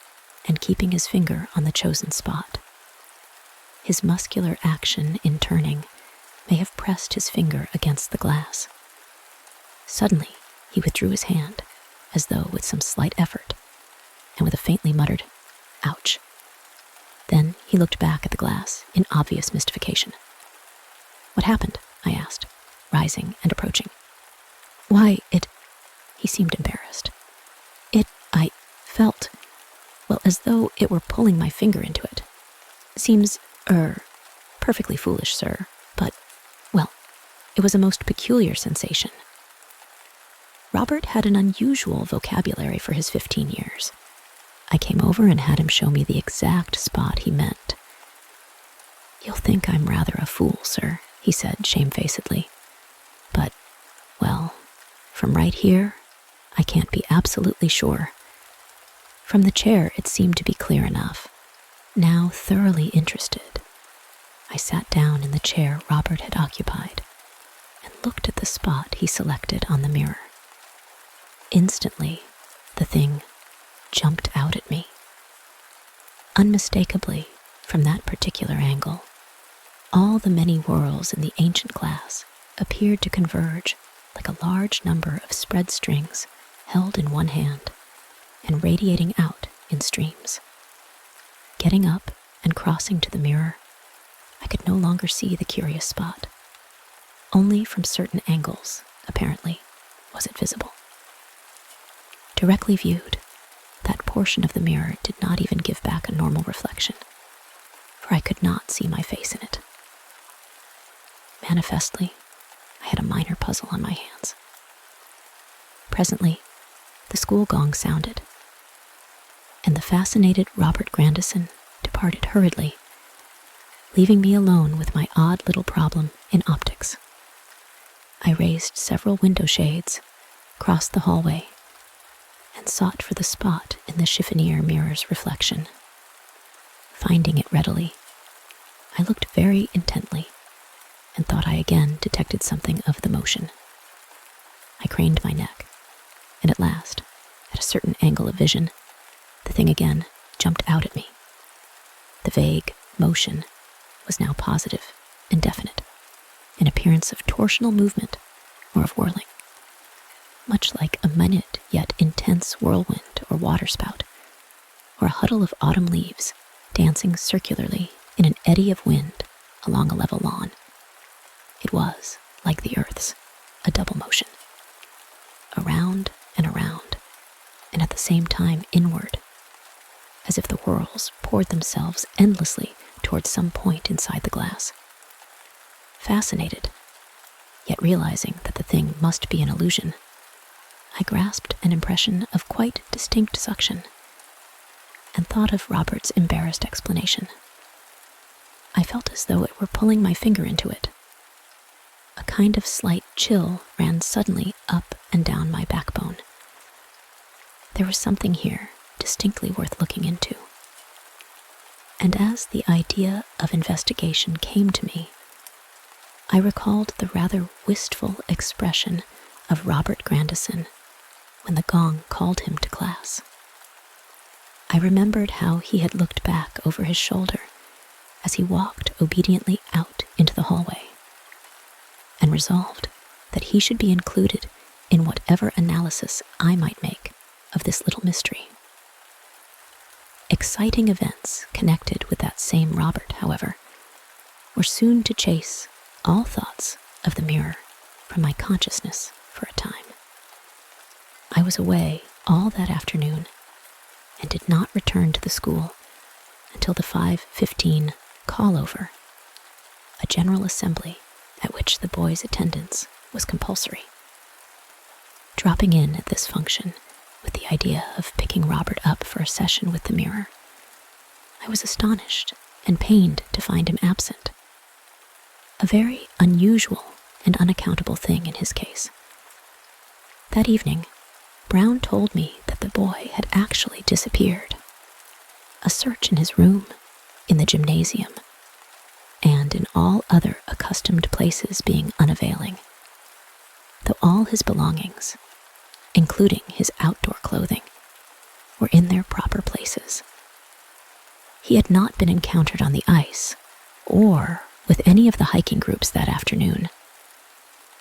and keeping his finger on the chosen spot. His muscular action in turning may have pressed his finger against the glass. Suddenly, he withdrew his hand, as though with some slight effort, and with a faintly muttered, "Ouch." Then he looked back at the glass in obvious mystification. "What happened?" I asked, rising and approaching. "Why, he seemed embarrassed. I felt, well, as though it were pulling my finger into it. Seems, perfectly foolish, sir, but, well, it was a most peculiar sensation." Robert had an unusual vocabulary for his 15 years. I came over and had him show me the exact spot he meant. "You'll think I'm rather a fool, sir," he said shamefacedly. "But, well, from right here, I can't be absolutely sure." From the chair, it seemed to be clear enough. Now thoroughly interested, I sat down in the chair Robert had occupied and looked at the spot he selected on the mirror. Instantly, the thing jumped out at me. Unmistakably, from that particular angle, all the many whorls in the ancient glass appeared to converge like a large number of spread strings held in one hand and radiating out in streams. Getting up and crossing to the mirror, I could no longer see the curious spot. Only from certain angles, apparently, was it visible. Directly viewed, that portion of the mirror did not even give back a normal reflection, for I could not see my face in it. Manifestly, I had a minor puzzle on my hands. Presently, the school gong sounded, and the fascinated Robert Grandison departed hurriedly, leaving me alone with my odd little problem in optics. I raised several window shades, crossed the hallway, and sought for the spot in the chiffonier mirror's reflection. Finding it readily, I looked very intently and thought I again detected something of the motion. I craned my neck, and at last, at a certain angle of vision, the thing again jumped out at me. The vague motion was now positive and definite, an appearance of torsional movement or of whirling, much like a minute yet intense whirlwind or waterspout, or a huddle of autumn leaves dancing circularly in an eddy of wind along a level lawn. It was, like the Earth's, a double motion, around and around, and at the same time inward, as if the whirls poured themselves endlessly towards some point inside the glass. Fascinated, yet realizing that the thing must be an illusion, I grasped an impression of quite distinct suction and thought of Robert's embarrassed explanation. I felt as though it were pulling my finger into it. A kind of slight chill ran suddenly up and down my backbone. There was something here distinctly worth looking into. And as the idea of investigation came to me, I recalled the rather wistful expression of Robert Grandison when the gong called him to class. I remembered how he had looked back over his shoulder as he walked obediently out into the hallway, and resolved that he should be included in whatever analysis I might make of this little mystery. Exciting events connected with that same Robert, however, were soon to chase all thoughts of the mirror from my consciousness for a time. I was away all that afternoon and did not return to the school until the 5:15 call-over, a general assembly at which the boys' attendance was compulsory. Dropping in at this function with the idea of picking Robert up for a session with the mirror, I was astonished and pained to find him absent. A very unusual and unaccountable thing in his case. That evening, Brown told me that the boy had actually disappeared. A search in his room, in the gymnasium, and in all other accustomed places being unavailing, though all his belongings, including his outdoor clothing, were in their proper places. He had not been encountered on the ice or with any of the hiking groups that afternoon,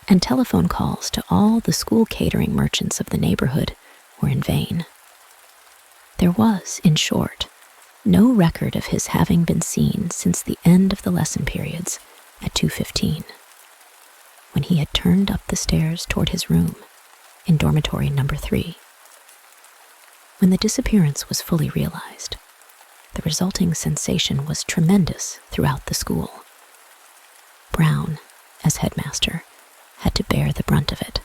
and telephone calls to all the school catering merchants of the neighborhood were in vain. There was, in short, no record of his having been seen since the end of the lesson periods at 2:15, when he had turned up the stairs toward his room in dormitory number 3. When the disappearance was fully realized, the resulting sensation was tremendous throughout the school. Brown, as headmaster, had to bear the brunt of it,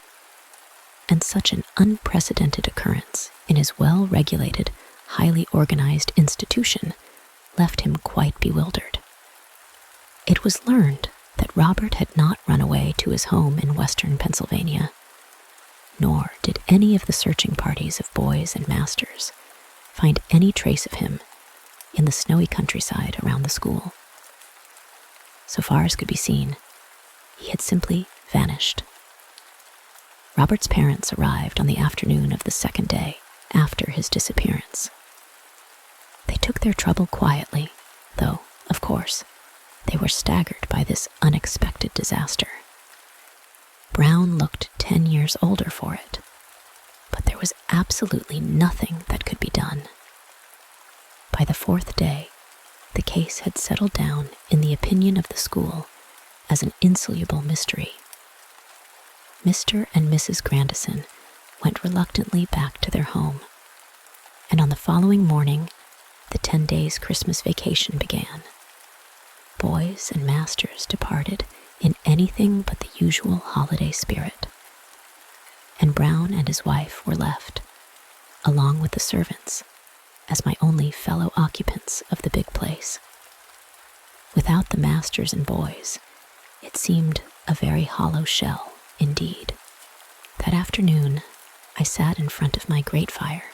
and such an unprecedented occurrence in his well-regulated, highly organized institution left him quite bewildered. It was learned that Robert had not run away to his home in western Pennsylvania, nor did any of the searching parties of boys and masters find any trace of him in the snowy countryside around the school. So far as could be seen, he had simply vanished. Robert's parents arrived on the afternoon of the second day after his disappearance. They took their trouble quietly, though, of course, they were staggered by this unexpected disaster. Brown looked 10 years older for it, but there was absolutely nothing that could be done. By the 4th day, the case had settled down in the opinion of the school as an insoluble mystery. Mr. and Mrs. Grandison went reluctantly back to their home, and on the following morning, the 10 days' Christmas vacation began. Boys and masters departed in anything but the usual holiday spirit, and Brown and his wife were left, along with the servants, as my only fellow occupants of the big place. Without the masters and boys, it seemed a very hollow shell indeed. That afternoon, I sat in front of my grate fire,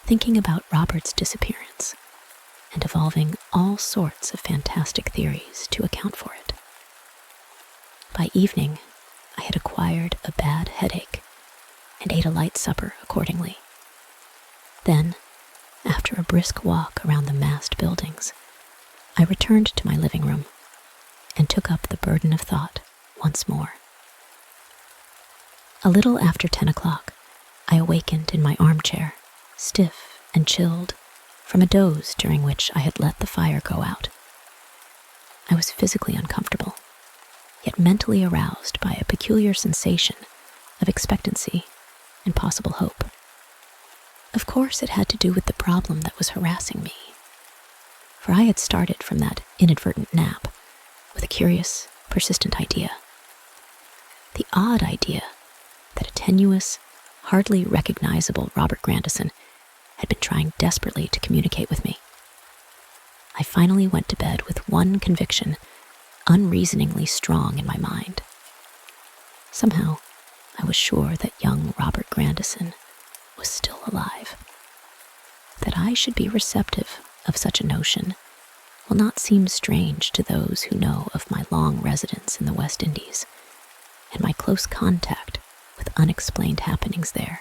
thinking about Robert's disappearance, and evolving all sorts of fantastic theories to account for it. By evening, I had acquired a bad headache and ate a light supper accordingly. Then, after a brisk walk around the massed buildings, I returned to my living room and took up the burden of thought once more. A little after 10 o'clock, I awakened in my armchair, stiff and chilled, from a doze during which I had let the fire go out. I was physically uncomfortable, yet mentally aroused by a peculiar sensation of expectancy and possible hope. Of course, it had to do with the problem that was harassing me, for I had started from that inadvertent nap with a curious, persistent idea. The odd idea that a tenuous, hardly recognizable Robert Grandison had been trying desperately to communicate with me. I finally went to bed with one conviction unreasoningly strong in my mind. Somehow, I was sure that young Robert Grandison was still alive. That I should be receptive of such a notion will not seem strange to those who know of my long residence in the West Indies and my close contact with unexplained happenings there.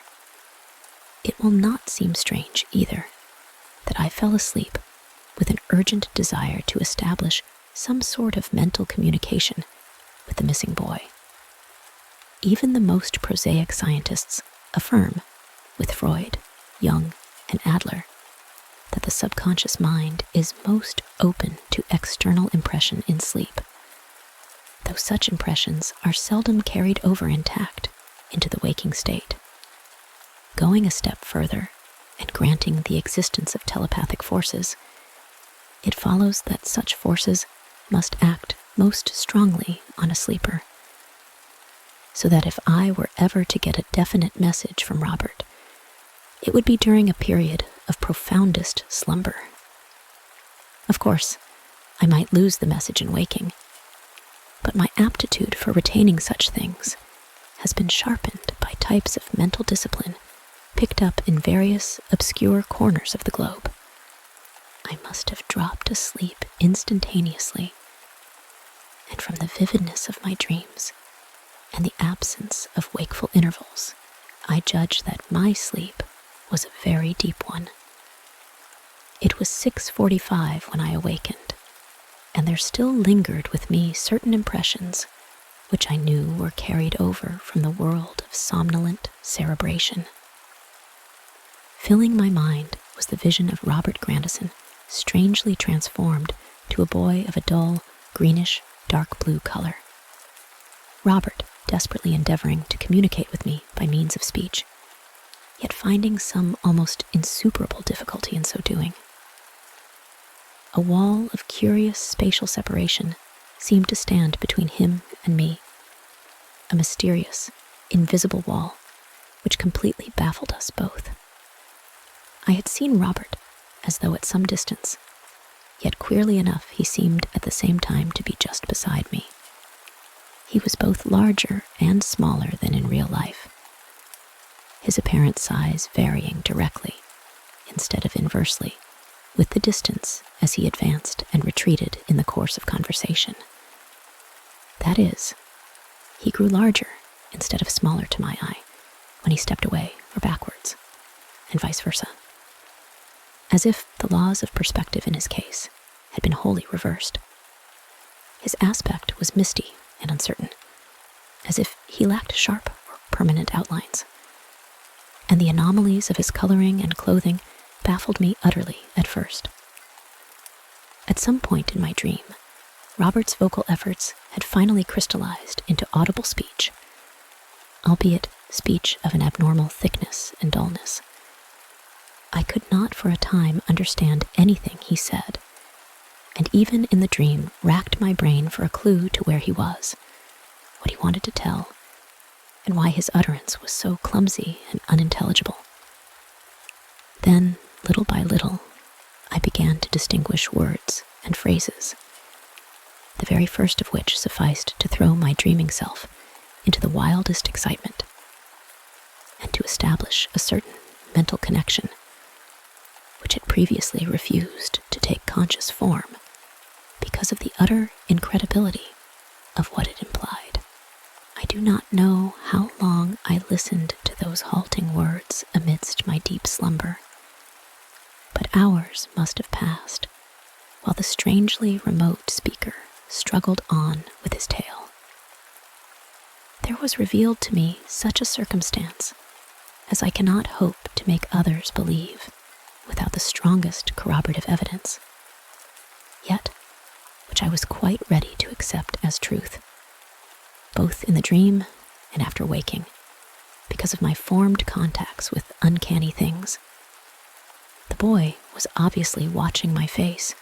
It will not seem strange, either, that I fell asleep with an urgent desire to establish some sort of mental communication with the missing boy. Even the most prosaic scientists affirm, with Freud, Jung, and Adler, that the subconscious mind is most open to external impression in sleep, though such impressions are seldom carried over intact into the waking state. Going a step further and granting the existence of telepathic forces, it follows that such forces must act most strongly on a sleeper, so that if I were ever to get a definite message from Robert, it would be during a period of profoundest slumber. Of course, I might lose the message in waking, but my aptitude for retaining such things has been sharpened by types of mental discipline picked up in various obscure corners of the globe. I must have dropped asleep instantaneously, and from the vividness of my dreams and the absence of wakeful intervals, I judge that my sleep was a very deep one. It was 6:45 when I awakened, and there still lingered with me certain impressions which I knew were carried over from the world of somnolent cerebration. Filling my mind was the vision of Robert Grandison, strangely transformed to a boy of a dull, greenish, dark blue color. Robert desperately endeavoring to communicate with me by means of speech, yet finding some almost insuperable difficulty in so doing. A wall of curious spatial separation seemed to stand between him and me, a mysterious, invisible wall which completely baffled us both. I had seen Robert as though at some distance, yet queerly enough he seemed at the same time to be just beside me. He was both larger and smaller than in real life, his apparent size varying directly, instead of inversely, with the distance as he advanced and retreated in the course of conversation. That is, he grew larger instead of smaller to my eye when he stepped away or backwards, and vice versa, as if the laws of perspective in his case had been wholly reversed. His aspect was misty and uncertain, as if he lacked sharp or permanent outlines, and the anomalies of his coloring and clothing baffled me utterly at first. At some point in my dream, Robert's vocal efforts had finally crystallized into audible speech, albeit speech of an abnormal thickness and dullness. I could not for a time understand anything he said, and even in the dream racked my brain for a clue to where he was, what he wanted to tell, and why his utterance was so clumsy and unintelligible. Then, little by little, I began to distinguish words and phrases, the very first of which sufficed to throw my dreaming self into the wildest excitement, and to establish a certain mental connection which had previously refused to take conscious form because of the utter incredibility of what it implied. I do not know how long I listened to those halting words amidst my deep slumber, but hours must have passed while the strangely remote speaker struggled on with his tale. There was revealed to me such a circumstance as I cannot hope to make others believe without the strongest corroborative evidence, yet which I was quite ready to accept as truth, both in the dream and after waking, because of my formed contacts with uncanny things. The boy was obviously watching my face,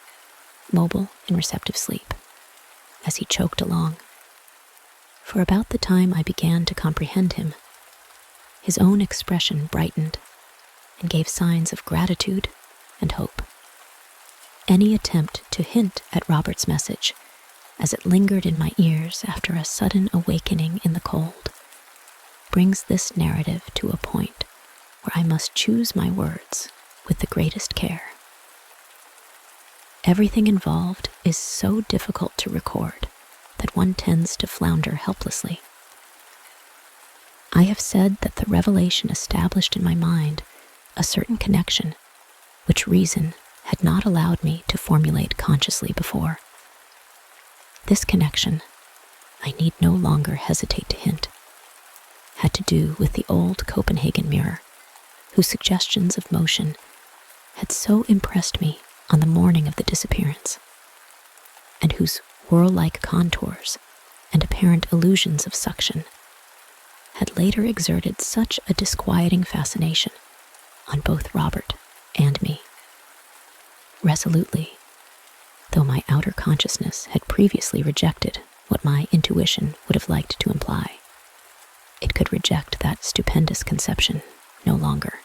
mobile in receptive sleep, as he choked along. For about the time I began to comprehend him, his own expression brightened and gave signs of gratitude and hope. Any attempt to hint at Robert's message, as it lingered in my ears after a sudden awakening in the cold, brings this narrative to a point where I must choose my words with the greatest care. Everything involved is so difficult to record that one tends to flounder helplessly. I have said that the revelation established in my mind a certain connection which reason had not allowed me to formulate consciously before. This connection, I need no longer hesitate to hint, had to do with the old Copenhagen mirror, whose suggestions of motion had so impressed me on the morning of the disappearance, and whose whirl-like contours and apparent illusions of suction had later exerted such a disquieting fascination on both Robert and me. Resolutely, though my outer consciousness had previously rejected what my intuition would have liked to imply, it could reject that stupendous conception no longer.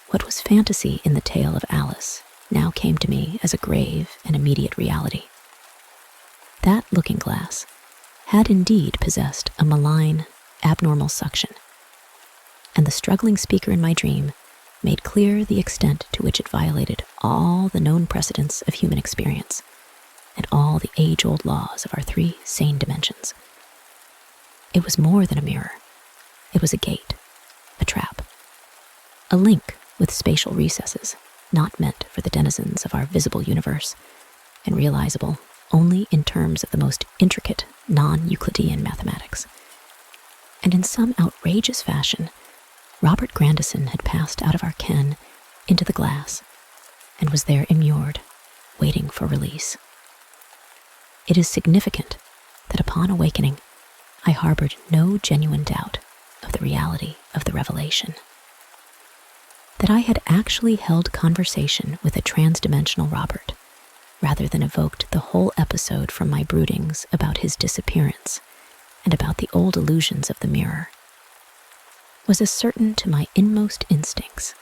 What was fantasy in the tale of Alice now came to me as a grave and immediate reality. That looking glass had indeed possessed a malign, abnormal suction, and the struggling speaker in my dream made clear the extent to which it violated all the known precedents of human experience and all the age-old laws of our three sane dimensions. It was more than a mirror. It was a gate, a trap, a link with spatial recesses not meant for the denizens of our visible universe and realizable only in terms of the most intricate non-Euclidean mathematics. And in some outrageous fashion, Robert Grandison had passed out of our ken into the glass and was there immured, waiting for release. It is significant that upon awakening, I harbored no genuine doubt of the reality of the revelation. That I had actually held conversation with a transdimensional Robert, rather than evoked the whole episode from my broodings about his disappearance and about the old illusions of the mirror, was as certain to my inmost instincts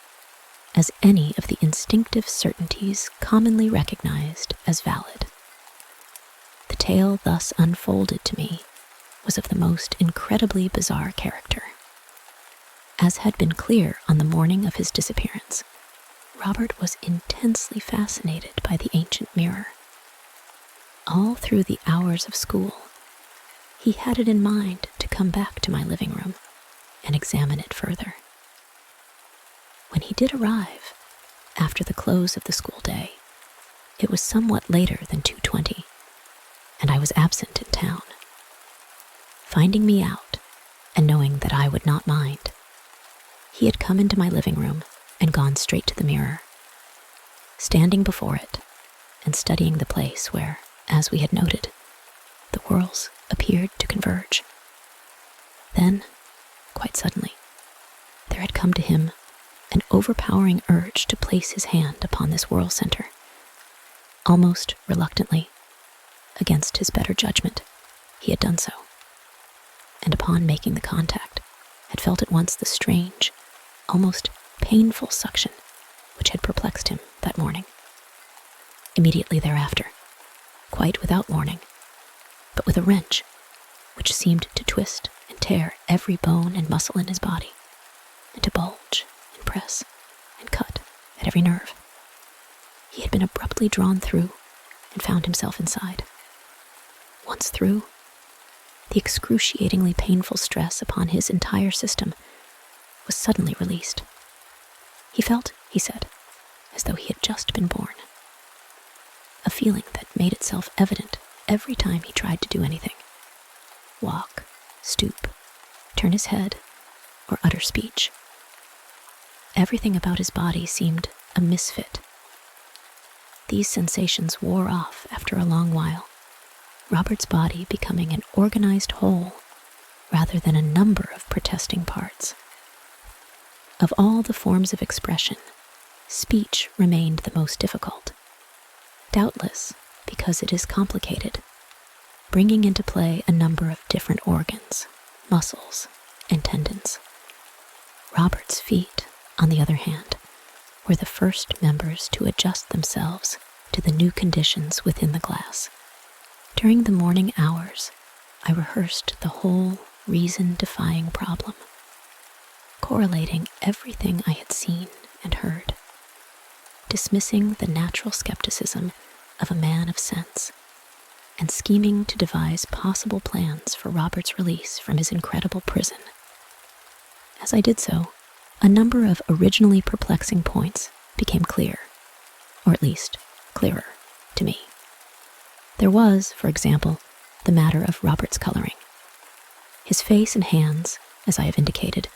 as any of the instinctive certainties commonly recognized as valid. The tale thus unfolded to me was of the most incredibly bizarre character. As had been clear on the morning of his disappearance, Robert was intensely fascinated by the ancient mirror. All through the hours of school, he had it in mind to come back to my living room and examine it further. When he did arrive, after the close of the school day, it was somewhat later than 2:20, and I was absent in town. Finding me out, and knowing that I would not mind, he had come into my living room and gone straight to the mirror, standing before it and studying the place where, as we had noted, the worlds appeared to converge. Then, quite suddenly, there had come to him an overpowering urge to place his hand upon this whirl center. Almost reluctantly, against his better judgment, he had done so, and upon making the contact, had felt at once the strange, almost painful suction which had perplexed him that morning. Immediately thereafter, quite without warning, but with a wrench which seemed to twist and tear every bone and muscle in his body, and to bulge and press and cut at every nerve, he had been abruptly drawn through and found himself inside. Once through, the excruciatingly painful stress upon his entire system was suddenly released. He felt, he said, as though he had just been born. A feeling that made itself evident every time he tried to do anything. Walk, stoop, turn his head, or utter speech. Everything about his body seemed a misfit. These sensations wore off after a long while, Robert's body becoming an organized whole rather than a number of protesting parts. Of all the forms of expression, speech remained the most difficult, doubtless because it is complicated, bringing into play a number of different organs, muscles, and tendons. Robert's feet, on the other hand, were the first members to adjust themselves to the new conditions within the glass. During the morning hours, I rehearsed the whole reason-defying problem. correlating everything I had seen and heard, dismissing the natural skepticism of a man of sense, and scheming to devise possible plans for Robert's release from his incredible prison. As I did so, a number of originally perplexing points became clear, or at least clearer to me. There was, for example, the matter of Robert's coloring. His face and hands, as I have indicated,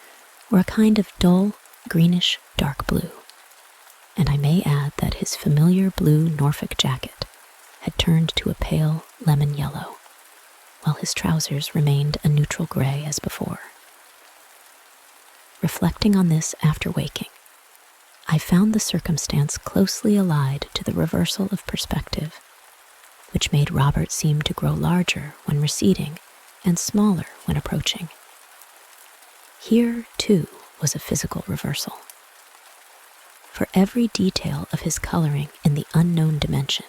were a kind of dull, greenish, dark blue, and I may add that his familiar blue Norfolk jacket had turned to a pale lemon yellow, while his trousers remained a neutral gray as before. Reflecting on this after waking, I found the circumstance closely allied to the reversal of perspective, which made Robert seem to grow larger when receding and smaller when approaching. Here, too, was a physical reversal. For every detail of his coloring in the unknown dimension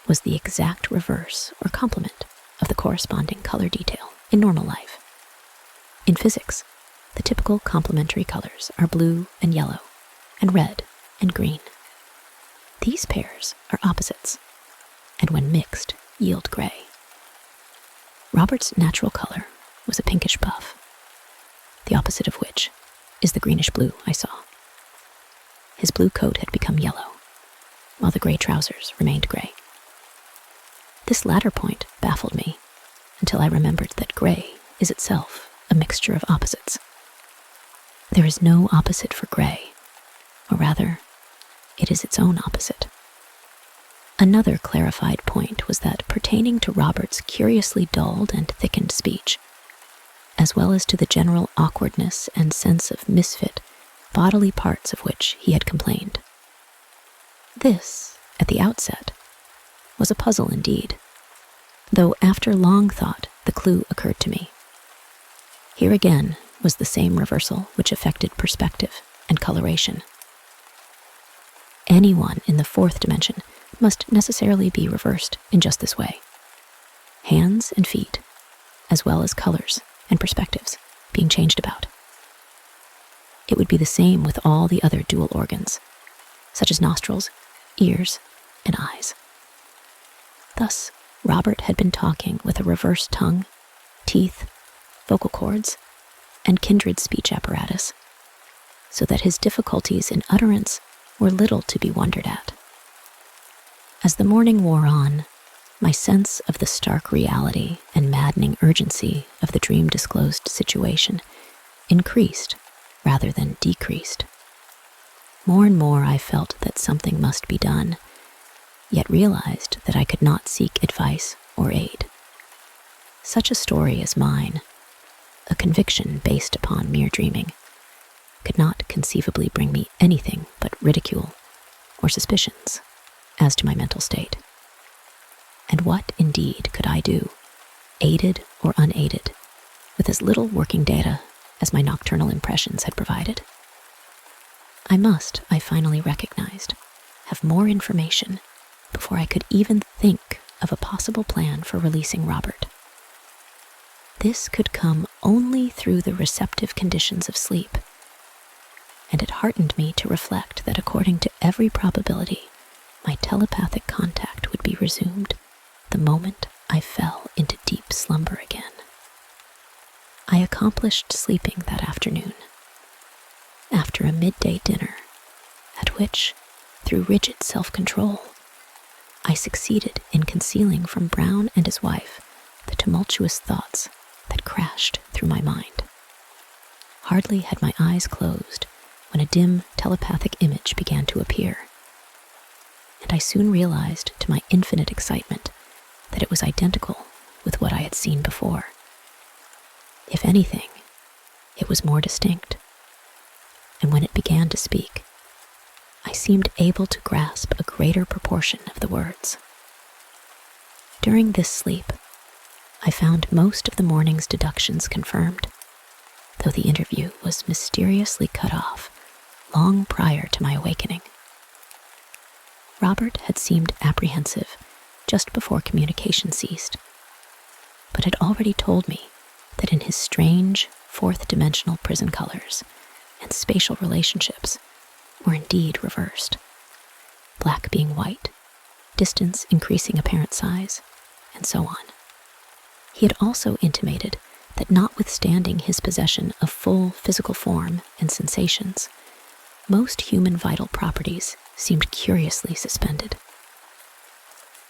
was the exact reverse or complement of the corresponding color detail in normal life. In physics, the typical complementary colors are blue and yellow, and red and green. These pairs are opposites, and when mixed, yield gray. Robert's natural color was a pinkish buff, the opposite of which is the greenish blue I saw. His blue coat had become yellow, while the gray trousers remained gray. This latter point baffled me until I remembered that gray is itself a mixture of opposites. There is no opposite for gray, or rather, it is its own opposite. Another clarified point was that pertaining to Robert's curiously dulled and thickened speech, as well as to the general awkwardness and sense of misfit bodily parts of which he had complained. This, at the outset, was a puzzle indeed, though after long thought the clue occurred to me. Here again was the same reversal which affected perspective and coloration. Anyone in the fourth dimension must necessarily be reversed in just this way. Hands and feet, as well as colors and perspectives, being changed about. It would be the same with all the other dual organs, such as nostrils, ears, and eyes. Thus, Robert had been talking with a reversed tongue, teeth, vocal cords, and kindred speech apparatus, so that his difficulties in utterance were little to be wondered at. As the morning wore on, my sense of the stark reality and maddening urgency of the dream-disclosed situation increased rather than decreased. More and more I felt that something must be done, yet realized that I could not seek advice or aid. Such a story as mine, a conviction based upon mere dreaming, could not conceivably bring me anything but ridicule or suspicions as to my mental state. And what, indeed, could I do, aided or unaided, with as little working data as my nocturnal impressions had provided? I must, I finally recognized, have more information before I could even think of a possible plan for releasing Robert. This could come only through the receptive conditions of sleep, and it heartened me to reflect that according to every probability, my telepathic contact would be resumed the moment I fell into deep slumber again. I accomplished sleeping that afternoon, after a midday dinner, at which, through rigid self-control, I succeeded in concealing from Brown and his wife the tumultuous thoughts that crashed through my mind. Hardly had my eyes closed when a dim telepathic image began to appear, and I soon realized to my infinite excitement that it was identical with what I had seen before. If anything, it was more distinct, and when it began to speak, I seemed able to grasp a greater proportion of the words. During this sleep, I found most of the morning's deductions confirmed, though the interview was mysteriously cut off long prior to my awakening. Robert had seemed apprehensive just before communication ceased, but had already told me that in his strange, fourth-dimensional prison colors, and spatial relationships were indeed reversed. Black being white, distance increasing apparent size, and so on. He had also intimated that notwithstanding his possession of full physical form and sensations, most human vital properties seemed curiously suspended.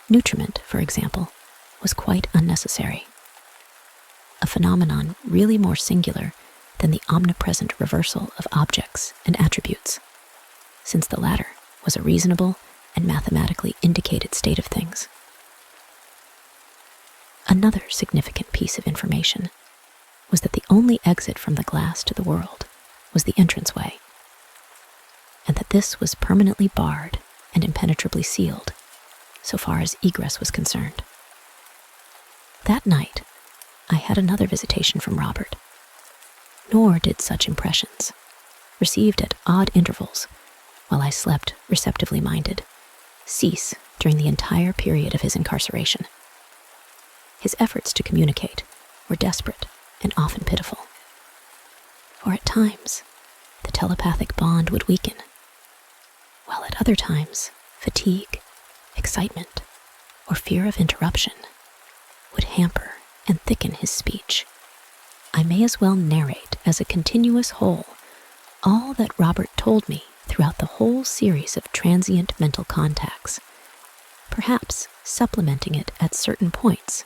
Nutriment, for example, was quite unnecessary, a phenomenon really more singular than the omnipresent reversal of objects and attributes, since the latter was a reasonable and mathematically indicated state of things. Another significant piece of information was that the only exit from the glass to the world was the entranceway, and that this was permanently barred and impenetrably sealed, so far as egress was concerned. That night, I had another visitation from Robert, nor did such impressions, received at odd intervals while I slept receptively minded, cease during the entire period of his incarceration. His efforts to communicate were desperate and often pitiful, for at times the telepathic bond would weaken, while at other times fatigue, excitement, or fear of interruption would hamper and thicken his speech. I may as well narrate as a continuous whole all that Robert told me throughout the whole series of transient mental contacts, perhaps supplementing it at certain points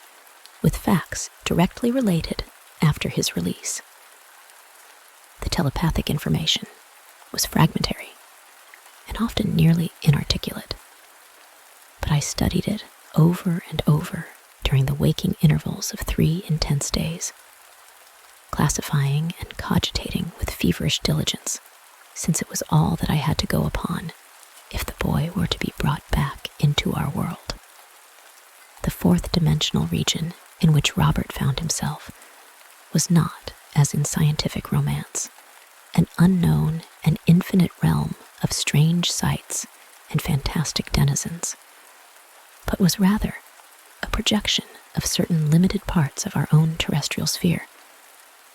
with facts directly related after his release. The telepathic information was fragmentary and often nearly inarticulate, but I studied it over and over during the waking intervals of 3 intense days, classifying and cogitating with feverish diligence, since it was all that I had to go upon if the boy were to be brought back into our world. The 4th dimensional region in which Robert found himself was not, as in scientific romance, an unknown and infinite realm of strange sights and fantastic denizens, but was rather a projection of certain limited parts of our own terrestrial sphere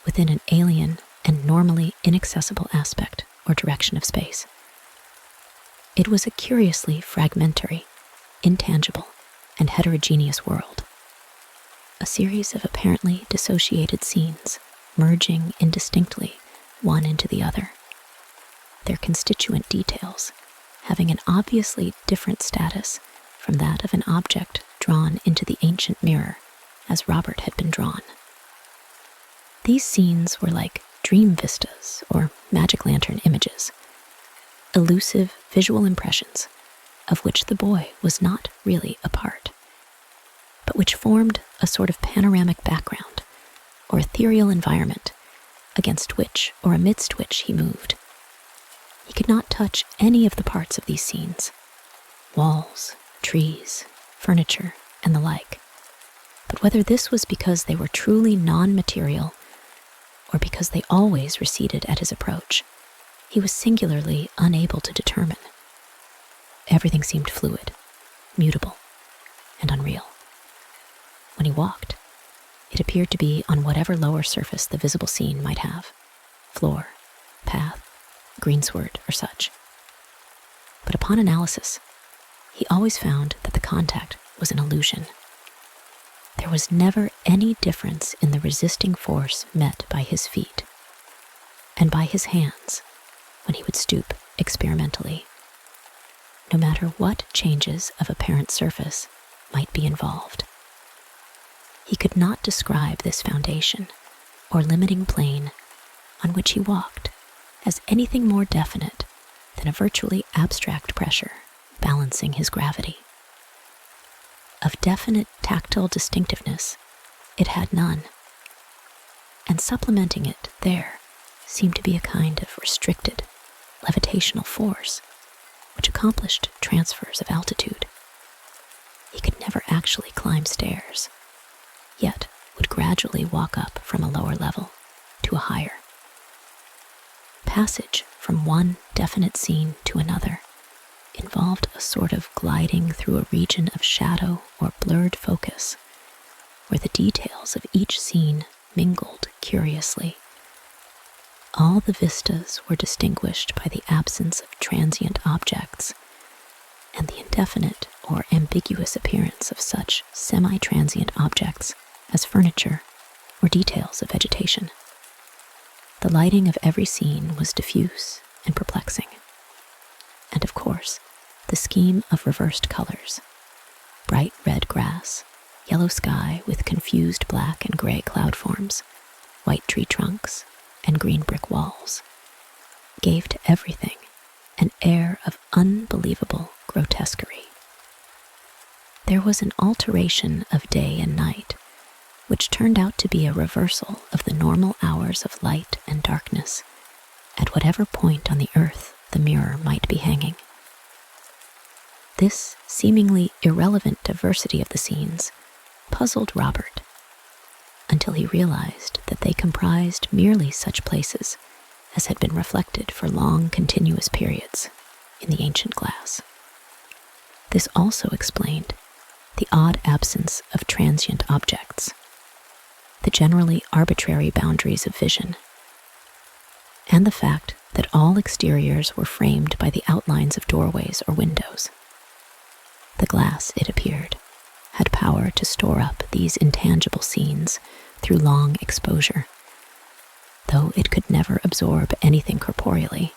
within an alien and normally inaccessible aspect or direction of space. It was a curiously fragmentary, intangible, and heterogeneous world, a series of apparently dissociated scenes merging indistinctly one into the other, their constituent details having an obviously different status from that of an object drawn into the ancient mirror as Robert had been drawn. These scenes were like dream vistas or magic lantern images, elusive visual impressions of which the boy was not really a part, but which formed a sort of panoramic background or ethereal environment against which or amidst which he moved. He could not touch any of the parts of these scenes, walls, trees, furniture, and the like, but whether this was because they were truly non-material or because they always receded at his approach, he was singularly unable to determine. Everything seemed fluid, mutable, and unreal. When he walked, it appeared to be on whatever lower surface the visible scene might have, floor, path, greensward, or such. But upon analysis, he always found that the contact was an illusion. There was never any difference in the resisting force met by his feet and by his hands when he would stoop experimentally, no matter what changes of apparent surface might be involved. He could not describe this foundation or limiting plane on which he walked as anything more definite than a virtually abstract pressure balancing his gravity. Of definite tactile distinctiveness, it had none, and supplementing it there seemed to be a kind of restricted, levitational force which accomplished transfers of altitude. He could never actually climb stairs, yet would gradually walk up from a lower level to a higher. Passage from one definite scene to another involved a sort of gliding through a region of shadow or blurred focus, where the details of each scene mingled curiously. All the vistas were distinguished by the absence of transient objects and the indefinite or ambiguous appearance of such semi-transient objects as furniture or details of vegetation. The lighting of every scene was diffuse and perplexing. And of course, the scheme of reversed colors, bright red grass, yellow sky with confused black and gray cloud forms, white tree trunks, and green brick walls, gave to everything an air of unbelievable grotesquerie. There was an alteration of day and night, which turned out to be a reversal of the normal hours of light and darkness at whatever point on the earth the mirror might be hanging. This seemingly irrelevant diversity of the scenes puzzled Robert until he realized that they comprised merely such places as had been reflected for long continuous periods in the ancient glass. This also explained the odd absence of transient objects, the generally arbitrary boundaries of vision, and the fact that all exteriors were framed by the outlines of doorways or windows. The glass, it appeared, had power to store up these intangible scenes through long exposure, though it could never absorb anything corporeally,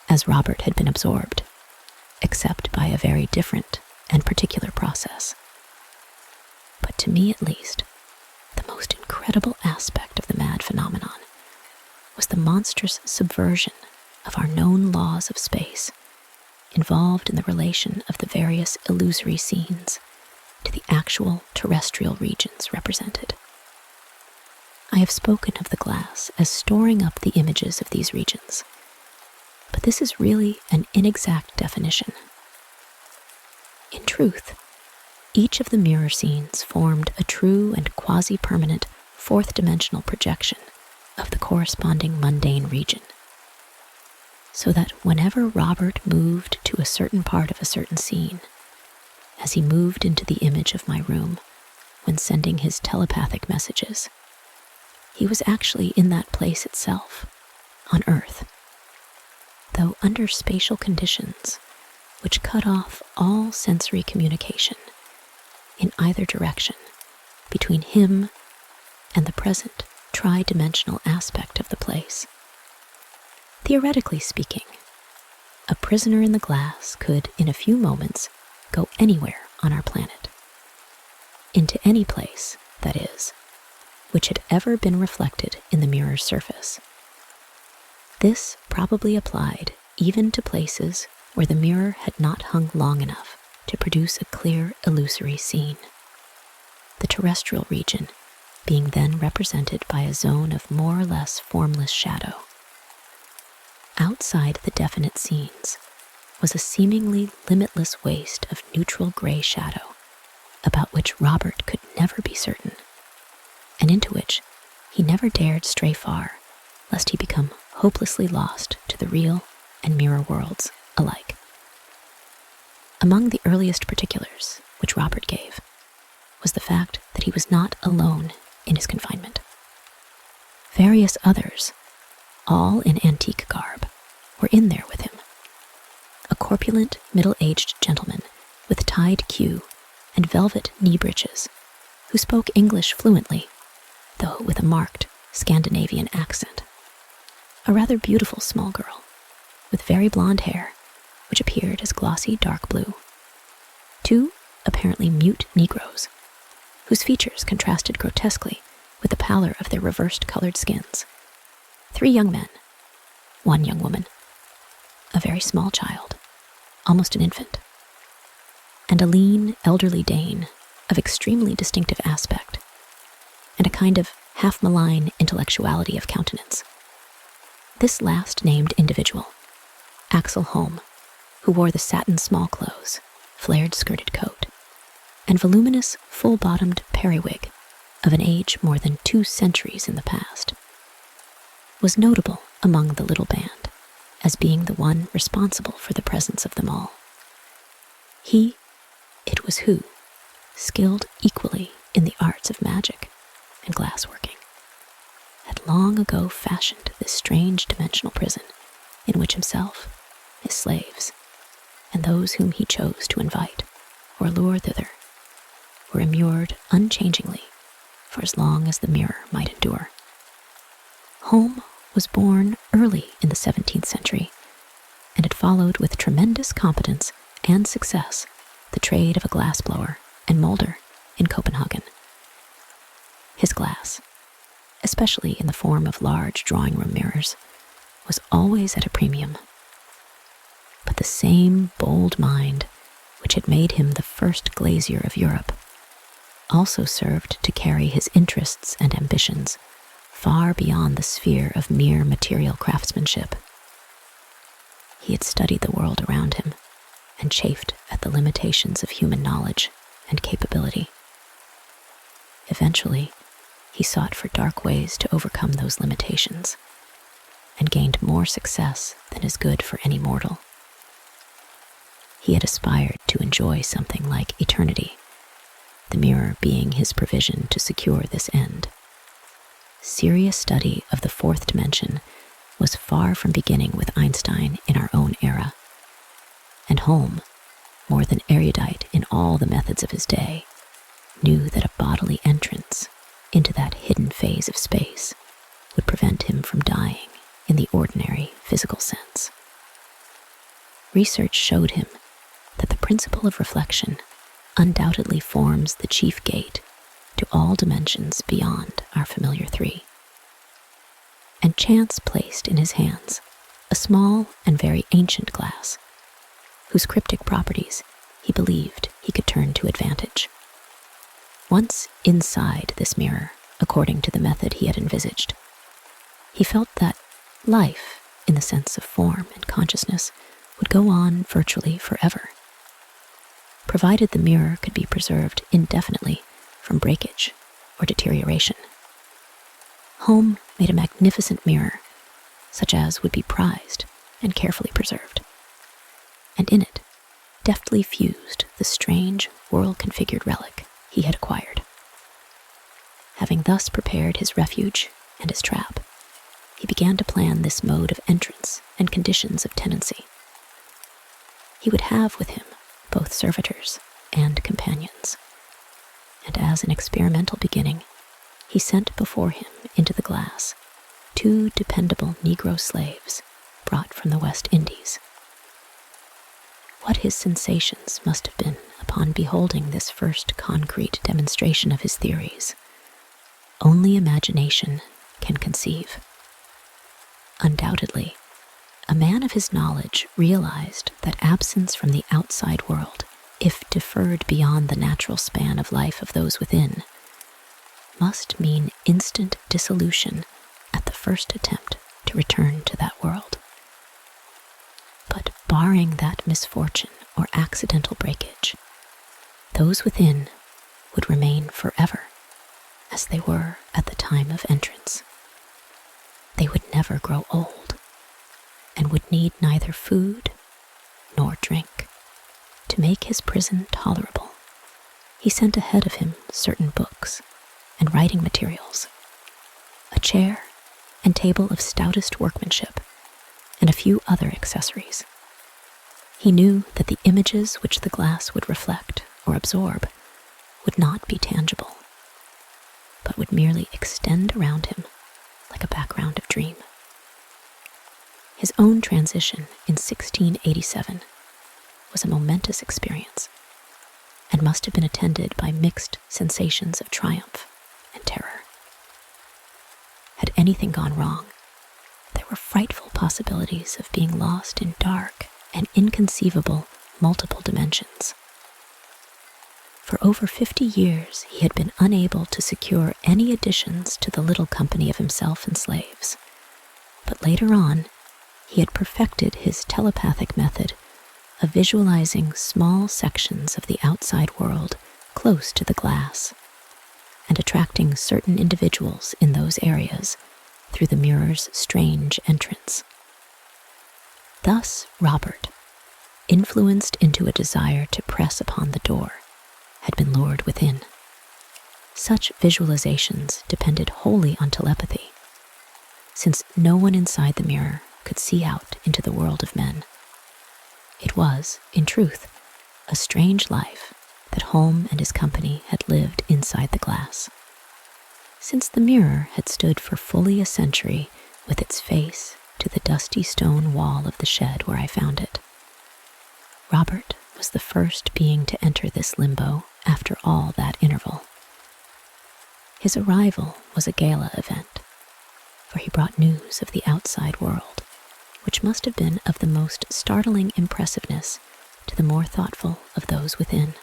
as Robert had been absorbed, except by a very different and particular process. But to me at least, the most incredible aspect of the mad phenomenon was the monstrous subversion of our known laws of space involved in the relation of the various illusory scenes to the actual terrestrial regions represented. I have spoken of the glass as storing up the images of these regions, but this is really an inexact definition. In truth, each of the mirror scenes formed a true and quasi-permanent fourth-dimensional projection of the corresponding mundane region, so that whenever Robert moved to a certain part of a certain scene, as he moved into the image of my room when sending his telepathic messages, he was actually in that place itself, on Earth, though under spatial conditions which cut off all sensory communication in either direction between him and the present tri-dimensional aspect of the place. Theoretically speaking, a prisoner in the glass could, in a few moments, go anywhere on our planet, into any place, that is, which had ever been reflected in the mirror's surface. This probably applied even to places where the mirror had not hung long enough to produce a clear, illusory scene, the terrestrial region being then represented by a zone of more or less formless shadow. Outside the definite scenes was a seemingly limitless waste of neutral gray shadow about which Robert could never be certain, and into which he never dared stray far, lest he become hopelessly lost to the real and mirror worlds alike. Among the earliest particulars which Robert gave was the fact that he was not alone in his confinement. Various others, all in antique garb, were in there with him. A corpulent, middle-aged gentleman with tied queue and velvet knee breeches, who spoke English fluently, though with a marked Scandinavian accent. A rather beautiful small girl, with very blonde hair, which appeared as glossy dark blue. Two apparently mute Negroes, whose features contrasted grotesquely with the pallor of their reversed colored skins. 3 young men, 1 young woman, a very small child, almost an infant, and a lean, elderly Dane of extremely distinctive aspect, and a kind of half-malign intellectuality of countenance. This last named individual, Axel Holm, who wore the satin small clothes, flared skirted coat, and voluminous, full-bottomed periwig of an age more than 2 centuries in the past, was notable among the little band as being the one responsible for the presence of them all. It was who, skilled equally in the arts of magic and glassworking, had long ago fashioned this strange dimensional prison in which himself, his slaves, and those whom he chose to invite or lure thither were immured unchangingly for as long as the mirror might endure. Home was born early in the 17th century and had followed with tremendous competence and success the trade of a glassblower and molder in Copenhagen. His glass, especially in the form of large drawing-room mirrors, was always at a premium. But the same bold mind which had made him the first glazier of Europe also served to carry his interests and ambitions far beyond the sphere of mere material craftsmanship. He had studied the world around him and chafed at the limitations of human knowledge and capability. Eventually, he sought for dark ways to overcome those limitations and gained more success than is good for any mortal. He had aspired to enjoy something like eternity, the mirror being his provision to secure this end. Serious study of the fourth dimension was far from beginning with Einstein in our own era, and Holm, more than erudite in all the methods of his day, knew that a bodily entrance into that hidden phase of space would prevent him from dying in the ordinary physical sense. Research showed him that the principle of reflection undoubtedly forms the chief gate to all dimensions beyond our familiar three. And chance placed in his hands a small and very ancient glass, whose cryptic properties he believed he could turn to advantage. Once inside this mirror, according to the method he had envisaged, he felt that life, in the sense of form and consciousness, would go on virtually forever, provided the mirror could be preserved indefinitely from breakage or deterioration. Holm made a magnificent mirror, such as would be prized and carefully preserved, and in it deftly fused the strange, world-configured relic he had acquired. Having thus prepared his refuge and his trap, he began to plan this mode of entrance and conditions of tenancy. He would have with him both servitors and companions, and as an experimental beginning, he sent before him into the glass 2 dependable Negro slaves brought from the West Indies. What his sensations must have been upon beholding this first concrete demonstration of his theories, only imagination can conceive. Undoubtedly, a man of his knowledge realized that absence from the outside world, if deferred beyond the natural span of life of those within, must mean instant dissolution at the first attempt to return to that world. But barring that misfortune or accidental breakage, those within would remain forever as they were at the time of entrance. They would never grow old and would need neither food nor drink. To make his prison tolerable, he sent ahead of him certain books and writing materials, a chair and table of stoutest workmanship, and a few other accessories. He knew that the images which the glass would reflect or absorb would not be tangible, but would merely extend around him like a background of dream. His own transition in 1687 was a momentous experience, and must have been attended by mixed sensations of triumph and terror. Had anything gone wrong, there were frightful possibilities of being lost in dark and inconceivable multiple dimensions. For over 50 years, he had been unable to secure any additions to the little company of himself and slaves, but later on, he had perfected his telepathic method of visualizing small sections of the outside world close to the glass, and attracting certain individuals in those areas through the mirror's strange entrance. Thus Robert, influenced into a desire to press upon the door, had been lured within. Such visualizations depended wholly on telepathy, since no one inside the mirror could see out into the world of men. It was, in truth, a strange life that Holm and his company had lived inside the glass. Since the mirror had stood for fully a century with its face to the dusty stone wall of the shed where I found it, Robert was the first being to enter this limbo after all that interval. His arrival was a gala event, for he brought news of the outside world, which must have been of the most startling impressiveness to the more thoughtful of those within.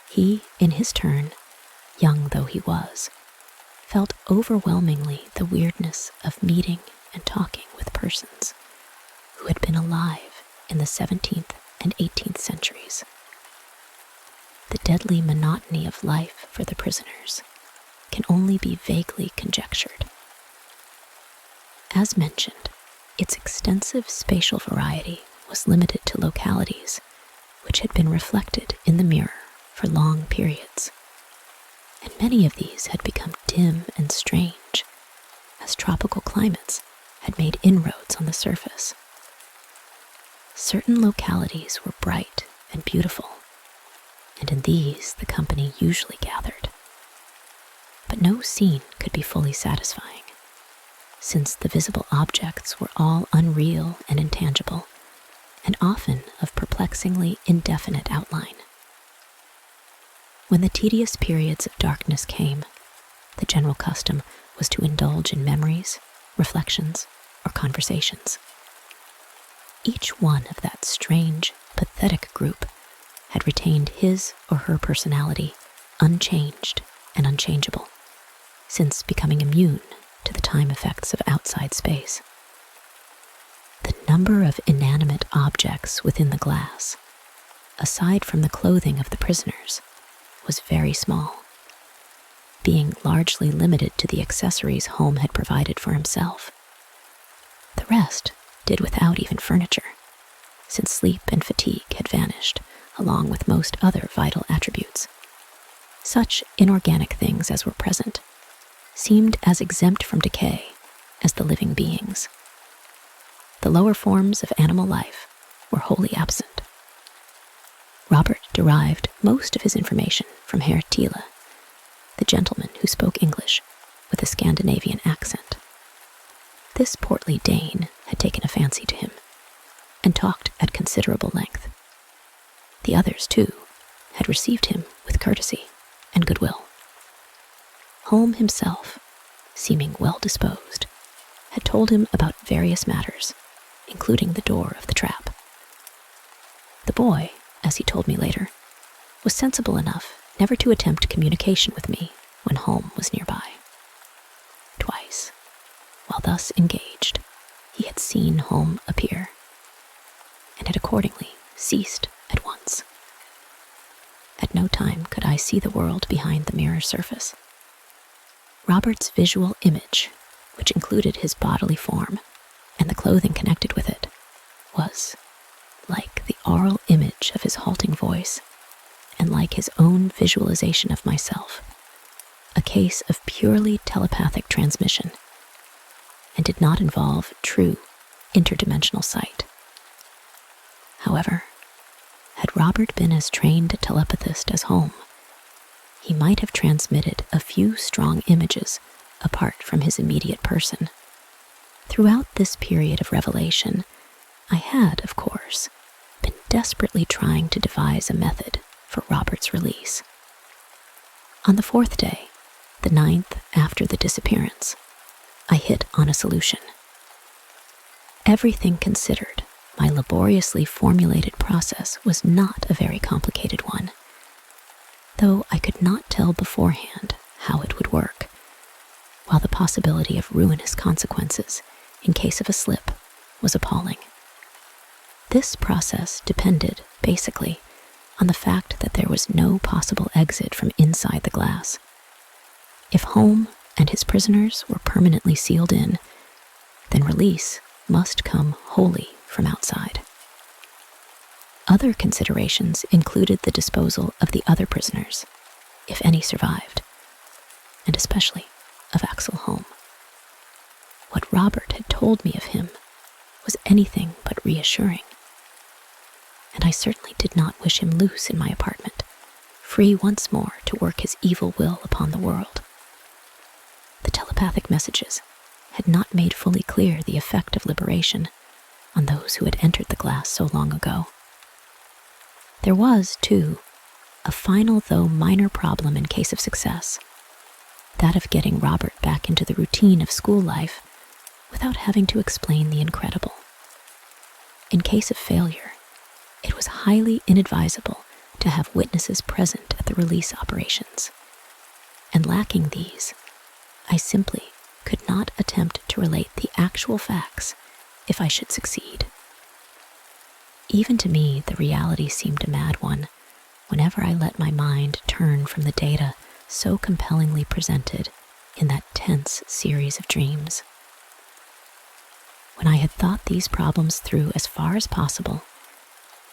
He, in his turn, young though he was, felt overwhelmingly the weirdness of meeting and talking with persons who had been alive in the 17th and 18th centuries. The deadly monotony of life for the prisoners can only be vaguely conjectured. As mentioned, its extensive spatial variety was limited to localities which had been reflected in the mirror for long periods, and many of these had become dim and strange as tropical climates had made inroads on the surface. Certain localities were bright and beautiful, and in these the company usually gathered. But no scene could be fully satisfying, since the visible objects were all unreal and intangible, and often of perplexingly indefinite outline. When the tedious periods of darkness came, the general custom was to indulge in memories, reflections, or conversations. Each one of that strange, pathetic group had retained his or her personality unchanged and unchangeable, since becoming immune to the time effects of outside space. The number of inanimate objects within the glass, aside from the clothing of the prisoners, was very small, being largely limited to the accessories Holm had provided for himself. The rest did without even furniture, since sleep and fatigue had vanished, along with most other vital attributes. Such inorganic things as were present seemed as exempt from decay as the living beings. The lower forms of animal life were wholly absent. Robert derived most of his information from Herr Thiele, the gentleman who spoke English with a Scandinavian accent. This portly Dane had taken a fancy to him and talked at considerable length. The others, too, had received him with courtesy and goodwill. Holm himself, seeming well disposed, had told him about various matters, including the door of the trap. The boy, as he told me later, was sensible enough never to attempt communication with me when Holm was nearby. Twice, while thus engaged, he had seen Holm appear, and had accordingly ceased at once. At no time could I see the world behind the mirror surface. Robert's visual image, which included his bodily form and the clothing connected with it, was, like the aural image of his halting voice, and like his own visualization of myself, a case of purely telepathic transmission, and did not involve true interdimensional sight. However, had Robert been as trained a telepathist as Holm, he might have transmitted a few strong images apart from his immediate person. Throughout this period of revelation, I had, of course, been desperately trying to devise a method for Robert's release. On the 4th day, the 9th after the disappearance, I hit on a solution. Everything considered, my laboriously formulated process was not a very complicated one, though I could not tell beforehand how it would work, while the possibility of ruinous consequences in case of a slip was appalling. This process depended, basically, on the fact that there was no possible exit from inside the glass. If Holm and his prisoners were permanently sealed in, then release must come wholly from outside. Other considerations included the disposal of the other prisoners, if any survived, and especially of Axel Holm. What Robert had told me of him was anything but reassuring, and I certainly did not wish him loose in my apartment, free once more to work his evil will upon the world. The telepathic messages had not made fully clear the effect of liberation on those who had entered the glass so long ago. There was, too, a final though minor problem in case of success, that of getting Robert back into the routine of school life without having to explain the incredible. In case of failure, it was highly inadvisable to have witnesses present at the release operations, and lacking these, I simply could not attempt to relate the actual facts if I should succeed. Even to me, the reality seemed a mad one whenever I let my mind turn from the data so compellingly presented in that tense series of dreams. When I had thought these problems through as far as possible,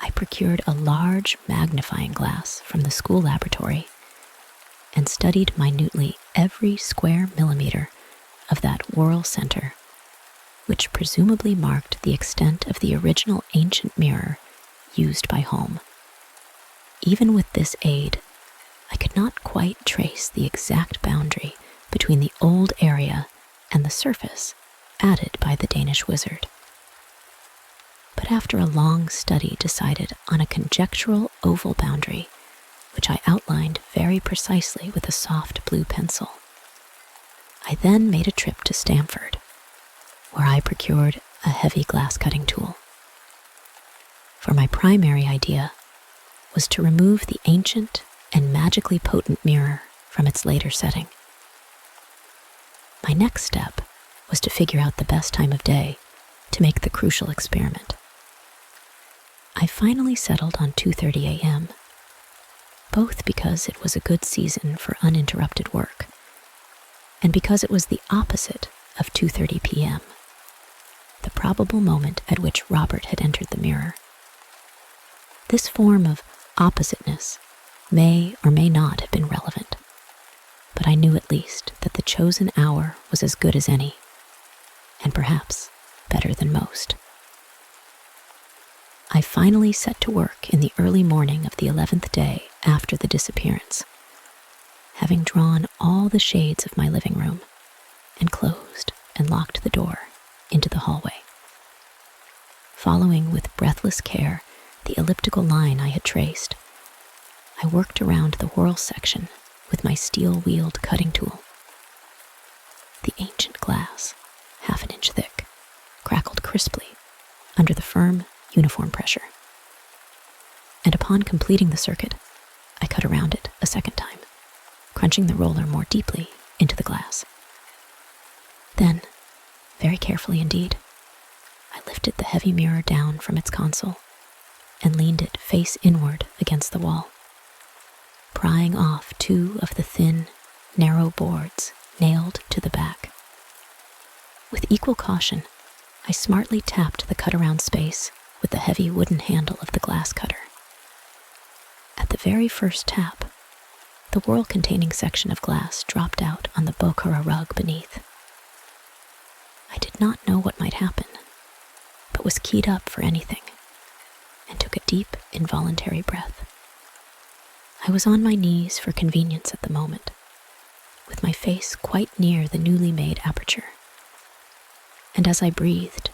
I procured a large magnifying glass from the school laboratory and studied minutely every square millimeter of that whorl center, which presumably marked the extent of the original ancient mirror used by Holm. Even with this aid, I could not quite trace the exact boundary between the old area and the surface added by the Danish wizard. But after a long study decided on a conjectural oval boundary, which I outlined very precisely with a soft blue pencil. I then made a trip to Stamford, where I procured a heavy glass cutting tool. For my primary idea was to remove the ancient and magically potent mirror from its later setting. My next step was to figure out the best time of day to make the crucial experiment. I finally settled on 2:30 a.m., both because it was a good season for uninterrupted work, and because it was the opposite of 2:30 p.m., the probable moment at which Robert had entered the mirror. This form of oppositeness may or may not have been relevant, but I knew at least that the chosen hour was as good as any, and perhaps better than most. I finally set to work in the early morning of the 11th day after the disappearance, having drawn all the shades of my living room and closed and locked the door into the hallway. Following with breathless care the elliptical line I had traced, I worked around the whorl section with my steel-wheeled cutting tool. The ancient glass, half an inch thick, crackled crisply under the firm uniform pressure. And upon completing the circuit, I cut around it a second time, crunching the roller more deeply into the glass. Then, very carefully indeed, I lifted the heavy mirror down from its console and leaned it face inward against the wall, prying off two of the thin, narrow boards nailed to the back. With equal caution, I smartly tapped the cut-around space with the heavy wooden handle of the glass cutter. At the very first tap, the whorl-containing section of glass dropped out on the Bokhara rug beneath. I did not know what might happen, but was keyed up for anything, and took a deep, involuntary breath. I was on my knees for convenience at the moment, with my face quite near the newly made aperture. And as I breathed,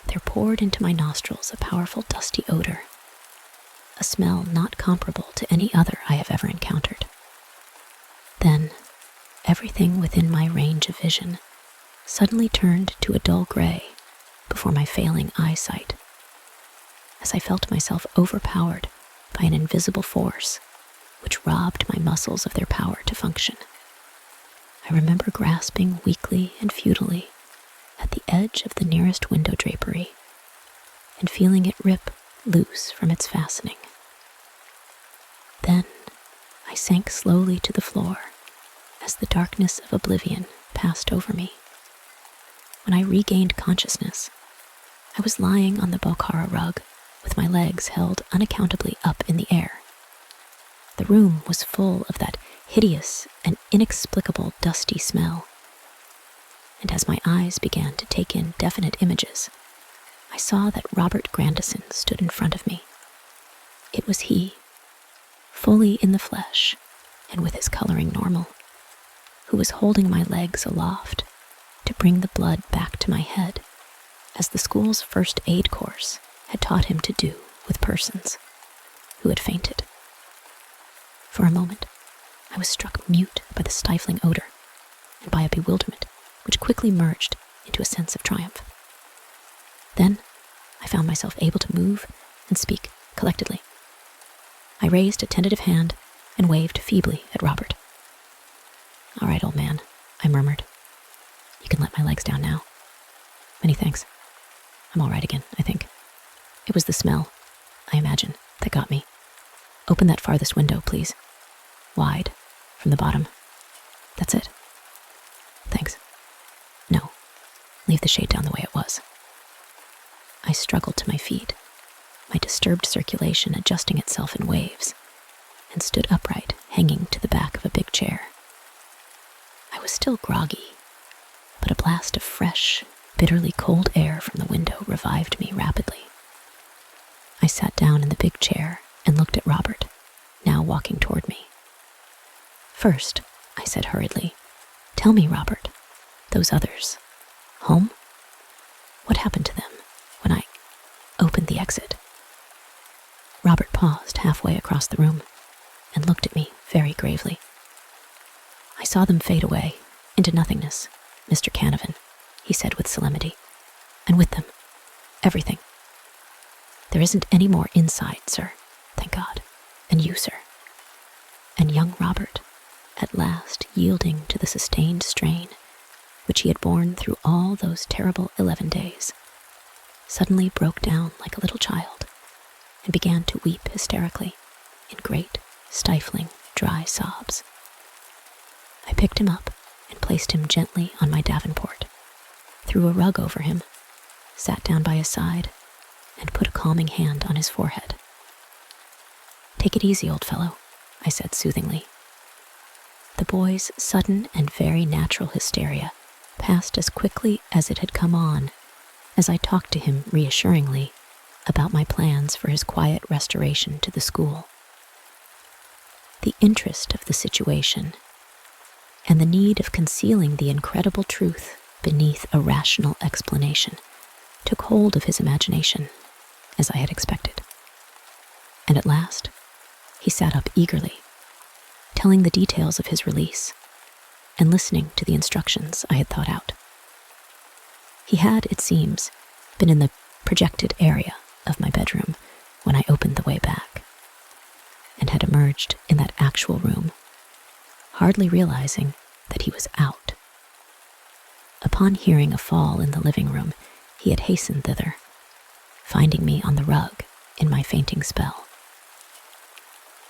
there poured into my nostrils a powerful dusty odor, a smell not comparable to any other I have ever encountered. Then, everything within my range of vision suddenly turned to a dull gray before my failing eyesight, as I felt myself overpowered by an invisible force which robbed my muscles of their power to function. I remember grasping weakly and futilely at the edge of the nearest window drapery and feeling it rip loose from its fastening. Then I sank slowly to the floor as the darkness of oblivion passed over me. When I regained consciousness, I was lying on the Bokhara rug with my legs held unaccountably up in the air. The room was full of that hideous and inexplicable dusty smell. and as my eyes began to take in definite images, I saw that Robert Grandison stood in front of me. It was he, fully in the flesh and with his coloring normal, who was holding my legs aloft to bring the blood back to my head, as the school's first aid course had taught him to do with persons who had fainted. For a moment, I was struck mute by the stifling odor and by a bewilderment which quickly merged into a sense of triumph. Then, I found myself able to move and speak collectedly. I raised a tentative hand and waved feebly at Robert. "All right, old man," I murmured. "You can let my legs down now. Many thanks. I'm all right again, I think. It was the smell, I imagine, that got me. Open that farthest window, please. Wide, from the bottom. That's it. Thanks. No, leave the shade down the way it was." I struggled to my feet, my disturbed circulation adjusting itself in waves, and stood upright, hanging to the back of a big chair. I was still groggy, but a blast of fresh, bitterly cold air from the window revived me rapidly. I sat down in the big chair and looked at Robert, now walking toward me. "First," I said hurriedly, "tell me, Robert, those others, home? What happened to them when I opened the exit?" Robert paused halfway across the room and looked at me very gravely. "I saw them fade away into nothingness, Mr. Canavan," he said with solemnity, "and with them, everything. There isn't any more inside, sir, thank God, and you, sir." And young Robert, at last yielding to the sustained strain which he had borne through all those terrible 11 days, suddenly broke down like a little child and began to weep hysterically in great, stifling, dry sobs. I picked him up and placed him gently on my davenport, threw a rug over him, sat down by his side, and put a calming hand on his forehead. "Take it easy, old fellow," I said soothingly. The boy's sudden and very natural hysteria passed as quickly as it had come on, as I talked to him reassuringly about my plans for his quiet restoration to the school. The interest of the situation and the need of concealing the incredible truth beneath a rational explanation took hold of his imagination, as I had expected. And at last, he sat up eagerly, telling the details of his release and listening to the instructions I had thought out. He had, it seems, been in the projected area of my bedroom when I opened the way back, and had emerged in that actual room, hardly realizing that he was out. Upon hearing a fall in the living room, he had hastened thither, finding me on the rug in my fainting spell.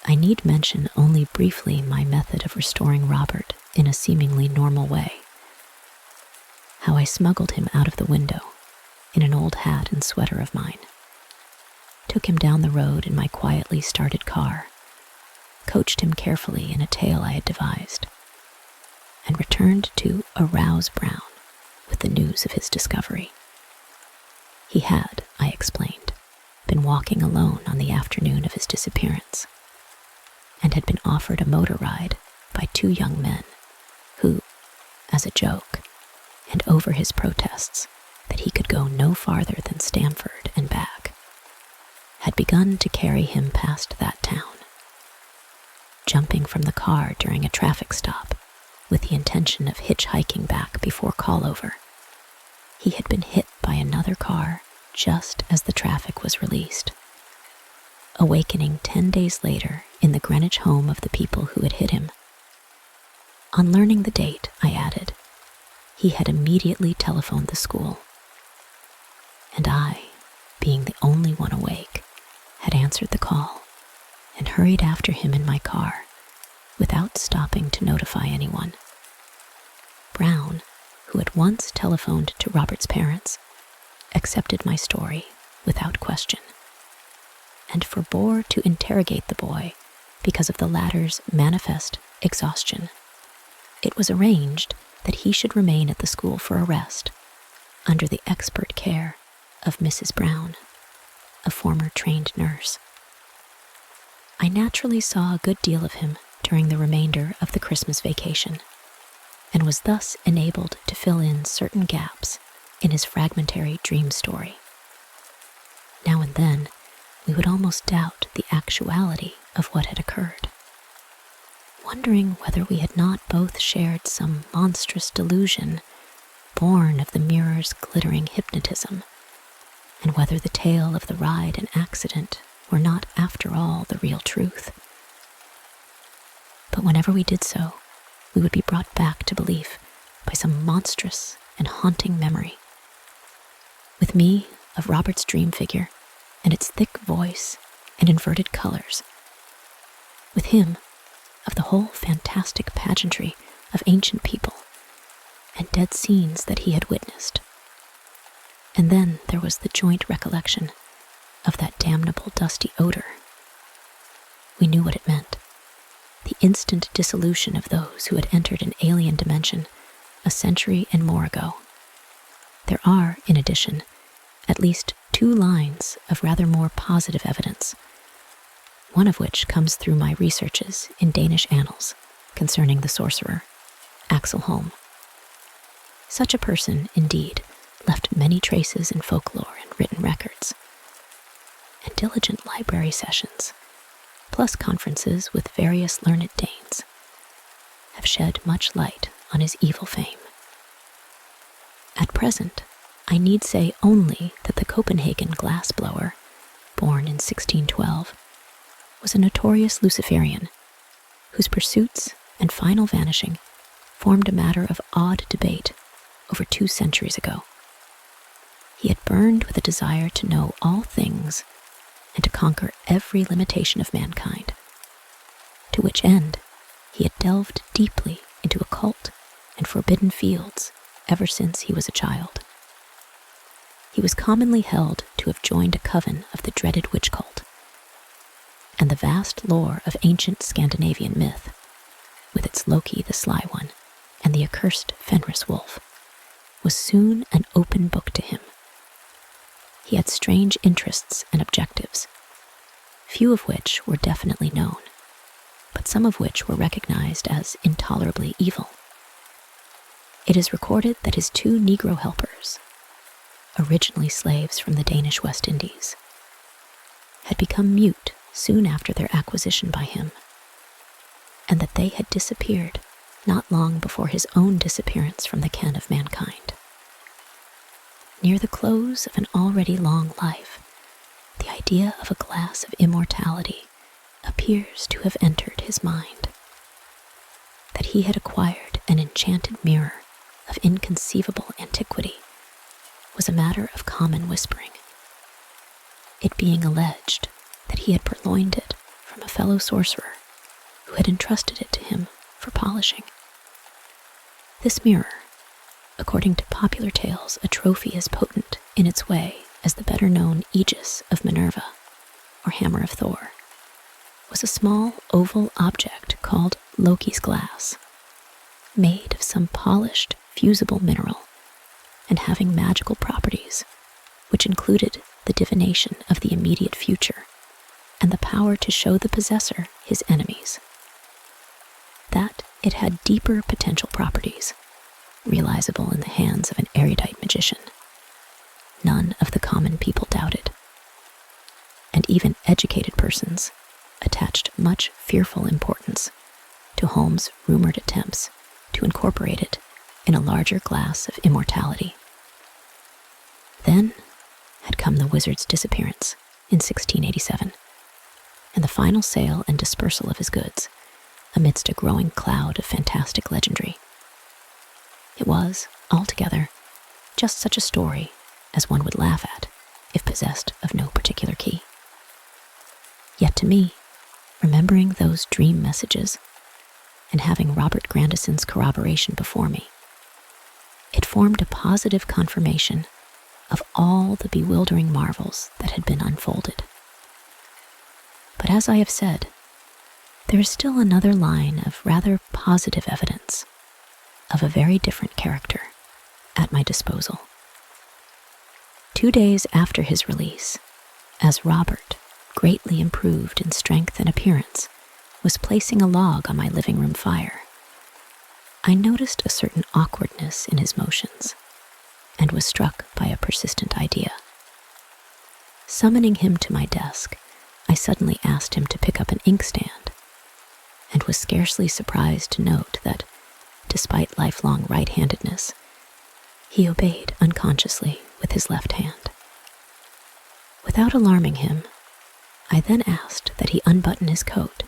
I need mention only briefly my method of restoring Robert in a seemingly normal way. How I smuggled him out of the window in an old hat and sweater of mine, took him down the road in my quietly started car, coached him carefully in a tale I had devised, and returned to arouse Brown with the news of his discovery. He had, I explained, been walking alone on the afternoon of his disappearance, and had been offered a motor ride by 2 young men who, as a joke, and over his protests that he could go no farther than Stamford and back, had begun to carry him past that town, jumping from the car during a traffic stop with the intention of hitchhiking back before call-over. He had been hit by another car just as the traffic was released, awakening 10 days later in the Greenwich home of the people who had hit him. On learning the date, I added, he had immediately telephoned the school, and I, being the only one awake, had answered the call and hurried after him in my car without stopping to notify anyone. Brown, who had once telephoned to Robert's parents, accepted my story without question, and forbore to interrogate the boy because of the latter's manifest exhaustion. It was arranged that he should remain at the school for a rest, under the expert care of Mrs. Brown, a former trained nurse. I naturally saw a good deal of him during the remainder of the Christmas vacation, and was thus enabled to fill in certain gaps in his fragmentary dream story. Now and then, we would almost doubt the actuality of what had occurred, wondering whether we had not both shared some monstrous delusion born of the mirror's glittering hypnotism, and whether the tale of the ride and accident were not after all the real truth. But whenever we did so, we would be brought back to belief by some monstrous and haunting memory. With me, of Robert's dream figure and its thick voice and inverted colors. With him, of the whole fantastic pageantry of ancient people and dead scenes that he had witnessed. And then there was the joint recollection of that damnable dusty odor. We knew what it meant. The instant dissolution of those who had entered an alien dimension a century and more ago. There are, in addition, at least 2 lines of rather more positive evidence, one of which comes through my researches in Danish annals concerning the sorcerer, Axel Holm. Such a person, indeed, left many traces in folklore and written records, and diligent library sessions, plus conferences with various learned Danes, have shed much light on his evil fame. At present, I need say only that the Copenhagen glassblower, born in 1612, was a notorious Luciferian, whose pursuits and final vanishing formed a matter of odd debate over 2 centuries ago. He had burned with a desire to know all things and to conquer every limitation of mankind, to which end he had delved deeply into occult and forbidden fields ever since he was a child. He was commonly held to have joined a coven of the dreaded witch cult, and the vast lore of ancient Scandinavian myth, with its Loki the Sly One and the accursed Fenris Wolf, was soon an open book to him. He had strange interests and objectives, few of which were definitely known, but some of which were recognized as intolerably evil. It is recorded that his 2 Negro helpers, originally slaves from the Danish West Indies, had become mute soon after their acquisition by him, and that they had disappeared not long before his own disappearance from the ken of mankind. Near the close of an already long life, the idea of a glass of immortality appears to have entered his mind. That he had acquired an enchanted mirror of inconceivable antiquity was a matter of common whispering, it being alleged that he had purloined it from a fellow sorcerer who had entrusted it to him for polishing. This mirror, according to popular tales, a trophy as potent in its way as the better-known Aegis of Minerva or Hammer of Thor, was a small oval object called Loki's glass, made of some polished, fusible mineral and having magical properties, which included the divination of the immediate future and the power to show the possessor his enemies. That it had deeper potential properties, realizable in the hands of an erudite magician, none of the common people doubted, and even educated persons attached much fearful importance to Holmes' rumored attempts to incorporate it in a larger glass of immortality. Then had come the wizard's disappearance in 1687, and the final sale and dispersal of his goods amidst a growing cloud of fantastic legendry. It was, altogether, just such a story as one would laugh at if possessed of no particular key. Yet to me, remembering those dream messages and having Robert Grandison's corroboration before me, it formed a positive confirmation of all the bewildering marvels that had been unfolded. But as I have said, there is still another line of rather positive evidence, of a very different character at my disposal. 2 days after his release, as Robert, greatly improved in strength and appearance, was placing a log on my living room fire, I noticed a certain awkwardness in his motions and was struck by a persistent idea. Summoning him to my desk, I suddenly asked him to pick up an inkstand and was scarcely surprised to note that, despite lifelong right-handedness, he obeyed unconsciously with his left hand. Without alarming him, I then asked that he unbutton his coat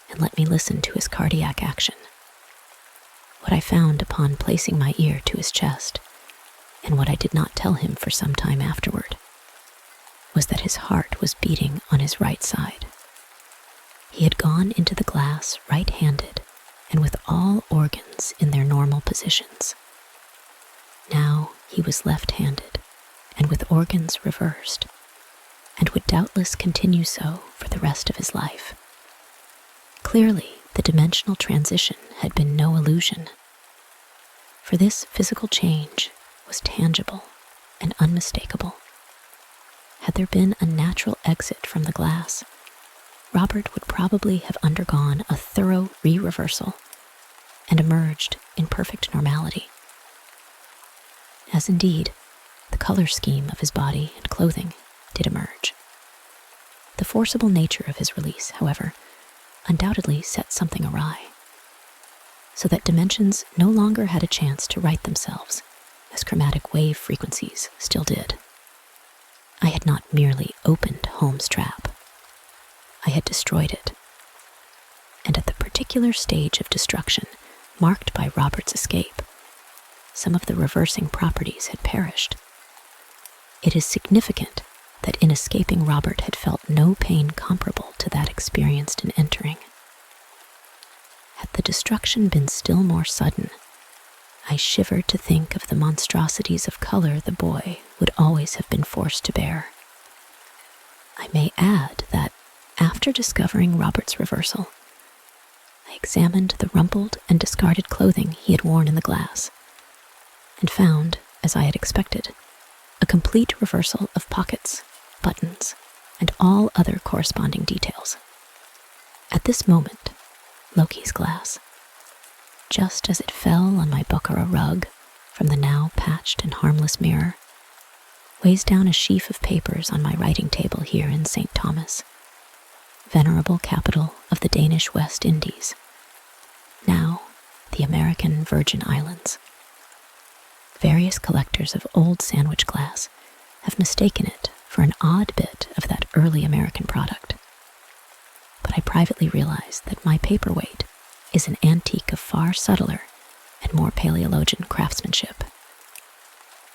and let me listen to his cardiac action. What I found upon placing my ear to his chest, and what I did not tell him for some time afterward, was that his heart was beating on his right side. He had gone into the glass right-handed and with all organs in their normal positions. Now he was left-handed and with organs reversed, and would doubtless continue so for the rest of his life. Clearly, the dimensional transition had been no illusion, for this physical change was tangible and unmistakable. Had there been a natural exit from the glass, Robert would probably have undergone a thorough re-reversal and emerged in perfect normality. As indeed, the color scheme of his body and clothing did emerge. The forcible nature of his release, however, undoubtedly set something awry, so that dimensions no longer had a chance to right themselves, as chromatic wave frequencies still did. I had not merely opened Holmes' trap, I had destroyed it, and at the particular stage of destruction marked by Robert's escape, some of the reversing properties had perished. It is significant that in escaping Robert had felt no pain comparable to that experienced in entering. Had the destruction been still more sudden, I shivered to think of the monstrosities of color the boy would always have been forced to bear. I may add that, after discovering Robert's reversal, I examined the rumpled and discarded clothing he had worn in the glass, and found, as I had expected, a complete reversal of pockets, buttons, and all other corresponding details. At this moment, Loki's glass, just as it fell on my Buckara rug from the now patched and harmless mirror, weighs down a sheaf of papers on my writing table here in St. Thomas, venerable capital of the Danish West Indies, now the American Virgin Islands. Various collectors of old sandwich glass have mistaken it for an odd bit of that early American product. But I privately realize that my paperweight is an antique of far subtler and more Paleologian craftsmanship.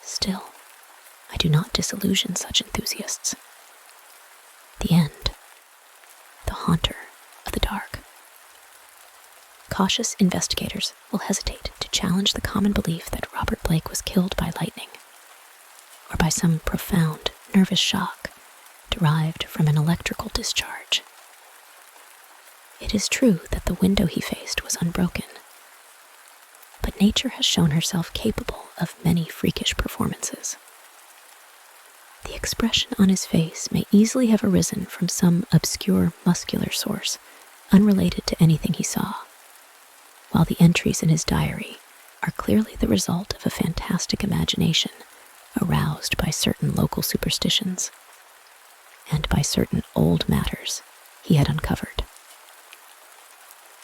Still, I do not disillusion such enthusiasts. The end. The haunter of the dark. Cautious investigators will hesitate to challenge the common belief that Robert Blake was killed by lightning, or by some profound nervous shock derived from an electrical discharge. It is true that the window he faced was unbroken, but nature has shown herself capable of many freakish performances. The expression on his face may easily have arisen from some obscure muscular source unrelated to anything he saw, while the entries in his diary are clearly the result of a fantastic imagination aroused by certain local superstitions and by certain old matters he had uncovered.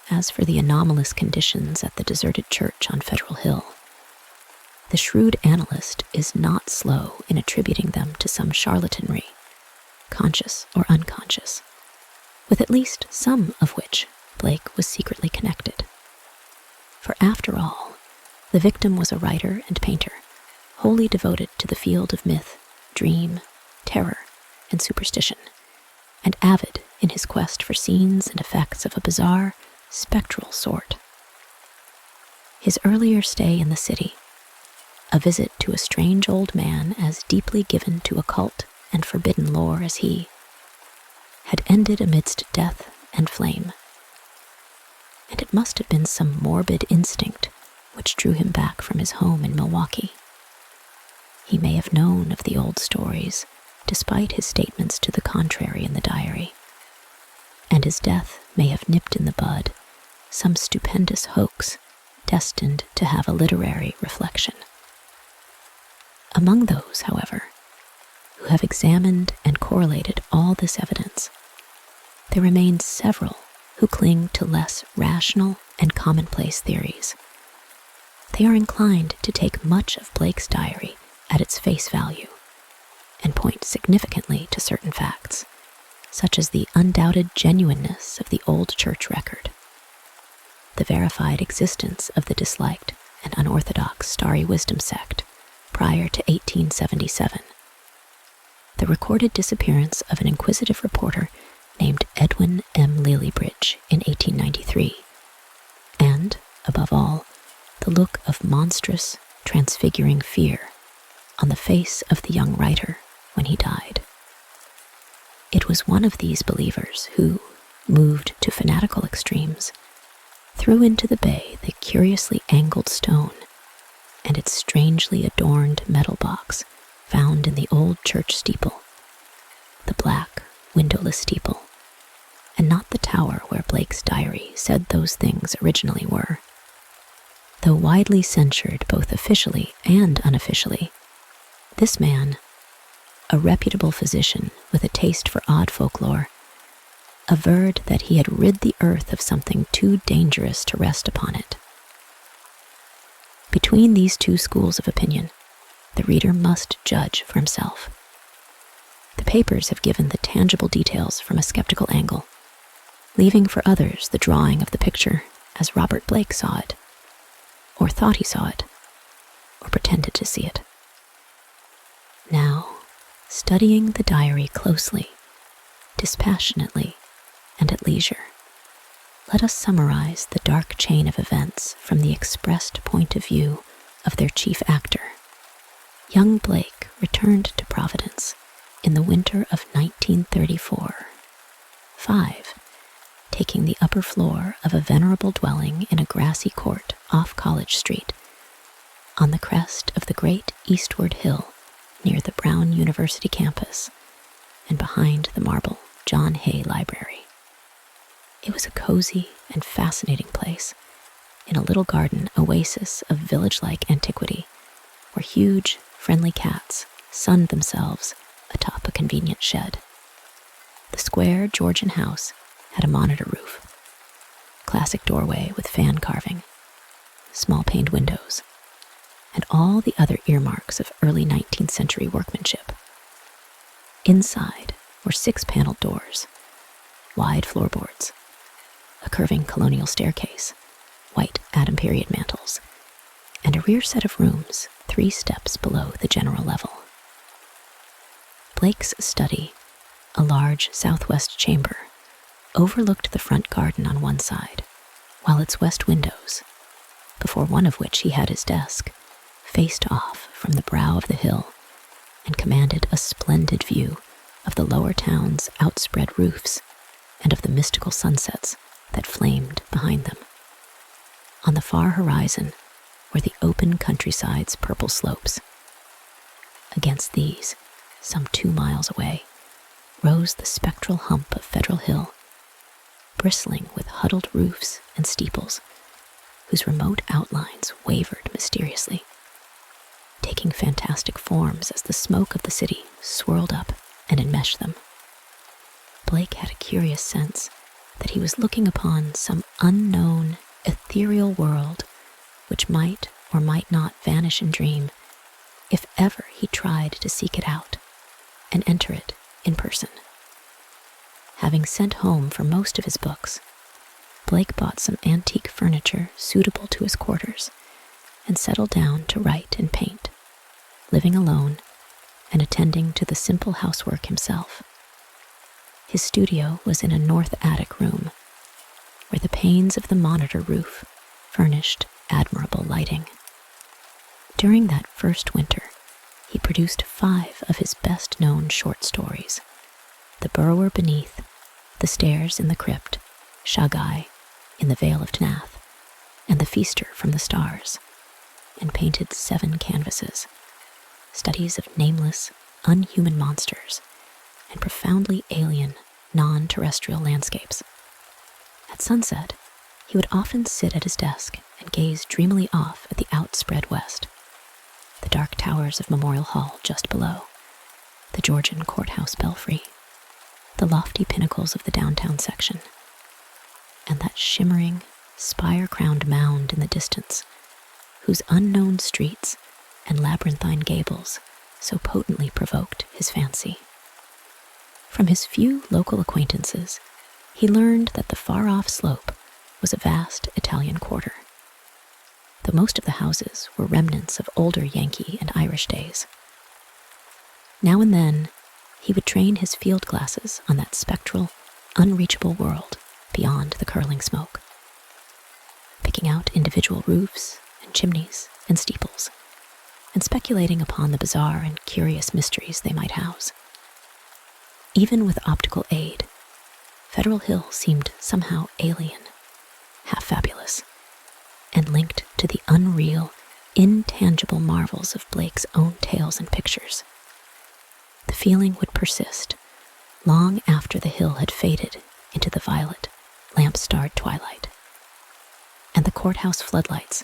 As for the anomalous conditions at the deserted church on Federal Hill, the shrewd analyst is not slow in attributing them to some charlatanry, conscious or unconscious, with at least some of which Blake was secretly connected. For after all, the victim was a writer and painter, wholly devoted to the field of myth, dream, terror, and superstition, and avid in his quest for scenes and effects of a bizarre, spectral sort. His earlier stay in the city, a visit to a strange old man as deeply given to occult and forbidden lore as he, had ended amidst death and flame. And it must have been some morbid instinct which drew him back from his home in Milwaukee. He may have known of the old stories, despite his statements to the contrary in the diary, and his death may have nipped in the bud some stupendous hoax destined to have a literary reflection. Among those, however, who have examined and correlated all this evidence, there remain several who cling to less rational and commonplace theories. They are inclined to take much of Blake's diary at its face value and point significantly to certain facts, such as the undoubted genuineness of the old church record, the verified existence of the disliked and unorthodox Starry Wisdom sect prior to 1877, the recorded disappearance of an inquisitive reporter named Edwin M. Lilliebridge in 1893, and, above all, the look of monstrous, transfiguring fear on the face of the young writer when he died. It was one of these believers who, moved to fanatical extremes, threw into the bay the curiously angled stone and its strangely adorned metal box found in the old church steeple, the black, windowless steeple, and not the tower where Blake's diary said those things originally were. Though widely censured both officially and unofficially, this man, a reputable physician with a taste for odd folklore, averred that he had rid the earth of something too dangerous to rest upon it. Between these two schools of opinion, the reader must judge for himself. The papers have given the tangible details from a skeptical angle, leaving for others the drawing of the picture as Robert Blake saw it, or thought he saw it, or pretended to see it. Now, studying the diary closely, dispassionately, and at leisure, let us summarize the dark chain of events from the expressed point of view of their chief actor. Young Blake returned to Providence in the winter of 1934-5, taking the upper floor of a venerable dwelling in a grassy court off College Street, on the crest of the great eastward hill near the Brown University campus and behind the marble John Hay Library. It was a cozy and fascinating place in a little garden oasis of village-like antiquity where huge, friendly cats sunned themselves atop a convenient shed. The square Georgian house had a monitor roof, classic doorway with fan carving, small paned windows, and all the other earmarks of early 19th century workmanship. Inside were 6 paneled doors, wide floorboards, a curving colonial staircase, white Adam period mantels, and a rear set of rooms 3 steps below the general level. Blake's study, a large southwest chamber, overlooked the front garden on one side, while its west windows, before one of which he had his desk, faced off from the brow of the hill and commanded a splendid view of the lower town's outspread roofs and of the mystical sunsets that flamed behind them. On the far horizon were the open countryside's purple slopes. Against these, some 2 miles away, rose the spectral hump of Federal Hill, bristling with huddled roofs and steeples, whose remote outlines wavered mysteriously, taking fantastic forms as the smoke of the city swirled up and enmeshed them. Blake had a curious sense that he was looking upon some unknown, ethereal world which might or might not vanish in dream if ever he tried to seek it out and enter it in person. Having sent home for most of his books, Blake bought some antique furniture suitable to his quarters and settled down to write and paint, living alone and attending to the simple housework himself. His studio was in a north attic room, where the panes of the monitor roof furnished admirable lighting. During that first winter, he produced 5 of his best-known short stories: The Burrower Beneath, The Stairs in the Crypt, Shagai, In the Vale of Tnath, and The Feaster from the Stars, and painted 7 canvases, studies of nameless, unhuman monsters and profoundly alien, non-terrestrial landscapes. At sunset, he would often sit at his desk and gaze dreamily off at the outspread west, the dark towers of Memorial Hall just below, the Georgian courthouse belfry, the lofty pinnacles of the downtown section, and that shimmering, spire-crowned mound in the distance, whose unknown streets and labyrinthine gables so potently provoked his fancy. From his few local acquaintances, he learned that the far-off slope was a vast Italian quarter, though most of the houses were remnants of older Yankee and Irish days. Now and then, he would train his field glasses on that spectral, unreachable world beyond the curling smoke, picking out individual roofs and chimneys and steeples, and speculating upon the bizarre and curious mysteries they might house. Even with optical aid, Federal Hill seemed somehow alien, half fabulous, and linked to the unreal, intangible marvels of Blake's own tales and pictures. The feeling would persist long after the hill had faded into the violet, lamp-starred twilight, and the courthouse floodlights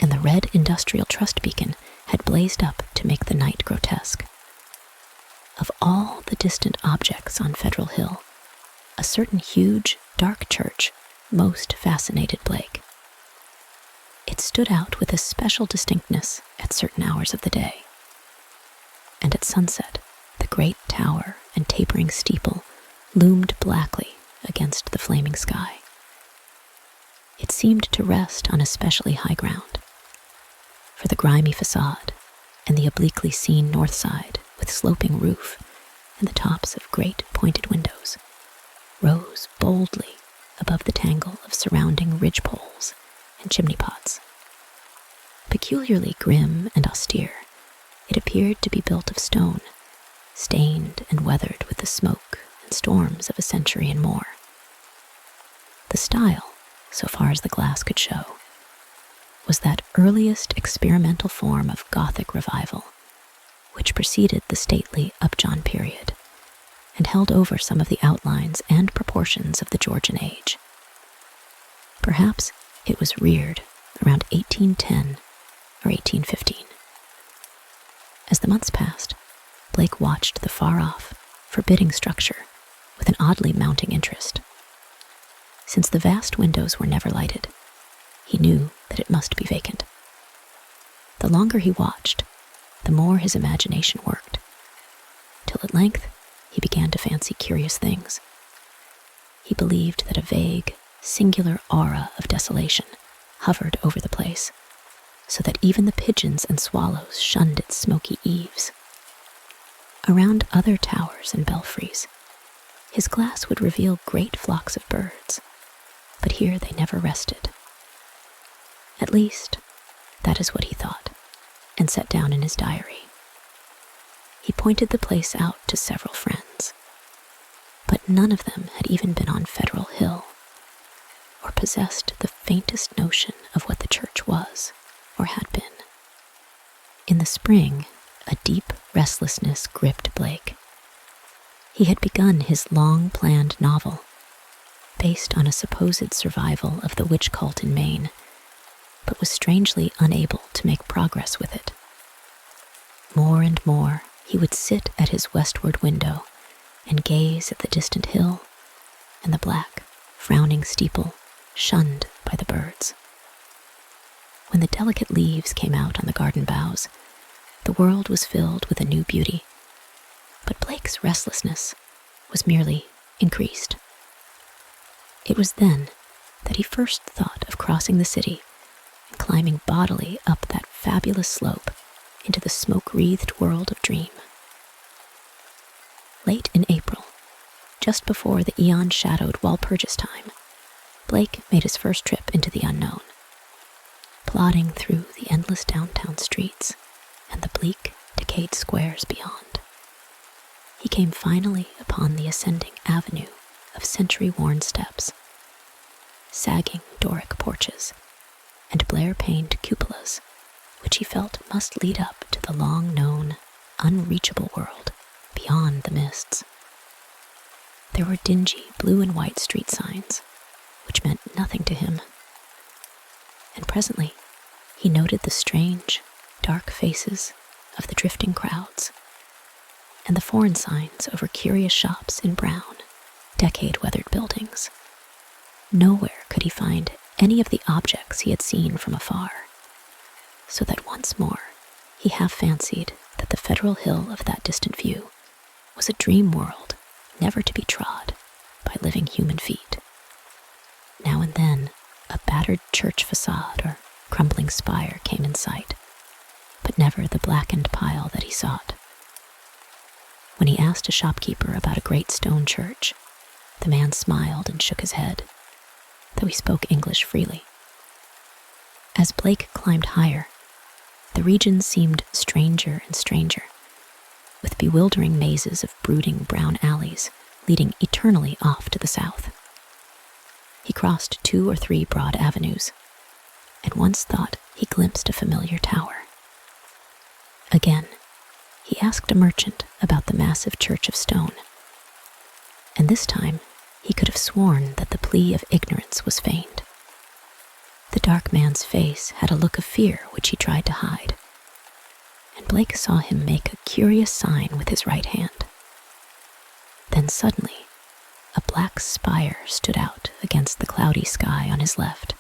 and the red industrial trust beacon had blazed up to make the night grotesque. Of all the distant objects on Federal Hill, a certain huge, dark church most fascinated Blake. It stood out with a special distinctness at certain hours of the day, and at sunset, the great tower and tapering steeple loomed blackly against the flaming sky. It seemed to rest on especially high ground, for the grimy facade and the obliquely seen north side with sloping roof and the tops of great pointed windows rose boldly above the tangle of surrounding ridgepoles and chimney pots. Peculiarly grim and austere, it appeared to be built of stone, stained and weathered with the smoke and storms of a century and more. The style, so far as the glass could show, was that earliest experimental form of Gothic revival, which preceded the stately Upjohn period, and held over some of the outlines and proportions of the Georgian age. Perhaps it was reared around 1810 or 1815. As the months passed, Blake watched the far-off, forbidding structure with an oddly mounting interest. Since the vast windows were never lighted, he knew that it must be vacant. The longer he watched, the more his imagination worked, till at length he began to fancy curious things. He believed that a vague, singular aura of desolation hovered over the place, so that even the pigeons and swallows shunned its smoky eaves. Around other towers and belfries, his glass would reveal great flocks of birds, but here they never rested. At least, that is what he thought, and set down in his diary. He pointed the place out to several friends, but none of them had even been on Federal Hill, or possessed the faintest notion of what the church was or had been. In the spring, a deep restlessness gripped Blake. He had begun his long-planned novel, based on a supposed survival of the witch cult in Maine, but was strangely unable to make progress with it. More and more, he would sit at his westward window and gaze at the distant hill and the black, frowning steeple shunned by the birds. When the delicate leaves came out on the garden boughs, the world was filled with a new beauty, but Blake's restlessness was merely increased. It was then that he first thought of crossing the city and climbing bodily up that fabulous slope into the smoke-wreathed world of dream. Late in April, just before the eon-shadowed Walpurgis time, Blake made his first trip into the unknown, plodding through the endless downtown streets and the bleak, decayed squares beyond. He came finally upon the ascending avenue of century-worn steps, sagging Doric porches, and Blair-paned cupolas, which he felt must lead up to the long-known, unreachable world beyond the mists. There were dingy blue and white street signs, which meant nothing to him. And presently, he noted the strange, dark faces of the drifting crowds, and the foreign signs over curious shops in brown, decade-weathered buildings. Nowhere could he find any of the objects he had seen from afar, so that once more he half fancied that the federal hill of that distant view was a dream world never to be trod by living human feet. Now and then, a battered church facade or crumbling spire came in sight, but never the blackened pile that he sought. When he asked a shopkeeper about a great stone church, the man smiled and shook his head, though he spoke English freely. As Blake climbed higher, the region seemed stranger and stranger, with bewildering mazes of brooding brown alleys leading eternally off to the south. He crossed 2 or 3 broad avenues, and once thought he glimpsed a familiar tower. Again, he asked a merchant about the massive church of stone, and this time he could have sworn that the plea of ignorance was feigned. The dark man's face had a look of fear which he tried to hide, and Blake saw him make a curious sign with his right hand. Then suddenly, a black spire stood out against the cloudy sky on his left,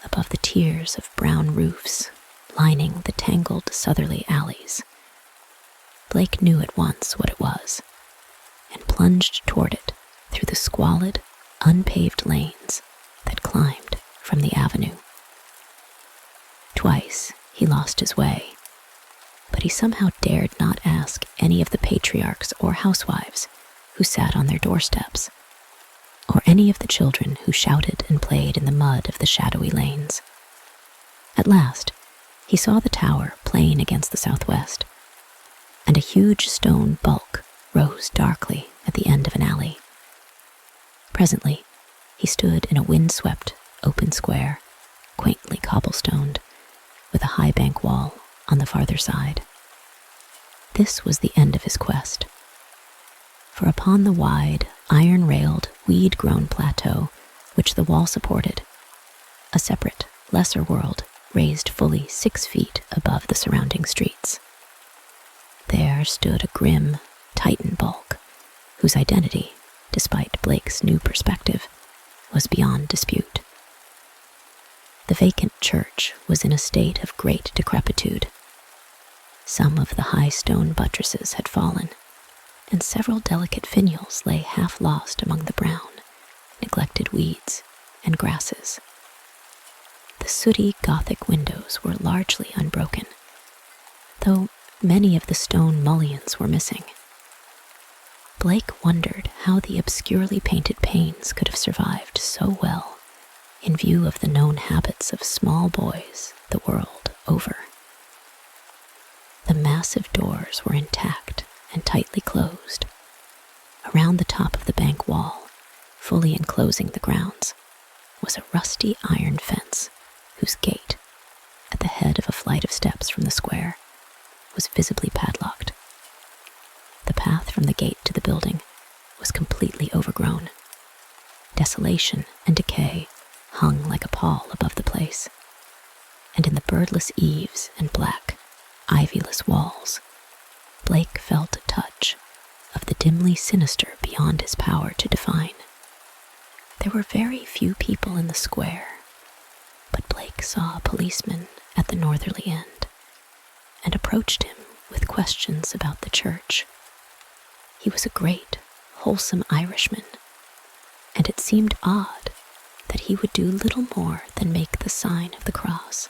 above the tiers of brown roofs lining the tangled southerly alleys. Blake knew at once what it was, and plunged toward it through the squalid, unpaved lanes that climbed from the avenue. Twice he lost his way, but he somehow dared not ask any of the patriarchs or housewives who sat on their doorsteps, or any of the children who shouted and played in the mud of the shadowy lanes. At last, he saw the tower plain against the southwest, and a huge stone bulk rose darkly at the end of an alley. Presently, he stood in a wind-swept, open square, quaintly cobblestoned, with a high bank wall on the farther side. This was the end of his quest, for upon the wide, iron-railed, weed-grown plateau which the wall supported, a separate, lesser world raised fully 6 feet above the surrounding streets. There stood a grim, Titan bulk, whose identity, despite Blake's new perspective, was beyond dispute. The vacant church was in a state of great decrepitude. Some of the high stone buttresses had fallen, and several delicate finials lay half lost among the brown, neglected weeds and grasses. The sooty Gothic windows were largely unbroken, though many of the stone mullions were missing. Blake wondered how the obscurely painted panes could have survived so well in view of the known habits of small boys the world over. The massive doors were intact and tightly closed. Around the top of the bank wall, fully enclosing the grounds, was a rusty iron fence whose gate, at the head of a flight of steps from the square, was visibly padlocked. The path from the gate to the building was completely overgrown. Desolation and decay hung like a pall above the place, and in the birdless eaves and black, ivyless walls, Blake felt a touch of the dimly sinister beyond his power to define. There were very few people in the square, but Blake saw a policeman at the northerly end and approached him with questions about the church. He was a great, wholesome Irishman, and it seemed odd that he would do little more than make the sign of the cross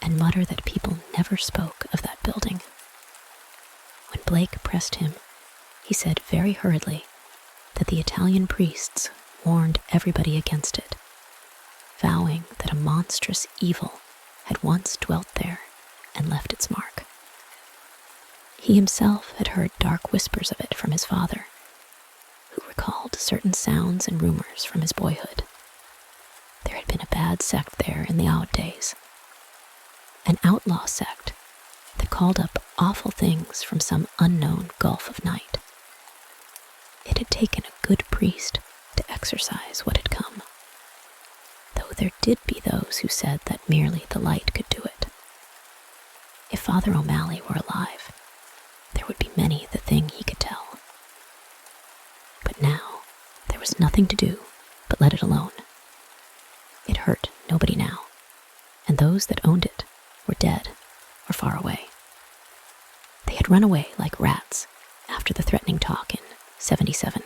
and mutter that people never spoke of that building. When Blake pressed him, he said very hurriedly that the Italian priests warned everybody against it, vowing that a monstrous evil had once dwelt there and left its mark. He himself had heard dark whispers of it from his father, who recalled certain sounds and rumors from his boyhood. There had been a bad sect there in the odd days. An outlaw sect that called up awful things from some unknown gulf of night. It had taken a good priest to exorcise what had come, though there did be those who said that merely the light could do it. If Father O'Malley were alive, there would be many the thing he could tell. But now, there was nothing to do but let it alone. It hurt nobody now, and those that owned it were dead or far away. They had run away like rats after the threatening talk in '77,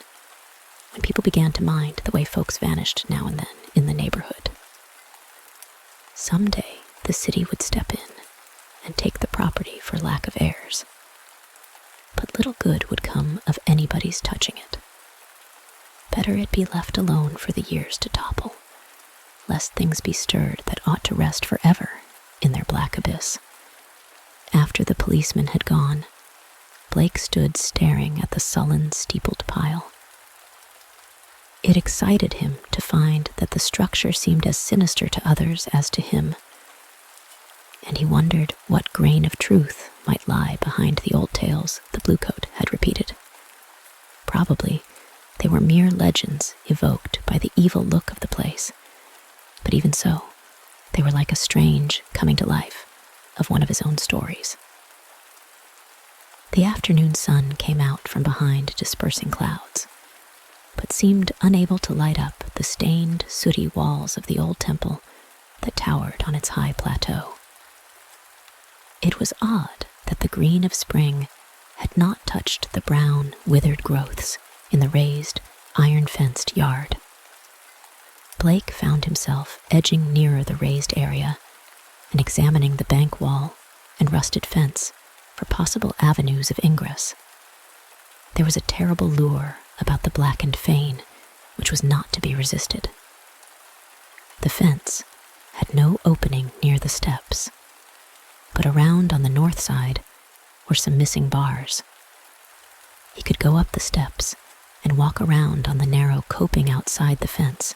when people began to mind the way folks vanished now and then in the neighborhood. Someday the city would step in and take the property for lack of heirs. But little good would come of anybody's touching it. Better it be left alone for the years to topple, lest things be stirred that ought to rest forever in their black abyss. After the policeman had gone, Blake stood staring at the sullen, steepled pile. It excited him to find that the structure seemed as sinister to others as to him, and he wondered what grain of truth might lie behind the old tales the bluecoat had repeated. Probably they were mere legends evoked by the evil look of the place, but even so, they were like a strange coming to life of one of his own stories. The afternoon sun came out from behind dispersing clouds, but seemed unable to light up the stained, sooty walls of the old temple that towered on its high plateau. It was odd that the green of spring had not touched the brown, withered growths in the raised, iron-fenced yard. Blake found himself edging nearer the raised area and examining the bank wall and rusted fence for possible avenues of ingress. There was a terrible lure about the blackened fane which was not to be resisted. The fence had no opening near the steps, but around on the north side were some missing bars. He could go up the steps and walk around on the narrow coping outside the fence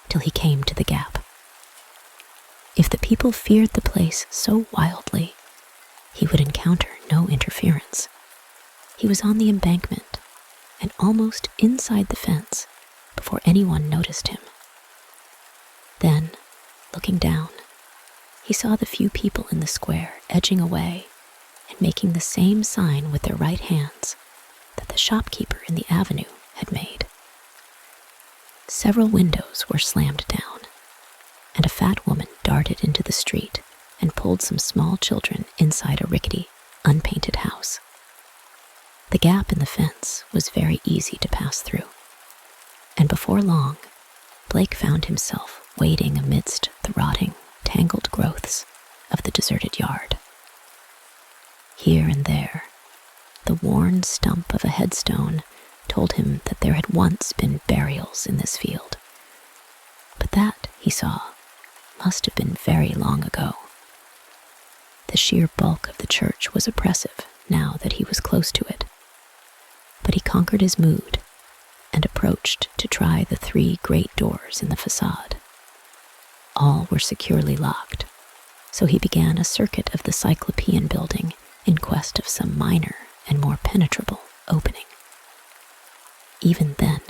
till he came to the gap. If the people feared the place so wildly, he would encounter no interference. He was on the embankment and almost inside the fence before anyone noticed him. Then, looking down, he saw the few people in the square edging away and making the same sign with their right hands that the shopkeeper in the avenue had made. Several windows were slammed down, and a fat woman darted into the street and pulled some small children inside a rickety, unpainted house. The gap in the fence was very easy to pass through, and before long, Blake found himself wading amidst the rotting, tangled growths of the deserted yard. Here and there, the worn stump of a headstone told him that there had once been burials in this field, but that, he saw, must have been very long ago. The sheer bulk of the church was oppressive now that he was close to it, but he conquered his mood and approached to try the 3 great doors in the facade. All were securely locked, so he began a circuit of the Cyclopean building in quest of some minor and more penetrable opening. Even then,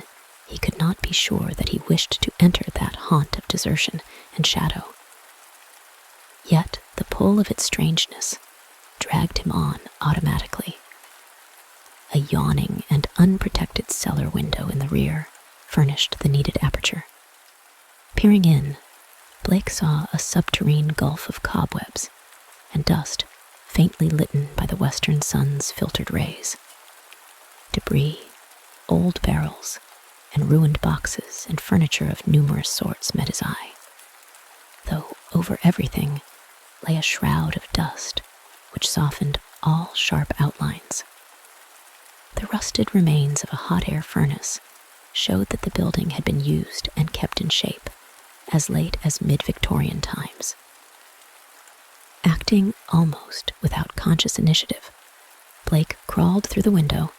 he could not be sure that he wished to enter that haunt of desertion and shadow. Yet the pull of its strangeness dragged him on automatically. A yawning and unprotected cellar window in the rear furnished the needed aperture. Peering in, Blake saw a subterranean gulf of cobwebs and dust faintly litten by the western sun's filtered rays. Debris, old barrels, and ruined boxes and furniture of numerous sorts met his eye, though over everything lay a shroud of dust which softened all sharp outlines. The rusted remains of a hot air furnace showed that the building had been used and kept in shape as late as mid-Victorian times. Acting almost without conscious initiative, Blake crawled through the window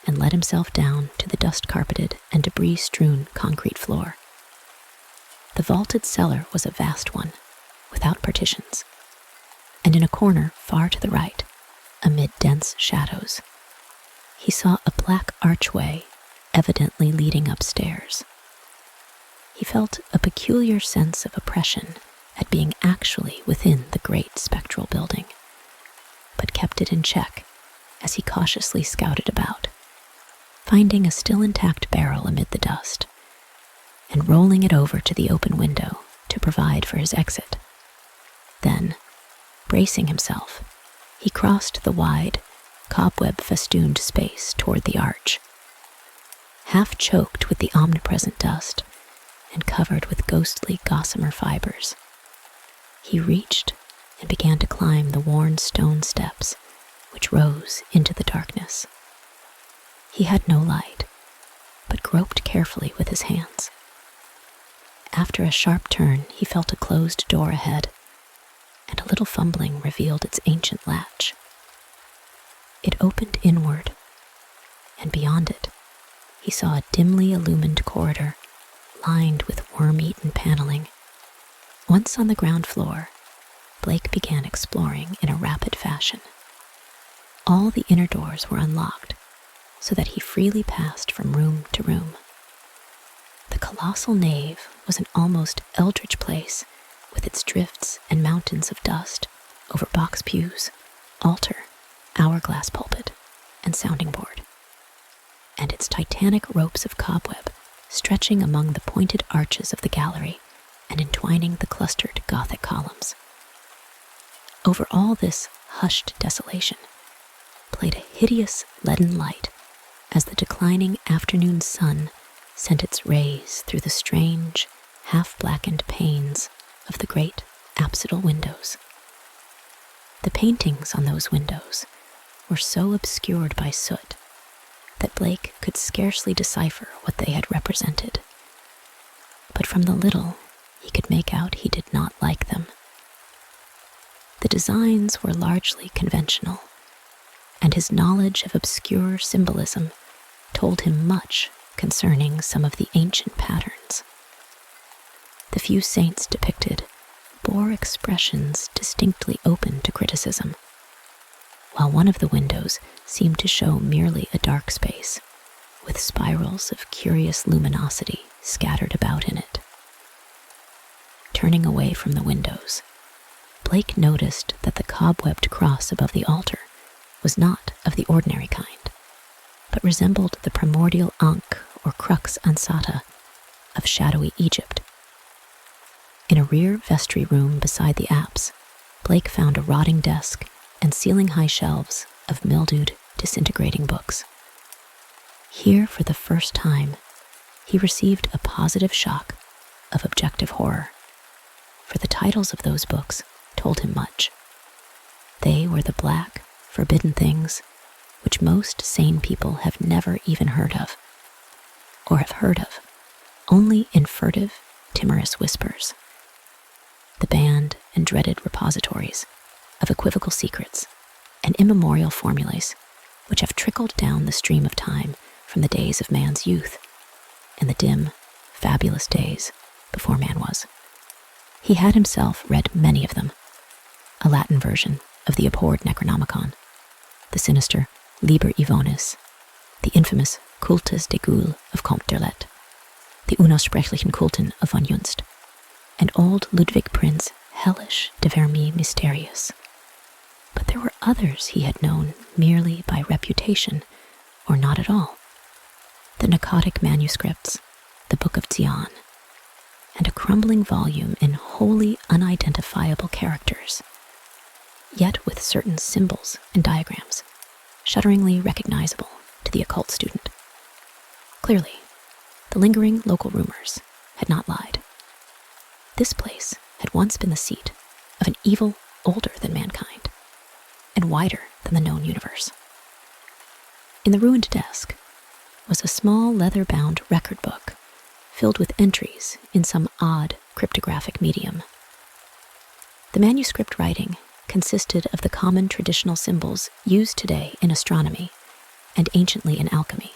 and let himself down to the dust-carpeted and debris-strewn concrete floor. The vaulted cellar was a vast one, without partitions, and in a corner far to the right, amid dense shadows, he saw a black archway evidently leading upstairs. He felt a peculiar sense of oppression at being actually within the great spectral building, but kept it in check as he cautiously scouted about, finding a still intact barrel amid the dust, and rolling it over to the open window to provide for his exit. Then, bracing himself, he crossed the wide, cobweb-festooned space toward the arch. Half choked with the omnipresent dust and covered with ghostly gossamer fibers, he reached and began to climb the worn stone steps which rose into the darkness. He had no light, but groped carefully with his hands. After a sharp turn, he felt a closed door ahead, and a little fumbling revealed its ancient latch. It opened inward, and beyond it, he saw a dimly illumined corridor lined with worm-eaten paneling. Once on the ground floor, Blake began exploring in a rapid fashion. All the inner doors were unlocked, so that he freely passed from room to room. The colossal nave was an almost eldritch place, with its drifts and mountains of dust over box pews, altar, hourglass pulpit, and sounding board, and its titanic ropes of cobweb stretching among the pointed arches of the gallery and entwining the clustered Gothic columns. Over all this hushed desolation played a hideous leaden light as the declining afternoon sun sent its rays through the strange, half-blackened panes of the great apsidal windows. The paintings on those windows were so obscured by soot that Blake could scarcely decipher what they had represented. But from the little he could make out, he did not like them. The designs were largely conventional, and his knowledge of obscure symbolism told him much concerning some of the ancient patterns. The few saints depicted bore expressions distinctly open to criticism, while one of the windows seemed to show merely a dark space, with spirals of curious luminosity scattered about in it. Turning away from the windows, Blake noticed that the cobwebbed cross above the altar was not of the ordinary kind, but resembled the primordial ankh or crux ansata of shadowy Egypt. In a rear vestry room beside the apse, Blake found a rotting desk and ceiling-high shelves of mildewed, disintegrating books. Here, for the first time, he received a positive shock of objective horror, for the titles of those books told him much. They were the black, forbidden things which most sane people have never even heard of, or have heard of only in furtive, timorous whispers. The banned and dreaded repositories of equivocal secrets and immemorial formulas which have trickled down the stream of time from the days of man's youth and the dim, fabulous days before man was. He had himself read many of them, a Latin version of the abhorred Necronomicon, the sinister Liber Ivonis, the infamous Cultus de Gaulle of Comte d'Erlet, the Unaussprechlichen Kulten of von Junst, and old Ludwig Prinz Hellish de Vermi Mysterious. But there were others he had known merely by reputation, or not at all. The Narcotic Manuscripts, the Book of Zion, and a crumbling volume in wholly unidentifiable characters, yet with certain symbols and diagrams, shudderingly recognizable to the occult student. Clearly, the lingering local rumors had not lied. This place had once been the seat of an evil older than mankind, and wider than the known universe. In the ruined desk was a small leather-bound record book filled with entries in some odd cryptographic medium. The manuscript writing consisted of the common traditional symbols used today in astronomy and anciently in alchemy,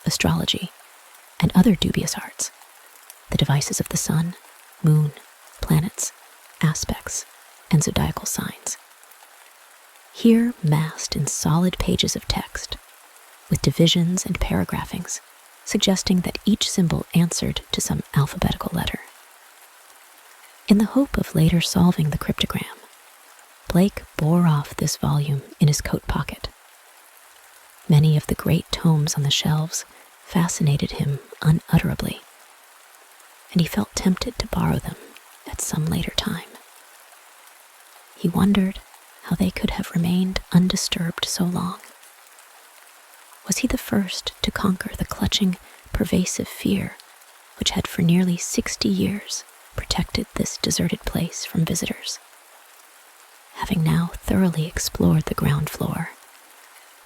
astrology, and other dubious arts, the devices of the sun, moon, planets, aspects, and zodiacal signs. Here massed in solid pages of text, with divisions and paragraphings, suggesting that each symbol answered to some alphabetical letter. In the hope of later solving the cryptogram, Blake bore off this volume in his coat pocket. Many of the great tomes on the shelves fascinated him unutterably, and he felt tempted to borrow them at some later time. He wondered how they could have remained undisturbed so long. Was he the first to conquer the clutching, pervasive fear which had for nearly 60 years protected this deserted place from visitors? Having now thoroughly explored the ground floor,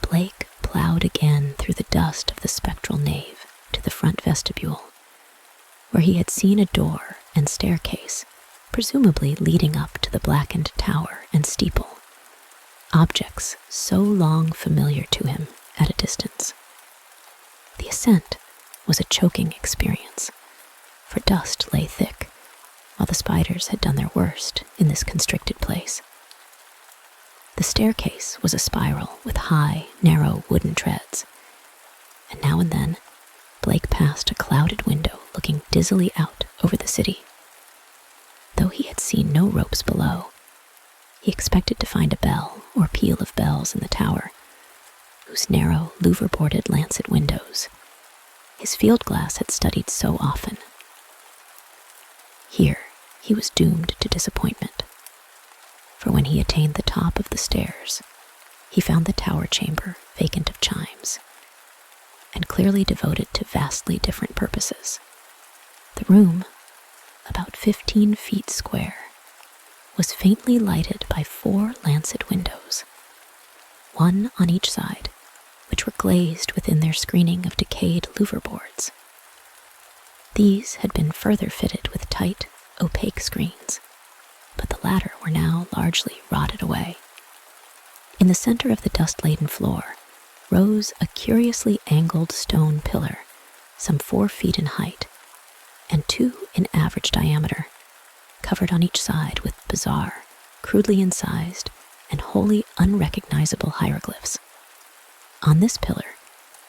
Blake plowed again through the dust of the spectral nave to the front vestibule, where he had seen a door and staircase, presumably leading up to the blackened tower and steeple, objects so long familiar to him at a distance. The ascent was a choking experience, for dust lay thick, while the spiders had done their worst in this constricted place. The staircase was a spiral with high, narrow wooden treads, and now and then Blake passed a clouded window looking dizzily out over the city. Though he had seen no ropes below, he expected to find a bell or peal of bells in the tower, whose narrow, louver-boarded lancet windows his field glass had studied so often. Here he was doomed to disappointment, for when he attained the top of the stairs, he found the tower chamber vacant of chimes, and clearly devoted to vastly different purposes. The room, about 15 feet square, was faintly lighted by 4 lancet windows, one on each side, which were glazed within their screening of decayed louver boards. These had been further fitted with tight, opaque screens, but the latter were now largely rotted away. In the center of the dust-laden floor rose a curiously angled stone pillar, some 4 feet in height, and 2 in average diameter, covered on each side with bizarre, crudely incised, and wholly unrecognizable hieroglyphs. On this pillar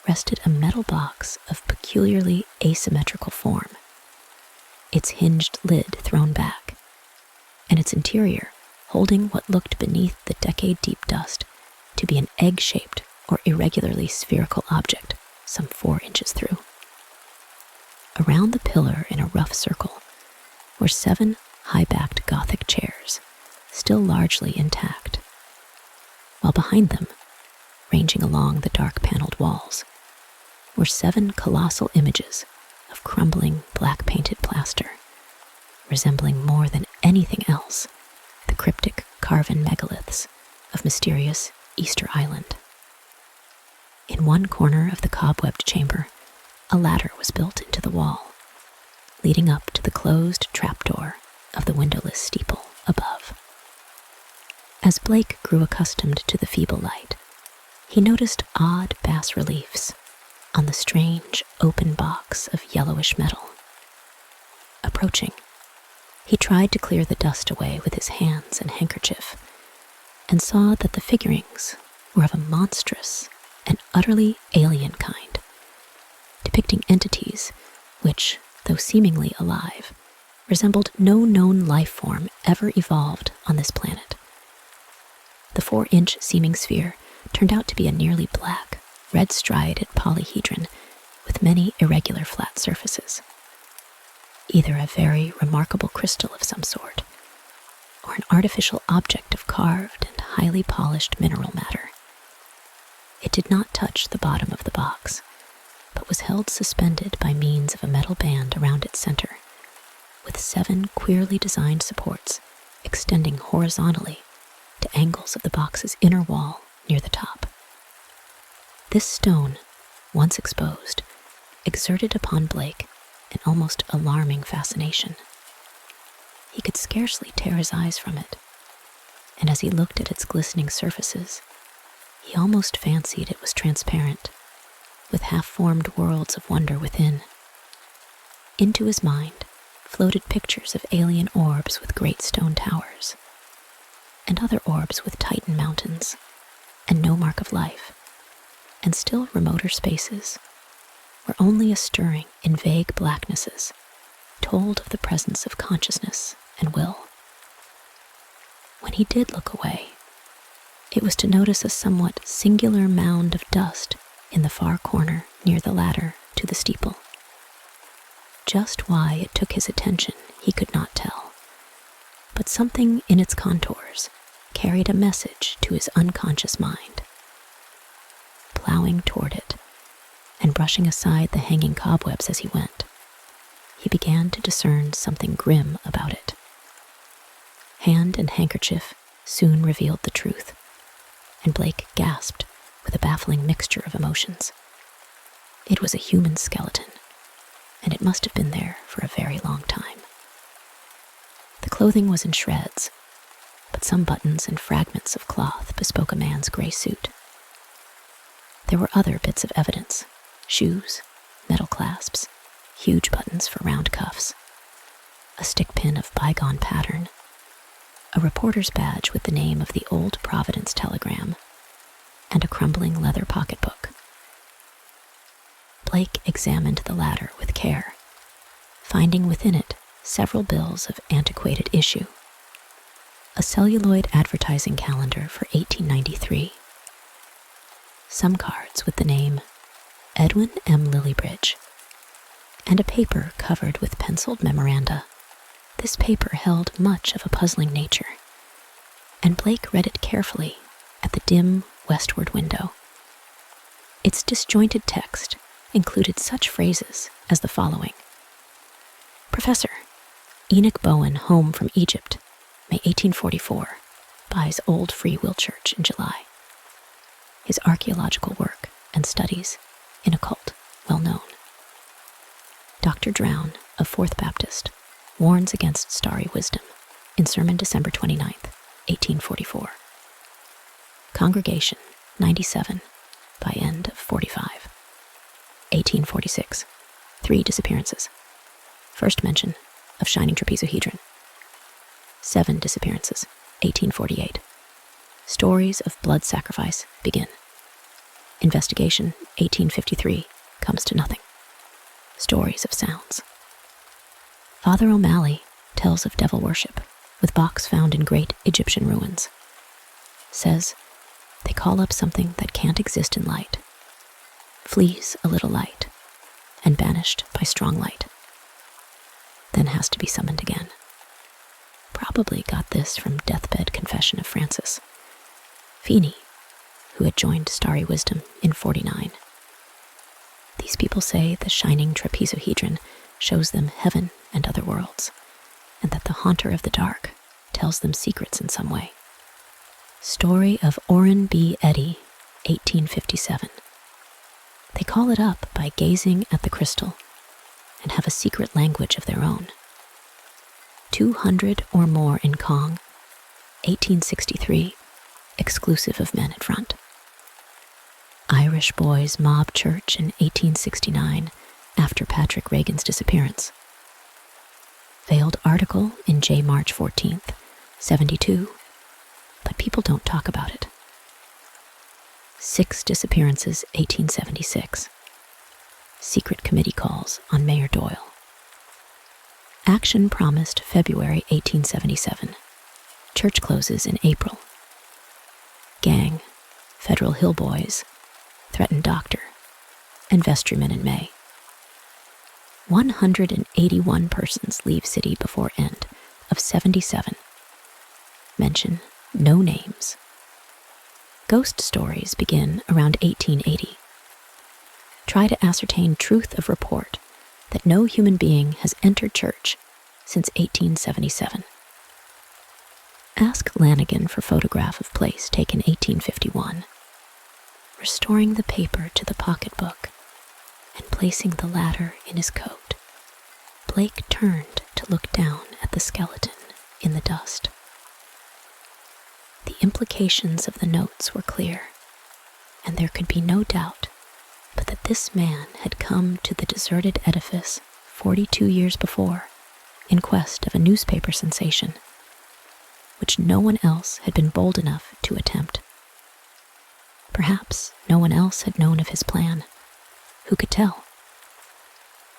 rested a metal box of peculiarly asymmetrical form, its hinged lid thrown back, and its interior holding what looked beneath the decade-deep dust to be an egg-shaped or irregularly spherical object some 4 inches through. Around the pillar in a rough circle were 7 high-backed Gothic chairs, still largely intact, while behind them, ranging along the dark-paneled walls, were 7 colossal images of crumbling black-painted plaster, resembling more than anything else the cryptic carven megaliths of mysterious Easter Island. In one corner of the cobwebbed chamber, a ladder was built into the wall, leading up to the closed trapdoor of the windowless steeple above. As Blake grew accustomed to the feeble light, he noticed odd bas-reliefs on the strange open box of yellowish metal. Approaching, he tried to clear the dust away with his hands and handkerchief, and saw that the figurines were of a monstrous and utterly alien kind, depicting entities which, though seemingly alive, resembled no known life form ever evolved on this planet. The 4-inch seeming sphere turned out to be a nearly black, red-striated polyhedron with many irregular flat surfaces, either a very remarkable crystal of some sort, or an artificial object of carved and highly polished mineral matter. It did not touch the bottom of the box, but was held suspended by means of a metal band around its center, with 7 queerly designed supports extending horizontally to angles of the box's inner wall near the top. This stone, once exposed, exerted upon Blake an almost alarming fascination. He could scarcely tear his eyes from it, and as he looked at its glistening surfaces, he almost fancied it was transparent, with half-formed worlds of wonder within. Into his mind floated pictures of alien orbs with great stone towers, and other orbs with Titan mountains, and no mark of life, and still remoter spaces, where only a stirring in vague blacknesses told of the presence of consciousness and will. When he did look away, it was to notice a somewhat singular mound of dust in the far corner near the ladder to the steeple. Just why it took his attention he could not tell, but something in its contours carried a message to his unconscious mind. Plowing toward it, and brushing aside the hanging cobwebs as he went, he began to discern something grim about it. Hand and handkerchief soon revealed the truth, and Blake gasped with a baffling mixture of emotions. It was a human skeleton, and it must have been there for a very long time. The clothing was in shreds, but some buttons and fragments of cloth bespoke a man's gray suit. There were other bits of evidence: shoes, metal clasps, huge buttons for round cuffs, a stick pin of bygone pattern, a reporter's badge with the name of the old Providence telegram, and a crumbling leather pocketbook. Blake examined the ladder with care, finding within it several bills of antiquated issue, a celluloid advertising calendar for 1893, some cards with the name Edwin M. Lillibridge, and a paper covered with penciled memoranda. This paper held much of a puzzling nature, and Blake read it carefully at the dim westward window. Its disjointed text included such phrases as the following: Professor, Enoch Bowen home from Egypt, May 1844, buys Old Free Will Church in July. His archaeological work and studies in occult well known. Dr. Drown of Fourth Baptist warns against starry wisdom in sermon December 29th, 1844. Congregation 97 by end of 45. 1846. 3 disappearances. First mention of shining trapezohedron. 7 disappearances. 1848. Stories of blood sacrifice begin. Investigation 1853 comes to nothing. Stories of sounds. Father O'Malley tells of devil worship with box found in great Egyptian ruins. Says they call up something that can't exist in light, flees a little light, and banished by strong light, then has to be summoned again. Probably got this from Deathbed Confession of Francis Feeney, who had joined Starry Wisdom in 49. These people say the shining trapezohedron shows them heaven and other worlds, and that the haunter of the dark tells them secrets in some way. Story of Orrin B. Eddy, 1857. They call it up by gazing at the crystal and have a secret language of their own. 200 or more in Kong, 1863, exclusive of men at front. Irish boys mob church in 1869 after Patrick Reagan's disappearance. Veiled article in J. March 14th, 72, but people don't talk about it. 6 disappearances, 1876. Secret committee calls on Mayor Doyle. Action promised February 1877. Church closes in April. Gang, Federal Hill Boys, threatened doctor, and vestryman in May. 181 persons leave city before end of 77. Mention no names. Ghost stories begin around 1880. Try to ascertain truth of report that no human being has entered church since 1877. Ask Lanigan for photograph of place taken 1851. Restoring the paper to the pocketbook and placing the latter in his coat, Blake turned to look down at the skeleton in the dust. The implications of the notes were clear, and there could be no doubt but that this man had come to the deserted edifice 42 years before in quest of a newspaper sensation, which no one else had been bold enough to attempt. Perhaps no one else had known of his plan. Who could tell?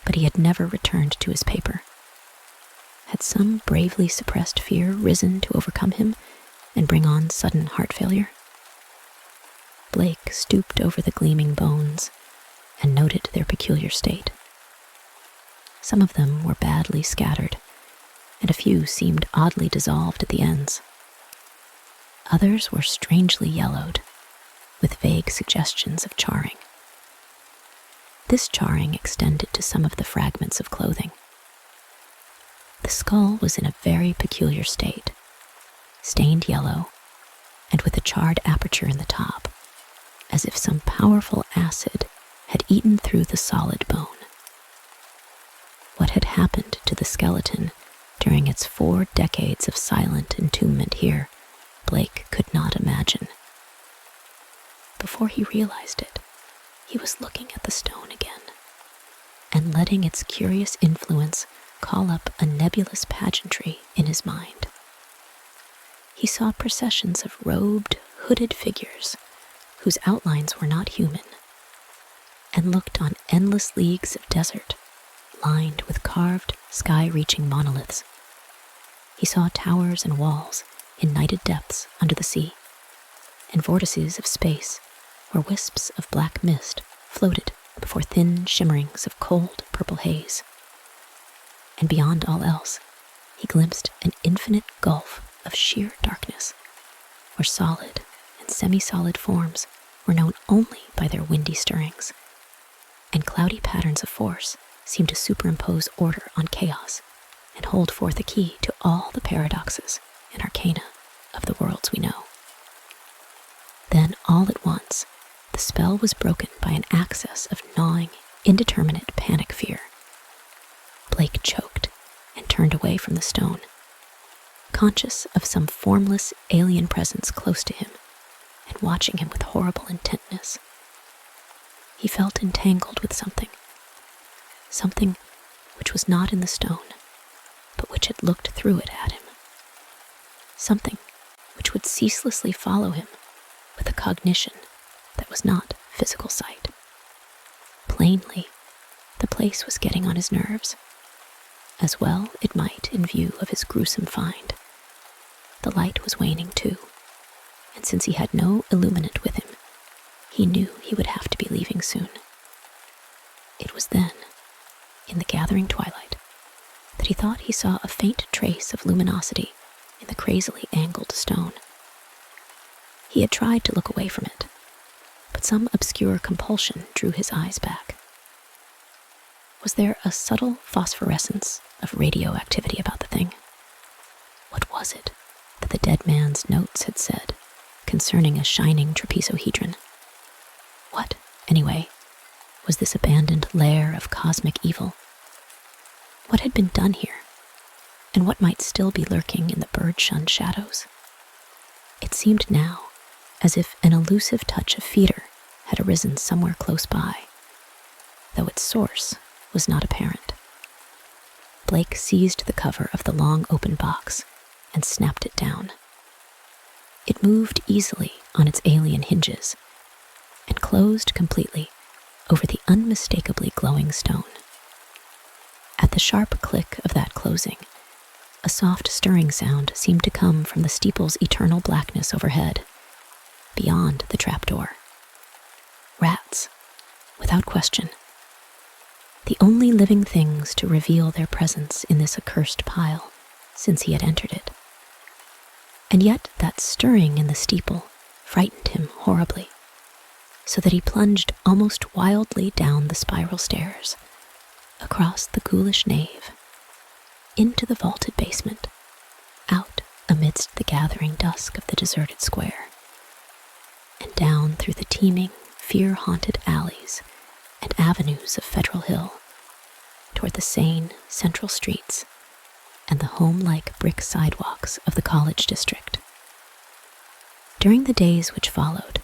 But he had never returned to his paper. Had some bravely suppressed fear risen to overcome him and bring on sudden heart failure? Blake stooped over the gleaming bones and noted their peculiar state. Some of them were badly scattered, and a few seemed oddly dissolved at the ends. Others were strangely yellowed, with vague suggestions of charring. This charring extended to some of the fragments of clothing. The skull was in a very peculiar state, stained yellow, and with a charred aperture in the top, as if some powerful acid had eaten through the solid bone. What had happened to the skeleton during its 4 decades of silent entombment here, Blake could not imagine. Before he realized it, he was looking at the stone again, and letting its curious influence call up a nebulous pageantry in his mind. He saw processions of robed, hooded figures whose outlines were not human, and looked on endless leagues of desert lined with carved, sky-reaching monoliths. He saw towers and walls in nighted depths under the sea, and vortices of space where wisps of black mist floated before thin shimmerings of cold purple haze. And beyond all else, he glimpsed an infinite gulf of sheer darkness, where solid and semi-solid forms were known only by their windy stirrings, and cloudy patterns of force seemed to superimpose order on chaos and hold forth a key to all the paradoxes and arcana of the worlds we know. Then, all at once, the spell was broken by an access of gnawing, indeterminate panic fear. Blake choked and turned away from the stone, conscious of some formless alien presence close to him and watching him with horrible intentness. He felt entangled with something which was not in the stone, but which had looked through it at him. Something which would ceaselessly follow him with a cognition that was not physical sight. Plainly, the place was getting on his nerves, as well it might in view of his gruesome find. The light was waning too, and since he had no illuminant with him, he knew he would have to be leaving soon. It was then, in the gathering twilight, that he thought he saw a faint trace of luminosity in the crazily angled stone. He had tried to look away from it, but some obscure compulsion drew his eyes back. Was there a subtle phosphorescence of radioactivity about the thing? What was it that the dead man's notes had said concerning a shining trapezohedron? What, anyway, was this abandoned lair of cosmic evil? What had been done here, and what might still be lurking in the bird-shunned shadows? It seemed now as if an elusive touch of fear had arisen somewhere close by, though its source was not apparent. Blake seized the cover of the long open box and snapped it down. It moved easily on its alien hinges and closed completely over the unmistakably glowing stone. At the sharp click of that closing, a soft stirring sound seemed to come from the steeple's eternal blackness overhead, beyond the trapdoor. Rats, without question. The only living things to reveal their presence in this accursed pile since he had entered it. And yet that stirring in the steeple frightened him horribly, so that he plunged almost wildly down the spiral stairs, across the ghoulish nave, into the vaulted basement, out amidst the gathering dusk of the deserted square, and down through the teeming, fear-haunted alleys and avenues of Federal Hill, toward the sane central streets and the home-like brick sidewalks of the college district. During the days which followed,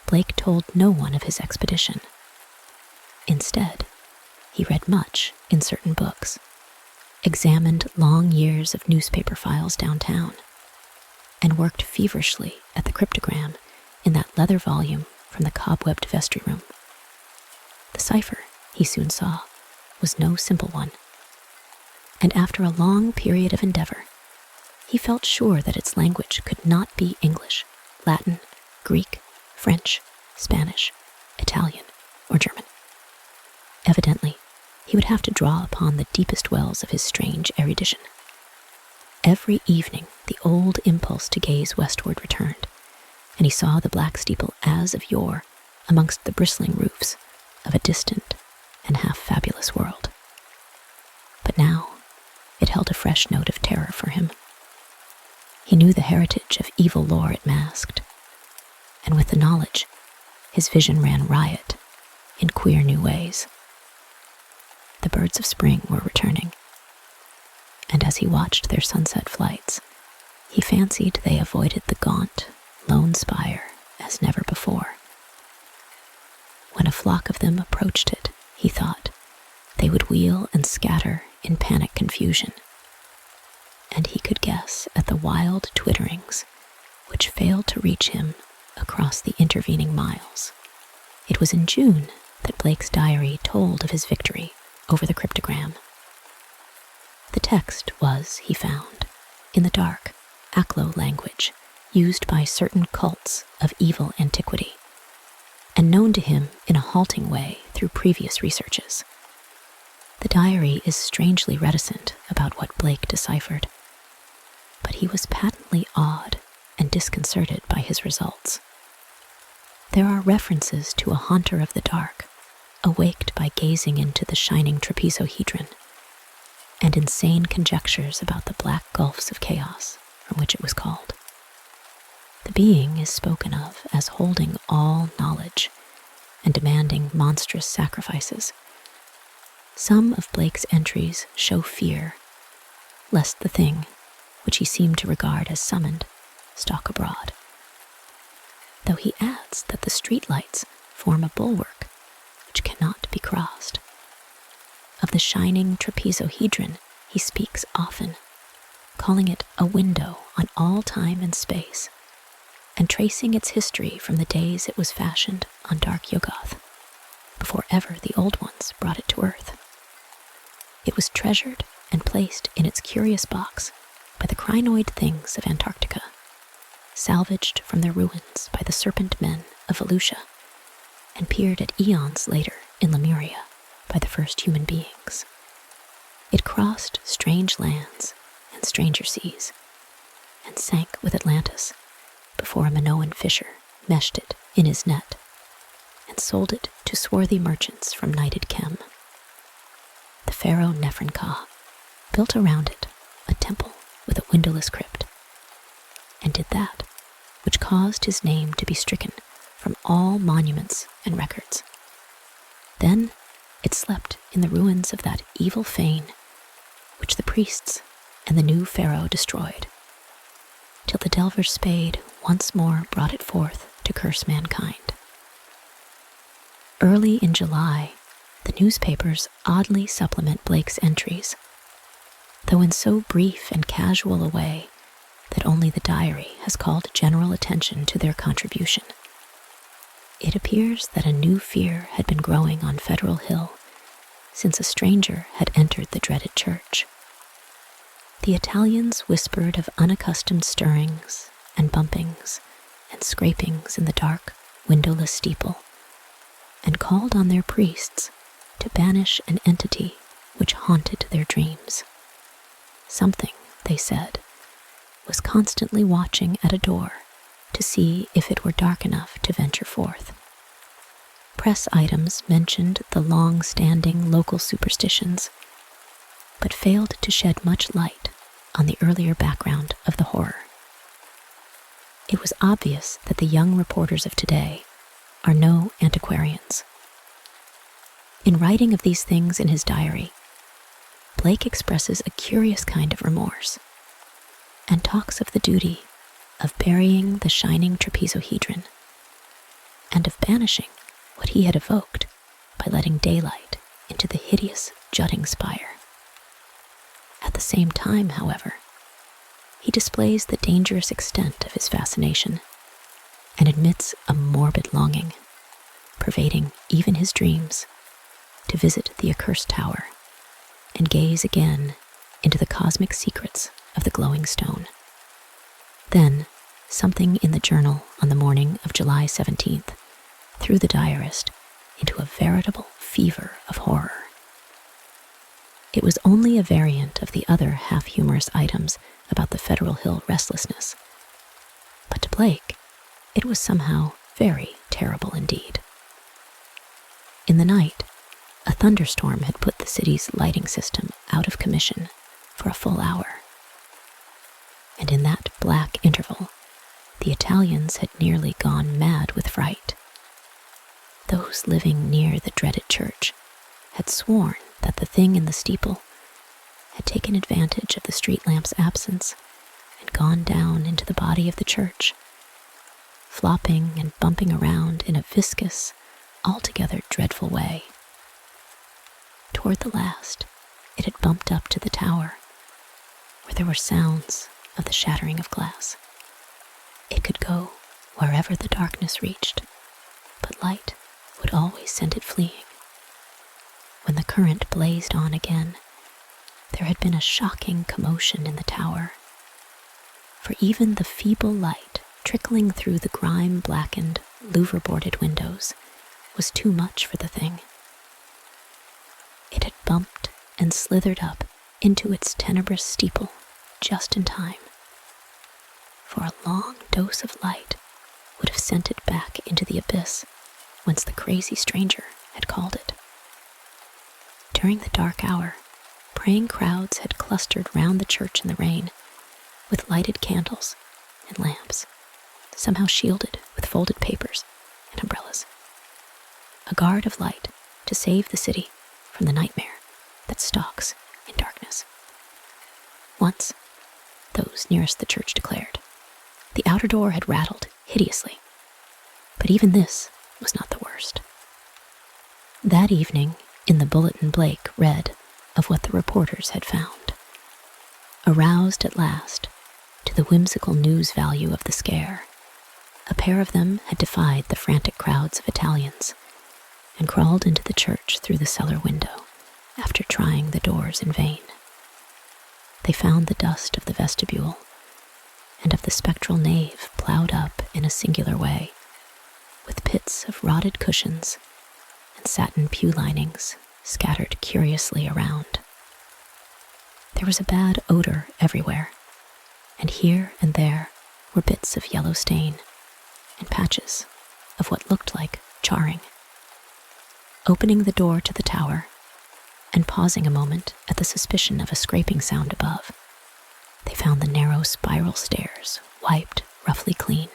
Blake told no one of his expedition. Instead, he read much in certain books, examined long years of newspaper files downtown, and worked feverishly at the cryptogram in that leather volume from the cobwebbed vestry room. The cipher, he soon saw, was no simple one, and after a long period of endeavor, he felt sure that its language could not be English, Latin, Greek, French, Spanish, Italian, or German. Evidently, he would have to draw upon the deepest wells of his strange erudition. Every evening, the old impulse to gaze westward returned, and he saw the black steeple as of yore amongst the bristling roofs of a distant and half-fabulous world. But now, it held a fresh note of terror for him. He knew the heritage of evil lore it masked, and with the knowledge, his vision ran riot in queer new ways. The birds of spring were returning, and as he watched their sunset flights, he fancied they avoided the gaunt, lone spire as never before. When a flock of them approached it, he thought, they would wheel and scatter in panic confusion, and he could guess at the wild twitterings which failed to reach him across the intervening miles. It was in June that Blake's diary told of his victory over the cryptogram. The text was, he found, in the dark, Aklo language used by certain cults of evil antiquity, and known to him in a halting way through previous researches. The diary is strangely reticent about what Blake deciphered, but he was patently awed and disconcerted by his results. There are references to a haunter of the dark, awaked by gazing into the shining trapezohedron, and insane conjectures about the black gulfs of chaos from which it was called. The being is spoken of as holding all knowledge and demanding monstrous sacrifices. Some of Blake's entries show fear, lest the thing, which he seemed to regard as summoned, stalk abroad. Though he adds that the streetlights form a bulwark which cannot be crossed. Of the shining trapezohedron he speaks often, calling it a window on all time and space, and tracing its history from the days it was fashioned on dark Yoggoth, before ever the old ones brought it to earth. It was treasured and placed in its curious box by the crinoid things of Antarctica, salvaged from their ruins by the serpent men of Volusia, and peered at eons later in Lemuria by the first human beings. It crossed strange lands and stranger seas, and sank with Atlantis before a Minoan fisher meshed it in his net and sold it to swarthy merchants from knighted Kem. The pharaoh Neferenka built around it a temple with a windowless crypt, and did that which caused his name to be stricken from all monuments and records. Then it slept in the ruins of that evil fane which the priests and the new pharaoh destroyed, till the delver's spade once more brought it forth to curse mankind. Early in July, the newspapers oddly supplement Blake's entries, though in so brief and casual a way that only the diary has called general attention to their contribution. It appears that a new fear had been growing on Federal Hill since a stranger had entered the dreaded church. The Italians whispered of unaccustomed stirrings and bumpings and scrapings in the dark, windowless steeple, and called on their priests to banish an entity which haunted their dreams. Something, they said, was constantly watching at a door to see if it were dark enough to venture forth. Press items mentioned the long-standing local superstitions, but failed to shed much light on the earlier background of the horror. It was obvious that the young reporters of today are no antiquarians. In writing of these things in his diary, Blake expresses a curious kind of remorse, and talks of the duty of burying the shining trapezohedron, and of banishing what he had evoked by letting daylight into the hideous jutting spire. same time, however, he displays the dangerous extent of his fascination and admits a morbid longing, pervading even his dreams, to visit the accursed tower and gaze again into the cosmic secrets of the glowing stone. Then, something in the journal on the morning of July 17th threw the diarist into a veritable fever of horror. It was only a variant of the other half-humorous items about the Federal Hill restlessness, but to Blake, it was somehow very terrible indeed. In the night, a thunderstorm had put the city's lighting system out of commission for a full hour. And in that black interval, the Italians had nearly gone mad with fright. Those living near the dreaded church had sworn that the thing in the steeple had taken advantage of the street lamp's absence and gone down into the body of the church, flopping and bumping around in a viscous, altogether dreadful way. Toward the last, it had bumped up to the tower, where there were sounds of the shattering of glass. It could go wherever the darkness reached, but light would always send it fleeing. When the current blazed on again, there had been a shocking commotion in the tower, for even the feeble light trickling through the grime-blackened, louver-boarded windows was too much for the thing. It had bumped and slithered up into its tenebrous steeple just in time, for a long dose of light would have sent it back into the abyss whence the crazy stranger had called it. During the dark hour, praying crowds had clustered round the church in the rain, with lighted candles and lamps, somehow shielded with folded papers and umbrellas. A guard of light to save the city from the nightmare that stalks in darkness. Once, those nearest the church declared, the outer door had rattled hideously, but even this was not the worst. That evening, in the bulletin Blake read of what the reporters had found. Aroused at last to the whimsical news value of the scare, a pair of them had defied the frantic crowds of Italians and crawled into the church through the cellar window after trying the doors in vain. They found the dust of the vestibule and of the spectral nave plowed up in a singular way, with pits of rotted cushions and satin pew linings scattered curiously around. There was a bad odor everywhere, and here and there were bits of yellow stain and patches of what looked like charring. Opening the door to the tower and pausing a moment at the suspicion of a scraping sound above, they found the narrow spiral stairs wiped roughly clean.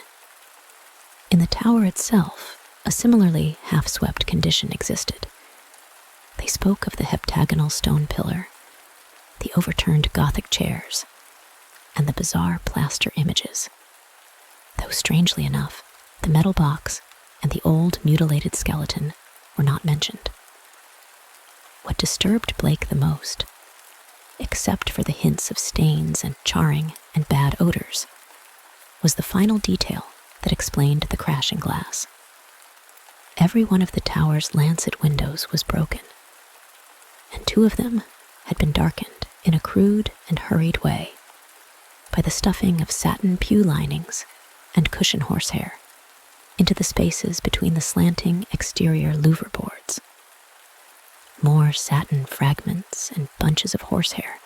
In the tower itself, a similarly half-swept condition existed. They spoke of the heptagonal stone pillar, the overturned Gothic chairs, and the bizarre plaster images, though strangely enough, the metal box and the old mutilated skeleton were not mentioned. What disturbed Blake the most, except for the hints of stains and charring and bad odors, was the final detail that explained the crashing glass. Every one of the tower's lancet windows was broken, and two of them had been darkened in a crude and hurried way by the stuffing of satin pew linings and cushion horsehair into the spaces between the slanting exterior louver boards. More satin fragments and bunches of horsehair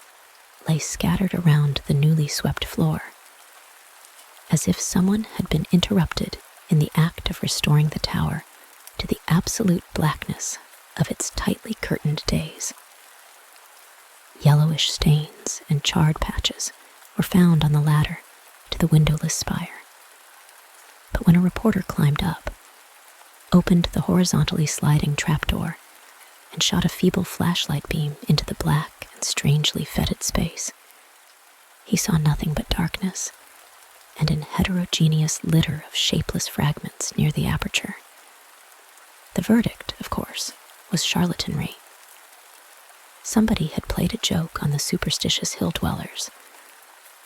lay scattered around the newly swept floor, as if someone had been interrupted in the act of restoring the tower to the absolute blackness of its tightly curtained days. Yellowish stains and charred patches were found on the ladder to the windowless spire. But when a reporter climbed up, opened the horizontally sliding trapdoor, and shot a feeble flashlight beam into the black and strangely fetid space, he saw nothing but darkness and an heterogeneous litter of shapeless fragments near the aperture. The verdict, of course, was charlatanry. somebody had played a joke on the superstitious hill dwellers,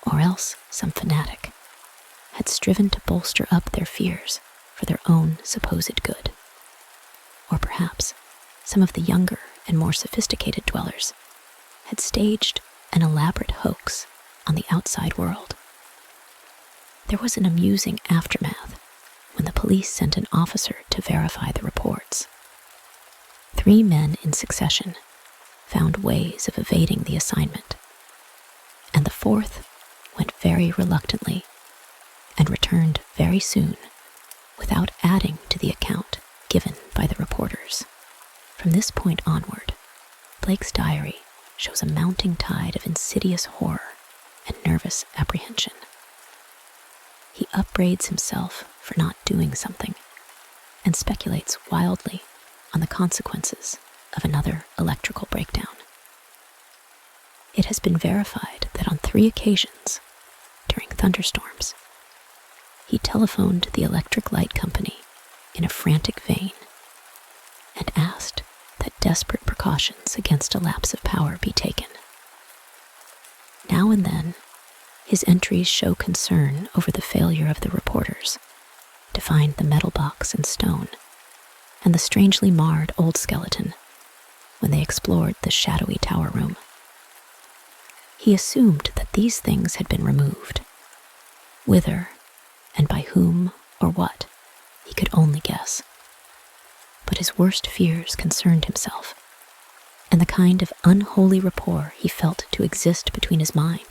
or else some fanatic had striven to bolster up their fears for their own supposed good. Or perhaps some of the younger and more sophisticated dwellers had staged an elaborate hoax on the outside world. There was an amusing aftermath when the police sent an officer to verify the reports. 3 men in succession found ways of evading the assignment, and the 4th went very reluctantly and returned very soon without adding to the account given by the reporters. From this point onward, Blake's diary shows a mounting tide of insidious horror and nervous apprehension. He upbraids himself for not doing something and speculates wildly on the consequences of another electrical breakdown. It has been verified that on 3 occasions, during thunderstorms, he telephoned the electric light company in a frantic vein and asked that desperate precautions against a lapse of power be taken. Now and then, his entries show concern over the failure of the reporters to find the metal box and stone and the strangely marred old skeleton when they explored the shadowy tower room. He assumed that these things had been removed. Whither and by whom or what, he could only guess. But his worst fears concerned himself, and the kind of unholy rapport he felt to exist between his mind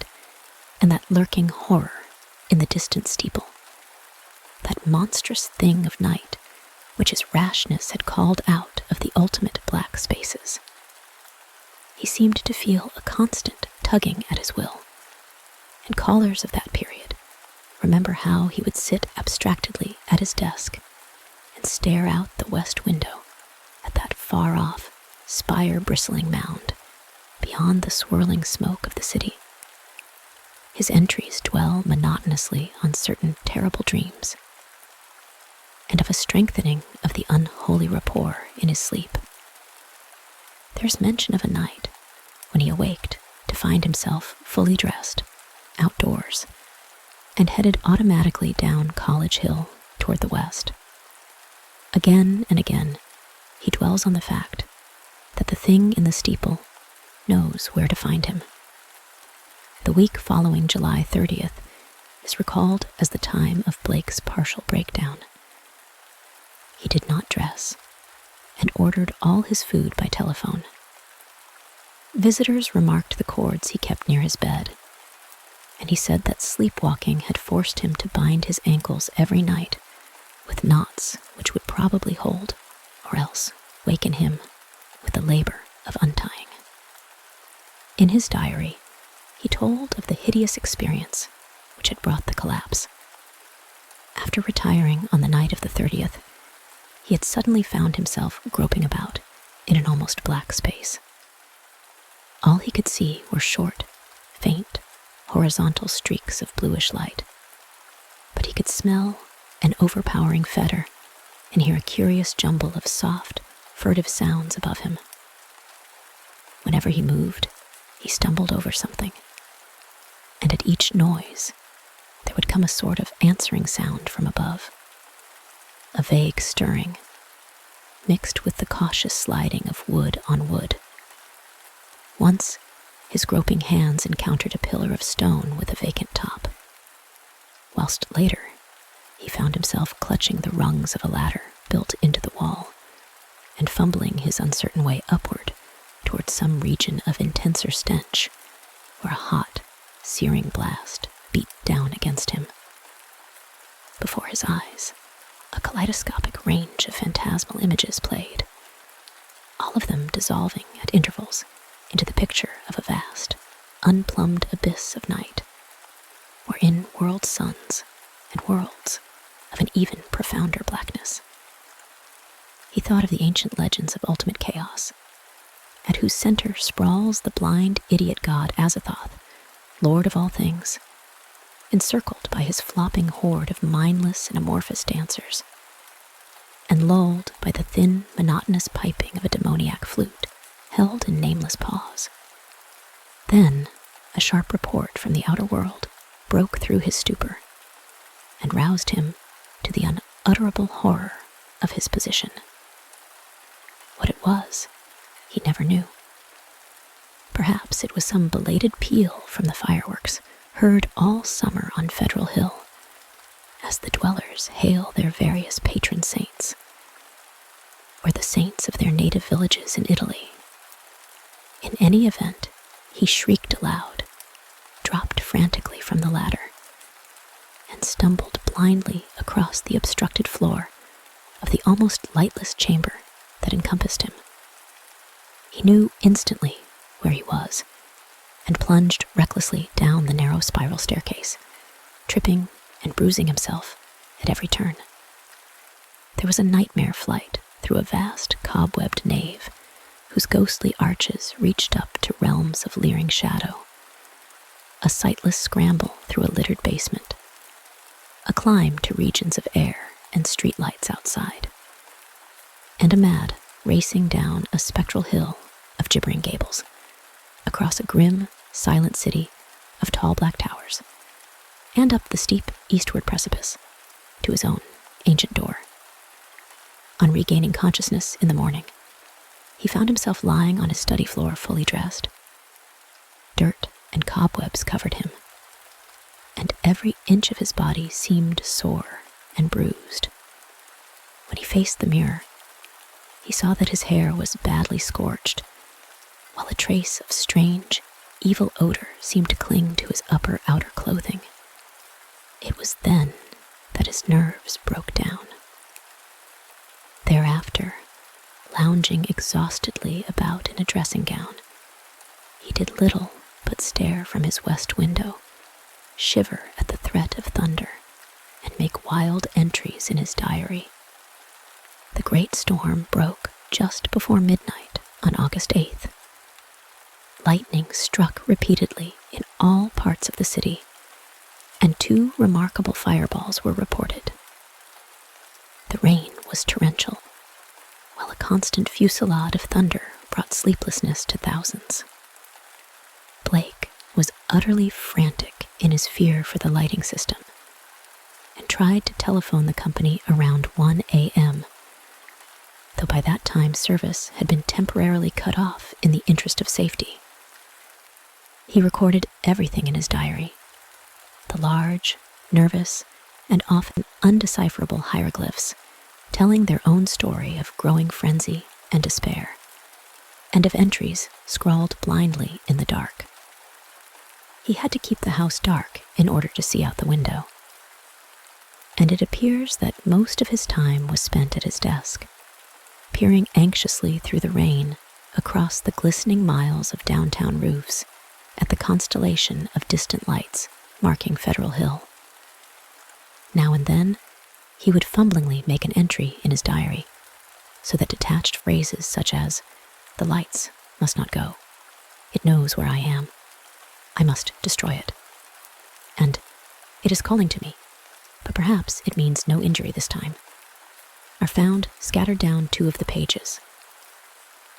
and that lurking horror in the distant steeple, that monstrous thing of night which his rashness had called out of the ultimate black spaces. He seemed to feel a constant tugging at his will, and callers of that period remember how he would sit abstractedly at his desk and stare out the west window at that far-off, spire-bristling mound beyond the swirling smoke of the city. His entries dwell monotonously on certain terrible dreams, and of a strengthening of the unholy rapport in his sleep. There's mention of a night when he awaked to find himself fully dressed, outdoors, and headed automatically down College Hill toward the west. Again and again, he dwells on the fact that the thing in the steeple knows where to find him. The week following July 30th is recalled as the time of Blake's partial breakdown. He did not dress and ordered all his food by telephone. Visitors remarked the cords he kept near his bed, and he said that sleepwalking had forced him to bind his ankles every night with knots which would probably hold, or else waken him with the labor of untying. In his diary, he told of the hideous experience which had brought the collapse. After retiring on the night of the 30th, he had suddenly found himself groping about in an almost black space. All he could see were short, faint, horizontal streaks of bluish light, but he could smell an overpowering fetor and hear a curious jumble of soft, furtive sounds above him. Whenever he moved, he stumbled over something, and at each noise, there would come a sort of answering sound from above, a vague stirring, mixed with the cautious sliding of wood on wood. Once, his groping hands encountered a pillar of stone with a vacant top, whilst later, he found himself clutching the rungs of a ladder built into the wall and fumbling his uncertain way upward towards some region of intenser stench where a hot, searing blast beat down against him. Before his eyes, a kaleidoscopic range of phantasmal images played, all of them dissolving at intervals into the picture of a vast, unplumbed abyss of night, wherein whirled suns and worlds of an even profounder blackness. He thought of the ancient legends of ultimate chaos, at whose center sprawls the blind idiot god Azathoth, lord of all things, encircled by his flopping horde of mindless and amorphous dancers, and lulled by the thin, monotonous piping of a demoniac flute held in nameless pause. Then, a sharp report from the outer world broke through his stupor and roused him to the unutterable horror of his position. What it was, he never knew. Perhaps it was some belated peal from the fireworks heard all summer on Federal Hill, as the dwellers hail their various patron saints, or the saints of their native villages in Italy. In any event, he shrieked aloud, dropped frantically from the ladder, and stumbled blindly across the obstructed floor of the almost lightless chamber that encompassed him. He knew instantly where he was, and plunged recklessly down the narrow spiral staircase, tripping and bruising himself at every turn. There was a nightmare flight through a vast cobwebbed nave, whose ghostly arches reached up to realms of leering shadow, a sightless scramble through a littered basement, a climb to regions of air and streetlights outside, and a mad racing down a spectral hill of gibbering gables, across a grim, silent city of tall black towers, and up the steep eastward precipice to his own ancient door. On regaining consciousness in the morning, he found himself lying on his study floor fully dressed. Dirt and cobwebs covered him, and every inch of his body seemed sore and bruised. When he faced the mirror, he saw that his hair was badly scorched, while a trace of strange, evil odor seemed to cling to his outer clothing. It was then that his nerves broke down. Thereafter, lounging exhaustedly about in a dressing gown, he did little but stare from his west window, shiver at the threat of thunder, and make wild entries in his diary. The great storm broke just before midnight on August 8th. Lightning struck repeatedly in all parts of the city, and 2 remarkable fireballs were reported. The rain was torrential, while a constant fusillade of thunder brought sleeplessness to thousands. Blake was utterly frantic in his fear for the lighting system, and tried to telephone the company around 1 a.m., though by that time service had been temporarily cut off in the interest of safety. He recorded everything in his diary, the large, nervous, and often undecipherable hieroglyphs telling their own story of growing frenzy and despair, and of entries scrawled blindly in the dark. He had to keep the house dark in order to see out the window, and it appears that most of his time was spent at his desk, peering anxiously through the rain across the glistening miles of downtown roofs at the constellation of distant lights marking Federal Hill. Now and then, he would fumblingly make an entry in his diary, so that detached phrases such as, "The lights must not go," "It knows where I am," "I must destroy it," and "It is calling to me, but perhaps it means no injury this time," are found scattered down 2 of the pages.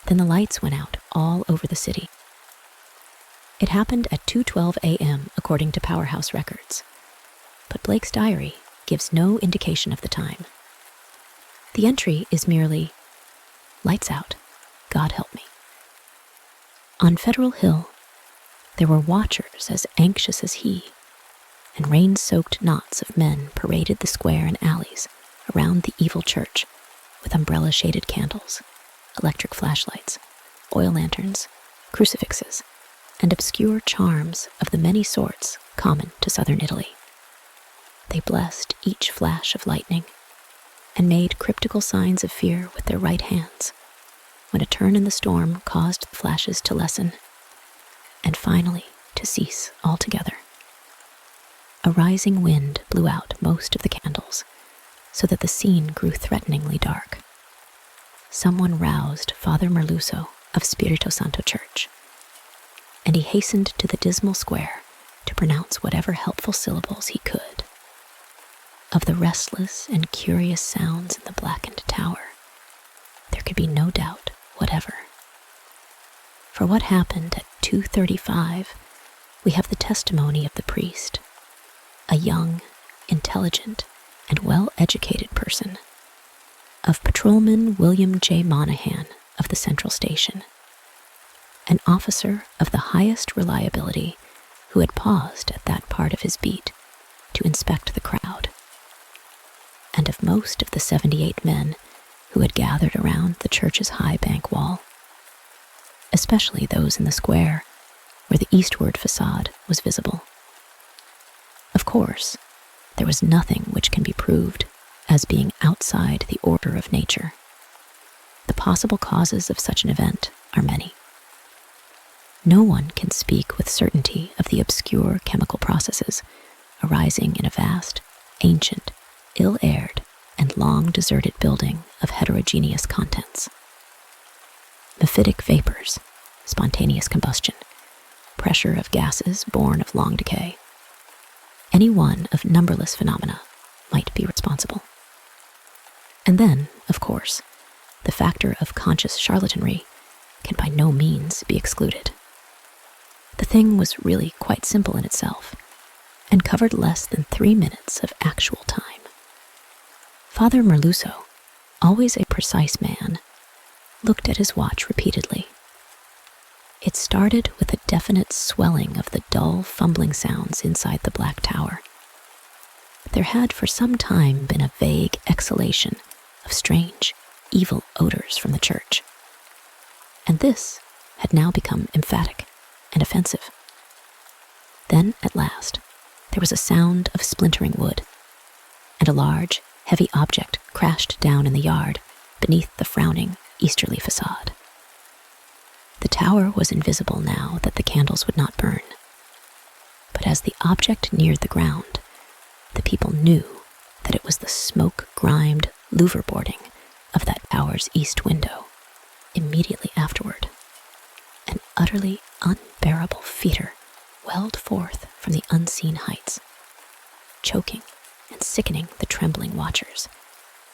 Then the lights went out all over the city. It happened at 2:12 a.m. according to Powerhouse records, but Blake's diary gives no indication of the time. The entry is merely, "Lights out, God help me." On Federal Hill, there were watchers as anxious as he, and rain-soaked knots of men paraded the square and alleys around the evil church with umbrella-shaded candles, electric flashlights, oil lanterns, crucifixes, and obscure charms of the many sorts common to southern Italy. They blessed each flash of lightning and made cryptical signs of fear with their right hands when a turn in the storm caused the flashes to lessen and finally to cease altogether. A rising wind blew out most of the candles so that the scene grew threateningly dark. Someone roused Father Merluso of Spirito Santo Church, and he hastened to the dismal square to pronounce whatever helpful syllables he could. Of the restless and curious sounds in the blackened tower, there could be no doubt whatever. For what happened at 2:35, we have the testimony of the priest, a young, intelligent, and well-educated person, of Patrolman William J. Monahan of the Central Station, an officer of the highest reliability who had paused at that part of his beat to inspect the crowd, and of most of the 78 men who had gathered around the church's high bank wall, especially those in the square where the eastward facade was visible. Of course, there was nothing which can be proved as being outside the order of nature. The possible causes of such an event are many. No one can speak with certainty of the obscure chemical processes arising in a vast, ancient, ill-aired, and long-deserted building of heterogeneous contents. Mephitic vapors, spontaneous combustion, pressure of gases born of long decay. Any one of numberless phenomena might be responsible. And then, of course, the factor of conscious charlatanry can by no means be excluded. The thing was really quite simple in itself, and covered less than 3 minutes of actual time. Father Merlusso, always a precise man, looked at his watch repeatedly. It started with a definite swelling of the dull, fumbling sounds inside the black tower. There had for some time been a vague exhalation of strange, evil odors from the church, and this had now become emphatic and offensive. Then, at last, there was a sound of splintering wood, and a large, heavy object crashed down in the yard beneath the frowning easterly facade. The tower was invisible now that the candles would not burn, but as the object neared the ground, the people knew that it was the smoke-grimed louver boarding of that tower's east window. Immediately afterward, an utterly unbearable fetor welled forth from the unseen heights, choking and sickening the trembling watchers,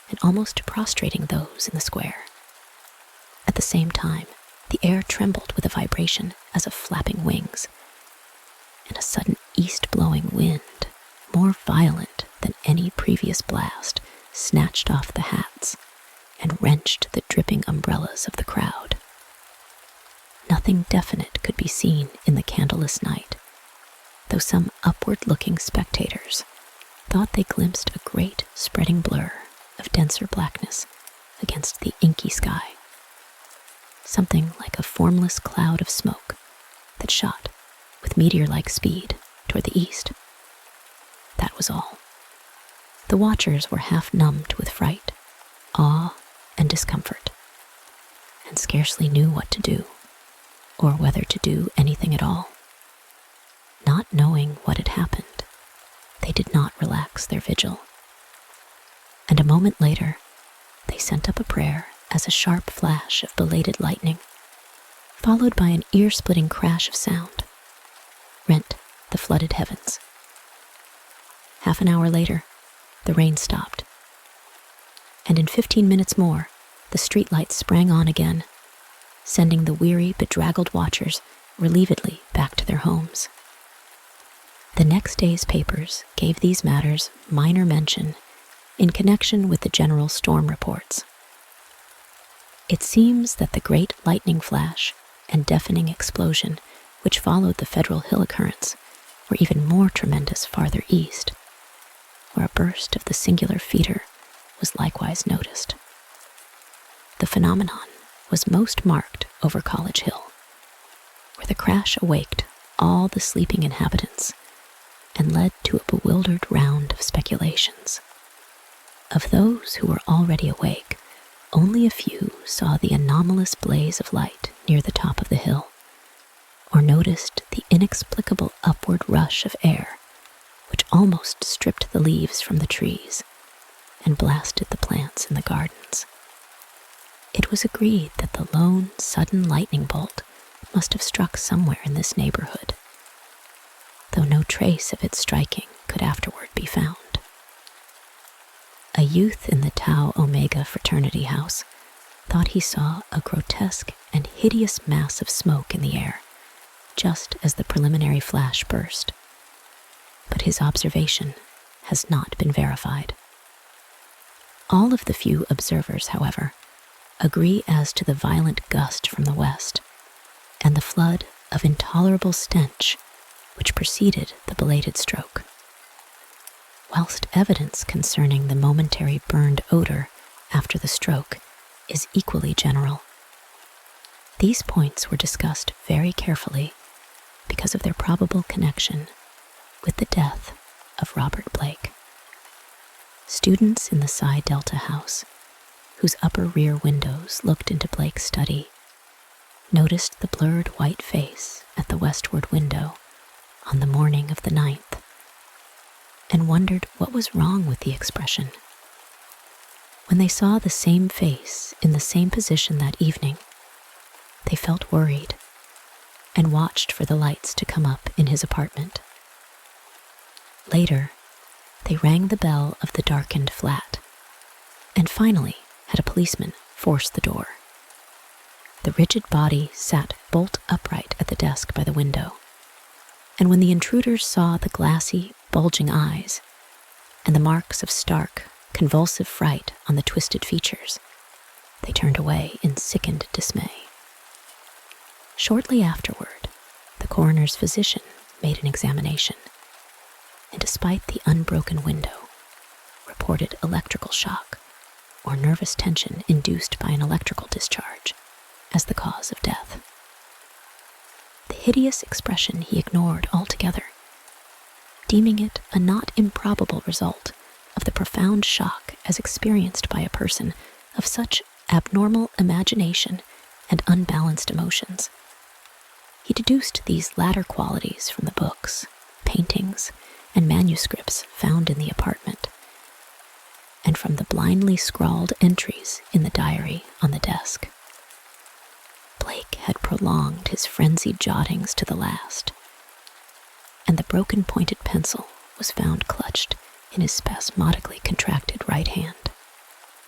and almost prostrating those in the square. At the same time, the air trembled with a vibration as of flapping wings, and a sudden east-blowing wind, more violent than any previous blast, snatched off the hats and wrenched the dripping umbrellas of the crowd. Nothing definite could be seen in the candleless night, though some upward-looking spectators thought they glimpsed a great spreading blur of denser blackness against the inky sky, something like a formless cloud of smoke that shot with meteor-like speed toward the east. That was all. The watchers were half numbed with fright, awe, and discomfort, and scarcely knew what to do, or whether to do anything at all. Not knowing what had happened, they did not relax their vigil. And a moment later, they sent up a prayer as a sharp flash of belated lightning, followed by an ear-splitting crash of sound, rent the flooded heavens. Half an hour later, the rain stopped, and in 15 minutes more, the streetlights sprang on again, sending the weary, bedraggled watchers relievedly back to their homes. The next day's papers gave these matters minor mention in connection with the general storm reports. It seems that the great lightning flash and deafening explosion which followed the Federal Hill occurrence were even more tremendous farther east, where a burst of the singular fetor was likewise noticed. The phenomenon was most marked over College Hill, where the crash awaked all the sleeping inhabitants and led to a bewildered round of speculations. Of those who were already awake, only a few saw the anomalous blaze of light near the top of the hill, or noticed the inexplicable upward rush of air which almost stripped the leaves from the trees and blasted the plants in the gardens. It was agreed that the lone, sudden lightning bolt must have struck somewhere in this neighborhood, though no trace of its striking could afterward be found. A youth in the Tau Omega fraternity house thought he saw a grotesque and hideous mass of smoke in the air, just as the preliminary flash burst. But his observation has not been verified. All of the few observers, however, agree as to the violent gust from the west and the flood of intolerable stench which preceded the belated stroke, whilst evidence concerning the momentary burned odor after the stroke is equally general. These points were discussed very carefully because of their probable connection with the death of Robert Blake. Students in the Psi Delta house, whose upper rear windows looked into Blake's study, noticed the blurred white face at the westward window on the morning of the 9th, and wondered what was wrong with the expression. When they saw the same face in the same position that evening, they felt worried and watched for the lights to come up in his apartment. Later, they rang the bell of the darkened flat, and finally had a policeman force the door. The rigid body sat bolt upright at the desk by the window, and when the intruders saw the glassy, bulging eyes and the marks of stark, convulsive fright on the twisted features, they turned away in sickened dismay. Shortly afterward, the coroner's physician made an examination, and despite the unbroken window, reported electrical shock or nervous tension induced by an electrical discharge as the cause of death. The hideous expression he ignored altogether, deeming it a not improbable result of the profound shock as experienced by a person of such abnormal imagination and unbalanced emotions. He deduced these latter qualities from the books, paintings, and manuscripts found in the apartment, and from the blindly scrawled entries in the diary on the desk. Blake had prolonged his frenzied jottings to the last, and the broken pointed pencil was found clutched in his spasmodically contracted right hand.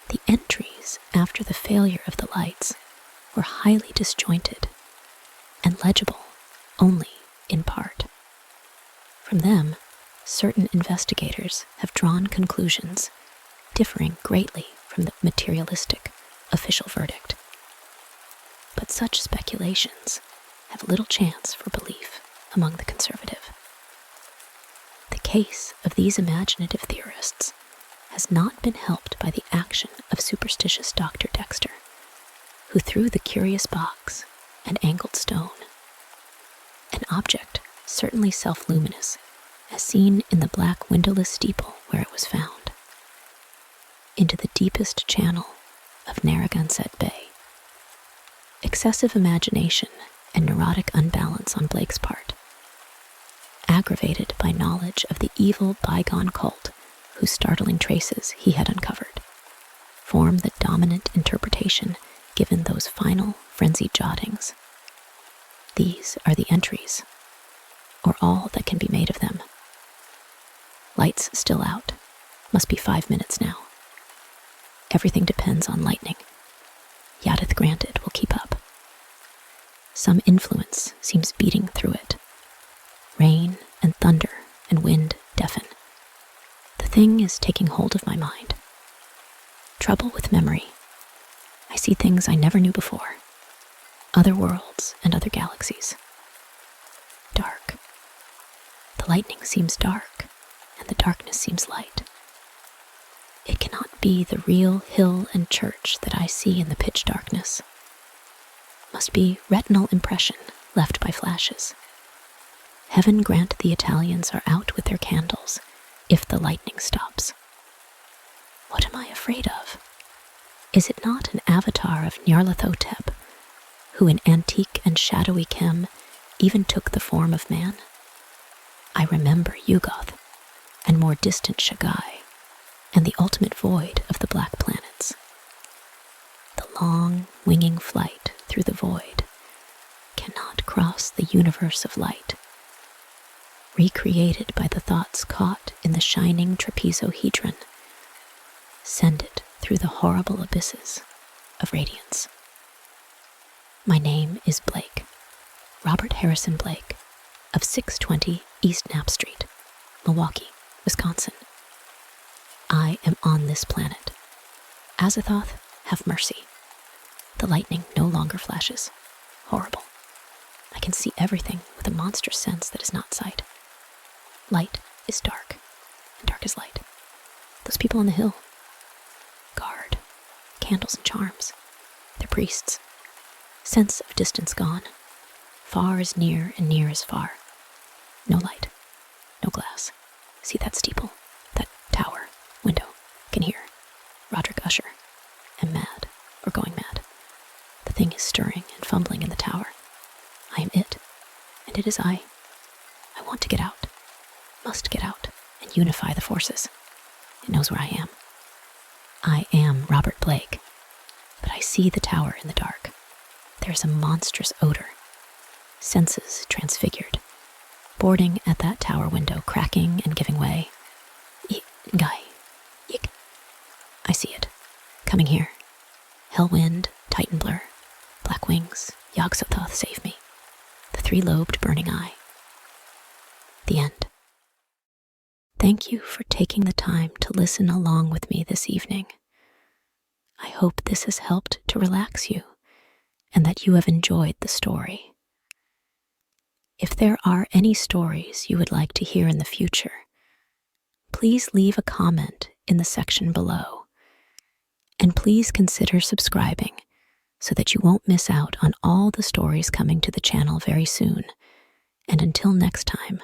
The entries after the failure of the lights were highly disjointed and legible only in part. From them, certain investigators have drawn conclusions differing greatly from the materialistic official verdict. But such speculations have little chance for belief among the conservative. The case of these imaginative theorists has not been helped by the action of superstitious Dr. Dexter, who threw the curious box and angled stone, an object certainly self-luminous, as seen in the black windowless steeple where it was found, into the deepest channel of Narragansett Bay. Excessive imagination and neurotic unbalance on Blake's part, aggravated by knowledge of the evil bygone cult whose startling traces he had uncovered, form the dominant interpretation given those final frenzied jottings. These are the entries, or all that can be made of them. Lights still out. Must be 5 minutes now. Everything depends on lightning. Yadith granted will keep up. Some influence seems beating through it. Rain and thunder and wind deafen. The thing is taking hold of my mind. Trouble with memory. I see things I never knew before. Other worlds and other galaxies. Dark. The lightning seems dark, and the darkness seems light. It cannot be the real hill and church that I see in the pitch darkness. Must be retinal impression left by flashes. Heaven grant the Italians are out with their candles, if the lightning stops. What am I afraid of? Is it not an avatar of Nyarlathotep, who in antique and shadowy Kem even took the form of man? I remember Yugoth, and more distant Shagai, and the ultimate void of the black planets. The long, winging flight through the void cannot cross the universe of light, recreated by the thoughts caught in the shining trapezohedron. Send it through the horrible abysses of radiance. My name is Blake, Robert Harrison Blake, of 620 East Knapp Street, Milwaukee, Wisconsin. I am on this planet. Azathoth, have mercy. The lightning no longer flashes. Horrible. I can see everything with a monstrous sense that is not sight. Light is dark, and dark is light. Those people on the hill. Guard. Candles and charms. They're priests. Sense of distance gone. Far is near and near is far. No light. No glass. See that steeple? That tower. Window. Can hear. Roderick Usher. Am mad. Or going mad. The thing is stirring and fumbling in the tower. I am it. And it is I. I want to get out. Must get out. And unify the forces. It knows where I am. I am Robert Blake. But I see the tower in the dark. There is a monstrous odor. Senses transfigured. Boarding at that tower window, cracking and giving way. Guy. Yik. I see it. Coming here. Hellwind, Titan blur. Black wings, Yog-Sothoth save me. The three-lobed burning eye. The end. Thank you for taking the time to listen along with me this evening. I hope this has helped to relax you and that you have enjoyed the story. If there are any stories you would like to hear in the future, please leave a comment in the section below. And please consider subscribing so that you won't miss out on all the stories coming to the channel very soon. And until next time,